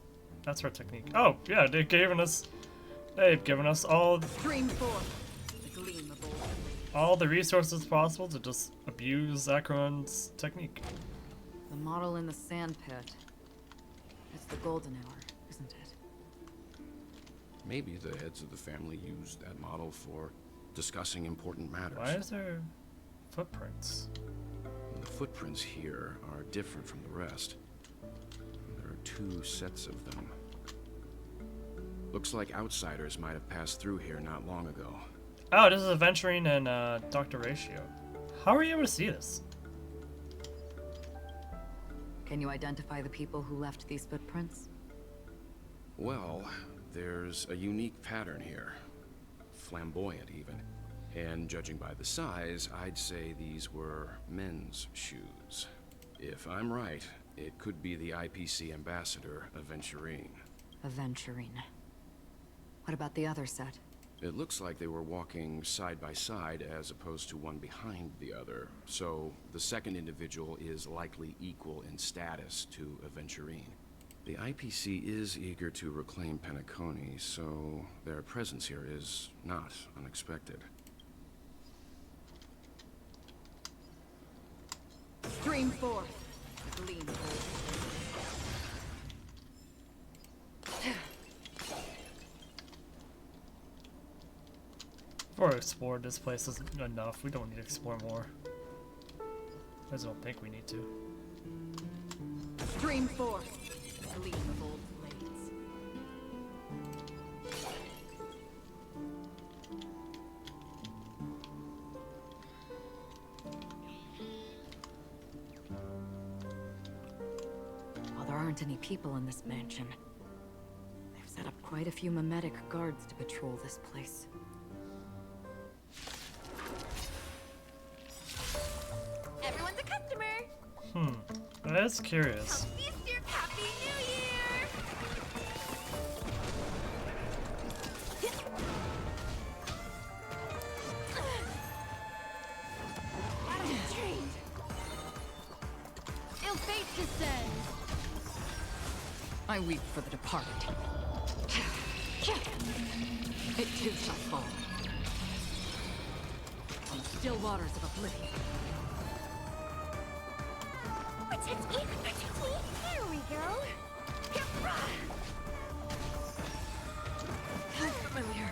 her technique. Oh yeah, they've given us all Dream forth, the gleam of old. All the resources possible to just abuse Acheron's technique. The model in the sand pit. It's the golden hour, isn't it? Maybe the heads of the family used that model for discussing important matters. Why is there footprints? The footprints here are different from the rest. There are 2 sets of them. Looks like outsiders might have passed through here not long ago. Oh, this is Aventurine and Dr. Ratio. How are you able to see this? Can you identify the people who left these footprints? Well, there's a unique pattern here. Flamboyant, even. And judging by the size, I'd say these were men's shoes. If I'm right, it could be the IPC ambassador, Aventurine. Aventurine. What about the other set? It looks like they were walking side by side as opposed to one behind the other. So the second individual is likely equal in status to Aventurine. The IPC is eager to reclaim Penacony, so their presence here is not unexpected. Stream forth. Gleam forth. We've already explored this place isn't enough. We don't need to explore more. I just don't think we need to. Stream forth. Gleam of old blades. While there aren't any people in this mansion, they've set up quite a few mimetic guards to patrol this place. Everyone's a customer. That's curious. Happy New Year! Ill fate descends. I weep for the departed. It too shall fall. On the still waters of oblivion. Here we go. How familiar.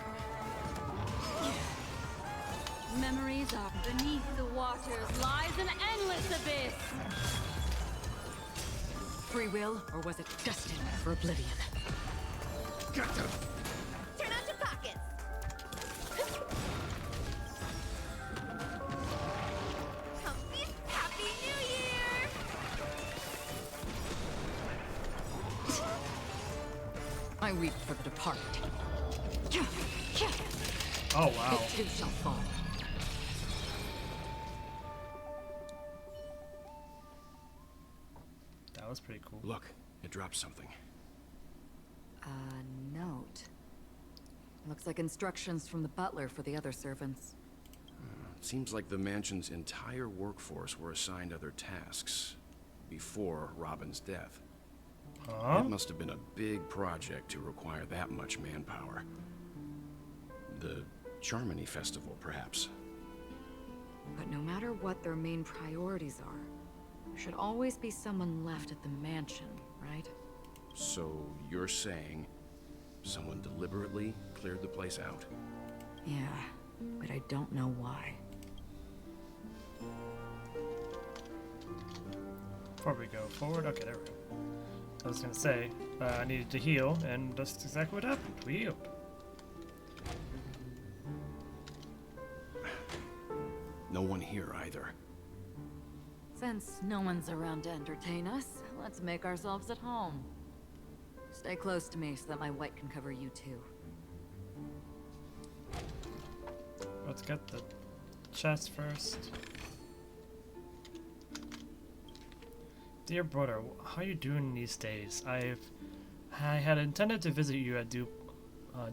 Memories are beneath the waters lies an endless abyss. Free will, or was it destined for oblivion? Turn out your pockets. Happy New Year! I weep for the departed. Oh wow. It too shall fall. That was pretty cool. Look, it dropped something. A note. Looks like instructions from the butler for the other servants. Seems like the mansion's entire workforce were assigned other tasks before Robin's death. Huh? It must have been a big project to require that much manpower. The Charmony Festival, perhaps. But no matter what their main priorities are, there should always be someone left at the mansion, right? So you're saying someone deliberately cleared the place out? Yeah, but I don't know why. Before we go forward, okay, there we go. I was gonna say, I needed to heal, and that's exactly what happened. We healed. No one here either. Since no one's around to entertain us, let's make ourselves at home. Stay close to me so that my white can cover you too. Let's get the chest first. Dear brother, how are you doing these days? I had intended to visit you at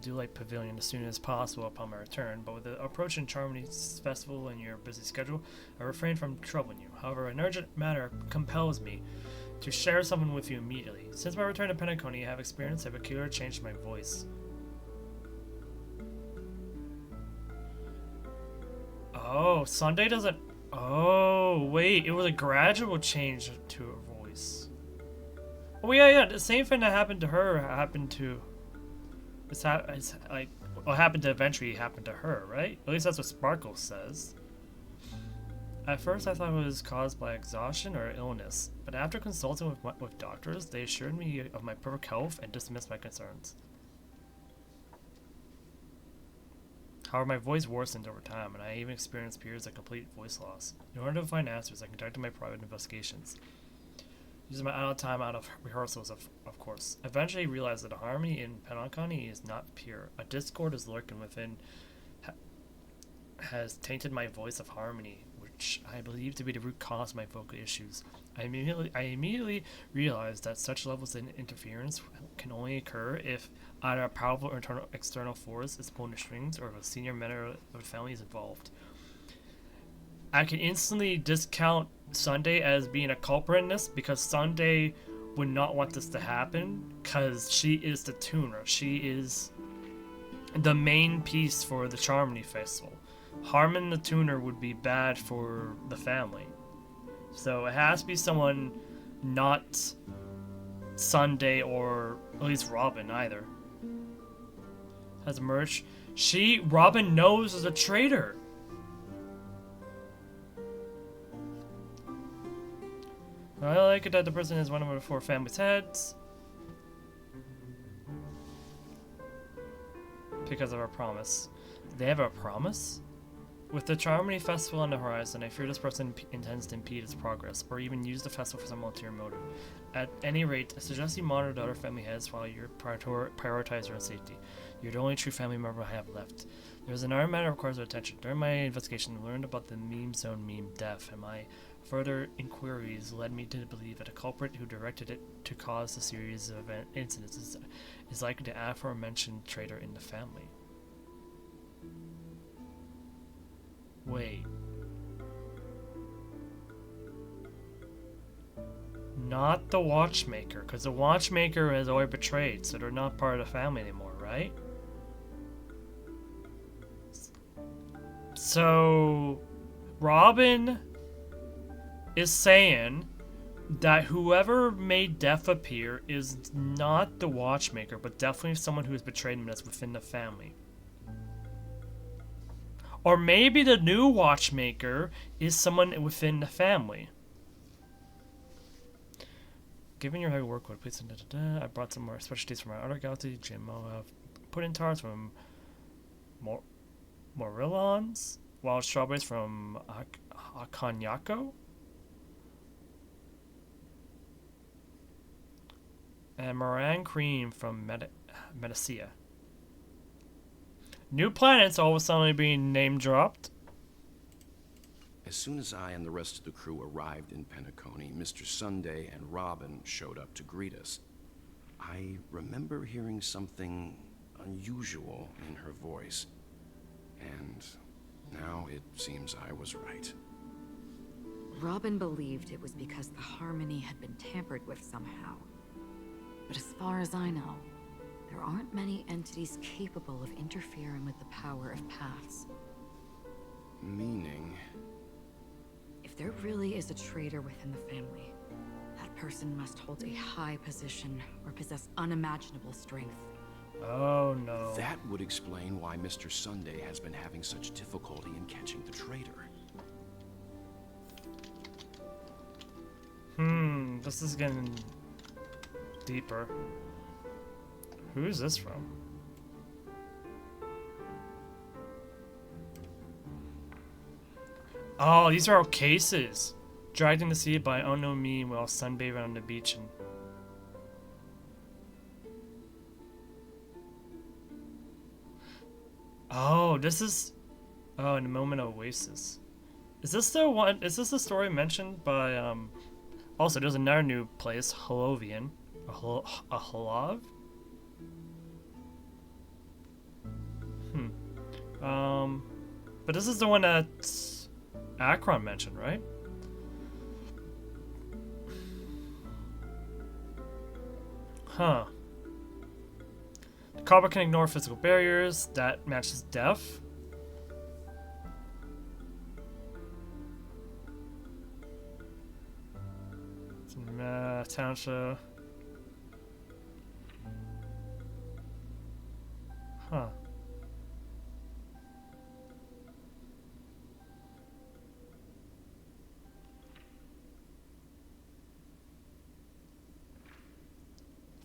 Dewlight Pavilion as soon as possible upon my return, but with the approaching Charmony's festival and your busy schedule, I refrained from troubling you. However, an urgent matter compels me to share something with you immediately. Since my return to Penacony, I have experienced a peculiar change to my voice. Oh, Sunday doesn't... Oh, wait, it was a gradual change to her voice. Oh, yeah, the same thing that happened to her happened to... It's like, what happened to eventually happened to her, right? At least that's what Sparkle says. At first, I thought it was caused by exhaustion or illness, but after consulting with doctors, they assured me of my perfect health and dismissed my concerns. However, my voice worsened over time, and I even experienced periods of complete voice loss. In order to find answers, I conducted my private investigations, using my idle time out of rehearsals, of course. Eventually, I realized that the harmony in Penacony is not pure. A discord is lurking within has tainted my voice of harmony, which I believe to be the root cause of my vocal issues. I immediately realized that such levels of interference can only occur if either a powerful or external force is pulling the strings, or if a senior member of the family is involved. I can instantly discount Sunday as being a culprit in this, because Sunday would not want this to happen, because she is the tuner. She is the main piece for the Charmony Festival. Harming the tuner would be bad for the family. So it has to be someone not Sunday, or at least Robin either. Has emerged. Robin knows is a traitor. I like it that the person is one of the 4 families' heads. Because of our promise. They have a promise? With the Charmony Festival on the horizon, I fear this person intends to impede its progress, or even use the festival for some ulterior motive. At any rate, I suggest you monitor the other family heads while you prioritize your own safety. You're the only true family member I have left. There's another matter that requires our attention. During my investigation, I learned about the meme zone meme death, and my further inquiries led me to believe that a culprit who directed it to cause the series of incidents is likely the aforementioned traitor in the family. Wait. Not the watchmaker, because the watchmaker has already betrayed, so they're not part of the family anymore, right? So, Robin is saying that whoever made Death appear is not the watchmaker, but definitely someone who has betrayed him that's within the family. Or maybe the new watchmaker is someone within the family. Given your heavy workload, please. I brought some more specialties from our other galaxy. GMO have pudding tarts from Morillons, wild strawberries from Akanyako, and meringue cream from Medicia. New planets all of a sudden being name dropped. As soon as I and the rest of the crew arrived in Penacony, Mr. Sunday and Robin showed up to greet us. I remember hearing something unusual in her voice, and now it seems I was right. Robin believed it was because the harmony had been tampered with somehow. But as far as I know, there aren't many entities capable of interfering with the power of paths. Meaning? If there really is a traitor within the family, that person must hold a high position or possess unimaginable strength. Oh no. That would explain why Mr. Sunday has been having such difficulty in catching the traitor. This is getting deeper. Who is this from? Oh, these are all cases. Dragged in the sea by unknown me while sunbathing on the beach and... Oh, this is... Oh, in the moment of Oasis. Is this the one... Is this the story mentioned by, Also, there's another new place, Holovian. A Holov? But this is the one that Akron mentioned, right? Huh. The Cobra can ignore physical barriers. That matches Death. Township. Huh.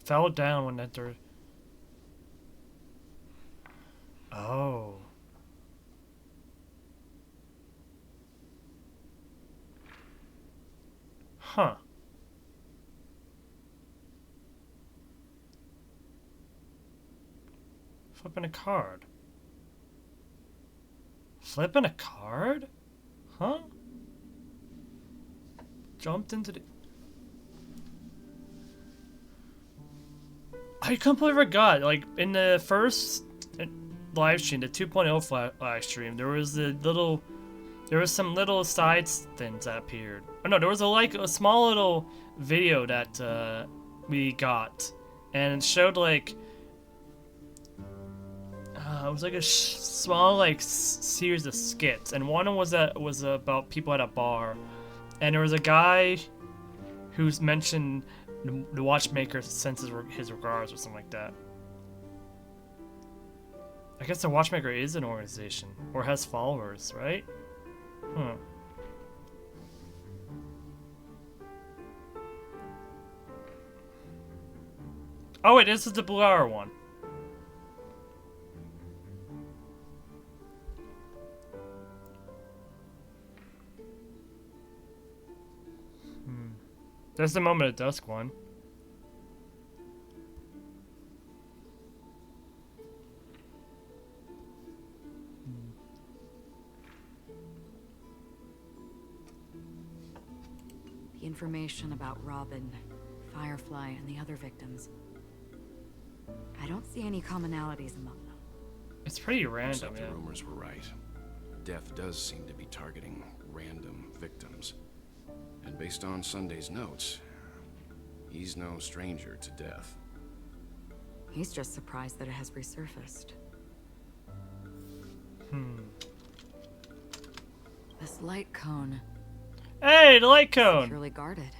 Fell down when entered. Oh. Huh. Flipping a card. Flipping a card? Huh? Jumped into the... I completely forgot. Like, in the first live stream, the 2.0 live stream, there was some little side things that appeared. Oh no, there was a small little video that we got, and it showed like it was like a small like series of skits, and one was about people at a bar, and there was a guy who's mentioned the watchmaker sends his regards or something like that. I guess the watchmaker is an organization or has followers, right? Huh. Oh wait, this is the blue hour one. There's the Moment of Dusk one. The information about Robin, Firefly, and the other victims. I don't see any commonalities among them. It's pretty Looks random, like yeah. the rumors were right. Death does seem to be targeting random victims. And based on Sunday's notes, he's no stranger to death. He's just surprised that it has resurfaced. This light cone. Hey, the light cone! Securely guarded.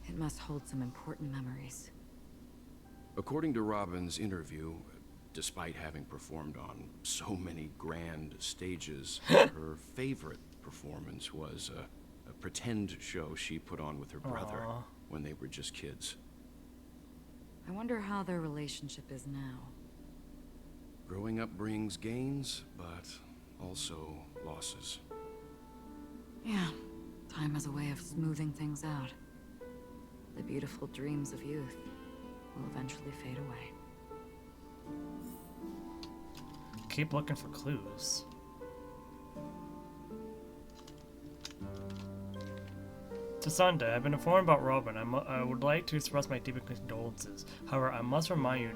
It must hold some important memories. According to Robin's interview, despite having performed on so many grand stages, her favorite performance was a pretend show she put on with her brother when they were just kids. I wonder how their relationship is now. Growing up brings gains, but also losses. Yeah, time has a way of smoothing things out. The beautiful dreams of youth will eventually fade away. Keep looking for clues. To Sunday, I've been informed about Robin. I would like to express my deepest condolences. However, I must remind you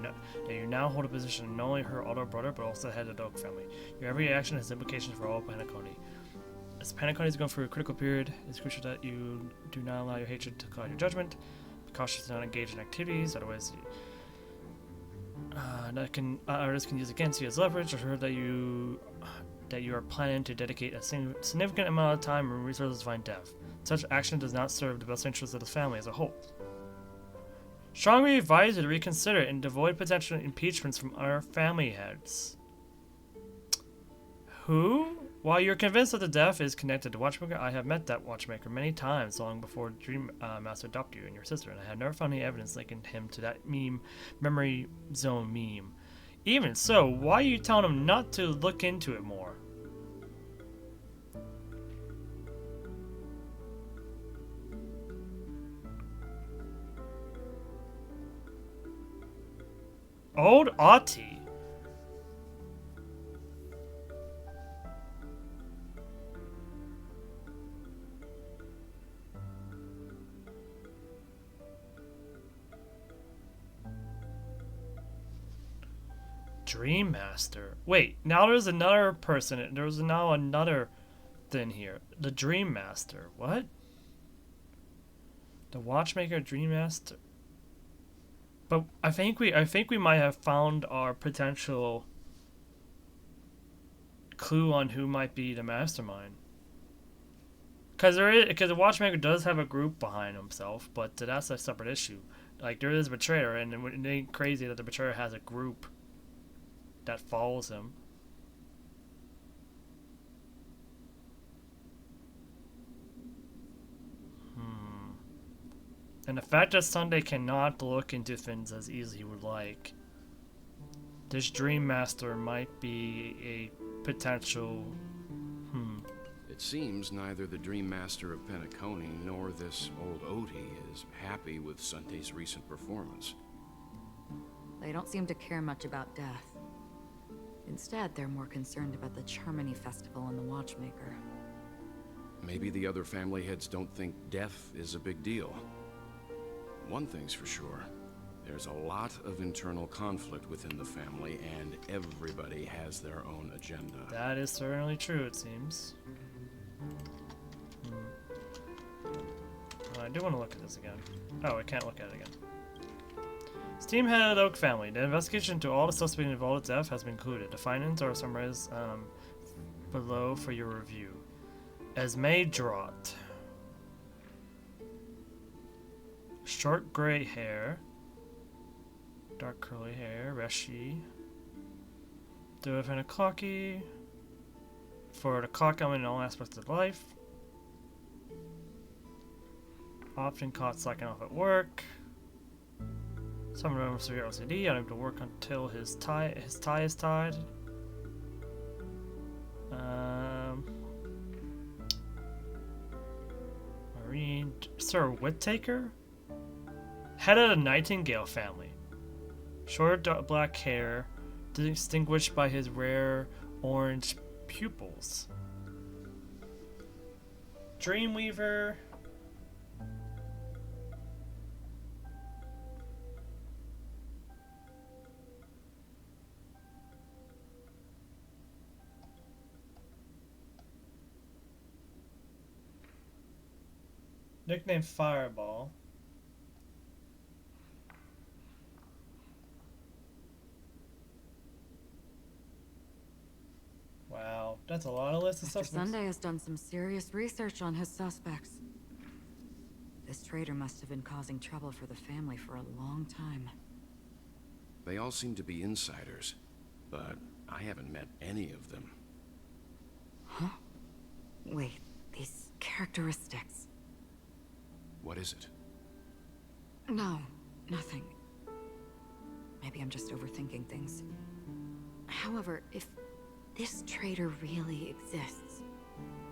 that you now hold a position not only her older brother, but also the head of the Oak family. Your every action has implications for all Penacony. As Penacony is going through a critical period, it's crucial that you do not allow your hatred to cloud your judgment. Be cautious to not engage in activities, otherwise others can use against you as leverage. I heard that you are planning to dedicate a significant amount of time and resources to find Dev. Such action does not serve the best interests of the family as a whole. Strongly advise you to reconsider and avoid potential impeachments from our family heads. Who? While you're convinced that the death is connected to Watchmaker, I have met that Watchmaker many times long before Dream Master adopted you and your sister, and I have never found any evidence linking him to that memory zone meme. Even so, why are you telling him not to look into it more? Old Autie. Dream Master. Wait, now there's another person. There's now another thing here. The Dream Master. What? The Watchmaker Dream Master. But I think we might have found our potential clue on who might be the mastermind. Because the Watchmaker does have a group behind himself, but that's a separate issue. Like, there is a betrayer, and it ain't crazy that the betrayer has a group that follows him. And the fact that Sunday cannot look into things as easily as he would like, this Dream Master might be a potential. It seems neither the Dream Master of Penacony nor this old Odie is happy with Sunday's recent performance. They don't seem to care much about death. Instead, they're more concerned about the Charmony Festival and the Watchmaker. Maybe the other family heads don't think death is a big deal. One thing's for sure. There's a lot of internal conflict within the family, and everybody has their own agenda. That is certainly true, it seems. I do want to look at this again. Oh, I can't look at it again. Steam-headed Oak family. The investigation into all the suspects involved in death has been concluded. The findings are summarized below for your review. Esme Draught. Short gray hair. Dark curly hair. Reshi. Definitive cocky. For the clock element in all aspects of life. Often caught slacking off at work. Some of them severe OCD, unable to work until his tie is tied. Marine Sir Whittaker, head of the Nightingale family. Short black hair, distinguished by his rare orange pupils. Dreamweaver. Nickname Fireball. Wow, that's a lot of lists of Mr. suspects. Sunday has done some serious research on his suspects. This traitor must have been causing trouble for the family for a long time. They all seem to be insiders, but I haven't met any of them. Huh? Wait, these characteristics. What is it? No, nothing. Maybe I'm just overthinking things. However, if this traitor really exists,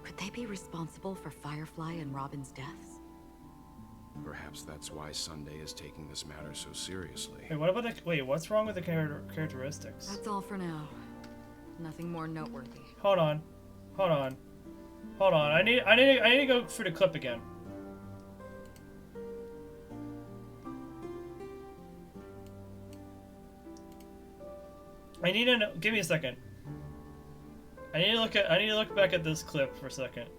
could they be responsible for Firefly and Robin's deaths? Perhaps that's why Sunday is taking this matter so seriously. Wait, what about the? Wait, what's wrong with the characteristics? That's all for now. Nothing more noteworthy. Hold on. I need to go through the clip again. I need to know, give me a second. I need to look back at this clip for a second.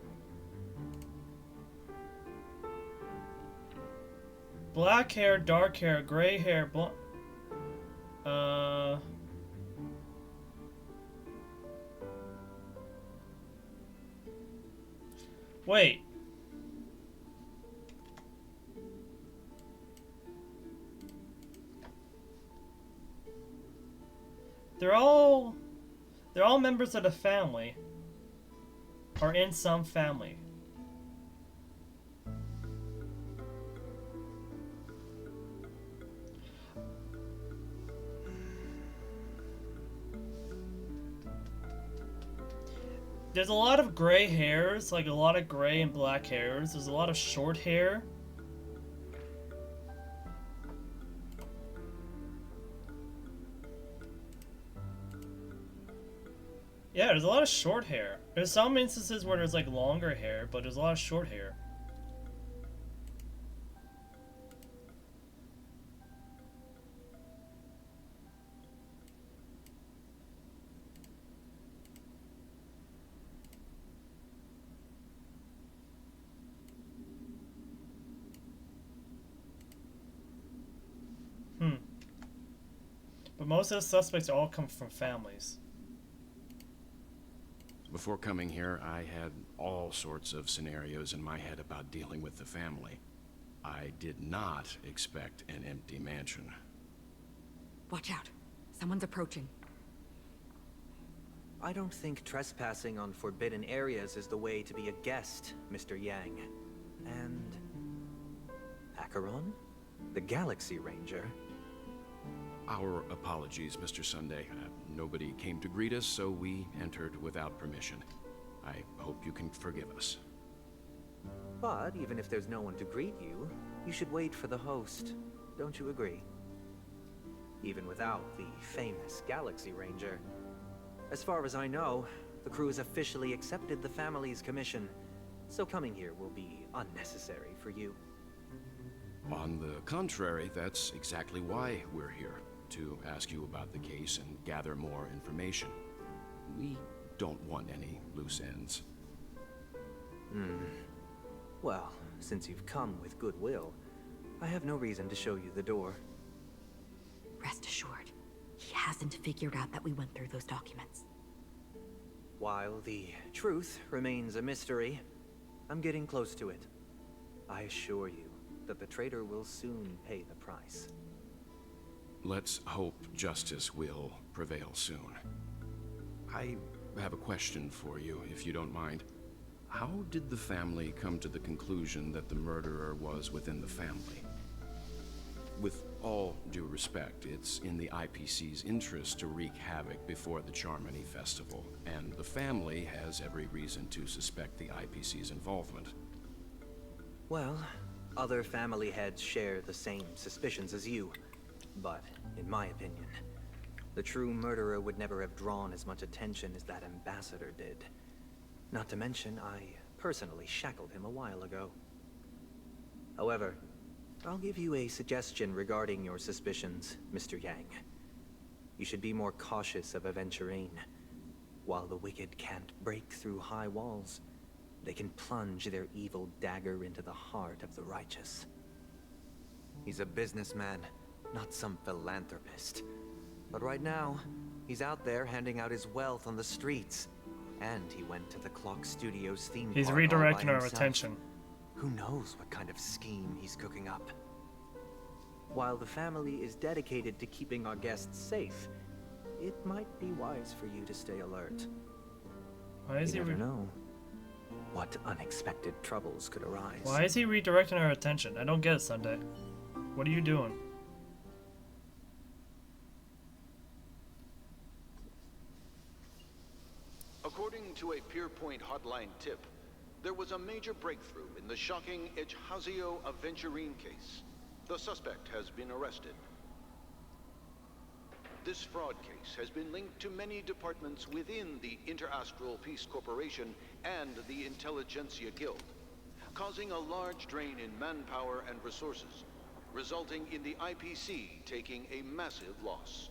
Black hair, dark hair, gray hair, wait. They're all members of the family, or in some family. There's a lot of gray hairs, like a lot of gray and black hairs. There's a lot of short hair. Yeah, there's a lot of short hair. There's some instances where there's like longer hair, but there's a lot of short hair. But most of the suspects all come from families. Before coming here, I had all sorts of scenarios in my head about dealing with the family. I did not expect an empty mansion. Watch out. Someone's approaching. I don't think trespassing on forbidden areas is the way to be a guest, Mr. Yang. And... Acheron? The Galaxy Ranger? Our apologies, Mr. Sunday. Nobody came to greet us, so we entered without permission. I hope you can forgive us. But even if there's no one to greet you, you should wait for the host. Don't you agree? Even without the famous Galaxy Ranger, As far as I know, the crew has officially accepted the family's commission, so coming here will be unnecessary for you. On the contrary, that's exactly why we're here, to ask you about the case and gather more information. We don't want any loose ends. Well, since you've come with goodwill, I have no reason to show you the door. Rest assured, he hasn't figured out that we went through those documents. While the truth remains a mystery, I'm getting close to it. I assure you that the traitor will soon pay the price. Let's hope justice will prevail soon. I have a question for you, if you don't mind. How did the family come to the conclusion that the murderer was within the family? With all due respect, it's in the IPC's interest to wreak havoc before the Charmony Festival, and the family has every reason to suspect the IPC's involvement. Well, other family heads share the same suspicions as you, but in my opinion, the true murderer would never have drawn as much attention as that ambassador did. Not to mention, I personally shackled him a while ago. However, I'll give you a suggestion regarding your suspicions, Mr. Yang. You should be more cautious of Aventurine. While the wicked can't break through high walls, they can plunge their evil dagger into the heart of the righteous. He's a businessman, not some philanthropist. But right now, he's out there handing out his wealth on the streets. And he went to the Clock Studios theme He's park all by redirecting our himself. attention. Who knows what kind of scheme he's cooking up? While the family is dedicated to keeping our guests safe, it might be wise for you to stay alert. Why is You he never know what unexpected troubles could arise. Why is he redirecting our attention? I don't get it, Sunday. What are you doing? According to a Pierpoint hotline tip, there was a major breakthrough in the shocking Ejhazio Aventurine case. The suspect has been arrested. This fraud case has been linked to many departments within the Interastral Peace Corporation and the Intelligentsia Guild, causing a large drain in manpower and resources, resulting in the IPC taking a massive loss.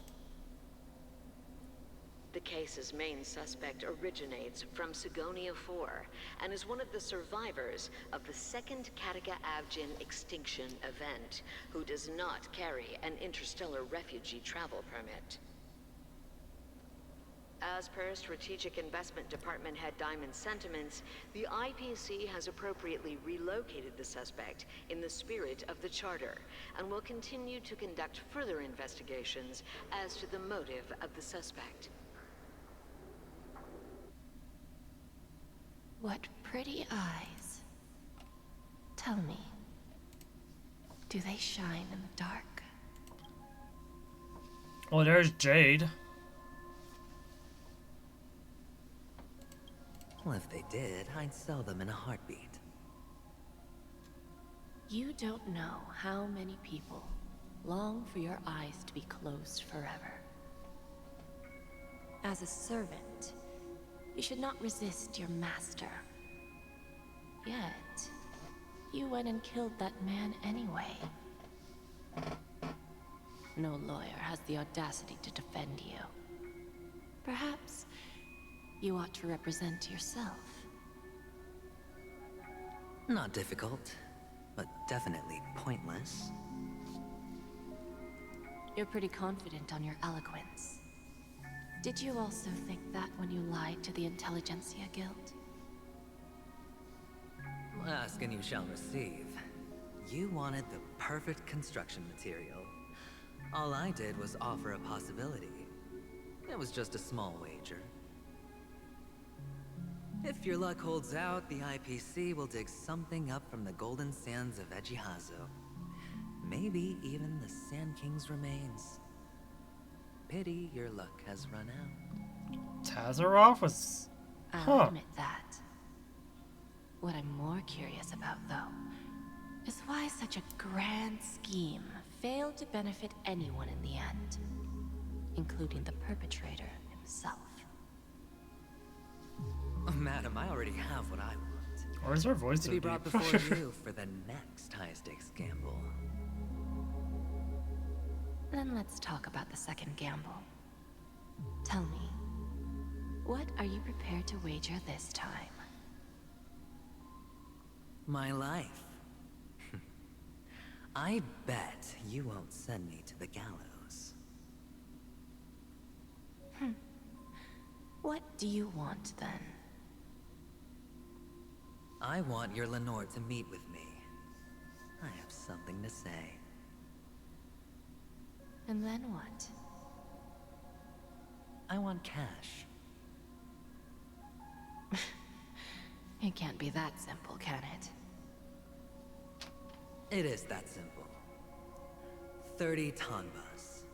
The case's main suspect originates from Sigonia 4 and is one of the survivors of the second Kataka Avgin extinction event, who does not carry an interstellar refugee travel permit. As per Strategic Investment Department Head Diamond's sentiments, the IPC has appropriately relocated the suspect in the spirit of the Charter and will continue to conduct further investigations as to the motive of the suspect. What pretty eyes. Tell me, do they shine in the dark? Oh, there's Jade. Well, if they did, I'd sell them in a heartbeat. You don't know how many people long for your eyes to be closed forever. As a servant, you should not resist your master. Yet, you went and killed that man anyway. No lawyer has the audacity to defend you. Perhaps you ought to represent yourself. Not difficult, but definitely pointless. You're pretty confident on your eloquence. Did you also think that when you lied to the Intelligentsia Guild? Ask and you shall receive. You wanted the perfect construction material. All I did was offer a possibility. It was just a small wager. If your luck holds out, the IPC will dig something up from the golden sands of Ejhazio. Maybe even the Sand King's remains. Pity your luck has run out. Tazaroff was... I'll admit that. What I'm more curious about, though, is why such a grand scheme failed to benefit anyone in the end, including the perpetrator himself. Oh, madam, I already have what I want. Or is her voice to so be brought deep? before you for the next high-stakes gamble. Then let's talk about the second gamble. Tell me, what are you prepared to wager this time? My life. I bet you won't send me to the gallows. What do you want, then? I want your Lenore to meet with me. I have something to say. And then what? I want cash. It can't be that simple, can it? It is that simple. 30 tanbas.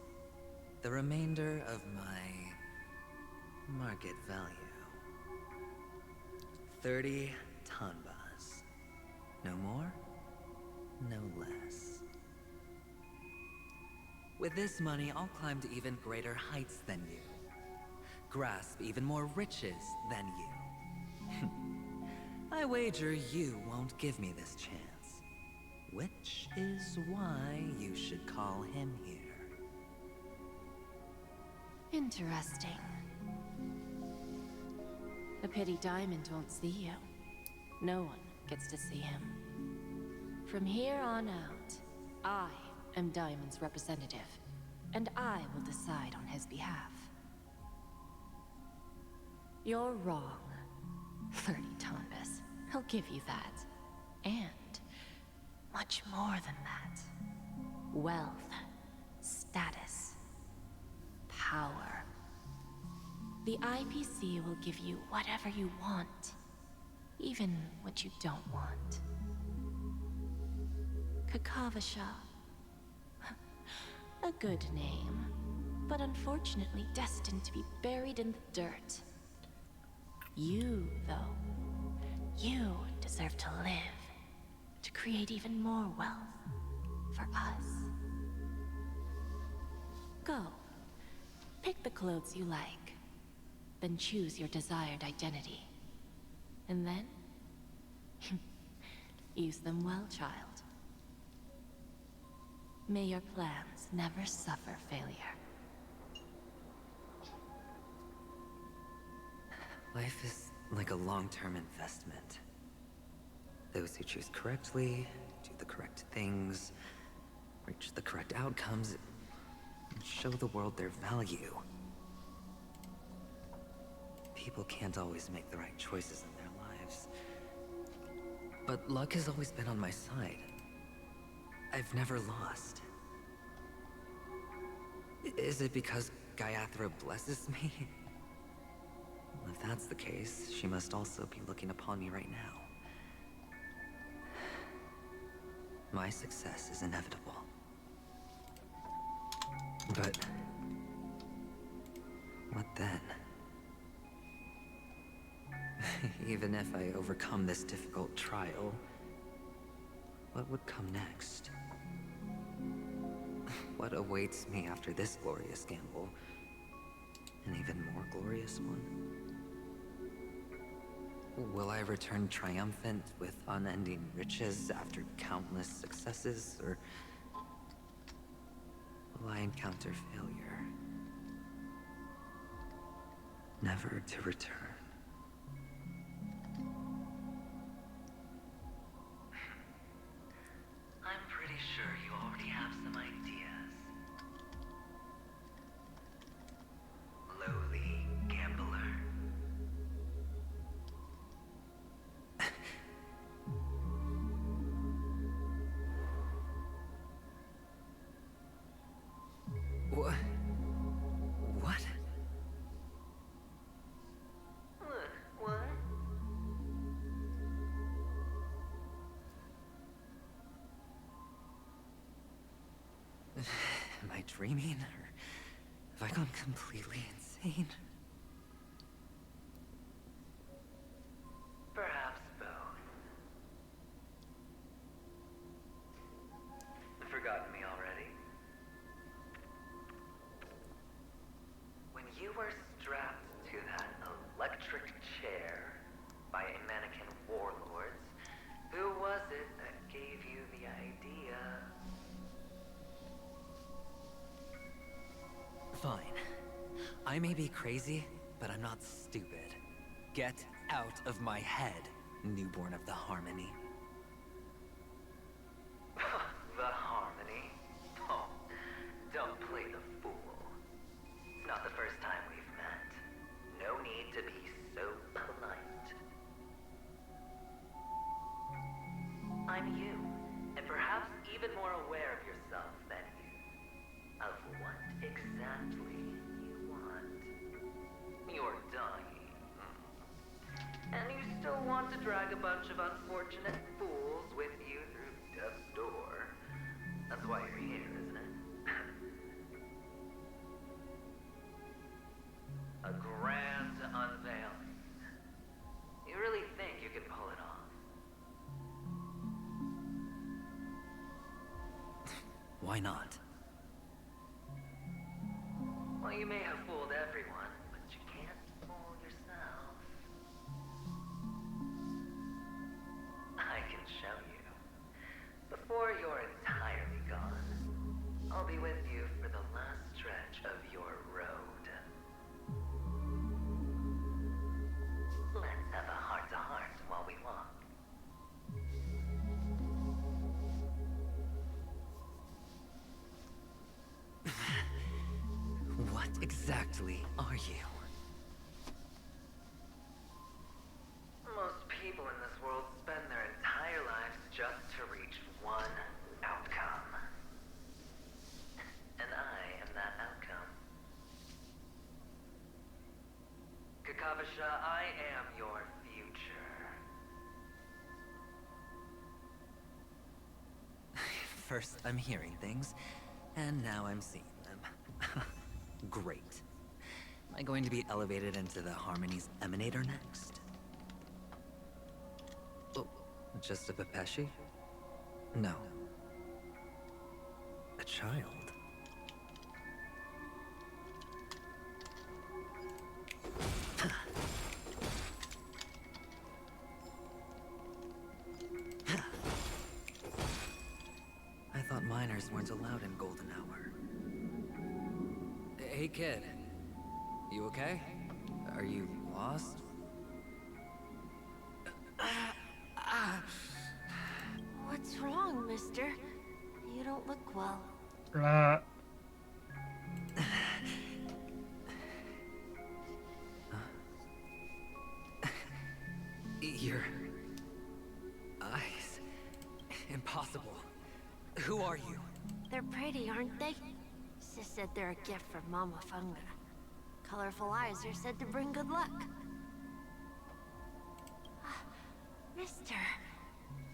The remainder of my market value. 30 tanbas. No more, no less. With this money, I'll climb to even greater heights than you. Grasp even more riches than you. I wager you won't give me this chance. Which is why you should call him here. Interesting. A pity Diamond won't see you. No one gets to see him. From here on out, I am Diamond's representative, and I will decide on his behalf. You're wrong. 30 tanbas. He'll give you that. And much more than that. Wealth, status, power. The IPC will give you whatever you want, even what you don't want. Kakavasha. A good name, but unfortunately destined to be buried in the dirt. You, though, you deserve to live, to create even more wealth for us. Go. Pick the clothes you like, then choose your desired identity. And then, use them well, child. May your plans never suffer failure. Life is like a long-term investment. Those who choose correctly, do the correct things, reach the correct outcomes, and show the world their value. People can't always make the right choices in their lives. But luck has always been on my side. I've never lost. Is it because Gayathra blesses me? Well, if that's the case, she must also be looking upon me right now. My success is inevitable. But what then? Even if I overcome this difficult trial, what would come next? What awaits me after this glorious gamble? An even more glorious one? Will I return triumphant with unending riches after countless successes, or will I encounter failure? Never to return. I'm pretty sure you already have some ideas. Lowly gambler. What? What? What? Am I dreaming, or have I gone completely insane? Perhaps both. Forgotten me already? When you were strapped to that electric chair Fine. I may be crazy, but I'm not stupid. Get out of my head, newborn of the Harmony. The Harmony? Oh, don't play the fool. It's not the first time we've met. No need to be so polite. I'm you, and perhaps even more aware of yourself than you. Of what exactly you want. You're dying. And you still want to drag a bunch of unfortunate fools with you through death's door. That's why you're here, isn't it? A grand unveiling. You really think you can pull it off? Why not? Well, you may have fooled everyone, but you can't fool yourself. I can show you. Before you're entirely gone, I'll be with you for the last stretch of your road. Let's have a heart-to-heart while we walk. What exactly are you? Most people in this world spend their entire lives just to reach one outcome. And I am that outcome. Kakavasha, I am your future. First, I'm hearing things, and now I'm seeing them. Great. Am I going to be elevated into the Harmony's Emanator next? Oh, just a Pepeshi? No. A child. I thought minors weren't allowed in Golden Hour. Hey kid, you okay? Are you lost? What's wrong, mister? You don't look well. Your eyes. Impossible. Who are you? They're pretty, aren't they? Sis said they're a gift from Mama Funga. Colorful eyes are said to bring good luck. Mister,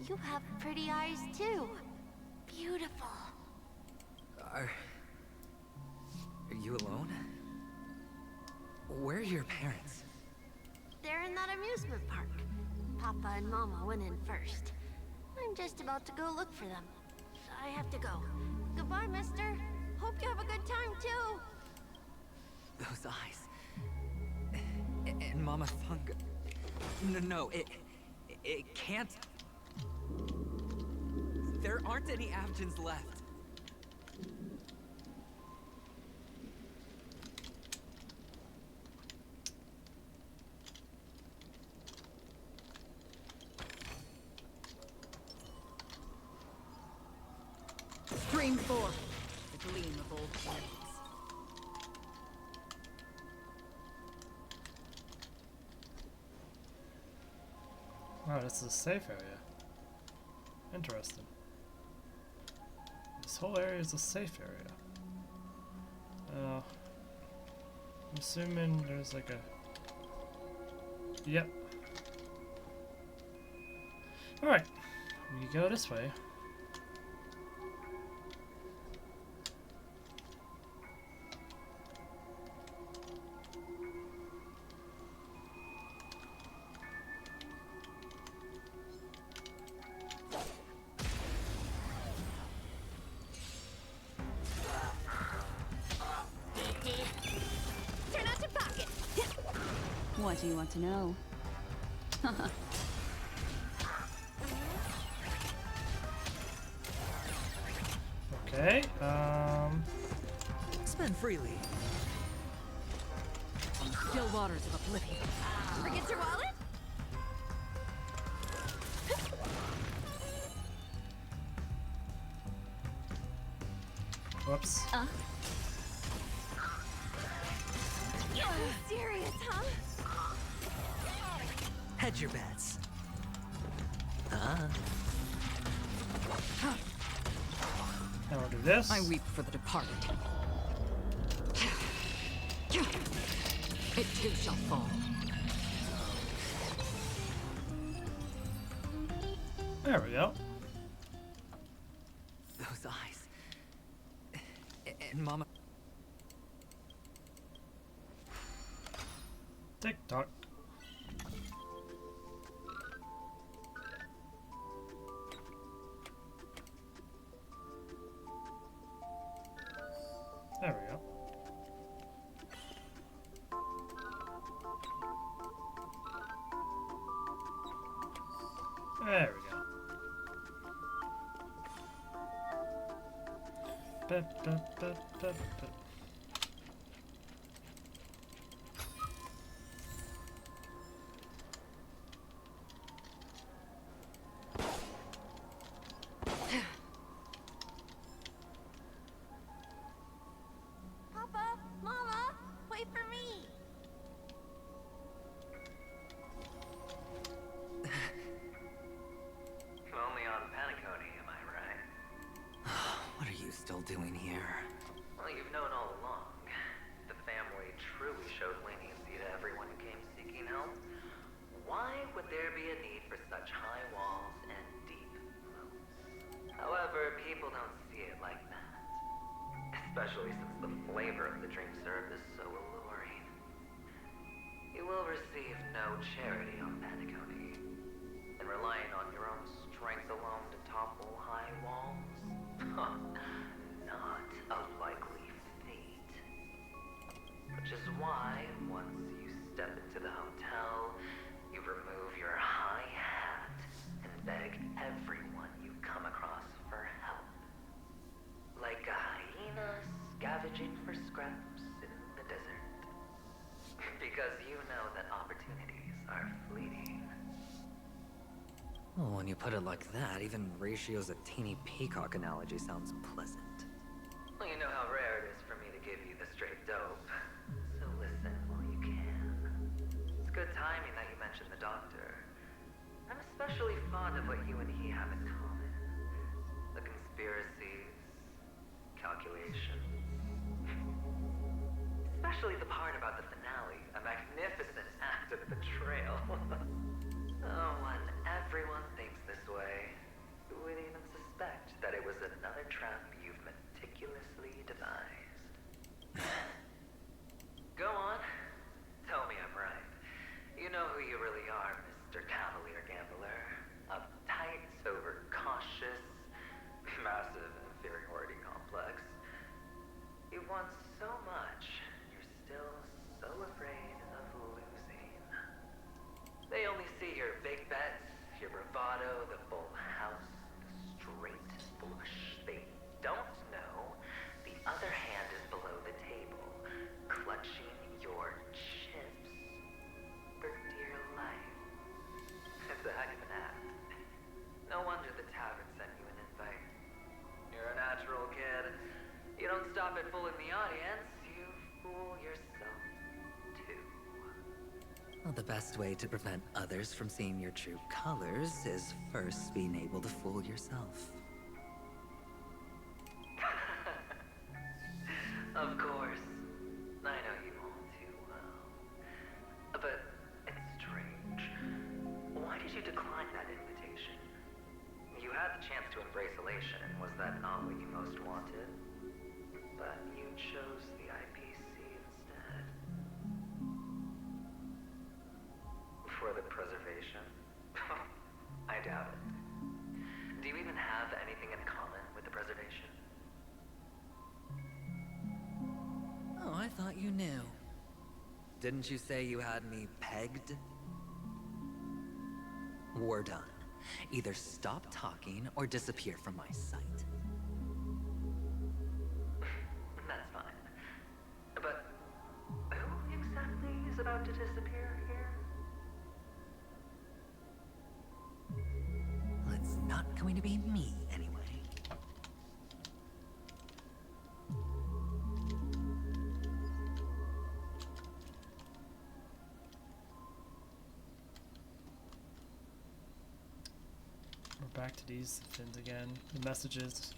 you have pretty eyes too. Beautiful. Are you alone? Where are your parents? They're in that amusement park. Papa and Mama went in first. I'm just about to go look for them. I have to go. Goodbye, mister. Hope you have a good time, too. Those eyes. And Mama Funga. No, it can't. There aren't any Avgens left. Stream forth the gleam of old blades. Oh, this is a safe area. Interesting. This whole area is a safe area. I'm assuming there's like a... Yep. Alright. We go this way. Turn out your pocket. What do you want to know? Okay, Spend freely. still waters of oblivion. Forget your wallet? Whoops. You're serious, huh? Hedge your bets. Ah. Now we'll do this. I weep for the departed. It too shall fall. There we go. Those eyes. And Mama. Tick tock. There we go. There we go. Papa, Mama, wait for me. Only on Paniconi, am I right? What are you still doing here? Well, you've known all along. The family truly showed leniency to everyone who came seeking help. Why would there be a need for such high walls and deep moats? However, people don't see it like that. Especially since the flavor of the dream served is so alluring. You will receive no charity on Paniconi. And relying on your own strength alone to topple high walls? Not a likely fate. Which is why, once you step into the hotel, you remove your high hat and beg everyone you come across for help. Like a hyena scavenging for scraps in the desert. Because you know that opportunities are fleeting. Well, when you put it like that, even Ratio's a teeny peacock analogy sounds pleasant. Well, you know how rare it is for me to give you the straight dope. So listen while you can. It's good timing that you mentioned the doctor. I'm especially fond of what you and he have in common. The conspiracies, calculations. Especially the part about the finale, a magnificent act of betrayal. Oh, when everyone thinks this way, who would even suspect that it was another trap you've meticulously devised? Go on. Tell me I'm right. You know who you really are, Mr. Cavalier Gambler. Uptight, overcautious, massive inferiority complex. You want so much, you're still so afraid of losing. They only see your big bets, your bravado, the full house, the straight flush. They don't know the other hand is below the table, clutching your chips for dear life. It's a heck of an act. No wonder the tavern sent you an invite. You're a natural kid. You don't stop at fooling the audience, you fool yourself too. Well, the best way to prevent others from seeing your true colors is first being able to fool yourself. Of course. I know you all too well. But it's strange. Why did you decline that invitation? You had the chance to embrace elation. Was that not what you most wanted? But you chose the IPC instead. For the preservation? I doubt it. Do you even have anything in common with the preservation? Oh, I thought you knew. Didn't you say you had me pegged? We're done. Either stop talking or disappear from my sight. That's fine. But who exactly is about back to these things again. The messages.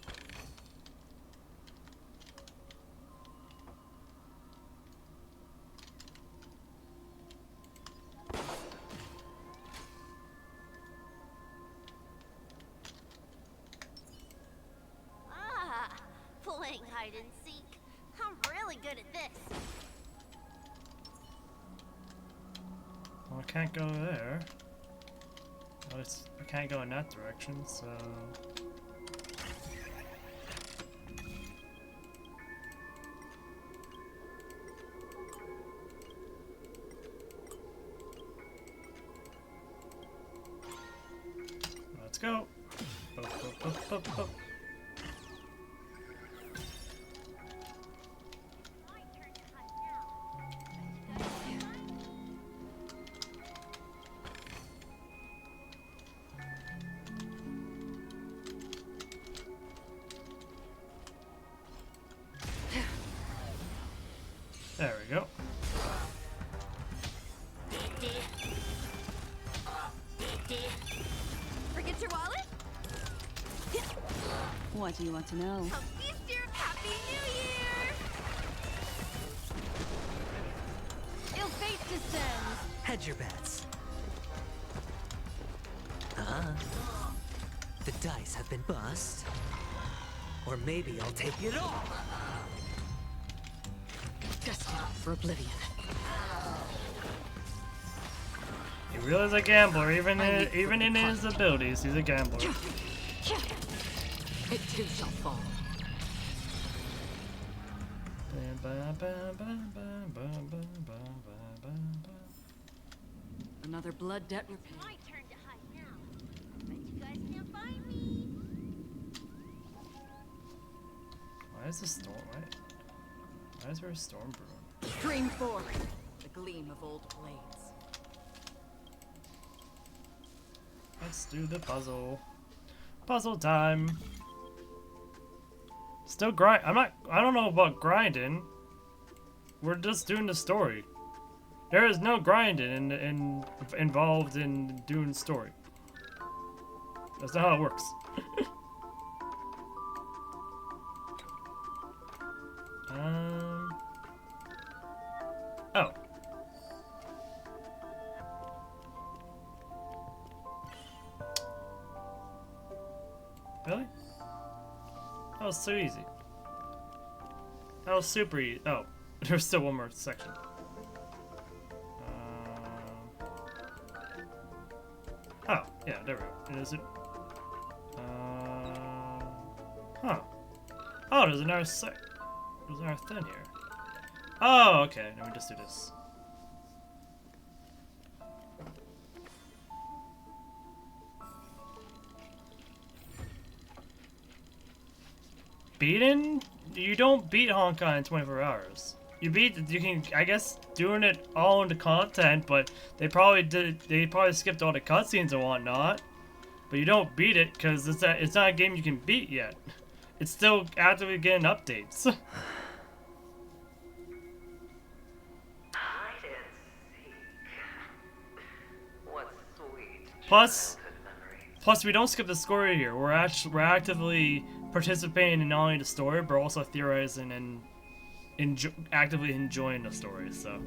Playing hide and seek. I'm really good at this. Well, I can't go there. Well, I can't go in that direction, so... Let's go. Up. There we go. Forget your wallet? What do you want to know? A feast year of Happy New Year! Ill fate descends. Hedge your bets. The dice have been bust. Or maybe I'll take it all. Destined for oblivion. He really is a gambler, even in his abilities, he's a gambler. It too shall fall. Another blood debt repaid. My turn to hide now. Bet you guys can't find me. Why is the storm, right? Why is there a storm brewing? Stream forward. The gleam of old blades. Let's do the puzzle. Puzzle time. Still grind. I don't know about grinding. We're just doing the story. There is no grinding involved in doing story. That's not how it works. Oh. Really? That was so easy. That was super easy. Oh, there's still one more section. Oh, yeah, there we go. Is it? Huh. Oh, there's another there's another thing here. Oh, okay. Let me just do this. Beaten? You don't beat Honkai in 24 hours. You can, I guess, doing it all into content, but they probably skipped all the cutscenes and whatnot. But you don't beat it because it's not a game you can beat yet. It's still actively getting updates. Plus, we don't skip the story here. We're actively participating in not only the story, but also theorizing and actively enjoying the story. So.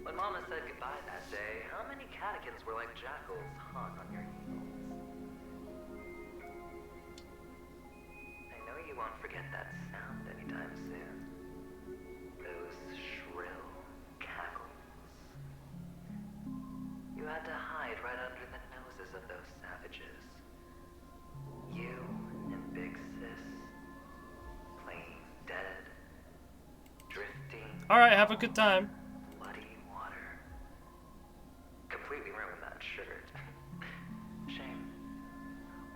When Mama said goodbye that day, how many catechins were like jackals hung on your heels? I know you won't forget that sound anytime soon. Those shrill cackles. You had to hide right under the noses of those savages. You and Big Sis, playing dead, drifting. All right, have a good time. Muddy water. Completely ruined that shirt. Shame.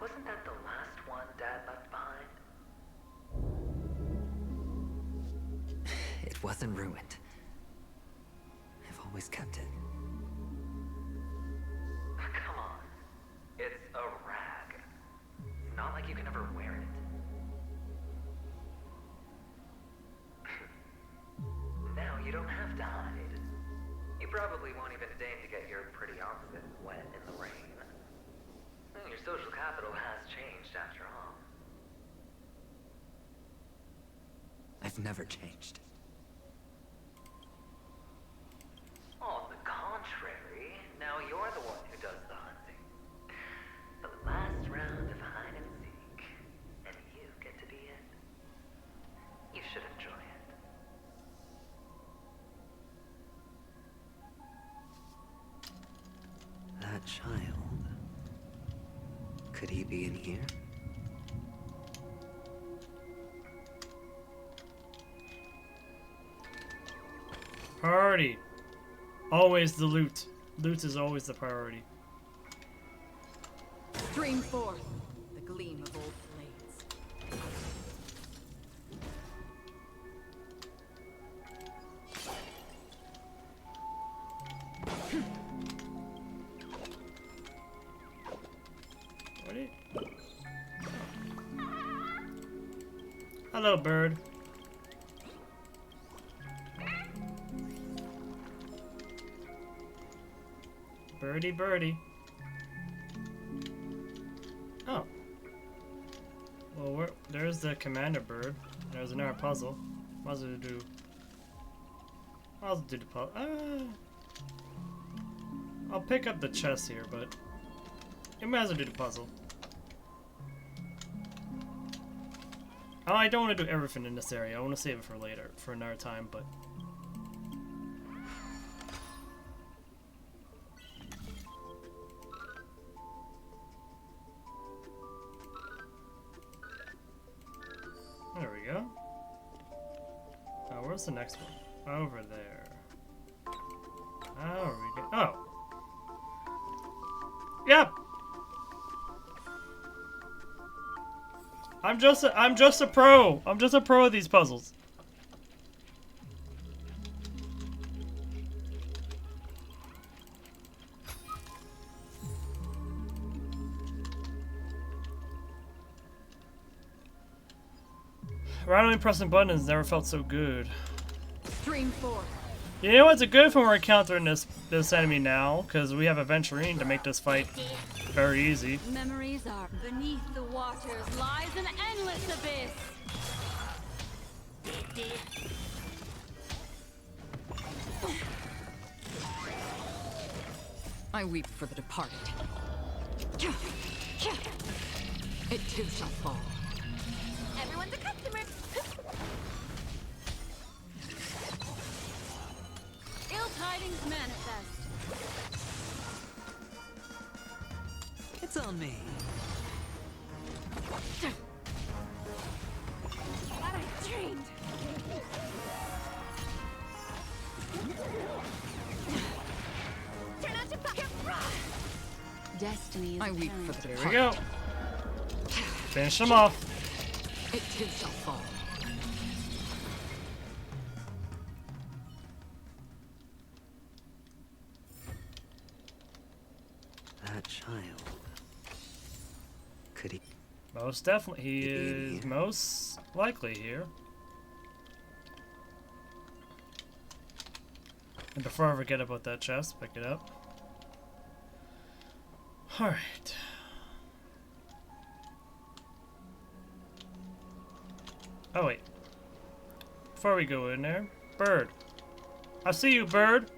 Wasn't that the last one Dad left behind? It wasn't ruined. I've always kept it. Come on. It's a rag. Not like you can ever wear it. Now you don't have to hide. You probably won't even deign to get your pretty outfit wet in the rain. You're social capital has changed after all. I've never changed. On the contrary, now you're the one who does the hunting. The last round of hide and seek, and you get to be it. You should enjoy it. That child. Could he be in here? Priority. Always the loot. Loot is always the priority. Stream forth the gleam of old blades. What are you? Hello, bird. Birdie, birdie. Oh. Well, there's the commander bird. There's another puzzle. Might as well do the puzzle. I'll pick up the chest here, but you might as well do the puzzle. Oh, I don't want to do everything in this area. I want to save it for later, for another time, but... There we go. Oh, where's the next one? Over there. Oh, we go. Oh! Yep! I'm just a pro! I'm just a pro at these puzzles. Randomly pressing buttons never felt so good. Stream forth. You know what's a good when we're encountering this enemy now, because we have Aventurine to make this fight very easy. Memories are beneath the waters lies an endless abyss. I weep for the departed. It too shall fall. Everyone's a customer. Ill tidings manifest. It's on me. That I trained. Turn out to fire. Destiny is I weep for the Here departed. we go. Finish them off. It too shall fall. That child. Could he? Most definitely. He is most likely here. And before I forget about that chest, pick it up. Alright. Oh wait. Before we go in there, bird. I see you, bird.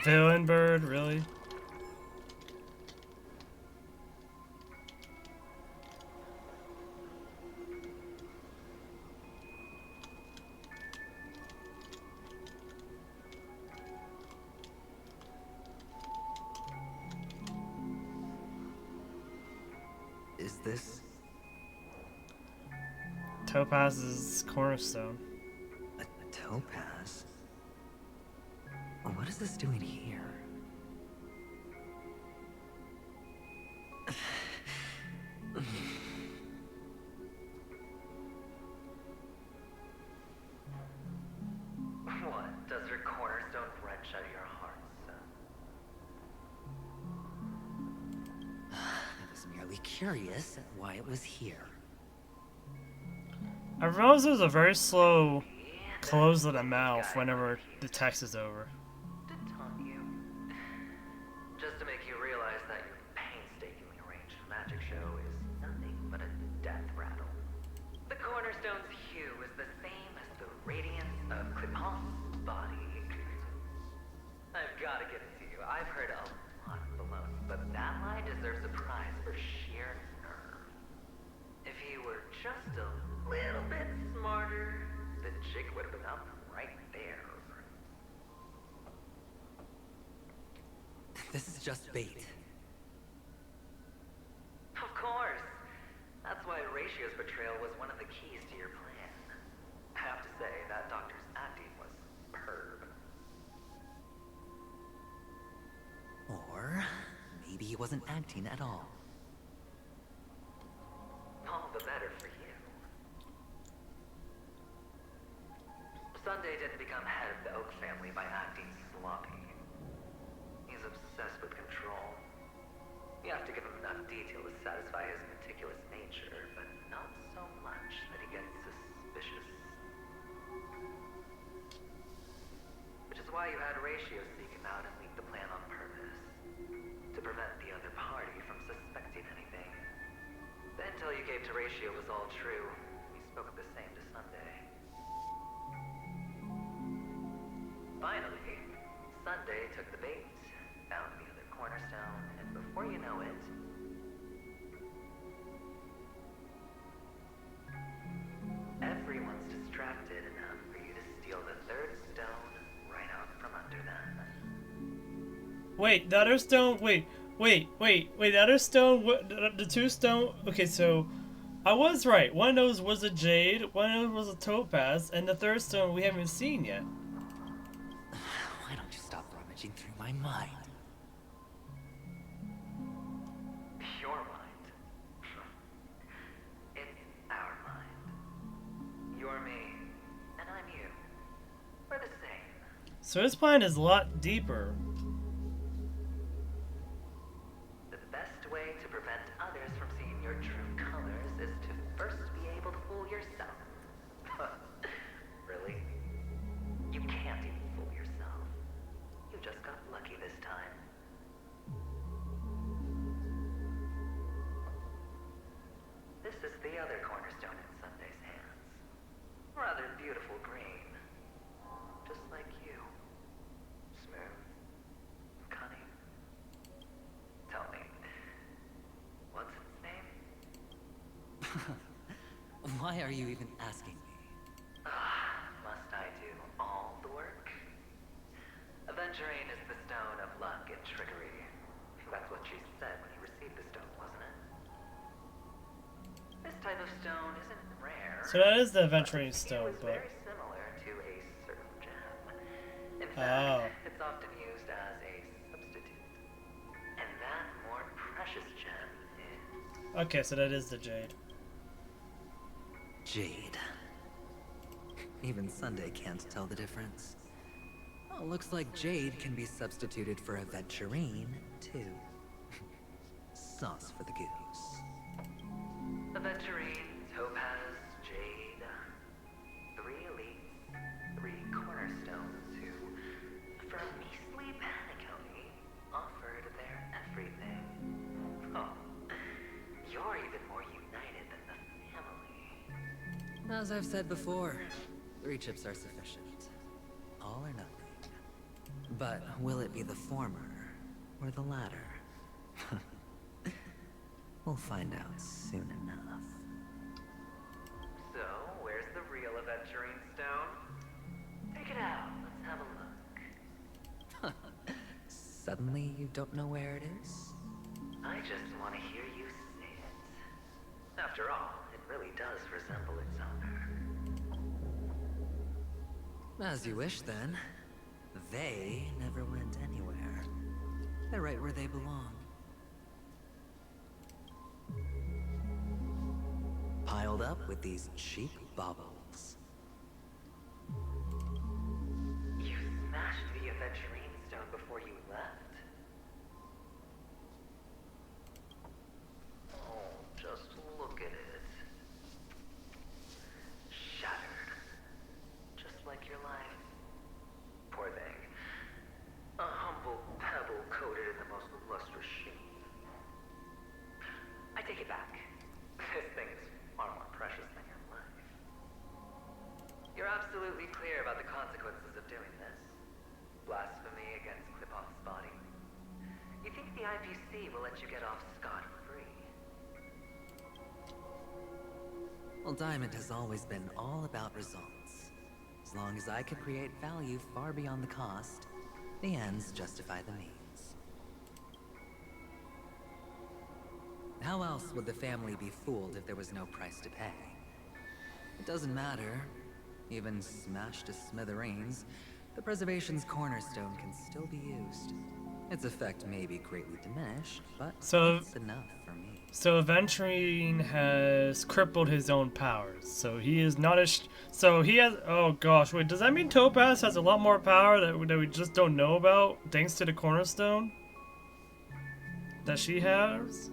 Villain bird, really? Is this Topaz's cornerstone. a topaz? What is this doing here? What? Does your cornerstone wrench out your heart, son? I was merely curious at why it was here. I realize there's a very slow close of the mouth whenever the text is over. To taunt you. of Clipant's body. I've got to give it to you. I've heard a lot of baloney, but that lie deserves a prize for sheer nerve. If he were just a little bit smarter, the jig would have been up right there. This is just bait. Of course. That's why Ratio's betrayal was one of the keys to your plan. I have to say, that doctor's acting was superb. Or maybe he wasn't acting at all. All the better for you. Sunday didn't become head of the Oak family by acting sloppy. He's obsessed with control. You have to give him enough detail to satisfy his meticulous nature, but not so much that he gets suspicious. Which is why you had Ratio seek him out and leak the plan on purpose. To prevent the other party from suspecting anything. The intel you gave to Ratio was all true. He spoke the same to Sunday. Finally, Sunday took the bait, found the other cornerstone, and before you know it, everyone's distracted enough for you to steal the third stone right out from under them. Wait, the other stone. Wait. The other stone. What? The two stone. Okay, so I was right. One of those was a jade. One of those was a topaz, and the third stone we haven't seen yet. Why don't you stop rummaging through my mind? Your mind. It's our mind. You're me, and I'm you. We're the same. So his plan is a lot deeper. The best way to prevent others from seeing your true colors is to first be able to fool yourself. Really? You can't even fool yourself. You just got lucky this time. This is the other cornerstone in Sunday's hands. Rather beautiful green. Just like you. Smooth. Cunning. Tell me, what's its name? Why are you even asking me? Must I do all the work? Aventurine is the stone of luck and trickery. That's what she said when you received the stone, wasn't it? This type of stone isn't rare. So that is the Aventurine stone, It was but very similar to a certain gem. In fact, it's often used as a substitute. And that more precious gem is... okay, so that is the jade. Jade. Even Sunday can't tell the difference. Oh, looks like Jade can be substituted for Aventurine, too. Sauce for the goose. Aventurine, topaz, jade. 3 elites, 3 cornerstones who, for a measly penny, offered their everything. Oh, you're even more united than the family. As I've said before, 3 chips are sufficient. All or nothing. But will it be the former or the latter? We'll find out soon enough. So, where's the real Aventurine stone? Take it out, let's have a look. Suddenly you don't know where it is? I just want to hear you say it. After all, it really does resemble its owner. As you wish, then. They never went anywhere. They're right where they belong. Piled up with these cheap baubles. You smashed the Aventurine stone before you left? Oh, just look at it. Shattered. Just like your life. Poor thing. A humble pebble coated in the most lustrous sheen. I take it back. This thing is far more precious than your life. You're absolutely absolutely clear about the consequences of doing this. Blasphemy against Klipov's body. You think the IPC will let you get off scot-free? Well, Diamond has always been all about results. As long as I can create value far beyond the cost, the ends justify the means. How else would the family be fooled if there was no price to pay? It doesn't matter. Even smashed to smithereens, the preservation's cornerstone can still be used. Its effect may be greatly diminished, but it's enough for me. So Aventurine has crippled his own powers. So he is not as... So he has... Oh gosh, wait, does that mean Topaz has a lot more power that we just don't know about, thanks to the cornerstone that she has?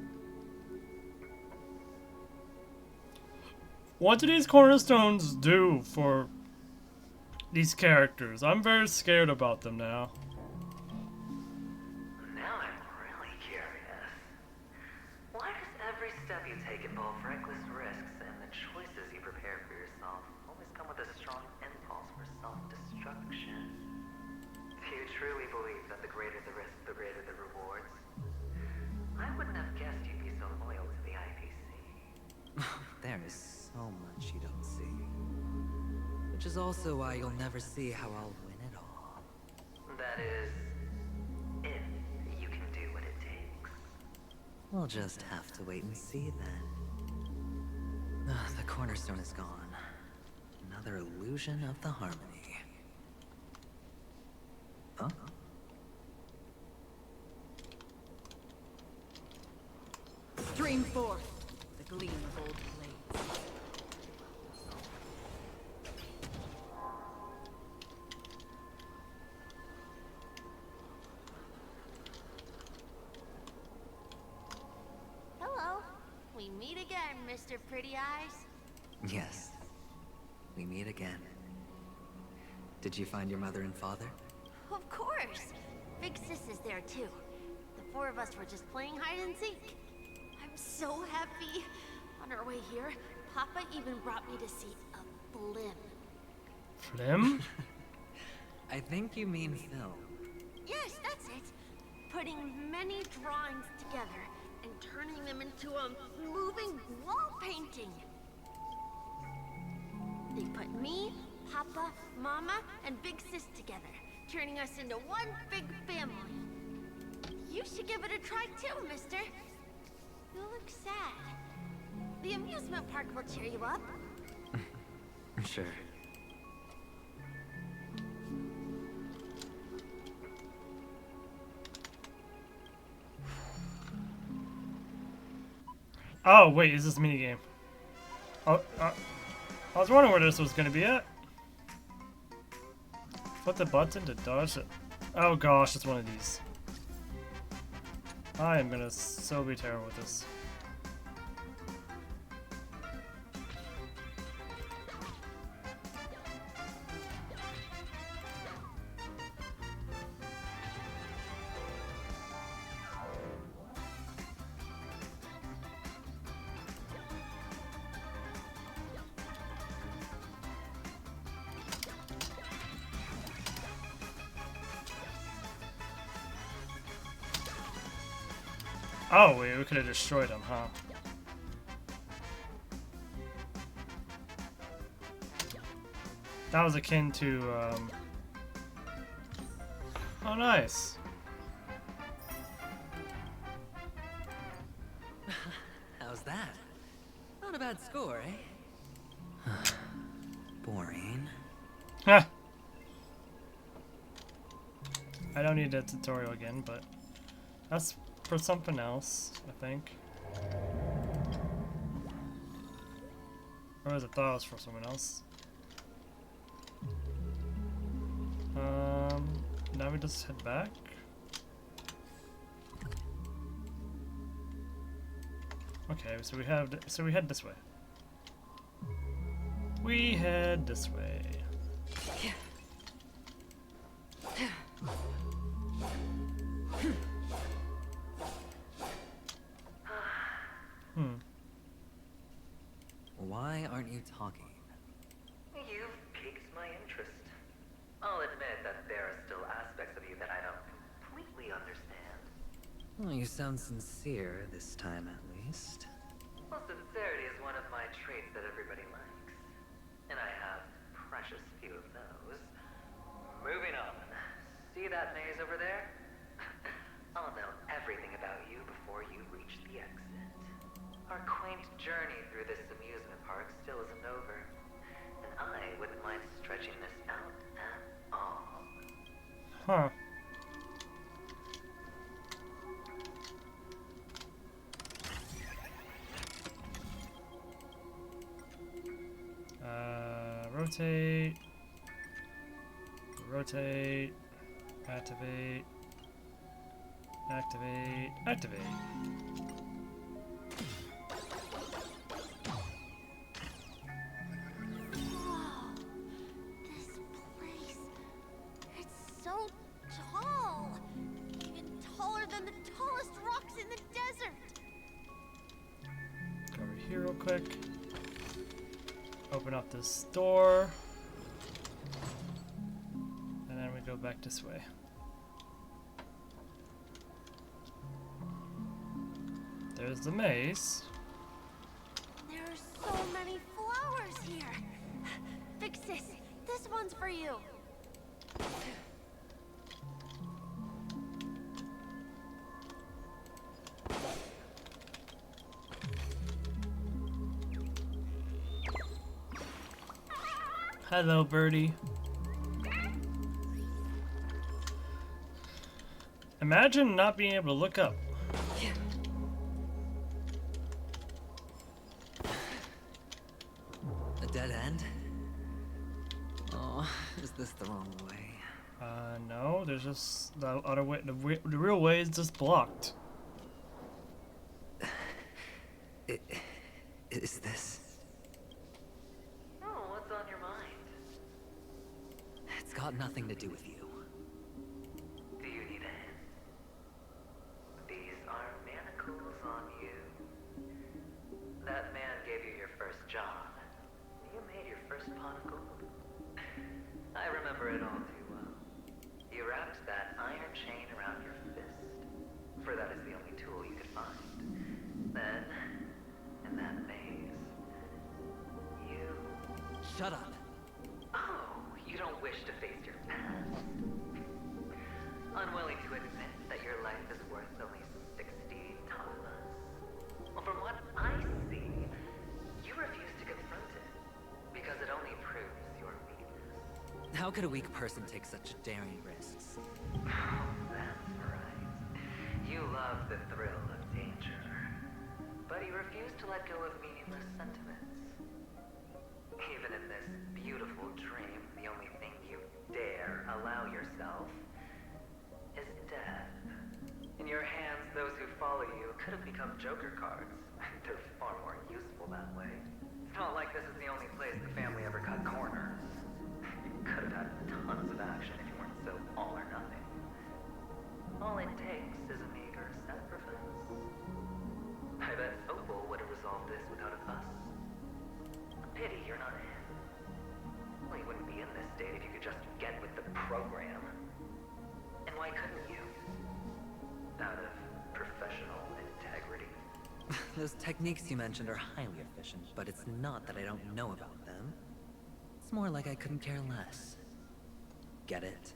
What do these cornerstones do for these characters? I'm very scared about them now. Now I'm really curious. Why does every step you take involve reckless risks, and the choices you prepare for yourself always come with a strong impulse for self-destruction? Do you truly believe that the greater the risk, the greater the rewards? I wouldn't have guessed you'd be so loyal to the IPC. There is so much you don't see. Which is also why you'll never see how I'll win it all. That is, if you can do what it takes. We'll just have to wait and see then. The cornerstone is gone. Another illusion of the harmony. Huh? Stream forth the gleam of old blades. Hello. We meet again, Mr. Pretty Eyes. Yes. We meet again. Did you find your mother and father? Of course. Big Sis is there too. The four of us were just playing hide and seek. I'm so happy. On our way here, Papa even brought me to see a blim. Flim? I think you mean film. Yes, that's it. Putting many drawings together and turning them into a moving wall painting. They put me, Papa, Mama, and Big Sis together, turning us into one big family. You should give it a try too, mister. You look sad. The amusement park will cheer you up. Sure. Oh, wait, is this a minigame? Oh, I was wondering where this was gonna be at. Put the button to dodge it. Oh gosh, it's one of these. I am gonna so be terrible with this. Oh, wait, we could have destroyed him, huh? That was akin to, Oh, nice. How's that? Not a bad score, eh? Boring. Huh. I don't need a tutorial again, but that's for something else, I think. Or was it thought it was for someone else? Now we just head back. Okay, so we head this way. We head this way. Why aren't you talking? You've piqued my interest. I'll admit that there are still aspects of you that I don't completely understand. Well, you sound sincere this time, at least. Well, sincerity is one of my traits that everybody likes. And I have precious few of those. Moving on. See that maze over there? I'll know everything about you before you reach the exit. Our quaint journey through this amusement park still isn't over. And I wouldn't mind stretching this out at all. Huh. Rotate. Rotate. Activate. Activate. Activate. Whoa, this place, it's so tall. Even taller than the tallest rocks in the desert. Go over here real quick. Open up this door. And then we go back this way. There's the maze. There are so many flowers here. Big sis, this one's for you. Hello, birdie. Imagine not being able to look up. A dead end? Oh, is this the wrong way? No, there's just the other way. The real way is just blocked. Is this? Oh, what's on your mind? It's got nothing to do with you. Do you need a hint? These are manacles on you. That man gave you your first job. You made your first pot of gold. I remember it all too well. You wrapped that iron chain around your fist, for that is the only tool you could find. Then, in that maze, you... Shut up. Oh, you don't wish to face your past? Unwilling to admit that your life is worth only 60 tamas? Well, from what I see, you refuse to confront it, because it only proves your weakness. How could a weak person take such daring risks? That's right. You love the thrill of danger, but you refuse to let go of meaningless sentiments. Even in this beautiful dream, the only thing you dare allow yourself is death. In your hands, those who follow you could have become Joker cards. They're far more useful that way. It's not like this is the only place the family ever cut corners. You could have had tons of action if you weren't so all or nothing. All it takes is a meager sacrifice. I bet Opal would have resolved this without a fuss. A pity you're not in. Well, you wouldn't be in this state if you could just get with the program. And why couldn't you? Out of professional integrity. Those techniques you mentioned are highly efficient, but it's not that I don't know about them. It's more like I couldn't care less. Get it?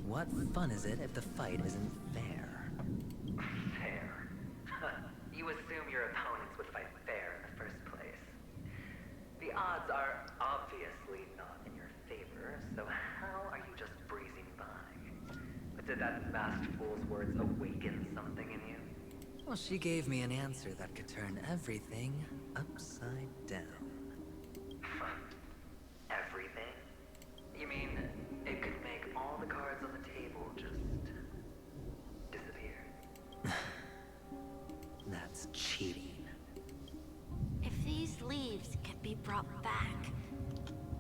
What fun is it if the fight isn't fair? Fair? You assume your opponents would fight fair in the first place. The odds are obviously not in your favor, so how are you just breezing by? But did that masked fool's words awaken something in you? Well, she gave me an answer that could turn everything upside down. Everything? You mean it could make all the cards on the table just disappear? That's cheating. If these leaves could be brought back,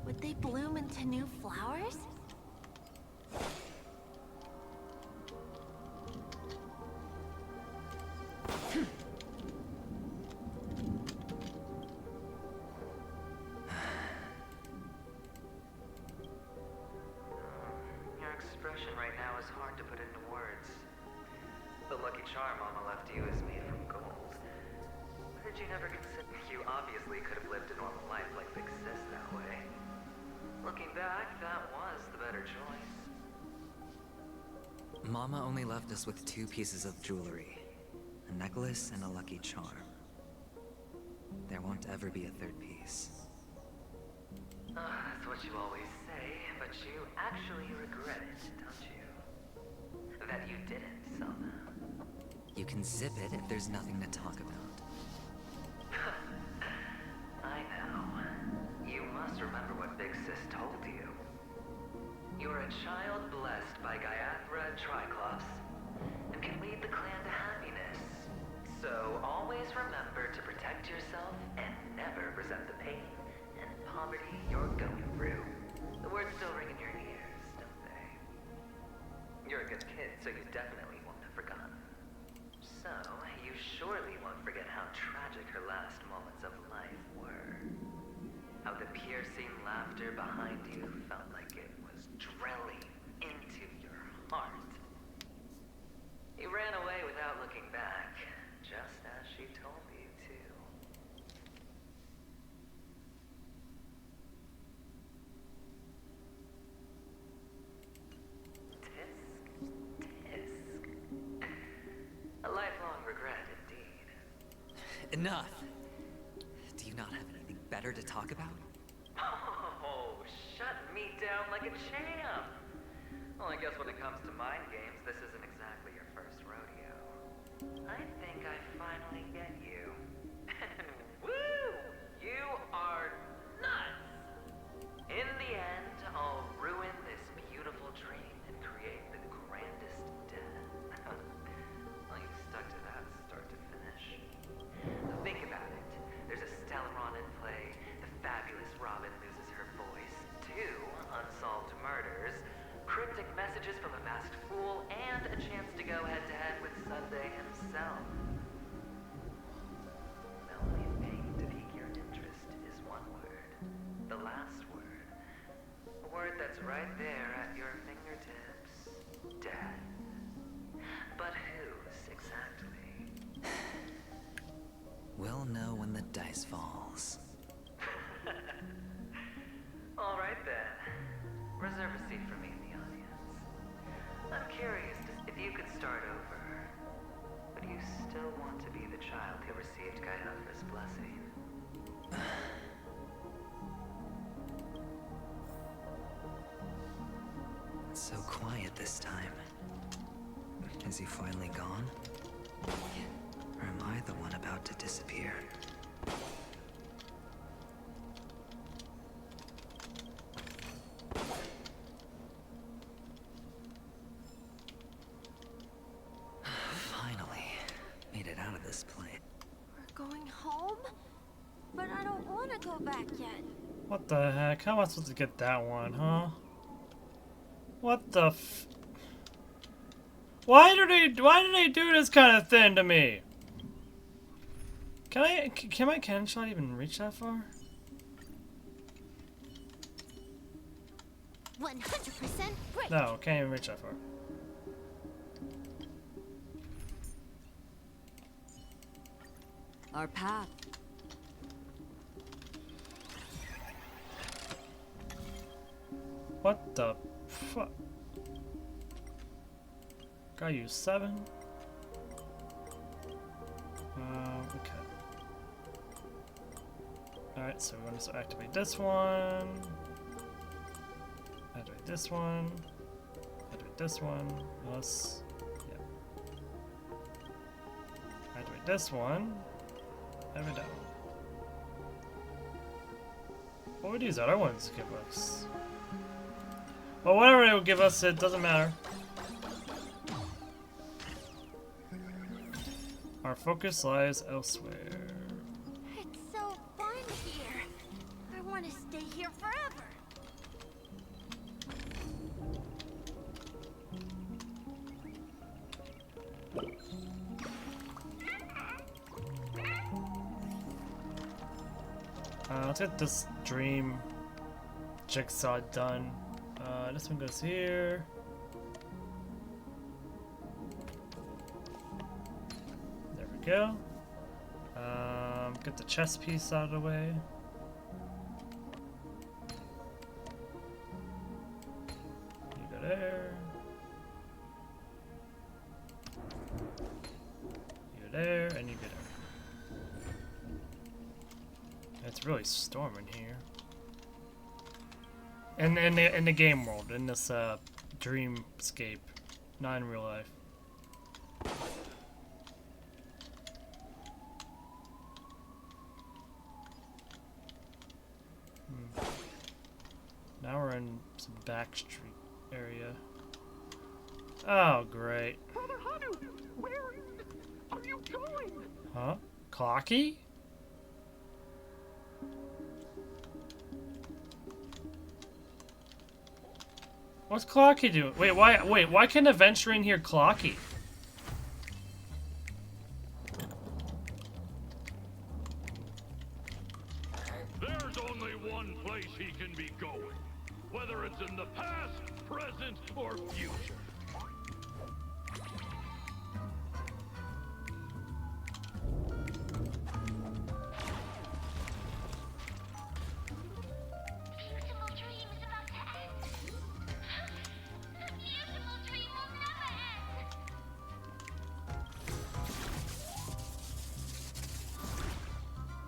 would they bloom into new flowers? right now is hard to put into words. The lucky charm Mama left you is made from gold. Why did you never consider? You obviously could have lived a normal life like Big Sis that way. Looking back, that was the better choice. Mama only left us with 2 pieces of jewelry. A necklace and a lucky charm. There won't ever be a 3rd piece. That's what you always say, but you actually regret it, don't you? That you didn't sell them. You can zip it if there's nothing to talk about. I know. You must remember what Big Sis told you. You're a child blessed by Gaiathra and Triclops, and can lead the clan to happiness. So always remember to protect yourself and never resent the pain and poverty you're going through. The words still ring in your ears, don't they? You're a good kid, so you definitely won't have forgotten. So, you surely won't forget how tragic her last moments of life were. How the piercing laughter behind you felt like it was drilling into your heart. You ran away without looking back, just as she told you to. Tisk. A lifelong regret, indeed. Enough! Do you not have anything better to talk about? Oh, shut me down like a champ! Well, I guess when it comes to mind games, this isn't exactly your first rodeo. I think I finally get you. And woo! You are nuts! In the end, I'll ruin this beautiful dream and create the grandest death. Well, you stuck to that start to finish. Think about it. There's a Stellaron in play, the fabulous Robin loses her voice, 2 unsolved murders, cryptic messages from a masked fool, and a chance to go head-to-head with Sunday himself. The only thing to pique your interest is one word. The last word. A word that's right there at your fingertips. Death. But whose exactly? We'll know when the dice falls. All right then. Reserve a seat for me in the audience. I'm curious if you could start over. Would you still want to be the child who received Gaiathra's blessing? It's so quiet this time. Is he finally gone? Or am I the one about to disappear? Finally, made it out of this place. We're going home? But I don't want to go back yet. What the heck? How am I supposed to get that one, huh? What the f... Why do they do this kind of thing to me? Can my cannon shot even reach that far? 100% great. No, can't even reach that far. Our path. What the fuck? Gotta use 7. Okay. Alright, so we want to activate this one. Activate this one. Activate this one. Plus, yeah. Activate this one. Activate that one. What would these other ones give us? Well, whatever it will give us, it doesn't matter. Our focus lies elsewhere. It's so fun here. I want to stay here forever. Let's get this dream jigsaw done. This one goes here. go. Get the chess piece out of the way. You go there. You go there, and you go there. It's really storming here. In the game world, in this dreamscape, not in real life. Now we're in some back street area. Oh, great. Brother Hanu, where are you going? Huh? Clocky? What's Clocky doing? Wait, why can Adventuring hear Clocky? There's only one place he can be going, whether it's in the past, present, or future.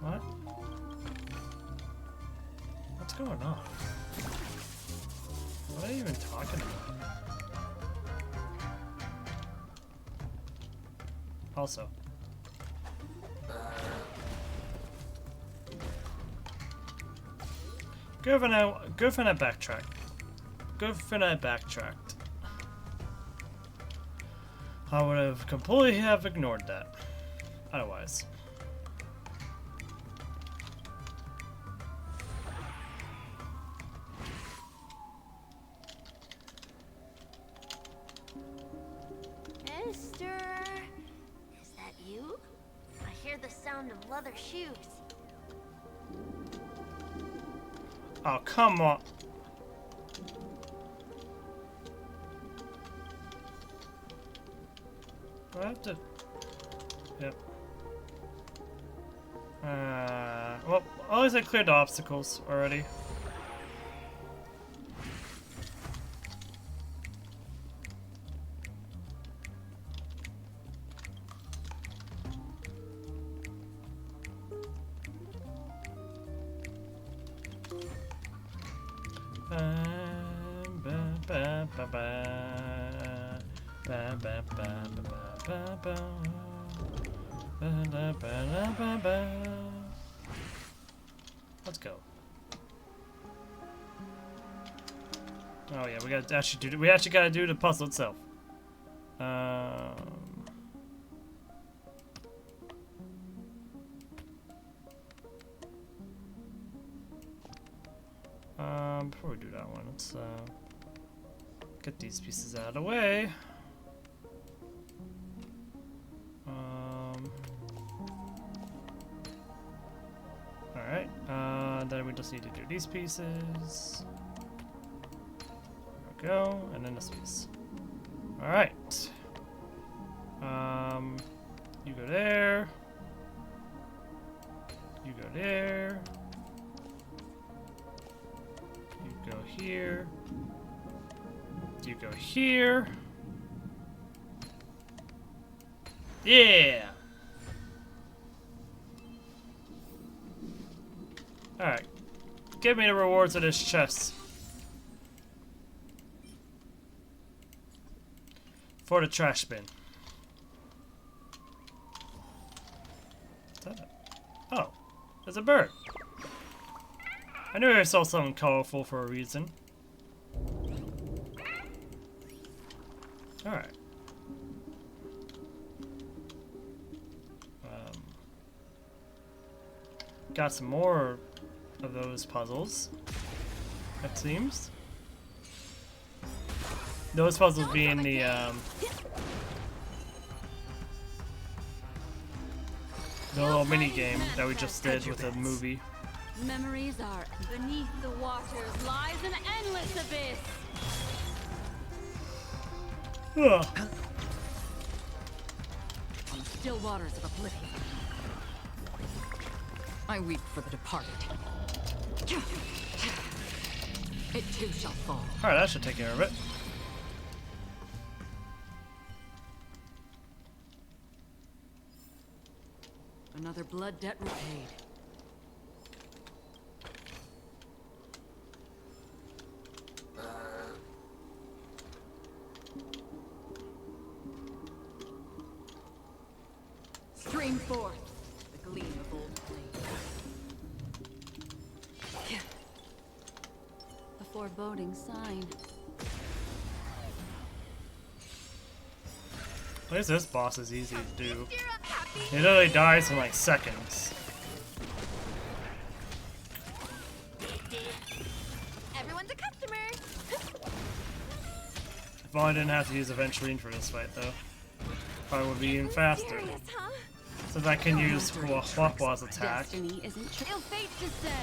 What? What's going on? What are you even talking about? Also. Good for now backtrack. Good for I backtracked. I would have completely ignored that. Otherwise. Mister, is that you? I hear the sound of leather shoes. Oh, come on. Do I have to... Yep. Well, at least I cleared the obstacles already. Let's go. Oh yeah, we gotta actually do. We actually gotta do the puzzle itself. Before we do that one, let's get these pieces out of the way. Alright, then we just need to do these pieces. There we go, and then this piece. Alright. You go there. You go there. You go here. You go here. Yeah! Alright. Give me the rewards of this chest. For the trash bin. What's that? Oh, there's a bird. I knew I saw something colorful for a reason. Alright. Got some more of those puzzles, it seems. Those puzzles being the little mini game that we just did with the movie. Memories are beneath the waters lies an endless abyss. Ugh. Still waters of oblivion. I weep for the departed. It too shall fall. Alright, that should take care of it. Another blood debt repaid. Stream forth the gleam of old flame. A foreboding sign. At least this boss is easy to do. He literally dies in like seconds. Everyone's a customer. If only I didn't have to use Aventurine for this fight though. Probably would be even faster. Since I can use Huahua's attack. Destiny isn't true. Ill fate descends.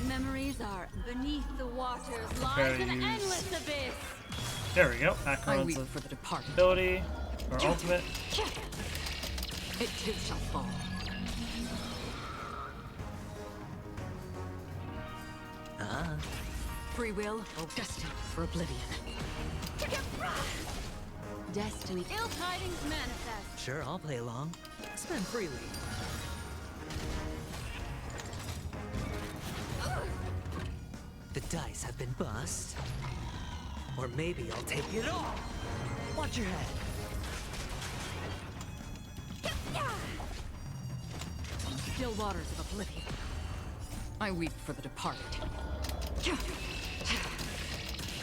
Memories are beneath the waters. Lies an endless abyss. There we go. Acheron's ability, or ultimate. It too shall fall. Free will, destined for oblivion. Destiny. Ill tidings manifest. Sure, I'll play along. Spend freely. The dice have been bust. Or maybe I'll take it all. Watch your head. Still waters of oblivion. I weep for the departed.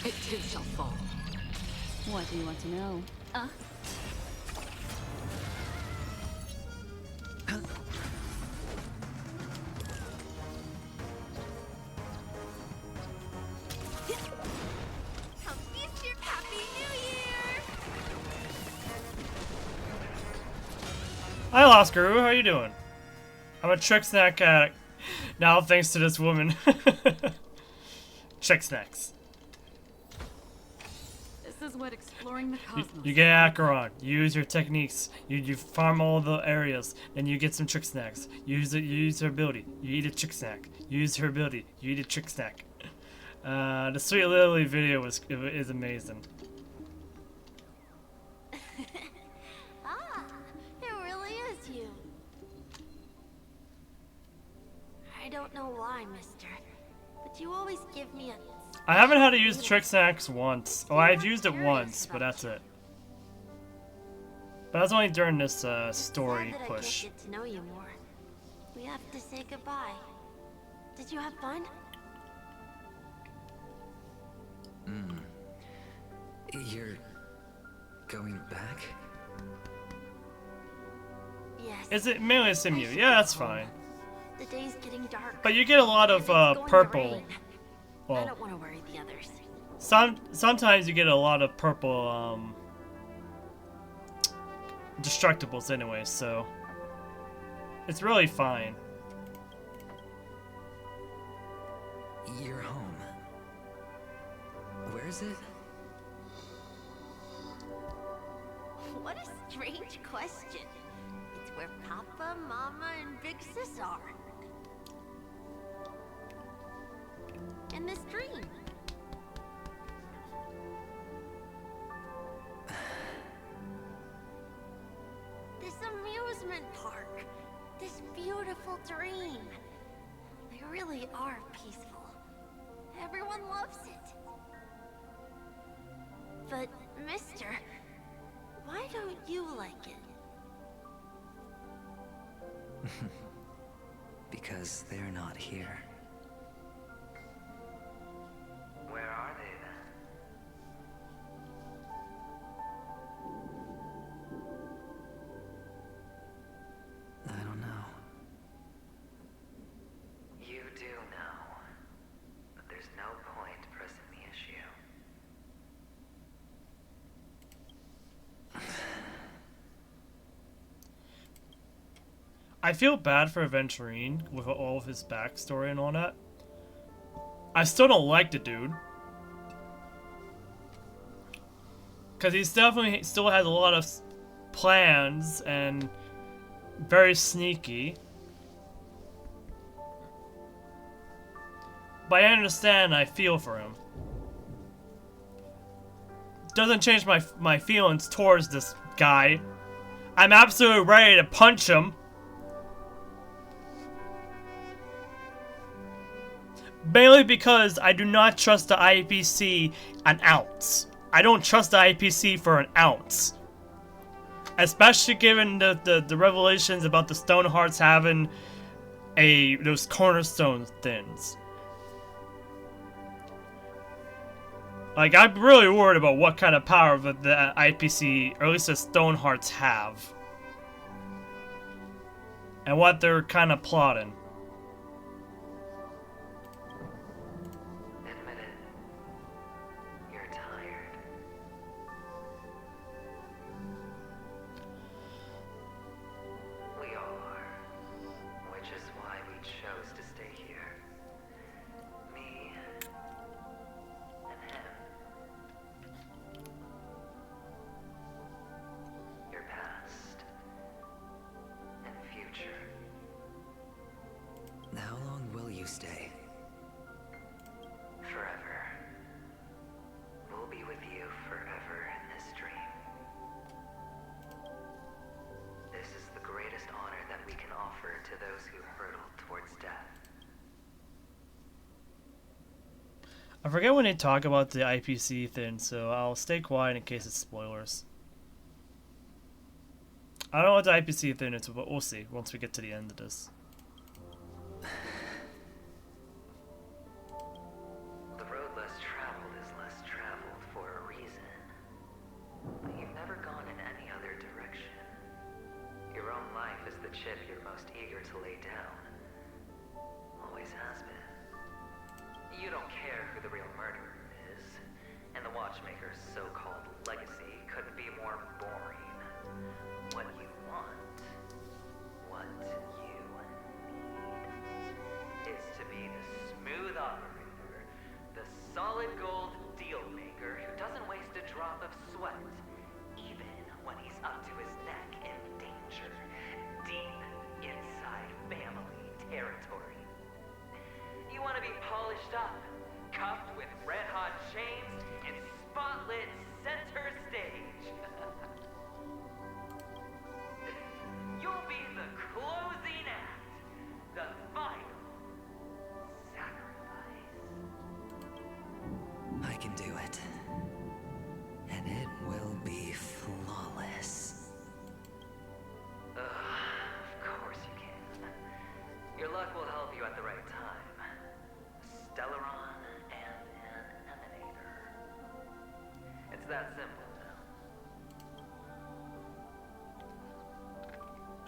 It too shall fall. What do you want to know? Hi, Lost Guru. How are you doing? I'm a trick snack addict. Now, thanks to this woman. Trick snacks. This is what exploring the cosmos. You get Acheron. You use your techniques. You farm all the areas, and you get some trick snacks. You use her ability. You eat a trick snack. You use her ability. You eat a trick snack. The Sweet Lily video is amazing. It really is you. I don't know why, mister, but you always give me a... I haven't had to use trick snacks once. Oh, I've used it once, but that's it. But that's only during this story Sad that push. I can't get to know you more. We have to say goodbye. Did you have fun? You're going back? Yes. Is it mainly Simu? Yeah, that's fine. The day's getting dark. But you get a lot of purple. I Well, don't want to worry the others. sometimes you get a lot of purple destructibles anyway, so it's really fine. You're home. Where is it? What a strange question. It's where Papa, Mama, and Big Sis are. In this dream. This amusement park. This beautiful dream. They really are peaceful. Everyone loves it. But, mister, why don't you like it? Because they're not here. Where are they then? I don't know. You do know. But there's no point pressing the issue. I feel bad for Aventurine with all of his backstory and all that. I still don't like the dude. Because he's definitely still has a lot of plans and very sneaky. But I understand, I feel for him. Doesn't change my feelings towards this guy. I'm absolutely ready to punch him. Mainly because I do not trust the IPC an ounce. I don't trust the IPC for an ounce. Especially given the revelations about the Stonehearts having those cornerstone things. Like, I'm really worried about what kind of power the IPC, or at least the Stonehearts, have. And what they're kind of plotting. Admit it. You're tired. We all are. Which is why we chose to stay here. Me and him. Your past and future. How long will you stay? Forever. We'll be with you forever in this dream. This is the greatest honor that we can offer to those who hurtle towards death. I forget when they talk about the IPC thing, so I'll stay quiet in case it's spoilers. I don't know what the IPC thing is, but we'll see once we get to the end of this. The road less traveled is less traveled for a reason. But you've never gone in any other direction. Your own life is the chip you're most eager to lay down. Always has been. You don't care who the real murderer is, and the Watchmaker's so-called legacy couldn't be more boring. What you want, what you need, is to be the smooth operator, the solid gold deal maker who doesn't waste a drop of sweat, even when he's up to his neck in danger, deep inside family territory. You want to be polished up, cuffed with red-hot chains, and spotlit center stage. You'll be the closing act, the final sacrifice. I can do it. And it will be flawless. Of course you can. Your luck will help you at the right time. Stellaron and an emanator. It's that simple now.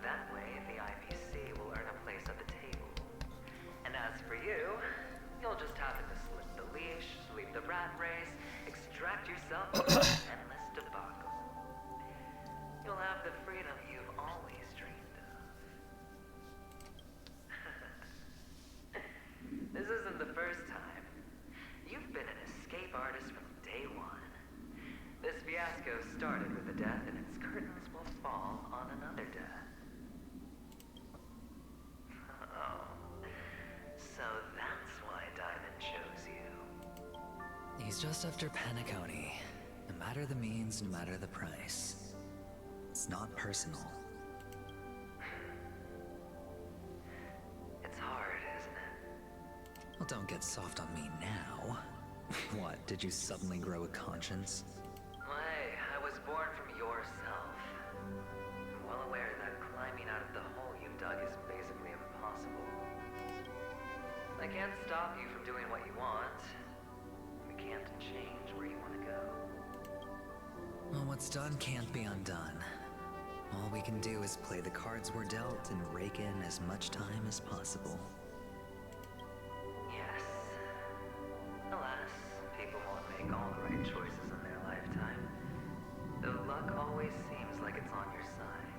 That way, the IPC will earn a place at the table. And as for you, you'll just happen to slip the leash, sweep the rat race, extract yourself from an endless debacle. You'll have the freedom you've always dreamed of. This isn't the first time. You've been an escape artist from day one. This fiasco started with a death, and its curtains will fall on another death. Oh. So that's why Diamond chose you. He's just after Penacony. No matter the means, no matter the price. It's not personal. It's hard, isn't it? Well, don't get soft on me now. What, did you suddenly grow a conscience? Hey, I was born from yourself. I'm well aware that climbing out of the hole you dug is basically impossible. I can't stop you from doing what you want. We can't change where you want to go. Well, what's done can't be undone. All we can do is play the cards we're dealt and rake in as much time as possible. Yes. Alas, people won't make all the right choices in their lifetime. Though luck always seems like it's on your side.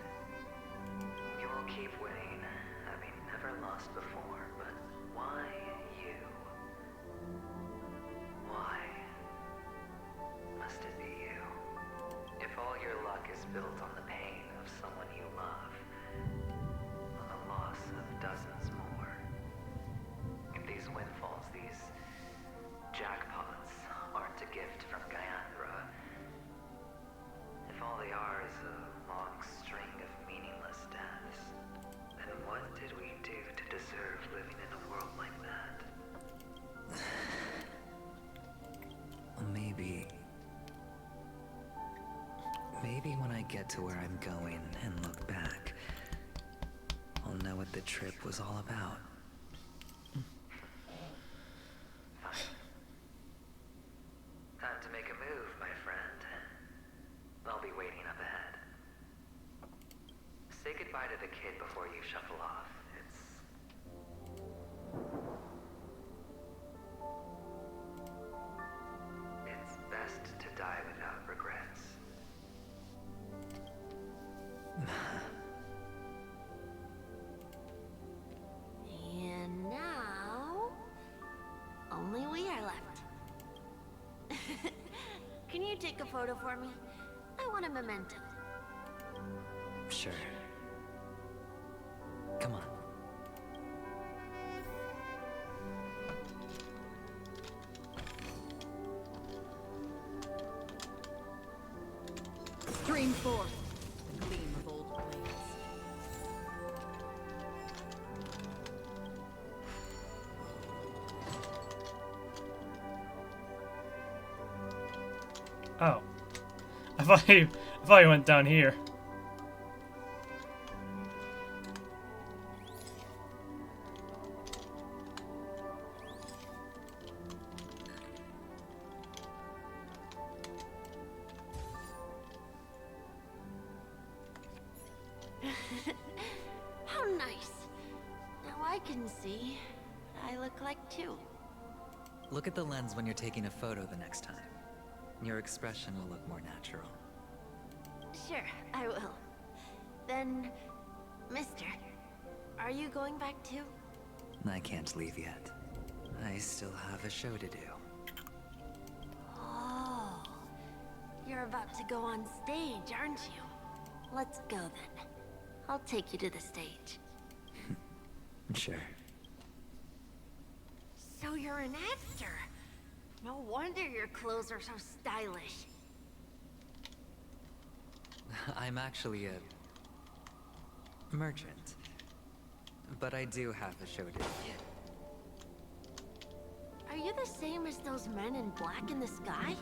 You will keep winning, having never lost before, but why you? Why must it be you? If all your luck is built on the pain they are is a long string of meaningless deaths. Then what did we do to deserve living in a world like that? Maybe when I get to where I'm going and look back, I'll know what the trip was all about. Time to make a move, my friend. I'll be waiting up ahead. Say goodbye to the kid before you shuffle off. It's best to die without regrets. And now, only we are left. Can you take a photo for me? I want a memento. Sure. Come on. Stream forth, the gleam of old blades. Oh. I thought you went down here. How nice. Now I can see what I look like too. Look at the lens when you're taking a photo the next time. Your expression will look more natural. Sure, I will. Then, mister, are you going back too? I can't leave yet. I still have a show to do. Oh, you're about to go on stage, aren't you? Let's go then. I'll take you to the stage. Sure. So you're an actor. No wonder your clothes are so stylish. I'm actually a merchant. But I do have a show to do. Are you the same as those men in black in the sky?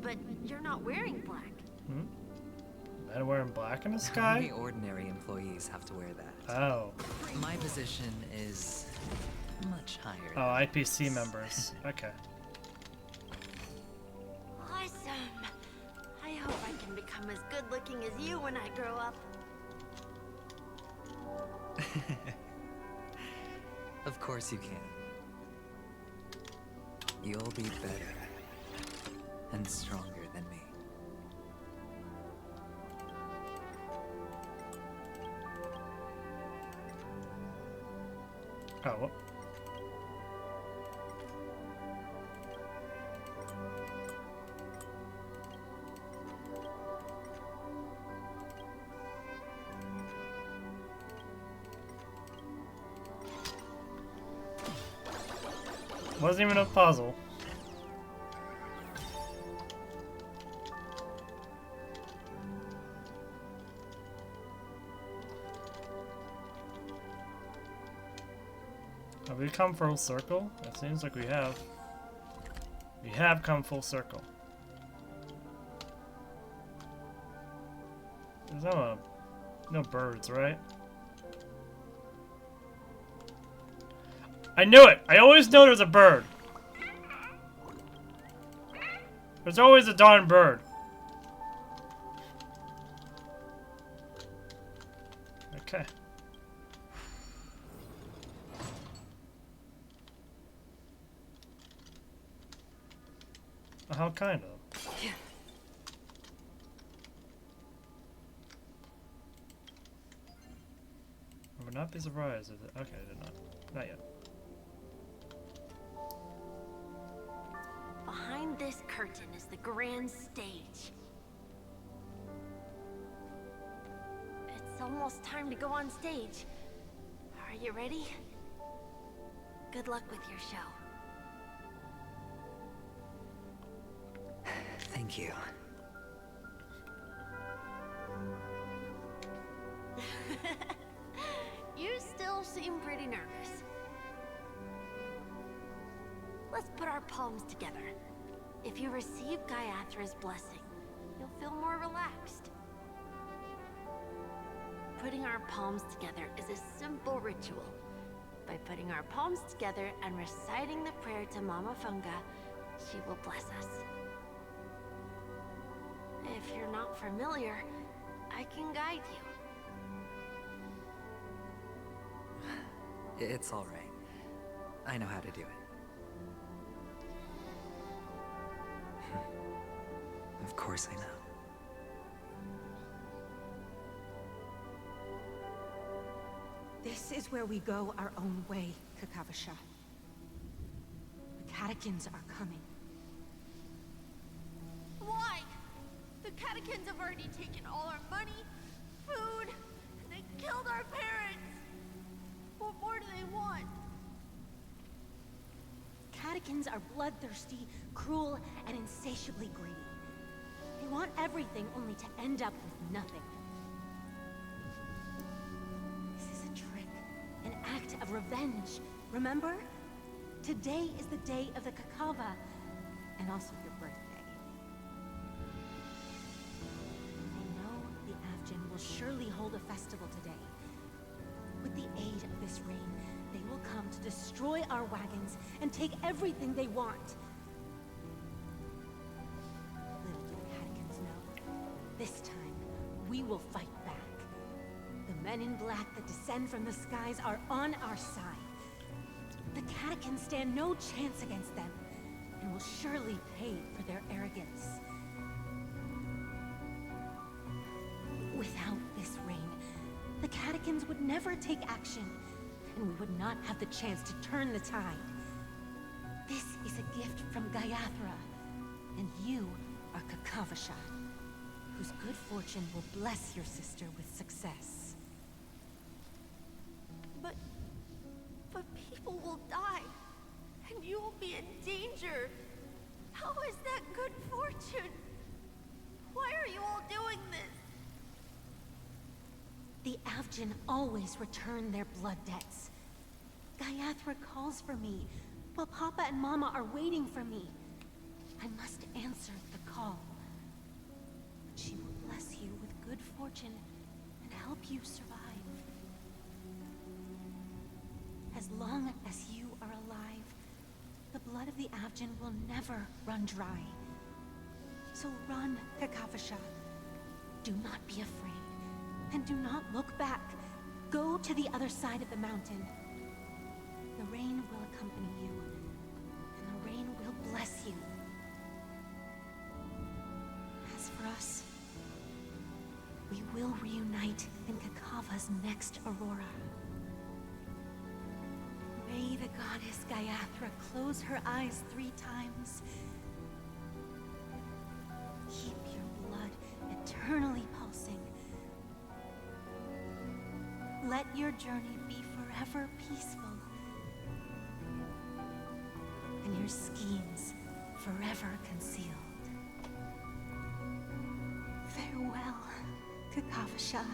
But you're not wearing black. Hmm? Men wearing black in the sky? Only ordinary employees have to wear that. Oh. My position is much higher. Oh, IPC members. Okay. Awesome. I hope I can become as good looking as you when I grow up. Of course you can. You'll be better and stronger than me. Oh, what? Wasn't even a puzzle. Have we come full circle? It seems like we have. We have come full circle. There's no birds, right? I knew it! I always know there's a bird. There's always a darn bird. Okay. How kind of? I would not be surprised if it. Okay, I did not. Not yet. Behind this curtain is the grand stage. It's almost time to go on stage. Are you ready? Good luck with your show. Thank you. You still seem pretty nervous. Let's put our palms together. If you receive Gaiathra's blessing, you'll feel more relaxed. Putting our palms together is a simple ritual. By putting our palms together and reciting the prayer to Mama Funga, she will bless us. If you're not familiar, I can guide you. It's all right. I know how to do it. Of course I know. This is where we go our own way, Kakavasha. The catechins are coming. Why? The catechins have already taken all our money, food, and they killed our parents. What more do they want? Catechins are bloodthirsty, cruel, and insatiably greedy. They want everything only to end up with nothing. This is a trick, an act of revenge. Remember? Today is the day of the Kakava, and also your birthday. They know the Avgin will surely hold a festival today. With the aid of this rain, they will come to destroy our wagons and take everything they want. Little do the Catechins know, this time we will fight back. The men in black that descend from the skies are on our side. The Catechins stand no chance against them, and will surely pay for their arrogance. Without this rain, the Catechins would never take action, and we would not have the chance to turn the tide. This is a gift from Gaiathra, and you are Kakavasha, whose good fortune will bless your sister with success. But people will die, and you will be in danger. How is that good fortune? Why are you all doing this? The Avgin always return their blood debts. Gaiathra calls for me, while Papa and Mama are waiting for me. I must answer the call. But she will bless you with good fortune and help you survive. As long as you are alive, the blood of the Avgin will never run dry. So run, Kakavasha. Do not be afraid. And do not look back. Go to the other side of the mountain. The rain will accompany you, and the rain will bless you. As for us, we will reunite in Kakava's next aurora. May the goddess Gaiathra close her eyes 3 times. Keep your blood eternally pulsing. Let your journey be forever peaceful, and your schemes forever concealed. Farewell, Kakavasha.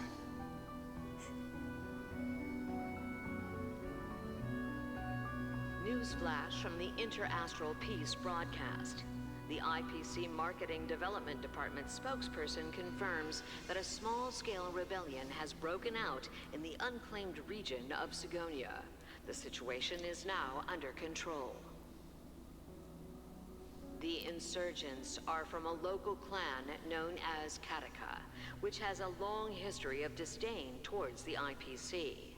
Newsflash from the Inter-Astral Peace broadcast. The IPC Marketing Development Department spokesperson confirms that a small-scale rebellion has broken out in the unclaimed region of Sigonia. The situation is now under control. The insurgents are from a local clan known as Kataka, which has a long history of disdain towards the IPC.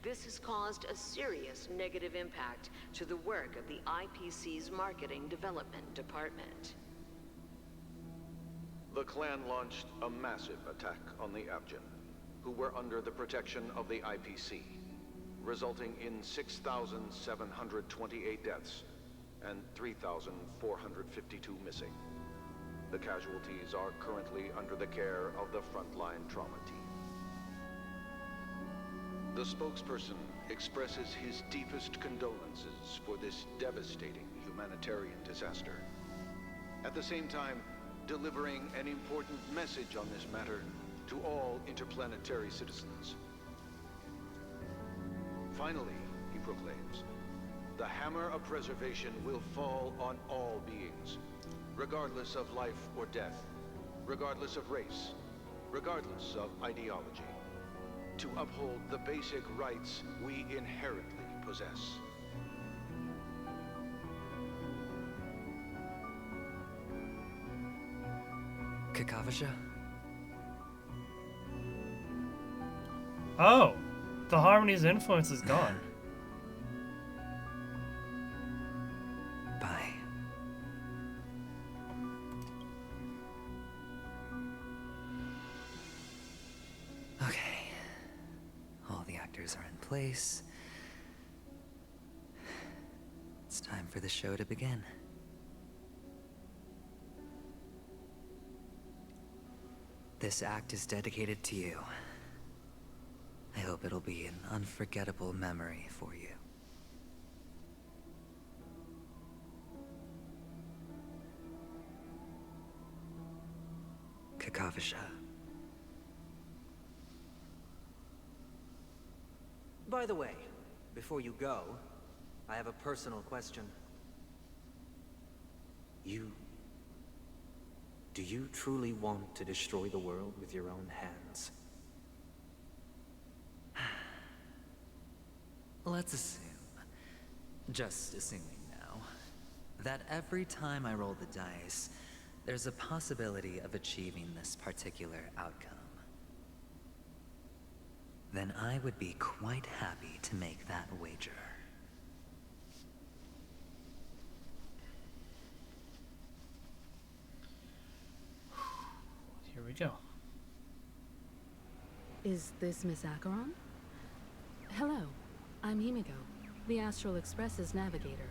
This has caused a serious negative impact to the work of the IPC's Marketing Development Department. The clan launched a massive attack on the Avgin, who were under the protection of the IPC, resulting in 6,728 deaths and 3,452 missing. The casualties are currently under the care of the frontline trauma team. The spokesperson expresses his deepest condolences for this devastating humanitarian disaster. At the same time, delivering an important message on this matter to all interplanetary citizens. Finally, he proclaims, the hammer of preservation will fall on all beings, regardless of life or death, regardless of race, regardless of ideology, to uphold the basic rights we inherently possess. Kakavasha? Oh, the Harmony's influence is gone. Bye. Okay. All the actors are in place. It's time for the show to begin. This act is dedicated to you. I hope it'll be an unforgettable memory for you. Kakavasha. By the way, before you go, I have a personal question. Do you truly want to destroy the world with your own hands? Let's assume, just assuming now, that every time I roll the dice, there's a possibility of achieving this particular outcome. Then I would be quite happy to make that wager. Here we go. Is this Miss Acheron? Hello, I'm Himiko, the Astral Express's navigator.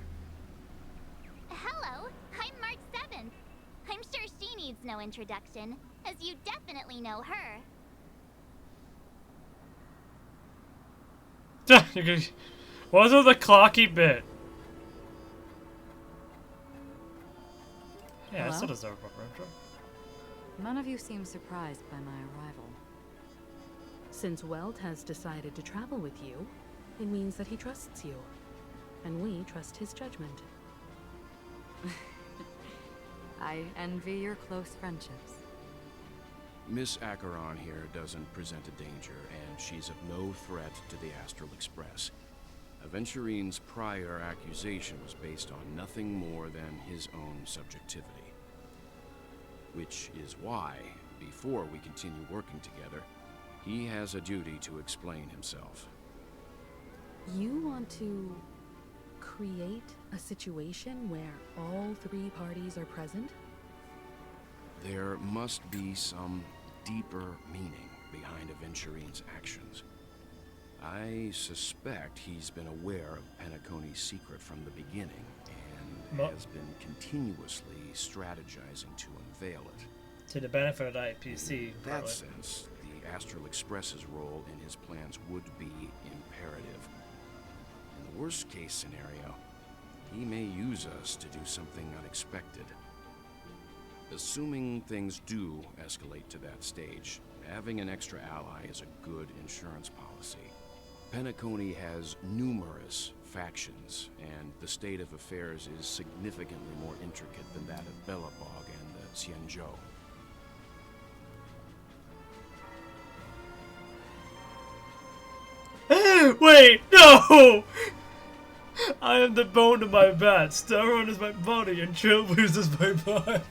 Hello, I'm March 7th. I'm sure she needs no introduction, as you definitely know her. What was the clocky bit? Yeah, Hello? I still deserve a proper intro. None of you seem surprised by my arrival. Since Welt has decided to travel with you, it means that he trusts you. And we trust his judgment. I envy your close friendships. Miss Acheron here doesn't present a danger, and she's of no threat to the Astral Express. Aventurine's prior accusation was based on nothing more than his own subjectivity. Which is why, before we continue working together, he has a duty to explain himself. You want to create a situation where all three parties are present? There must be some deeper meaning behind Aventurine's actions. I suspect he's been aware of Penacony's secret from the beginning, and has been continuously strategizing to unveil it. To the benefit of the IPC. In that sense, the Astral Express's role in his plans would be imperative. In the worst case scenario, he may use us to do something unexpected. Assuming things do escalate to that stage, having an extra ally is a good insurance policy. Penacony has numerous factions, and the state of affairs is significantly more intricate than that of Belobog and the Xianzhou. Wait, no! I am the bone of my bat, Starron is my body, and Trailblaze is my body.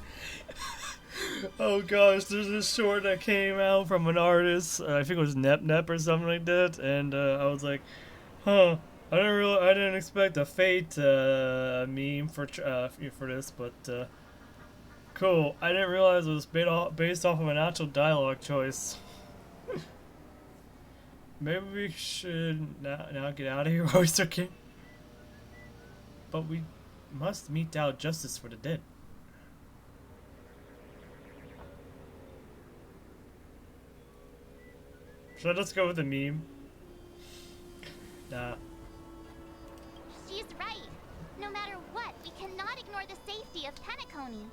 Oh gosh, there's this short that came out from an artist, I think it was Nep or something like that, and I was like, huh, I didn't expect a Fate meme for this, but cool. I didn't realize it was based off of an actual dialogue choice. Maybe we should now get out of here, Oyster King. But we must mete out justice for the dead. Should I just go with the meme? Nah. She's right. No matter what, we cannot ignore the safety of Penacony.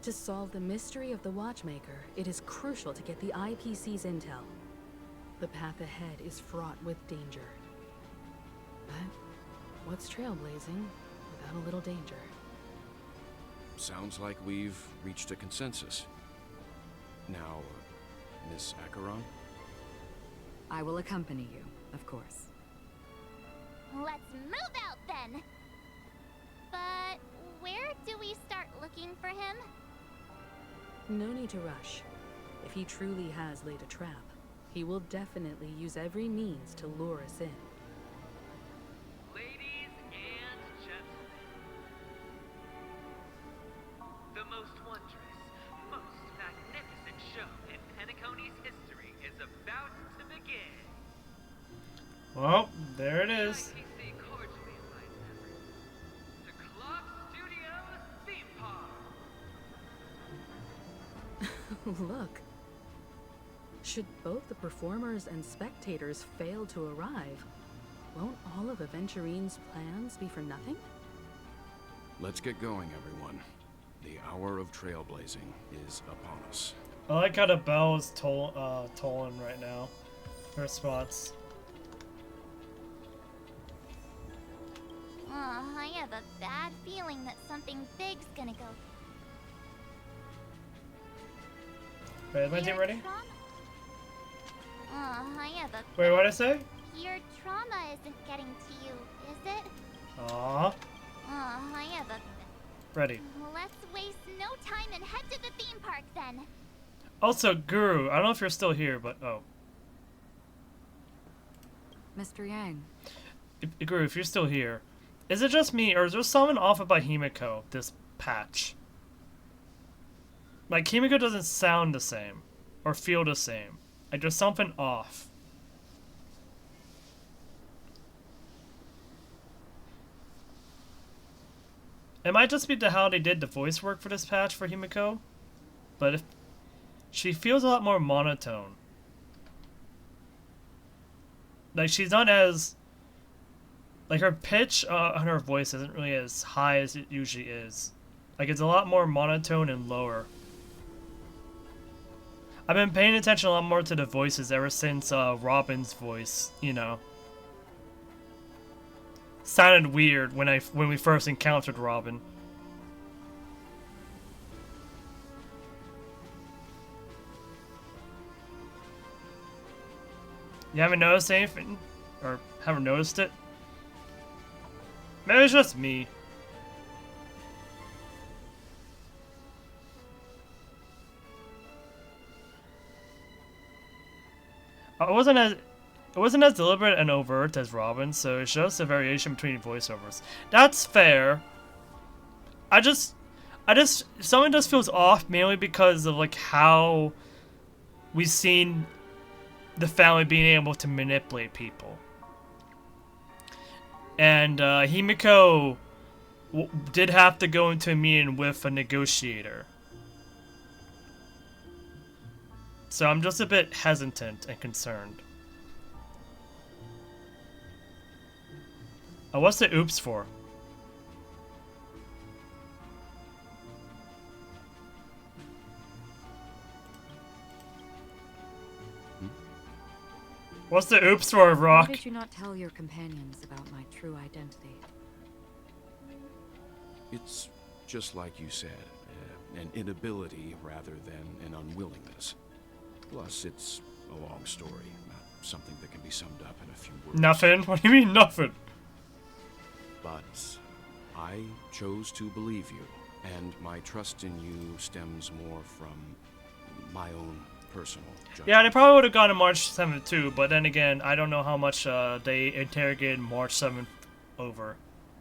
To solve the mystery of the Watchmaker, it is crucial to get the IPC's intel. The path ahead is fraught with danger. But what's trailblazing without a little danger? Sounds like we've reached a consensus. Now, Miss Acheron? I will accompany you, of course. Let's move out then! But where do we start looking for him? No need to rush. If he truly has laid a trap, he will definitely use every means to lure us in. Ladies and gentlemen, the most wondrous, most magnificent show in Penacony's history is about to begin. Well, there it is. ITC cordially invites everyone to Clock Studios theme park. Look. Should both the performers and spectators fail to arrive, won't all of Aventurine's plans be for nothing? Let's get going, everyone. The hour of trailblazing is upon us. I like how the bell is tolling right now. For spots. I have a bad feeling that something big's gonna go. Wait, is my team ready? I have a. Wait, what'd I say? Your trauma isn't getting to you, is it? Aww. I have a. Ready. Let's waste no time and head to the theme park then. Also, Guru, I don't know if you're still here, but oh. Mr. Yang. Guru, if you're still here, is it just me, or is there someone off by Himiko this patch? Like, Himiko doesn't sound the same, or feel the same. Like, there's something off. It might just be how they did the voice work for this patch for Himiko, but if she feels a lot more monotone. Like, she's not as... Like, her pitch on her voice isn't really as high as it usually is. Like, it's a lot more monotone and lower. I've been paying attention a lot more to the voices ever since Robin's voice, you know. Sounded weird when we first encountered Robin. You haven't noticed anything? Or haven't noticed it? Maybe it's just me. It wasn't as deliberate and overt as Robin, so it's just a variation between voiceovers. That's fair. Something just feels off mainly because of like how we've seen the family being able to manipulate people. And Himiko did have to go into a meeting with a negotiator. So I'm just a bit hesitant and concerned. Oh, what's the oops for? What's the oops for, Rock? Why did you not tell your companions about my true identity? It's just like you said, an inability rather than an unwillingness. Plus, it's a long story, not something that can be summed up in a few words. Nothing? What do you mean, nothing? But I chose to believe you, and my trust in you stems more from my own personal judgment. Yeah, they probably would have gone to March 7th too, but then again, I don't know how much they interrogated March 7th over.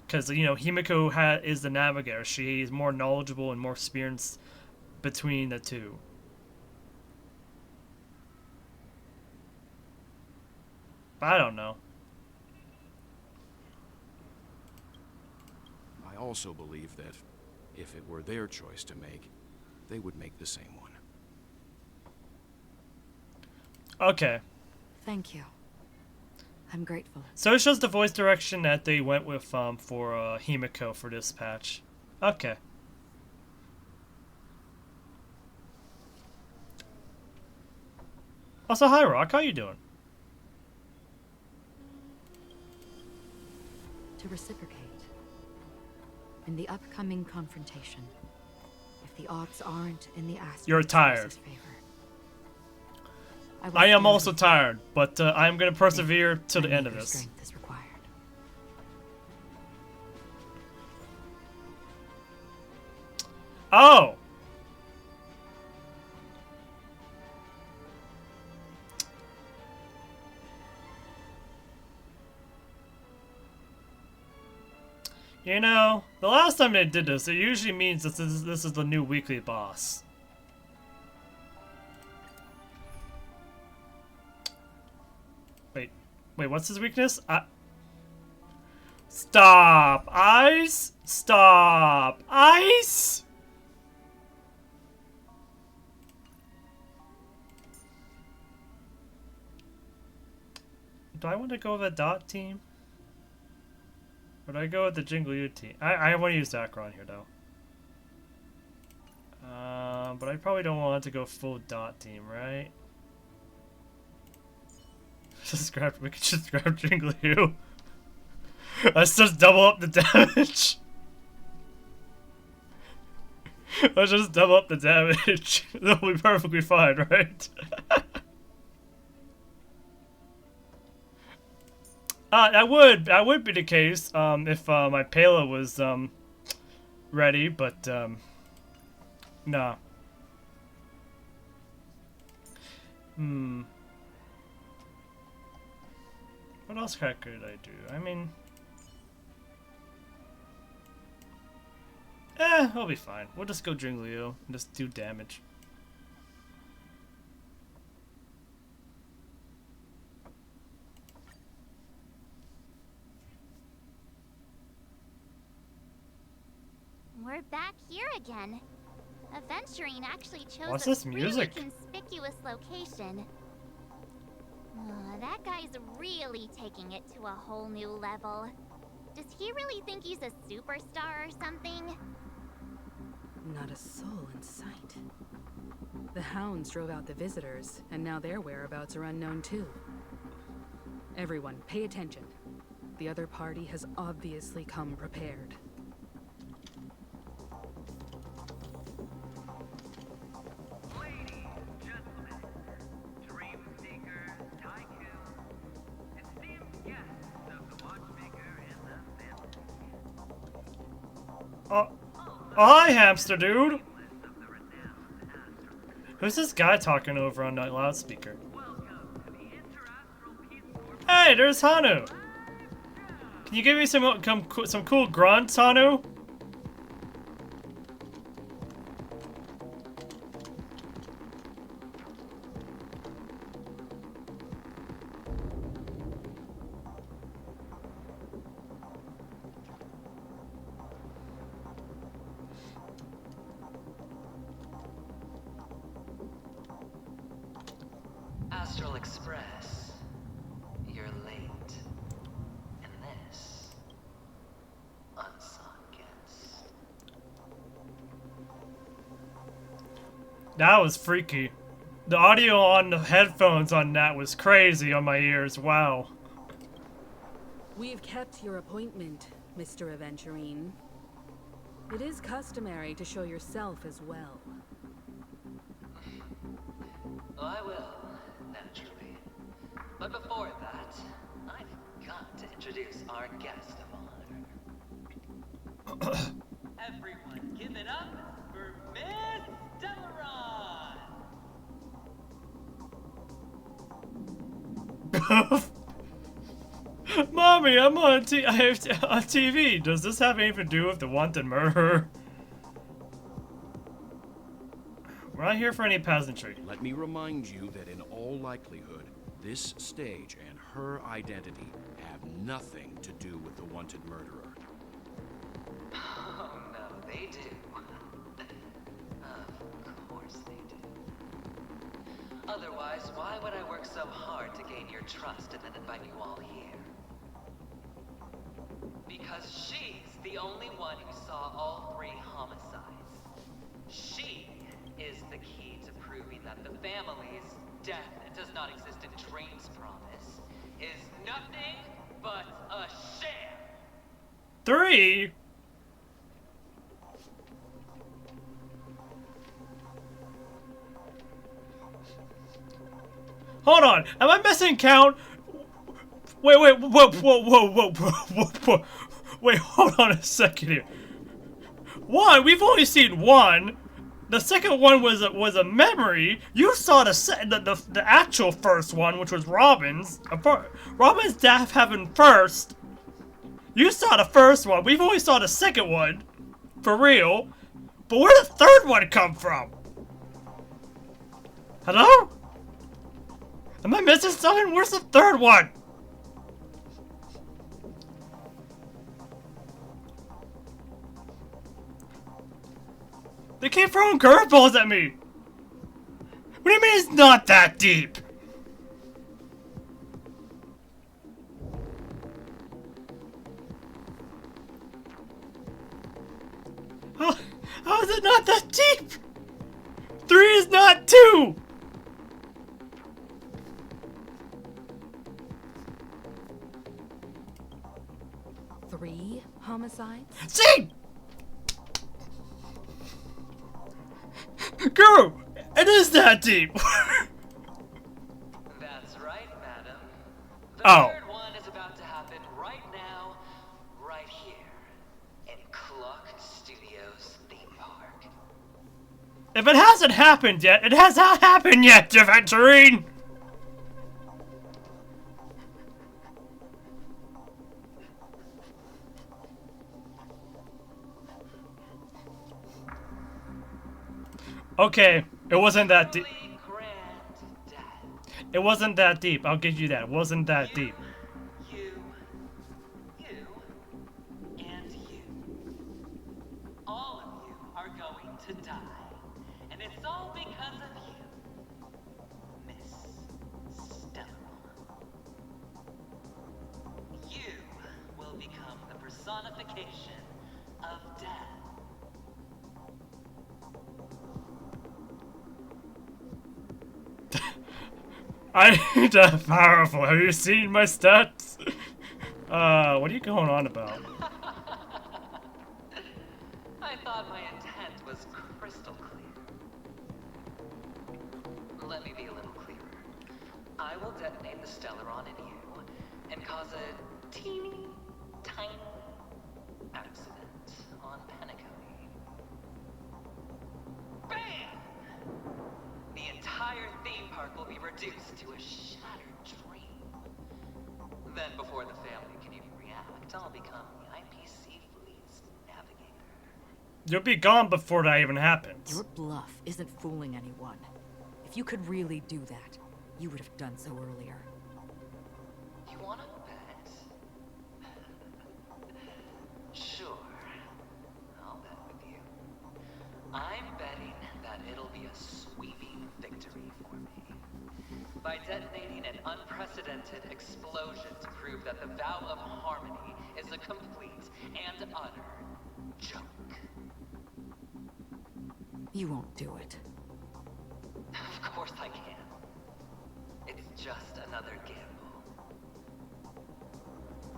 Because, you know, Himiko is the navigator. She is more knowledgeable and more experienced between the two. I don't know. I also believe that if it were their choice to make, they would make the same one. Okay. Thank you. I'm grateful. So it's just the voice direction that they went with for Himiko for this patch. Okay. Also, hi Rock, how you doing? To reciprocate. In the upcoming confrontation, if the odds aren't in the Astral You're tired. favor, I am also tired, but I'm gonna persevere to the end of this. Strength is required. Oh! You know, the last time they did this, it usually means this is the new weekly boss. Wait, what's his weakness? Stop! Ice! Stop! Ice! Do I want to go with a dot team? Or do I go with the Jingle U team? I want to use Zekrom here though. But I probably don't want to go full dot team, right? We could just grab Jingle U. Let's just double up the damage. Let's just double up the damage. That'll be perfectly fine, right? That would be the case if my payload was ready, but nah. What else could I do? I mean, we'll be fine. We'll just go Jingleo and just do damage. We're back here again. Aventurine actually chose What's a this really music? conspicuous location. That guy's really taking it to a whole new level. Does he really think he's a superstar or something? Not a soul in sight. The hounds drove out the visitors, and now their whereabouts are unknown too. Everyone, pay attention. The other party has obviously come prepared. Oh, hi, hamster dude. Who's this guy talking over on that loudspeaker? Hey, there's Hanu. Can you give me some cool grunts, Hanu? Astral Express, you're late. And this, unsung guest. That was freaky. The audio on the headphones on that was crazy on my ears. Wow. We've kept your appointment, Mr. Aventurine. It is customary to show yourself as well. Oh, I will, naturally. But before that, I've got to introduce our guest of honor. Everyone, give it up for Miss Delaron! Mommy, I'm on TV. Does this have anything to do with the wanted murderer? We're not here for any peasantry. Let me remind you that in all likelihood, this stage and her identity have nothing to do with the wanted murderer. Oh, no, they do. Of course they do. Otherwise, why would I work so hard to gain your trust and then invite you all here? Because she's the only one who saw all 3 homicides. She is the key to proving that the family's death does not exist in Drain's promise is nothing but a sham. 3? Hold on, am I missing count? Wait, whoa. Wait, hold on a second here. 1, we've only seen 1. The second one was a memory. You saw the actual first one, which was Robin's. Robin's death happened first. You saw the first one. We've only saw the second one, for real. But where did the third one come from? Hello? Am I missing something? Where's the third one? They keep throwing curveballs at me. What do you mean it's not that deep? How is it not that deep? 3 is not 2. Three homicides? See? Guru, it is that deep. That's right, madam. The third one is about to happen right now, right here, in Clock Studios theme park. If it hasn't happened yet, it has not happened yet, Deventurine! Okay, it wasn't that deep. It wasn't that deep, I'll give you that. It wasn't that deep. All of you are going to die. And it's all because of you, Miss Stella. You will become the personification of death. I ain't that powerful. Have you seen my stats? What are you going on about? I thought my intent was crystal clear. Let me be a little clearer. I will detonate the Stellaron in you and cause a teeny, tiny accident on Penacony. Bam! The entire theme park will be reduced to a shattered dream. Then before the family can even react, I'll become the IPC fleet's navigator. You'll be gone before that even happens. Your bluff isn't fooling anyone. If you could really do that, you would have done so earlier. You wanna bet? Sure. I'll bet with you. I'm betting that it'll be a sweeping victory for me. By detonating an unprecedented explosion to prove that the vow of harmony is a complete and utter joke. You won't do it. Of course I can. It's just another gamble.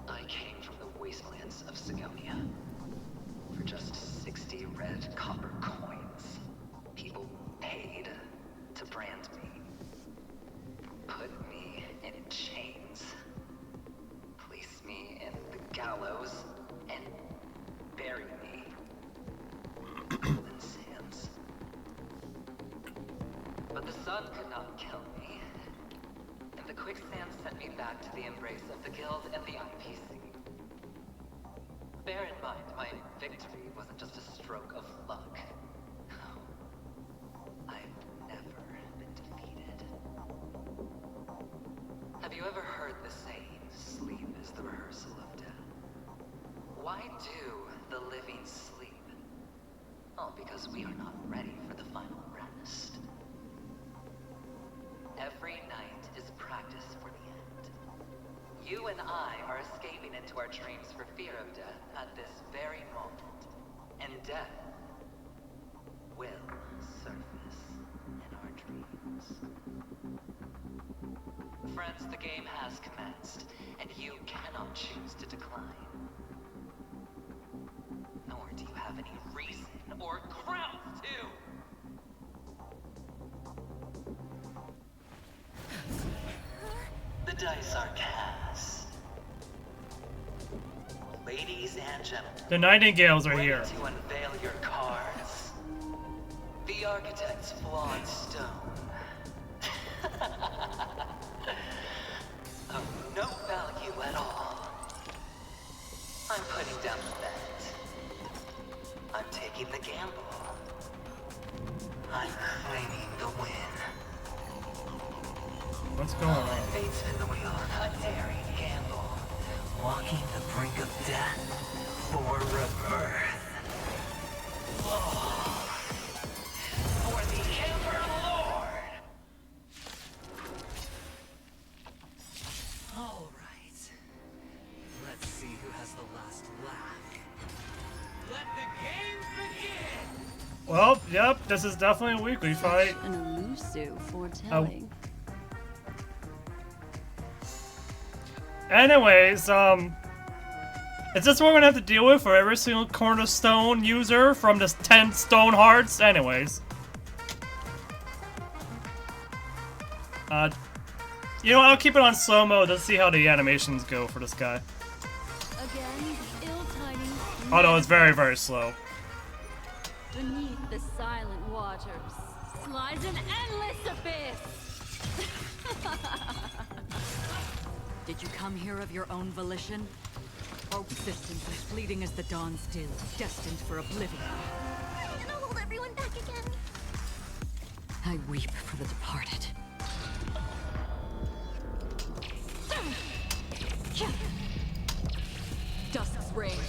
I came from the wastelands of Sigonia. For just 60 red copper coins, people paid to brand me. Put me in chains. Place me in the gallows and bury me. In sands. But the sun could not kill me. And the quicksand sent me back to the embrace of the guild and the IPC. Bear in mind, my victory wasn't just a stroke of luck. I've never been defeated. Have you ever heard the saying, sleep is the rehearsal of death? Why do the living sleep? Oh, because we are not ready for the final rest. Every night is practice for the end. You and I are escaping into our dreams for fear of death at this very moment. And death will surface. Friends, the game has commenced, and you cannot choose to decline. Nor do you have any reason or grounds to! The dice are cast. Ladies and gentlemen, The Nightingales are here. to unveil your cards. The Architect's flawed stone. Of no value at all. I'm putting down the bet. I'm taking the gamble. I'm claiming the win. What's going on? Fate's in the wheel, a daring gamble. Walking the brink of death for rebirth. Oh, for the Emperor Lord! All right. Let's see who has the last laugh. Let the games begin! Well, yep, this is definitely a weekly fight. An elusive foretelling. Anyways, is this what we're gonna have to deal with for every single cornerstone user from this 10 stone hearts? Anyways. You know, I'll keep it on slow mode. Let's see how the animations go for this guy. Again, ill-tidings. Oh no, it's very, very slow. Beneath the silent waters lies an endless abyss. Did you come here of your own volition? Or existence as fleeting as the dawn's dew, destined for oblivion? I'm gonna hold everyone back again. I weep for the departed. Dusk's reign,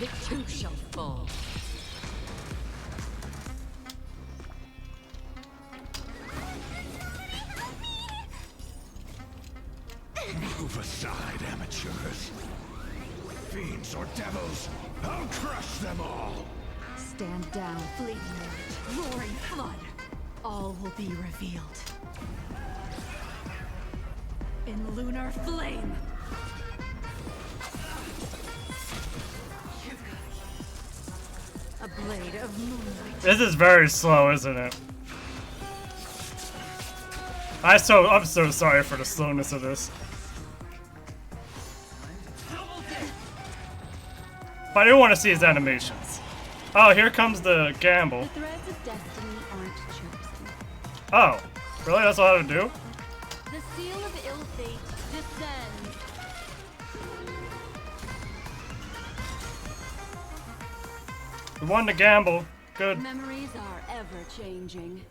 it too shall fall. Move aside, amateurs. Fiends or devils, I'll crush them all. Stand down, fleeting light, roaring flood. All will be revealed. In lunar flame. A blade of moonlight. This is very slow, isn't it? I'm so sorry for the slowness of this. But I do want to see his animations. Oh, here comes the gamble. The threads of destiny aren't chosen. Oh, really? That's all I have to do? The seal of ill fate descends. We won the gamble. Good. Memories are ever changing.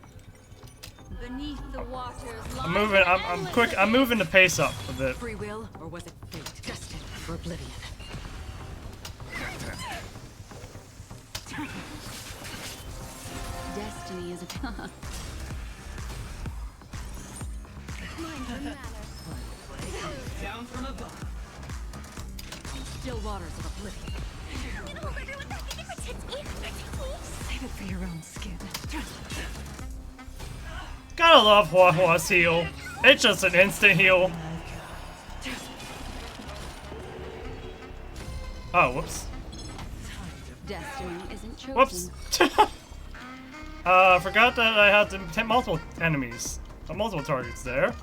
Beneath the waters I'm moving. I'm quick. I'm moving the pace up a bit. Free will, or was it fate destined for oblivion? Destiny is a Down from above. Still waters of oblivion. I'm gonna hold everyone back again. Protect me. Protect me. Save it for your own skin. Gotta love Hua Hua's heal. It's just an instant heal. Oh, whoops. Destiny isn't chosen. Whoops. Forgot that I had multiple enemies. Multiple targets there.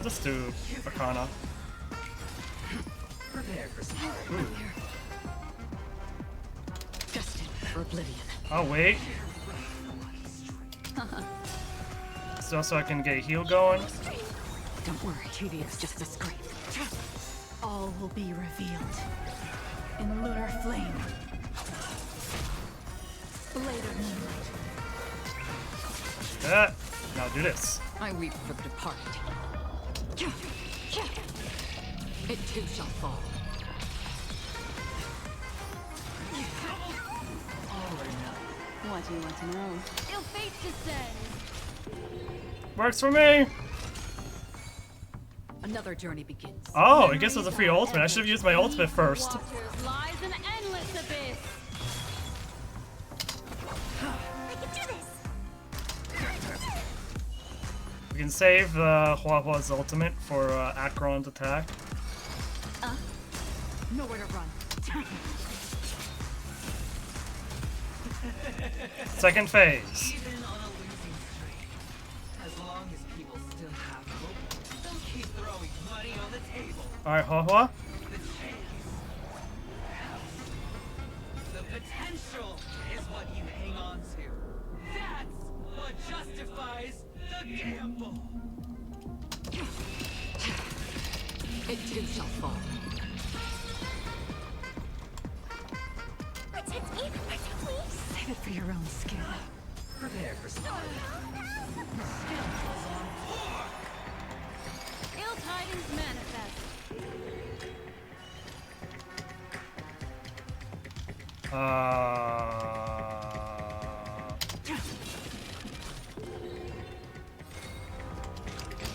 Just do Arcana. Prepare for some. Destined for oblivion. Oh, wait. So I can get a heal going. Don't worry, tedious, just a scrape. All will be revealed. In lunar flame. Blade of moonlight. Yeah. Now do this. I weep for the departed. It too shall fall. What do you want to know? Ill fate descends. Works for me. Another journey begins. Oh, I guess it was a free ultimate. I should have used my ultimate first. Waters lies an endless abyss. I can do this. We can save Huahua's ultimate for Acheron's attack. Nowhere to run. Second phase. Even on a losing streak, as long as people still have hope, they'll keep throwing money on the table. Alright, Huahua. The chance, the potential is what you hang on to. That's what justifies the gamble. It too shall fall. Protect me, please. Save it for your own skin. Prepare for some. Ill tidings manifest.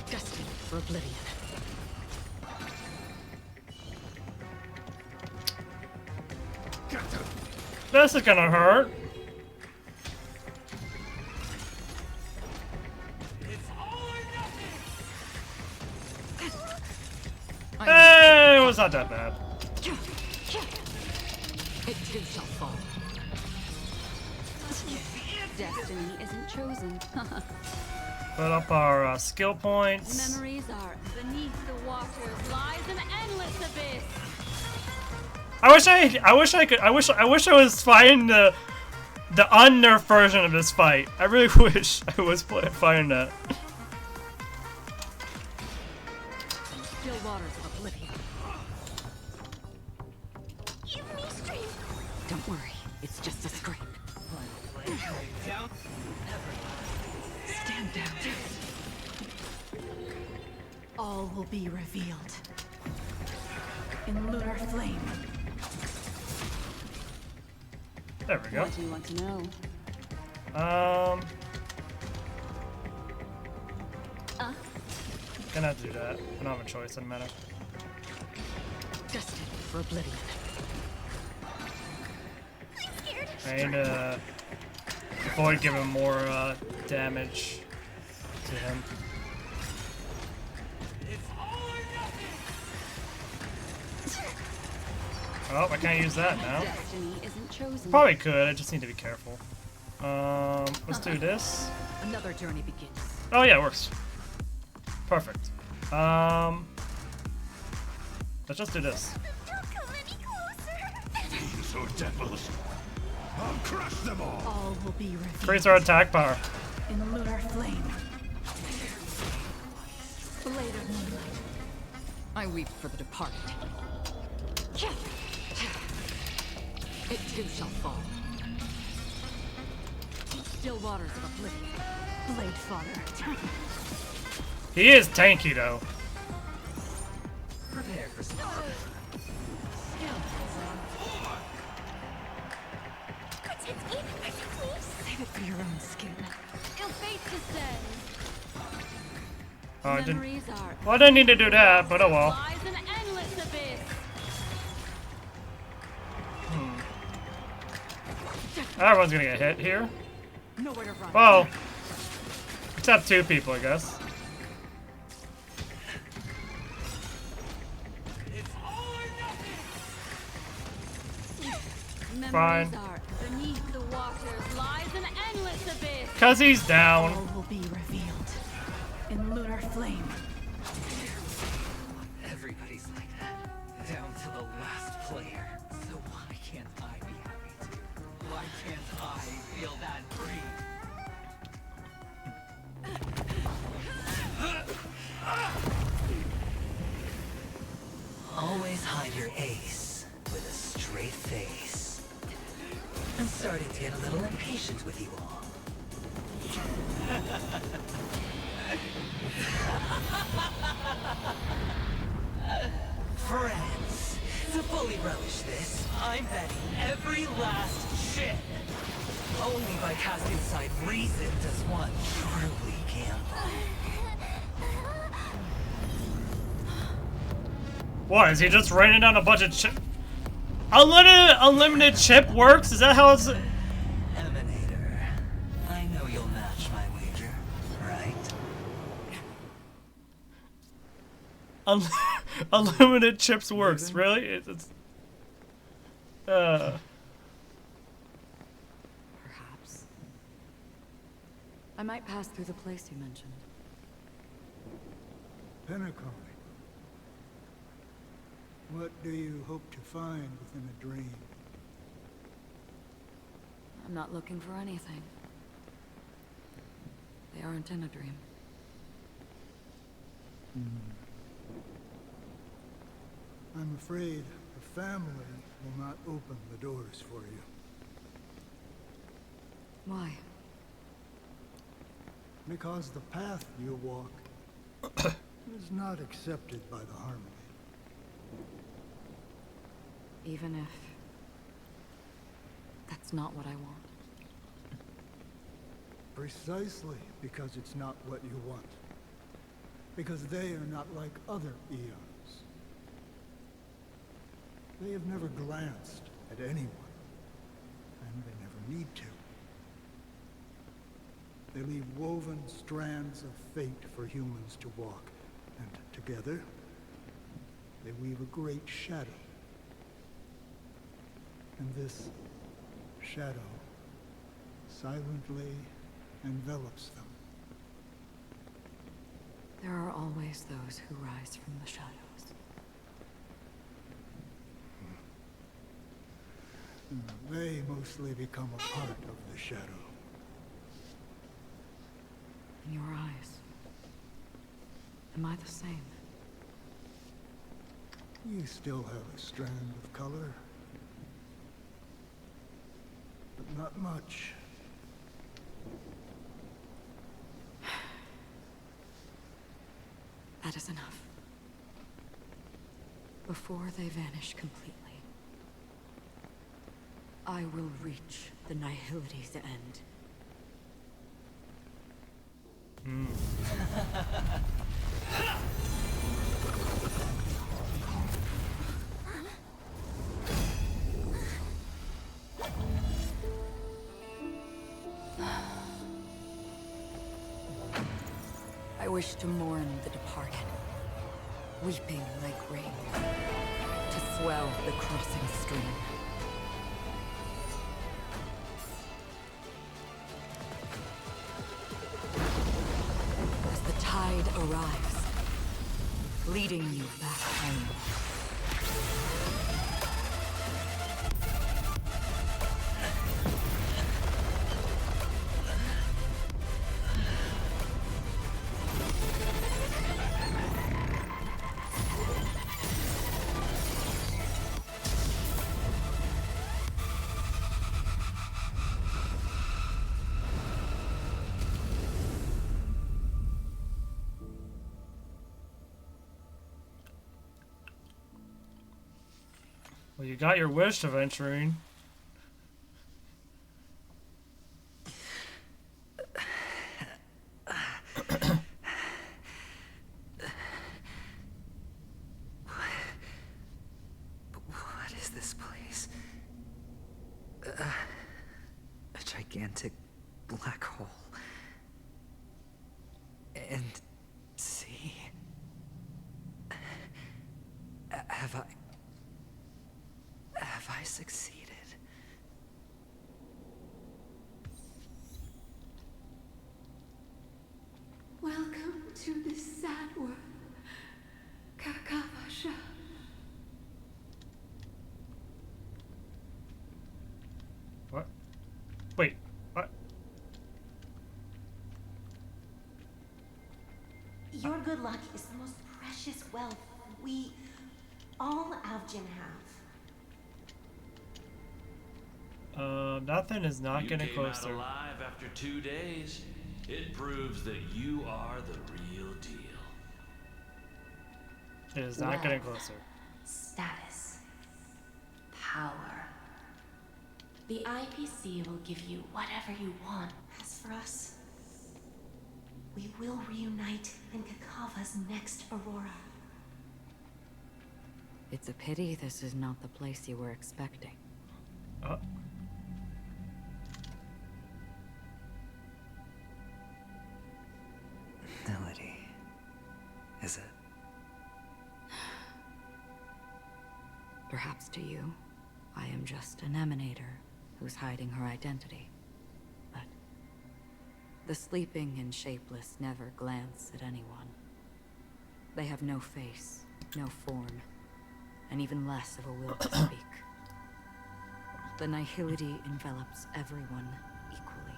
Destined for oblivion. This is gonna hurt. Hey, it was not that bad. It too shall fall. Destiny isn't chosen. Put up our skill points. Memories are beneath the waters lies an endless abyss. I wish I was fighting the unnerfed version of this fight. I really wish I was fighting that. Still waters of oblivion. Give me strength. Don't worry, it's just a scrape. Down. Stand down. All will be revealed. In lunar flame. There we go. What do you want to know? Gonna have to do that. I don't have a choice in a minute. Destined for oblivion. I need to avoid giving more damage to him. Oh, I can't use that now. Destiny isn't chosen. Probably could, I just need to be careful. Let's do this. Another journey begins. Oh yeah, it works. Perfect. Let's just do this. Don't come any closer. Fiends or devils, I'll crush them all. All will be revealed. Increase our attack power. In lunar flame. Blade of moonlight. I weep for the departed. It too shall fall. Still waters of oblivion. Blade fodder. He is tanky though. Prepare for some. Protect me, please. Save it for your own skin. Ill fate descends. Oh, I didn't. Memories are Well, I didn't need to do that, but oh well. lies an endless abyss. Everyone's gonna get hit here. Nowhere to run. Well, except two people, I guess. Memories Fine. are beneath the waters lies an endless abyss. Cause he's down. All will be revealed. In lunar flame. Everybody's like that, down to the last player. So why can't I be happy too? Why can't I feel that free? Always hide your ace with a straight face. I'm starting to get a little impatient with you all. Friends, to fully relish this, I'm betting every last shit. Only by casting aside reason does one truly gamble. What, is he just raining down a bunch of chip? Unlimited chip works? Is that how it's... Emanator, I know you'll match my wager, right? Unlimited chips works, really? It's Perhaps. I might pass through the place you mentioned. Penacon. What do you hope to find within a dream? I'm not looking for anything. They aren't in a dream. I'm afraid the family will not open the doors for you. Why? Because the path you walk is not accepted by the Harmony. Even if that's not what I want. Precisely because it's not what you want. Because they are not like other Aeons. They have never glanced at anyone, and they never need to. They leave woven strands of fate for humans to walk, and together, they weave a great shadow. And this shadow silently envelops them. There are always those who rise from the shadows. They mostly become a part of the shadow. In your eyes, am I the same? You still have a strand of color. But not much. That is enough. Before they vanish completely, I will reach the Nihility's end. I wish to mourn the departed, weeping like rain, to swell the crossing stream. As the tide arrives, leading you back home. Well, you got your wish, Aventurine. What is this place? A gigantic black hole. And see? Have I succeeded? Welcome to this sad world, Kakavasha. What? Wait, what? Your good luck is the most precious wealth we, all Avgin, have. Nothing is not You getting came out closer. alive after 2 days. It proves that you are the real deal. It is not getting closer. Status. Power. The IPC will give you whatever you want. As for us, we will reunite in Kakava's next Aurora. It's a pity this is not the place you were expecting. Melody. Is it? Perhaps to you, I am just an emanator who's hiding her identity. But the sleeping and shapeless never glance at anyone. They have no face, no form, and even less of a will to speak. The nihility envelops everyone equally.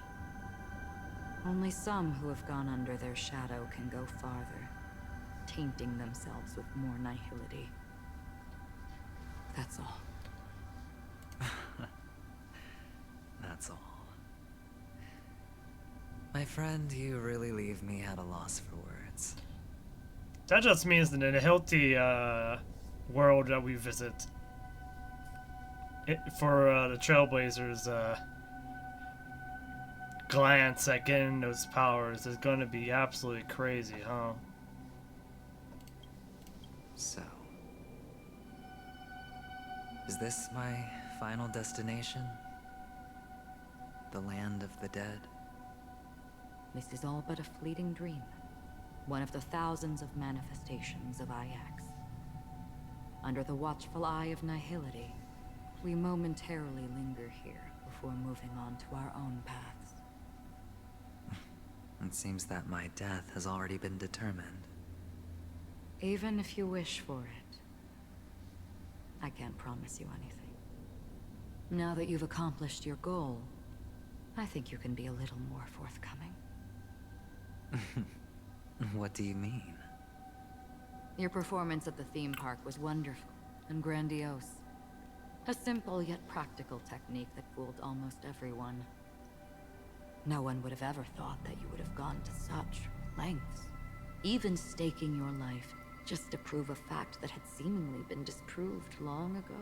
Only some who have gone under their shadow can go farther, tainting themselves with more nihility. That's all. That's all. My friend, you really leave me at a loss for words. That just means that in a healthy world that we visit, for the Trailblazers' glance at getting those powers is going to be absolutely crazy, huh? So, is this my final destination? The land of the dead? This is all but a fleeting dream. One of the thousands of manifestations of Ajax. Under the watchful eye of nihility, we momentarily linger here before moving on to our own paths. It seems that my death has already been determined. Even if you wish for it, I can't promise you anything. Now that you've accomplished your goal, I think you can be a little more forthcoming. What do you mean? Your performance at the theme park was wonderful and grandiose. A simple yet practical technique that fooled almost everyone. No one would have ever thought that you would have gone to such lengths, even staking your life just to prove a fact that had seemingly been disproved long ago.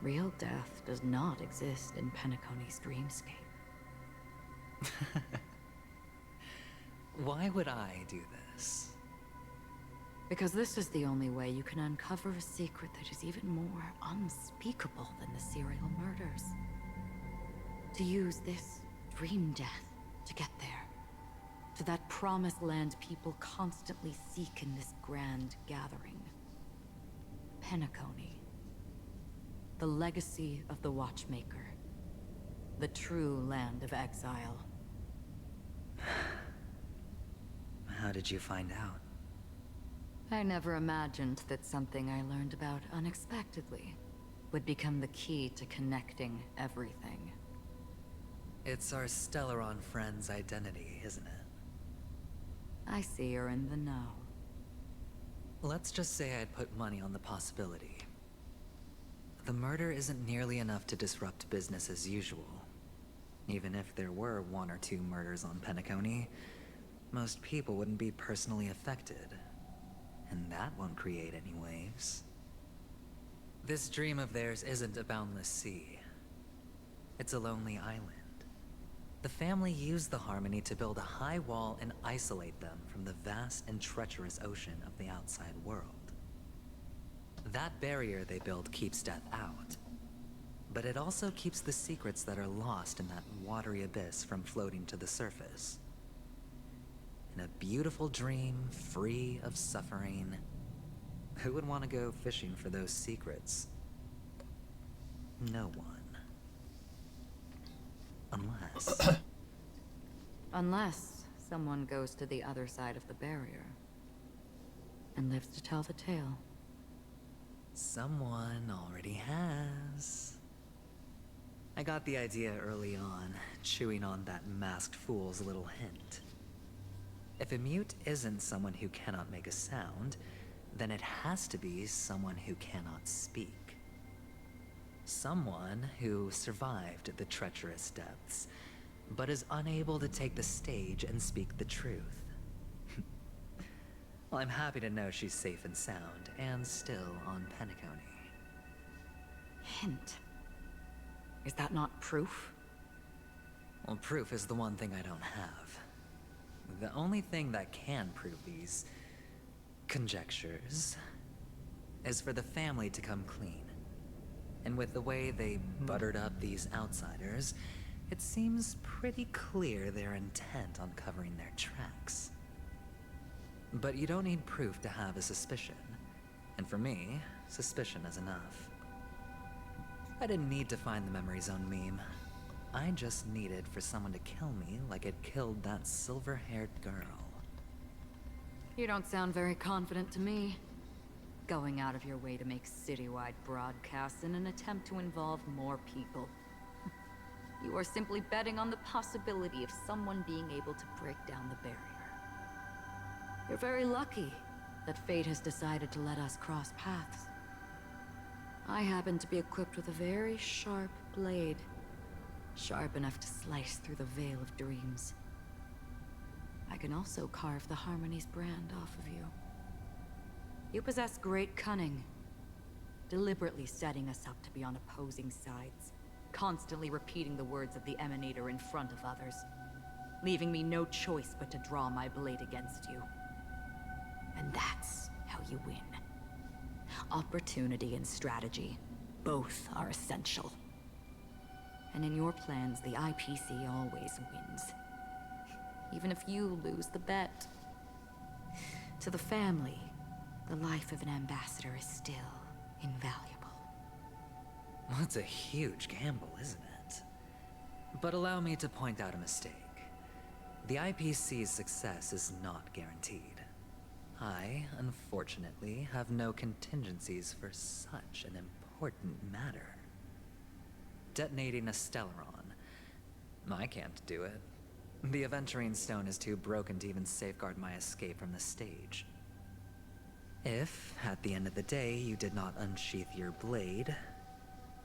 Real death does not exist in Penacony's dreamscape. Why would I do this? Because this is the only way you can uncover a secret that is even more unspeakable than the serial murders. To use this dream death to get there. To that promised land people constantly seek in this grand gathering. Penacony. The legacy of the Watchmaker. The true land of exile. How did you find out? I never imagined that something I learned about unexpectedly would become the key to connecting everything. It's our Stellaron friend's identity, isn't it? I see you're in the know. Let's just say I'd put money on the possibility. The murder isn't nearly enough to disrupt business as usual. Even if there were 1 or 2 murders on Penacony, most people wouldn't be personally affected. And that won't create any waves. This dream of theirs isn't a boundless sea. It's a lonely island. The family used the Harmony to build a high wall and isolate them from the vast and treacherous ocean of the outside world. That barrier they built keeps death out. But it also keeps the secrets that are lost in that watery abyss from floating to the surface. In a beautiful dream, free of suffering, who would want to go fishing for those secrets? No one. Unless someone goes to the other side of the barrier and lives to tell the tale. Someone already has. I got the idea early on, chewing on that masked fool's little hint. If a mute isn't someone who cannot make a sound, then it has to be someone who cannot speak. Someone who survived the treacherous depths, but is unable to take the stage and speak the truth. Well, I'm happy to know she's safe and sound, and still on Penacony. Hint. Is that not proof? Well, proof is the one thing I don't have. The only thing that can prove these conjectures is for the family to come clean. And with the way they buttered up these outsiders, it seems pretty clear they're intent on covering their tracks. But you don't need proof to have a suspicion. And for me, suspicion is enough. I didn't need to find the memory zone meme. I just needed for someone to kill me like it killed that silver-haired girl. You don't sound very confident to me. Going out of your way to make citywide broadcasts in an attempt to involve more people. You are simply betting on the possibility of someone being able to break down the barrier. You're very lucky that fate has decided to let us cross paths. I happen to be equipped with a very sharp blade. Sharp enough to slice through the veil of dreams. I can also carve the Harmony's brand off of you. You possess great cunning, deliberately setting us up to be on opposing sides, constantly repeating the words of the Emanator in front of others, leaving me no choice but to draw my blade against you. And that's how you win. Opportunity and strategy, both are essential. And in your plans, the IPC always wins. Even if you lose the bet. To the family, the life of an ambassador is still invaluable. Well, it's a huge gamble, isn't it? But allow me to point out a mistake. The IPC's success is not guaranteed. I, unfortunately, have no contingencies for such an important matter. Detonating a Stellaron. I can't do it. The Aventurine Stone is too broken to even safeguard my escape from the stage. If, at the end of the day, you did not unsheath your blade,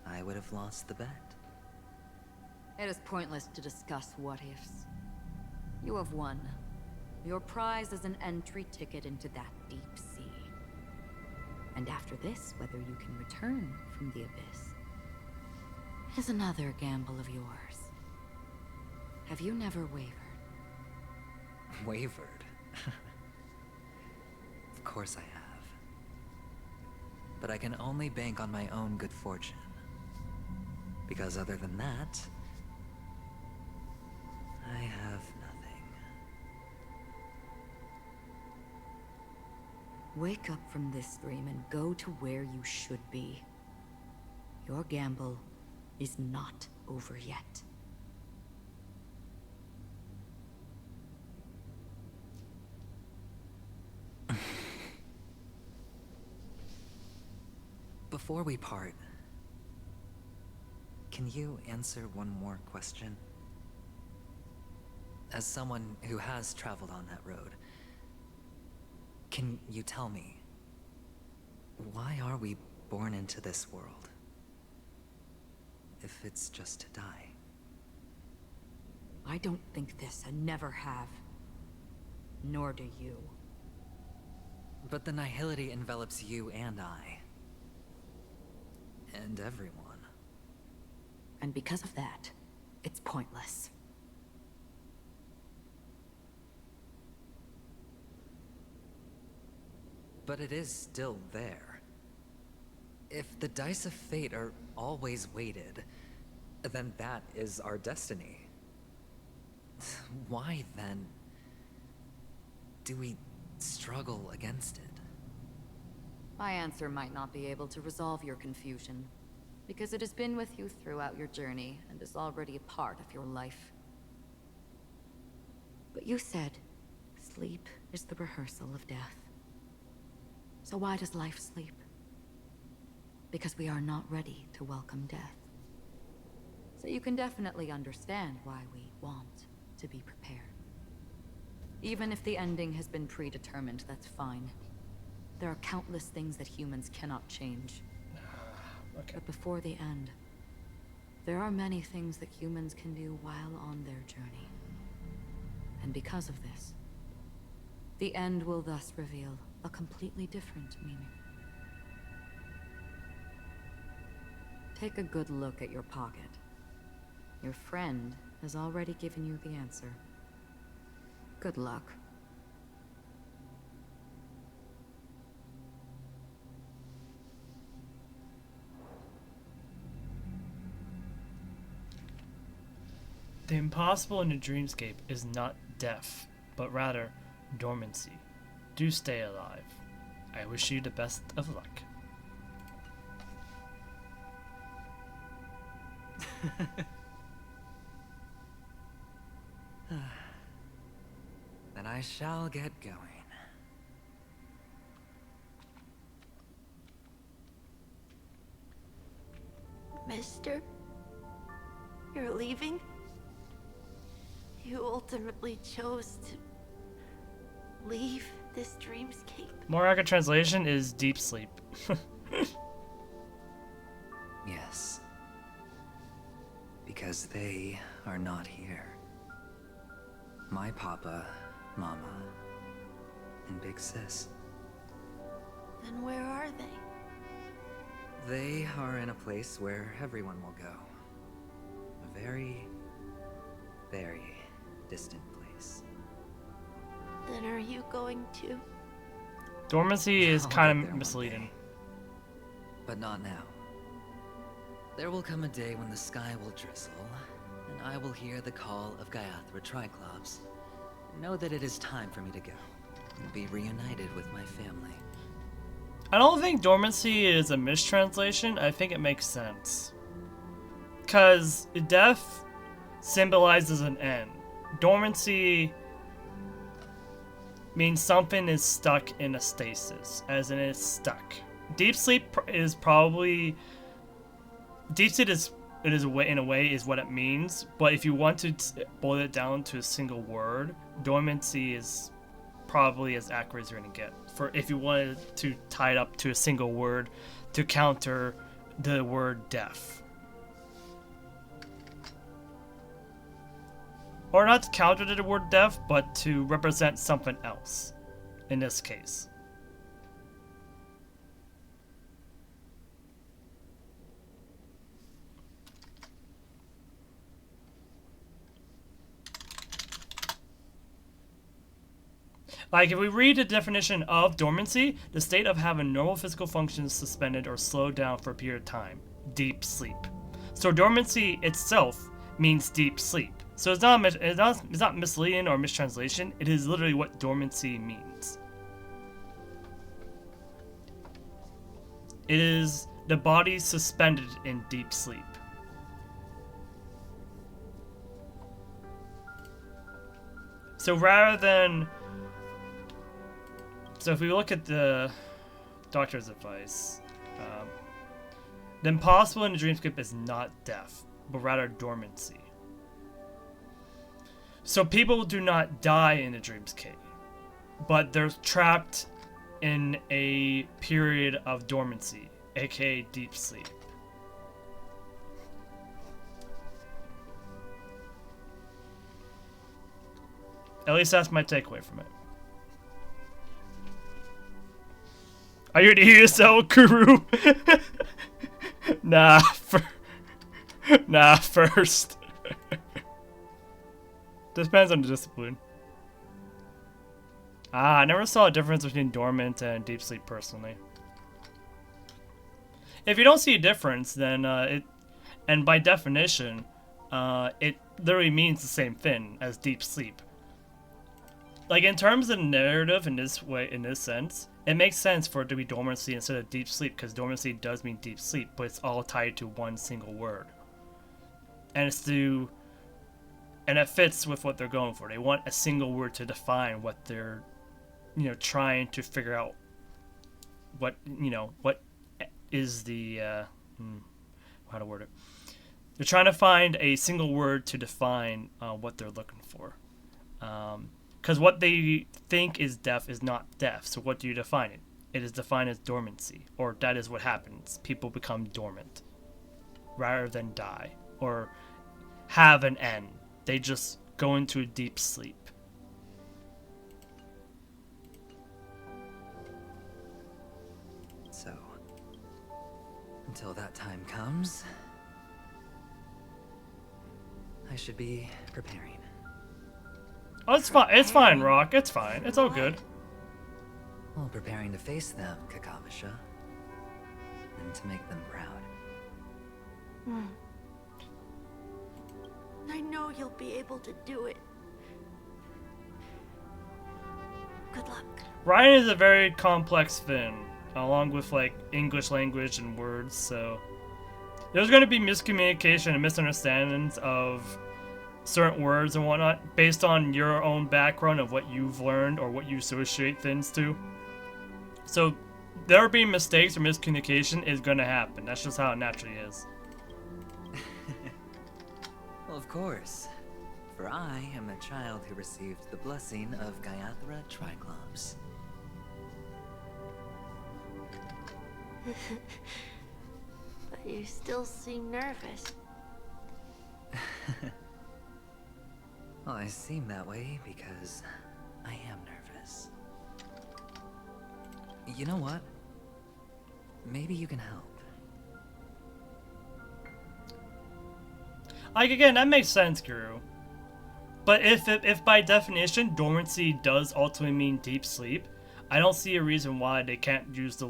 I would have lost the bet. It is pointless to discuss what-ifs. You have won. Your prize is an entry ticket into that deep sea. And after this, whether you can return from the abyss is another gamble of yours. Have you never wavered? Wavered? Of course I have. But I can only bank on my own good fortune. Because other than that, I have nothing. Wake up from this dream and go to where you should be. Your gamble is not over yet. Before we part, can you answer one more question? As someone who has traveled on that road, can you tell me, why are we born into this world? If it's just to die. I don't think this, and never have. Nor do you. But the nihility envelops you and I. And everyone. And because of that, it's pointless. But it is still there. If the dice of fate are always weighted, then that is our destiny. Why, then, do we struggle against it? My answer might not be able to resolve your confusion, because it has been with you throughout your journey and is already a part of your life. But you said, sleep is the rehearsal of death. So why does life sleep? Because we are not ready to welcome death. So you can definitely understand why we want to be prepared. Even if the ending has been predetermined, that's fine. There are countless things that humans cannot change. Okay. But before the end, there are many things that humans can do while on their journey. And because of this, the end will thus reveal a completely different meaning. Take a good look at your pocket. Your friend has already given you the answer. Good luck. The impossible in a dreamscape is not death, but rather dormancy. Do stay alive. I wish you the best of luck. Then I shall get going. Mister? You're leaving? You ultimately chose to leave this dreamscape? More accurate translation is deep sleep. Yes. Because they are not here. My papa, mama, and big sis. Then where are they? They are in a place where everyone will go. A very, very distant place. Then are you going to? Dormancy is I'll kind get of there misleading. one day. But not now. There will come a day when the sky will drizzle, and I will hear the call of Gaiathra Triclops. Know that it is time for me to go, and be reunited with my family. I don't think dormancy is a mistranslation. I think it makes sense. Because death symbolizes an end. Dormancy means something is stuck in a stasis, as in it's stuck. Deep sleep is probably... Deep sleep is, in a way, is what it means. But if you want to boil it down to a single word, dormancy is probably as accurate as you're going to get. For if you wanted to tie it up to a single word to counter the word death. Or not to counter the word death, but to represent something else in this case. Like, if we read the definition of dormancy, the state of having normal physical functions suspended or slowed down for a period of time. Deep sleep. So dormancy itself means deep sleep. So it's not misleading or mistranslation. It is literally what dormancy means. It is the body suspended in deep sleep. So rather than... So if we look at the doctor's advice, the impossible in the dreamscape is not death, but rather dormancy. So people do not die in the dreamscape, but they're trapped in a period of dormancy, aka deep sleep. At least that's my takeaway from it. Are you gonna hear yourself, Kuru? Nah, first. Depends on the discipline. I never saw a difference between dormant and deep sleep personally. If you don't see a difference, then and by definition, it literally means the same thing as deep sleep. Like, in terms of narrative in this sense, it makes sense for it to be dormancy instead of deep sleep, because dormancy does mean deep sleep, but it's all tied to one single word. And and it fits with what they're going for. They want a single word to define what they're, trying to figure out. What is the, how to word it. They're trying to find a single word to define what they're looking for. Because what they think is death is not death. So what do you define it? It is defined as dormancy, or that is what happens. People become dormant rather than die or have an end. They just go into a deep sleep. So, until that time comes, I should be preparing. Oh, it's fine. It's fine, Rock. It's fine. It's all good. Well, preparing to face them, Kakavasha. And to make them proud. I know you'll be able to do it. Good luck. Ryan is a very complex Finn, along with, like, English language and words, so... There's going to be miscommunication and misunderstandings of certain words and whatnot based on your own background of what you've learned or what you associate things to. So there being mistakes or miscommunication is going to happen. That's just how it naturally is. Well, of course. For I am a child who received the blessing of Gaiathra Triclops. But you still seem nervous. Well, I seem that way because I am nervous. You know what? Maybe you can help. Like, again, that makes sense, Guru. But if by definition dormancy does ultimately mean deep sleep, I don't see a reason why they can't use the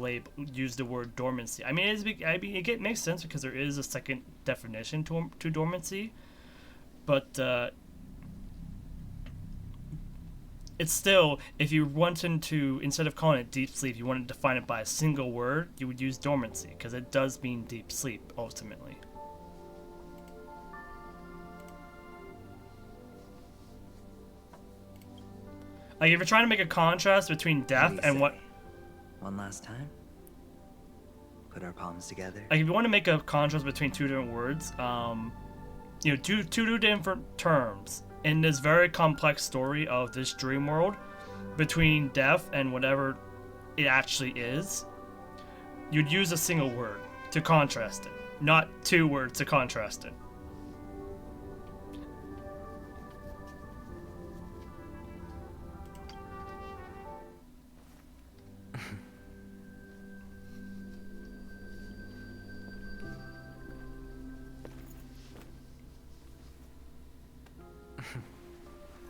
word dormancy. I mean, it makes sense because there is a second definition to dormancy, but it's still, if you wanted to, instead of calling it deep sleep, you wanted to define it by a single word, you would use dormancy because it does mean deep sleep ultimately. Like, if you're trying to make a contrast between death and what... One last time. Put our palms together. Like, if you want to make a contrast between two different words, you know, two different terms in this very complex story of this dream world, between death and whatever it actually is, you'd use a single word to contrast it, not two words to contrast it.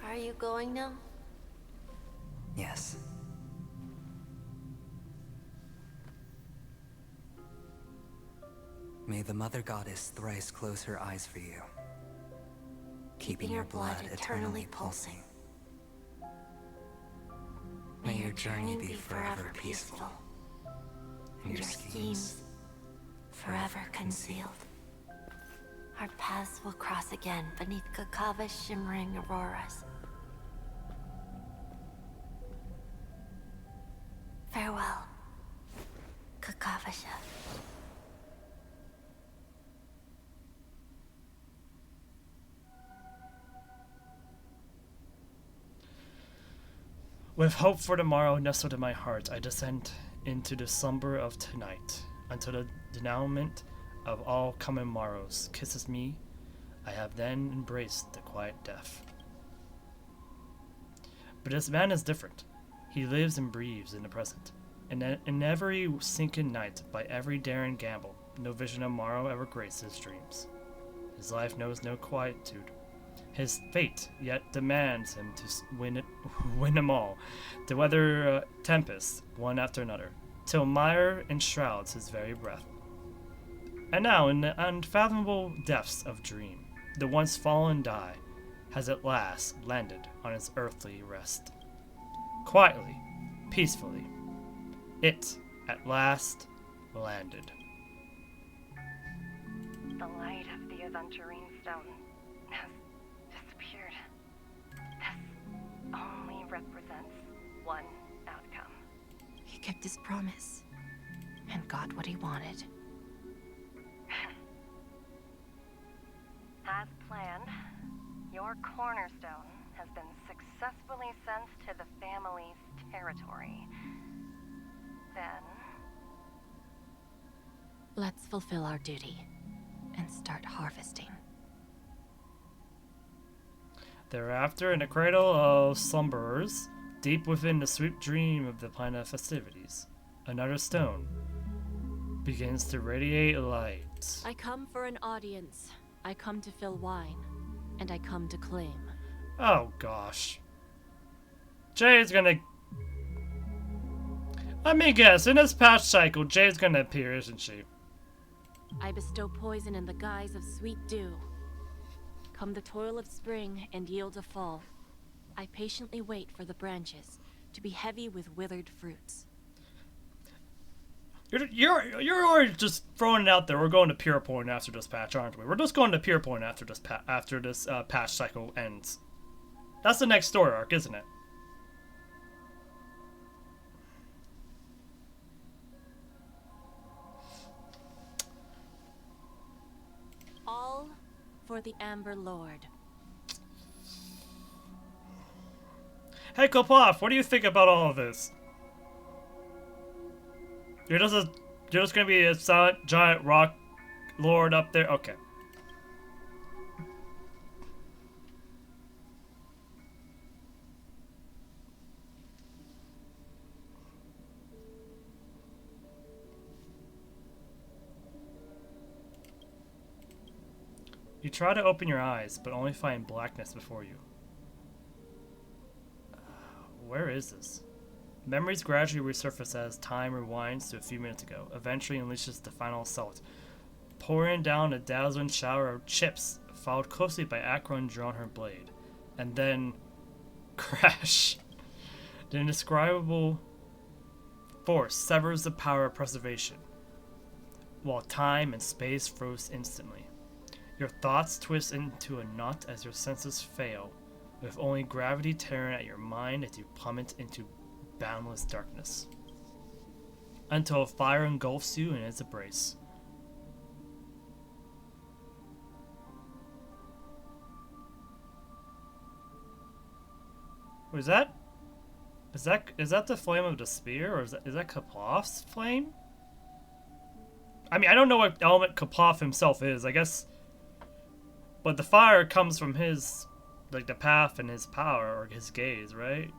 Are you going now? Yes. May the Mother Goddess thrice close her eyes for you, keeping your blood eternally pulsing. May your journey be forever peaceful, and your schemes forever concealed. Our paths will cross again beneath Kakava's shimmering auroras. Farewell, Kakavasha. With hope for tomorrow nestled in my heart, I descend into the slumber of tonight, until the denouement of all coming morrows kisses me. I have then embraced the quiet death. But this man is different. He lives and breathes in the present. And in every sinking night, by every daring gamble, no vision of morrow ever graces his dreams. His life knows no quietude. His fate yet demands him to win them all, to weather tempests one after another, till mire enshrouds his very breath. And now, in the unfathomable depths of dream, the once fallen die has at last landed on its earthly rest. Quietly, peacefully, it at last landed. The light of the aventurine stone has disappeared. This only represents one outcome. He kept his promise and got what he wanted. As planned, your cornerstone has been successfully sent to the family's territory. Then... Let's fulfill our duty and start harvesting. Thereafter, in the cradle of slumberers, deep within the sweet dream of the planet festivities, another stone begins to radiate light. I come for an audience. I come to fill wine, and I come to claim. Oh gosh. Jay's gonna... Let me guess, in this patch cycle, Jay's gonna appear, isn't she? I bestow poison in the guise of sweet dew. Come the toil of spring and yield a fall. I patiently wait for the branches to be heavy with withered fruits. You're already just throwing it out there. We're going to Pure Point after this patch, aren't we? We're just going to Pure Point after this patch cycle ends. That's the next story arc, isn't it? All for the Amber Lord. Hey, Kopov, what do you think about all of this? You're just gonna be a silent giant rock lord up there? Okay. You try to open your eyes, but only find blackness before you. Where is this? Memories gradually resurface as time rewinds to a few minutes ago, eventually unleashes the final assault, pouring down a dazzling shower of chips, followed closely by Akron drawing her blade. And then... crash. The indescribable force severs the power of preservation, while time and space froze instantly. Your thoughts twist into a knot as your senses fail, with only gravity tearing at your mind as you plummet into boundless darkness, until fire engulfs you in its embrace. Was that? Is that the flame of the spear, or is that Kaplov's flame? I mean, I don't know what element Kaplov himself is, I guess, but the fire comes from his, like, the path and his power, or his gaze, right?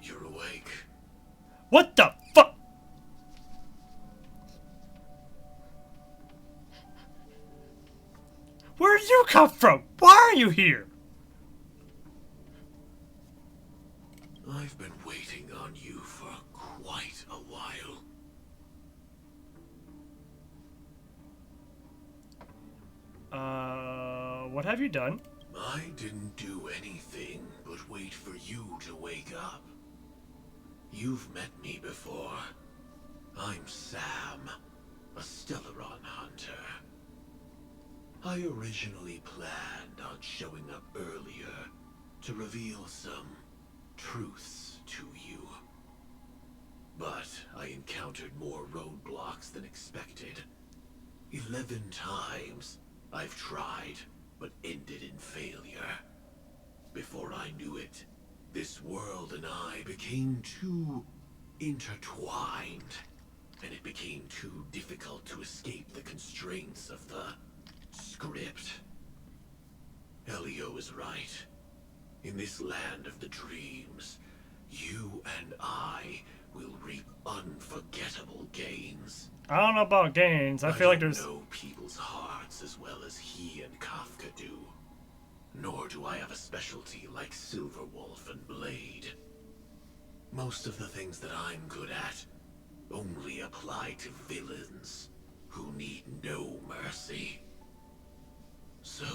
You're awake. What the fuck? Where did you come from? Why are you here? I've been waiting on you for quite a while. What have you done? I didn't do anything but wait for you to wake up. You've met me before. I'm Sam, a Stellaron hunter. I originally planned on showing up earlier to reveal some truths to you. But I encountered more roadblocks than expected. 11 times I've tried, but ended in failure. Before I knew it, this world and I became too intertwined, and it became too difficult to escape the constraints of the script. Elio is right. In this land of the dreams, you and I will reap unforgettable gains. I don't know about gains. I feel like there's... I don't know people's hearts as well as he and Kafka do. Nor do I have a specialty like Silverwolf and Blade. Most of the things that I'm good at only apply to villains who need no mercy. So,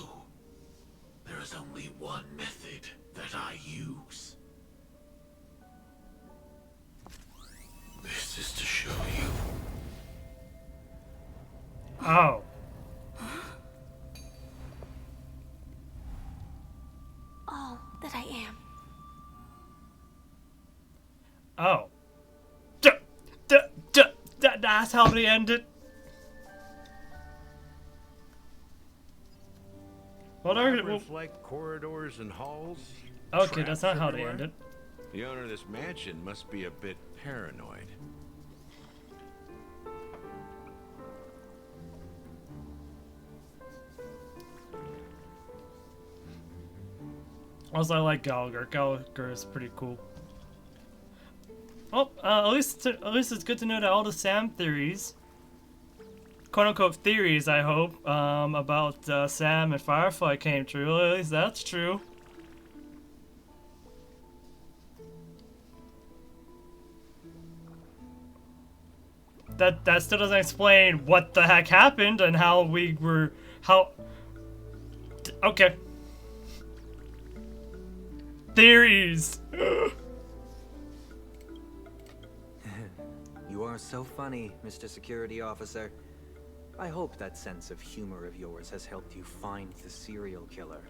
there is only one method that I use. This is to show you. Oh. All that I am. Oh. That's how they ended. Labyrinth like corridors and halls. Okay, that's not how they everywhere? ended. The owner of this mansion must be a bit paranoid. Also, I like Gallagher. Gallagher is pretty cool. Oh, at least it's good to know that all the Sam theories, quote-unquote theories, I hope, about Sam and Firefly came true. At least that's true. That still doesn't explain what the heck happened and how we were... Okay. You are so funny, Mr. Security Officer. I hope that sense of humor of yours has helped you find the serial killer.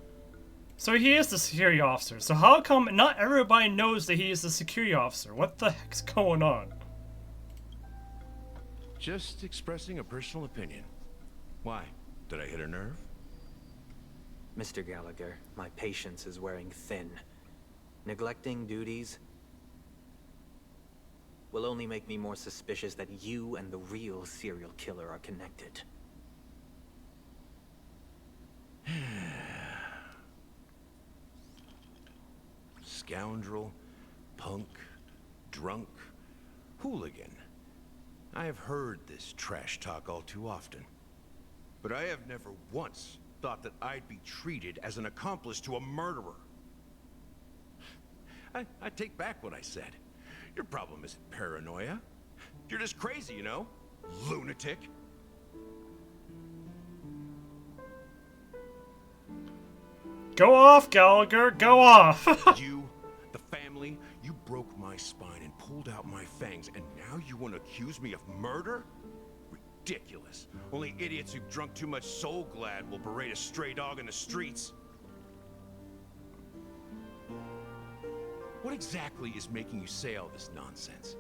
So he is the security officer. So how come not everybody knows that he is the security officer? What the heck's going on? Just expressing a personal opinion. Why? Did I hit a nerve? Mr. Gallagher, my patience is wearing thin. Neglecting duties will only make me more suspicious that you and the real serial killer are connected. Scoundrel, punk, drunk, hooligan. I have heard this trash talk all too often. But I have never once thought that I'd be treated as an accomplice to a murderer. I take back what I said. Your problem isn't paranoia. You're just crazy, you know? Lunatic. Go off, Gallagher, go off! You, the family, you broke my spine and pulled out my fangs, and now you want to accuse me of murder? Ridiculous. Only idiots who've drunk too much Soul Glad will berate a stray dog in the streets. What exactly is making you say all this nonsense?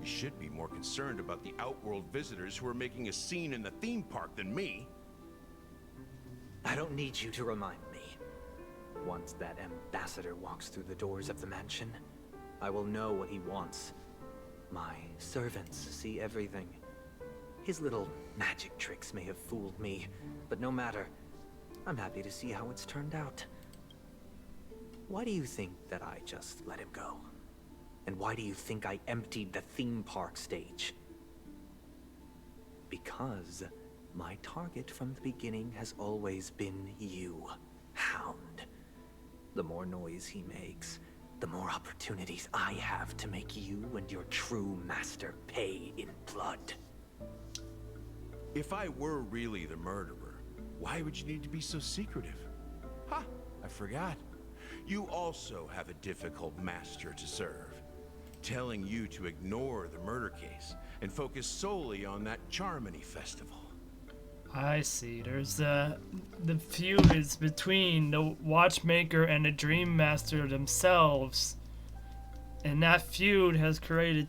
You should be more concerned about the Outworld visitors who are making a scene in the theme park than me. I don't need you to remind me. Once that ambassador walks through the doors of the mansion, I will know what he wants. My servants see everything. His little magic tricks may have fooled me, but no matter. I'm happy to see how it's turned out. Why do you think that I just let him go? And why do you think I emptied the theme park stage? Because my target from the beginning has always been you, Hound. The more noise he makes, the more opportunities I have to make you and your true master pay in blood. If I were really the murderer, why would you need to be so secretive? Ha! I forgot. You also have a difficult master to serve, telling you to ignore the murder case and focus solely on that Charmony festival. I see. There's the feud is between the Watchmaker and the Dream Master themselves, and that feud has created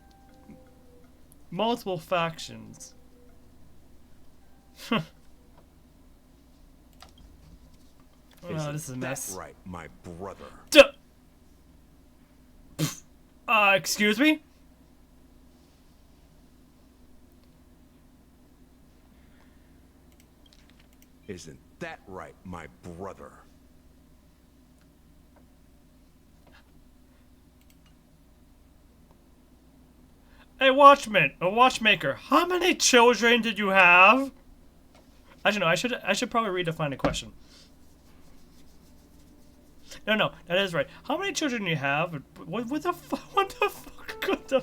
multiple factions. Oh, this is a mess. That's right, my brother. Excuse me? Isn't that right, my brother? Hey, watchmaker, how many children did you have? I don't know. I should probably redefine the question. No, that is right. How many children do you have? What the fuck? What the fuck? What the?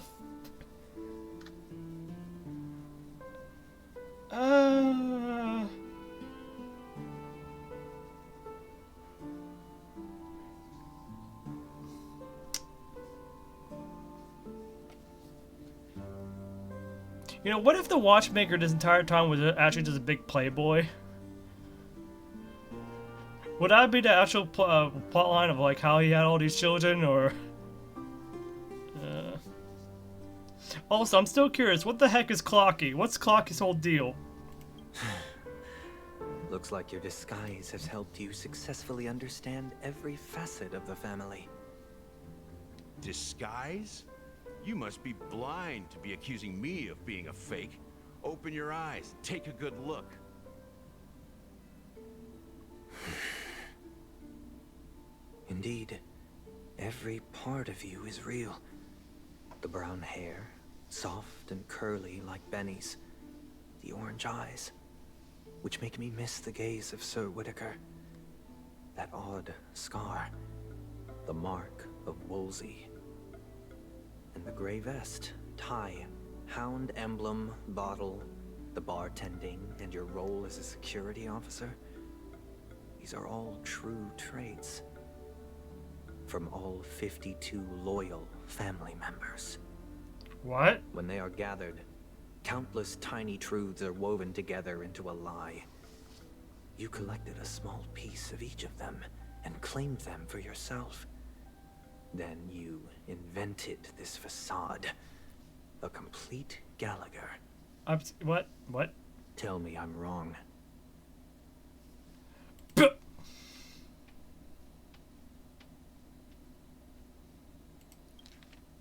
You know, what if the watchmaker this entire time was actually just a big playboy? Would that be the actual plot line of like how he had all these children, or? Also, I'm still curious. What the heck is Clocky? What's Clocky's whole deal? Looks like your disguise has helped you successfully understand every facet of the family. Disguise? You must be blind to be accusing me of being a fake. Open your eyes, take a good look. Indeed, every part of you is real. The brown hair, soft and curly like Benny's. The orange eyes, which make me miss the gaze of Sir Whitaker. That odd scar, the mark of Wolsey. And the gray vest, tie, hound emblem, bottle, the bartending, and your role as a security officer. These are all true traits. From all 52 loyal family members. What? When they are gathered, countless tiny truths are woven together into a lie. You collected a small piece of each of them and claimed them for yourself. Then you invented this facade. A complete Gallagher. What? What? Tell me I'm wrong.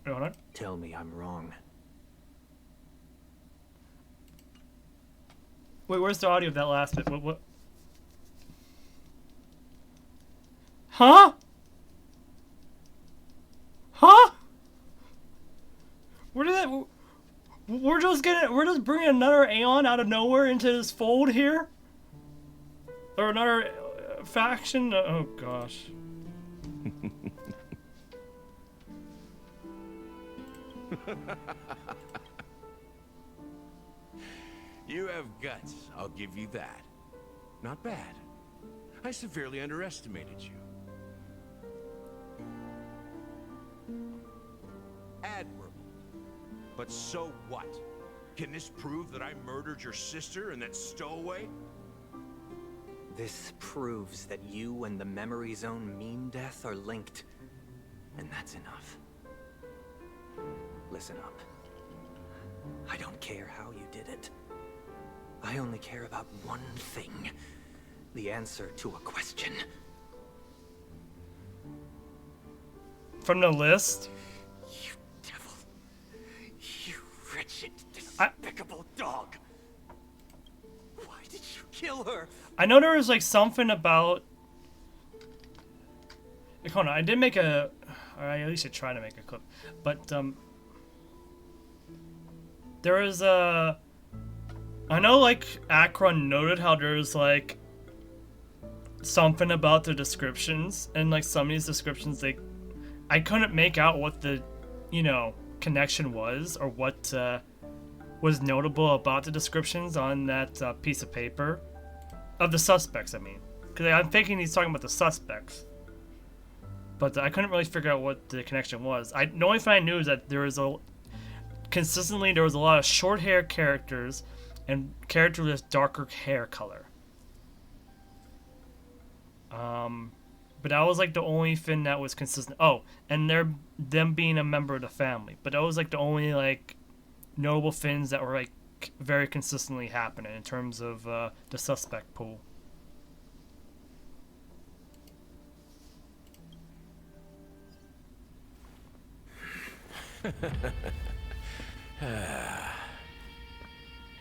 Hold on. Tell me I'm wrong. Wait, where's the audio of that last bit? What? Huh? Huh? Where did that? We're just bringing another Aeon out of nowhere into this fold here, or another faction. Oh gosh. You have guts, I'll give you that. Not bad. I severely underestimated you. Admirable. But so what? Can this prove that I murdered your sister and that stowaway? This proves that you and the Memory Zone meme death are linked. And that's enough. Listen up. I don't care how you did it. I only care about one thing. The answer to a question. From the list? You devil. You wretched, despicable dog. Why did you kill her? I know there was like something about... Like, hold on, I did make a... Or I at least I tried to make a clip. But, there was a... I know, like, Akron noted how there's, like, something about the descriptions. And, like, some of these descriptions, I couldn't make out what the, you know, connection was. Or what, was notable about the descriptions on that piece of paper. Of the suspects, I mean. Because I'm thinking he's talking about the suspects. But I couldn't really figure out what the connection was. The only thing I knew is that there was consistently there was a lot of short hair characters and characters with darker hair color. But that was like the only thing that was consistent. Oh, and them being a member of the family. But that was like the only like notable things that were like very consistently happening in terms of the suspect pool.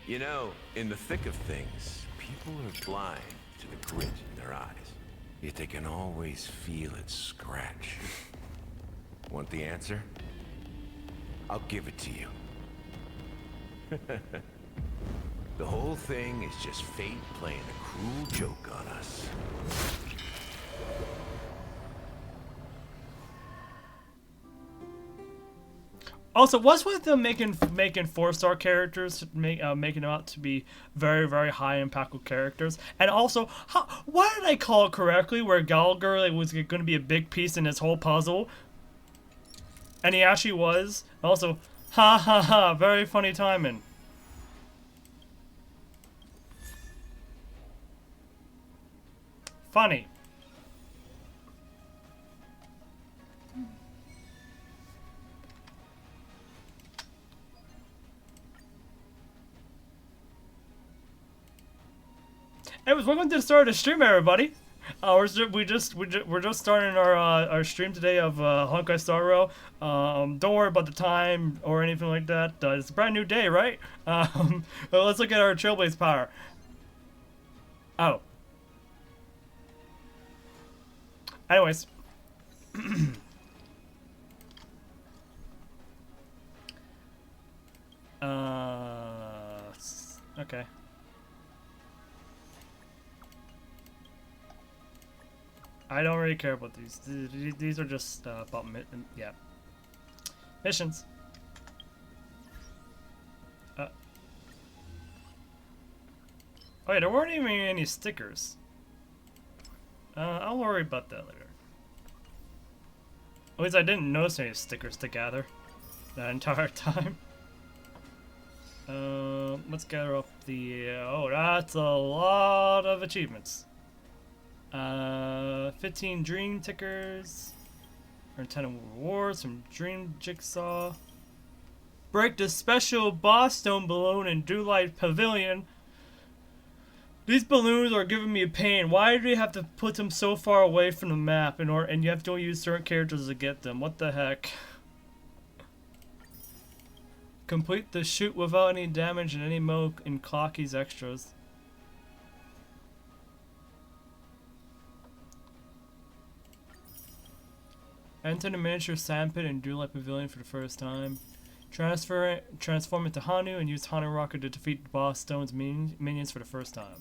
You know, in the thick of things, people are blind to the grit in their eyes. Yet they can always feel it scratch. Want the answer? I'll give it to you. The whole thing is just fate playing a cruel joke on us. Also, what's with them making 4-star characters, making them out to be very, very high impactful characters? And also, why did I call it correctly where Gallagher was going to be a big piece in this whole puzzle? And he actually was. Also, ha ha ha, very funny timing. Funny. Anyways, welcome to the start of the stream, everybody. We're just starting our stream today of Honkai Star Rail. Don't worry about the time or anything like that. It's a brand new day, right? Well, let's look at our Trailblaze power. Oh. Anyways. Okay. I don't really care about these. These are just about missions. Oh yeah, there weren't even any stickers. I'll worry about that later. At least I didn't notice any stickers to gather that entire time. Let's gather up the. Oh, that's a lot of achievements. 15 dream tickers. Earn 10 rewards from Dream Jigsaw. Break the special boss stone balloon in Dewlight Pavilion. These balloons are giving me a pain. Why do you have to put them so far away from the map and you have to use certain characters to get them? What the heck? Complete the shoot without any damage in any mode in Clocky's extras. Enter the miniature sandpit in Dewlight Pavilion for the first time. Transform into Hanu and use Hanu Rocket to defeat Boss Stone's minions for the first time.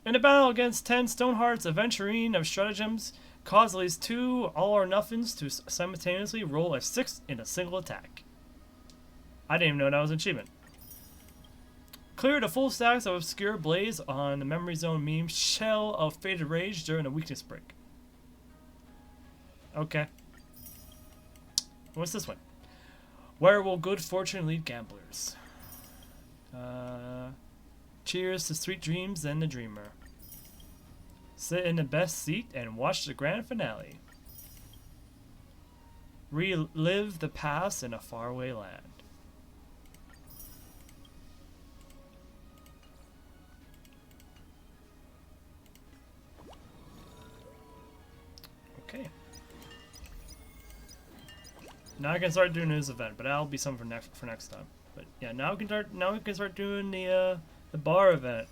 In a battle against 10 Stonehearts, Aventurine of Stratagems, cause at least 2 all-or-nothings to simultaneously roll a 6 in a single attack. I didn't even know that was an achievement. Clear the full stacks of Obscure Blaze on the Memory Zone meme Shell of Faded Rage during a weakness break. Okay. What's this one? Where will good fortune lead gamblers? Cheers to sweet dreams and the dreamer. Sit in the best seat and watch the grand finale. Relive the past in a faraway land. Okay. Now I can start doing this event, but that'll be something for next time. But yeah, now we can start doing the bar event.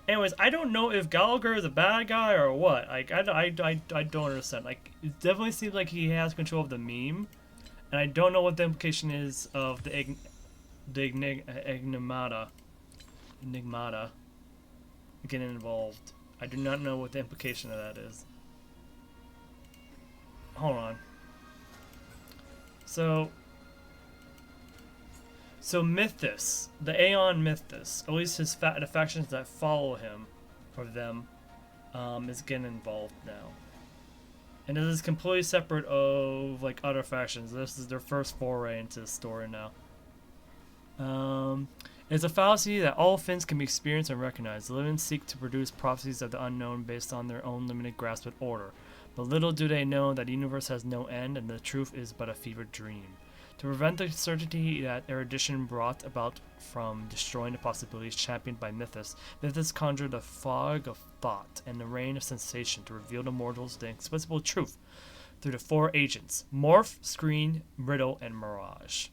Anyways, I don't know if Gallagher is a bad guy or what. Like I don't understand. Like it definitely seems like he has control of the meme, and I don't know what the implication is of the enigmata getting involved. I do not know what the implication of that is. Hold on. So Mythos, the Aeon Mythos, at least the factions that follow him, or them, is getting involved now. And this is completely separate of like other factions. This is their first foray into the story now. It's a fallacy that all fins can be experienced and recognized. The living seek to produce prophecies of the unknown based on their own limited grasp of order. But little do they know that the universe has no end and the truth is but a fevered dream. To prevent the certainty that erudition brought about from destroying the possibilities championed by Mythos, Mythos conjured a fog of thought and the rain of sensation to reveal to mortals the inexplicable truth through the 4 agents: Morph, Screen, Riddle, and Mirage.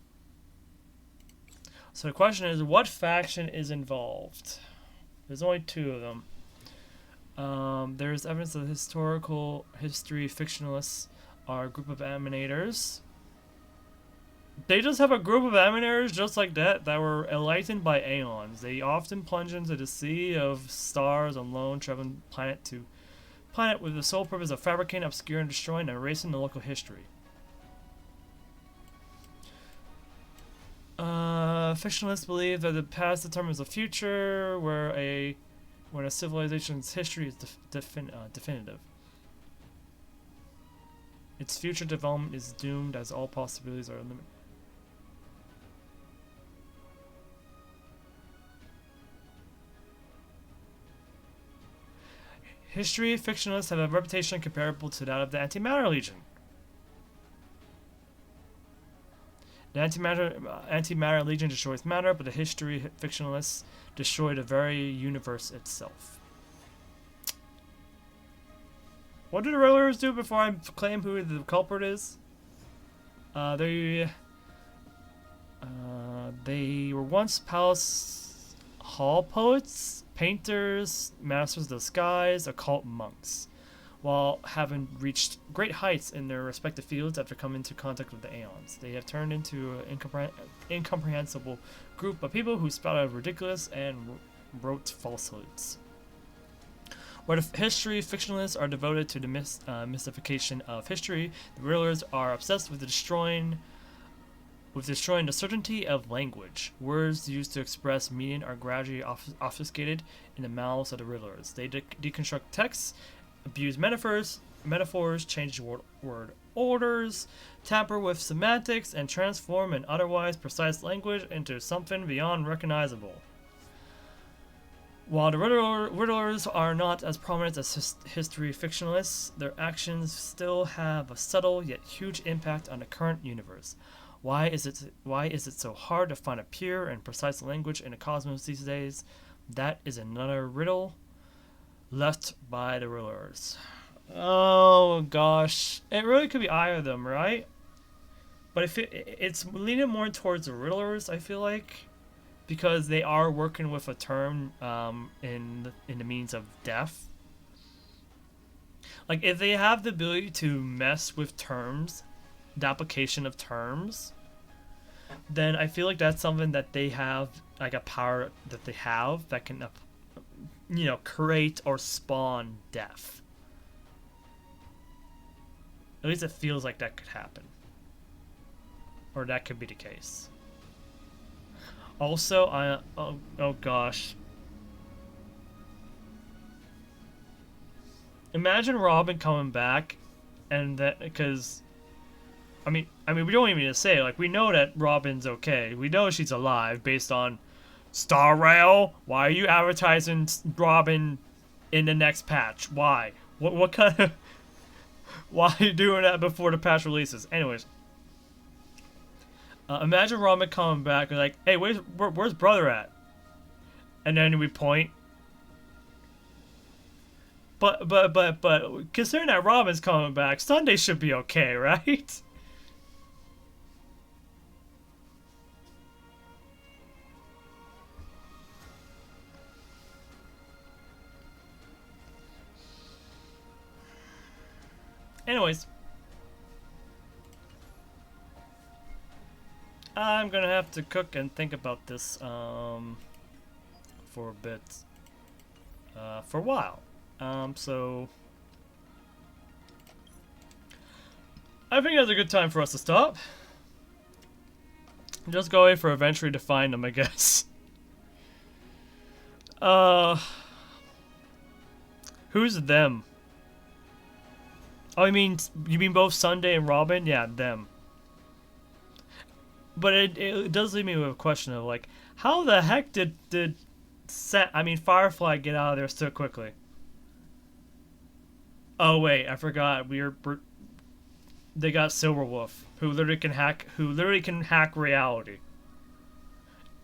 So the question is, what faction is involved? There's only 2 of them. There's evidence that historical history fictionalists are a group of animators. They just have a group of animators just like that were enlightened by Aeons. They often plunge into the sea of stars alone, traveling planet to planet with the sole purpose of fabricating, obscuring, destroying, and erasing the local history. Fictionalists believe that the past determines the future, when a civilization's history is definitive. Its future development is doomed as all possibilities are limited. History fictionalists have a reputation comparable to that of the Antimatter Legion. The Antimatter Legion destroys matter, but the history fictionalists destroy the very universe itself. What do the Riddlers do before I claim who the culprit is? They were once palace hall poets, painters, masters of the skies, occult monks, while having reached great heights in their respective fields after coming into contact with the Aeons. They have turned into an incomprehensible group of people who spout out ridiculous and wrote falsehoods. Where the history fictionalists are devoted to the mystification of history, the Riddlers are obsessed with destroying the certainty of language. Words used to express meaning are gradually obfuscated in the mouths of the Riddlers. They deconstruct texts, abuse metaphors, change the word orders, tamper with semantics, and transform an otherwise precise language into something beyond recognizable. While the Riddlers are not as prominent as history fictionalists, their actions still have a subtle yet huge impact on the current universe. Why is it so hard to find a pure and precise language in the cosmos these days? That is another riddle left by the Riddlers. Oh gosh, it really could be either of them, right? But if it's leaning more towards the Riddlers, I feel like, because they are working with a term in the means of death. Like, if they have the ability to mess with terms, the application of terms, then I feel like that's something that they have, like a power that they have that can, you know, create or spawn death. At least it feels like that could happen. Or that could be the case. Also, oh gosh. Imagine Robin coming back, and that, because I mean we don't even need to say, like, we know that Robin's okay. We know she's alive based on Star Rail. Why are you advertising Robin in the next patch? Why? What kind of why are you doing that before the patch releases? Anyways. Imagine Robin coming back and like, hey, where's brother at? And then we point. But considering that Robin's coming back, Sunday should be okay, right? Anyways. I'm gonna have to cook and think about this for a bit, for a while. So I think that's a good time for us to stop. Just go away for eventually to find them, I guess. Who's them? Oh, you mean both Sunday and Robin? Yeah, them. But it does leave me with a question of, like, how the heck did Firefly get out of there so quickly? Oh wait, I forgot. They got Silverwolf, who literally can hack reality.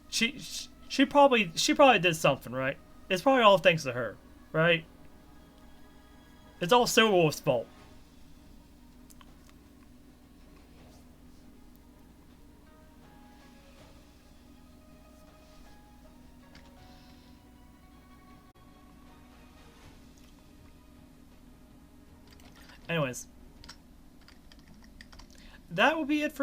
She probably did something, right? It's probably all thanks to her, right? It's all Silverwolf's fault. Anyways, that will be it for me.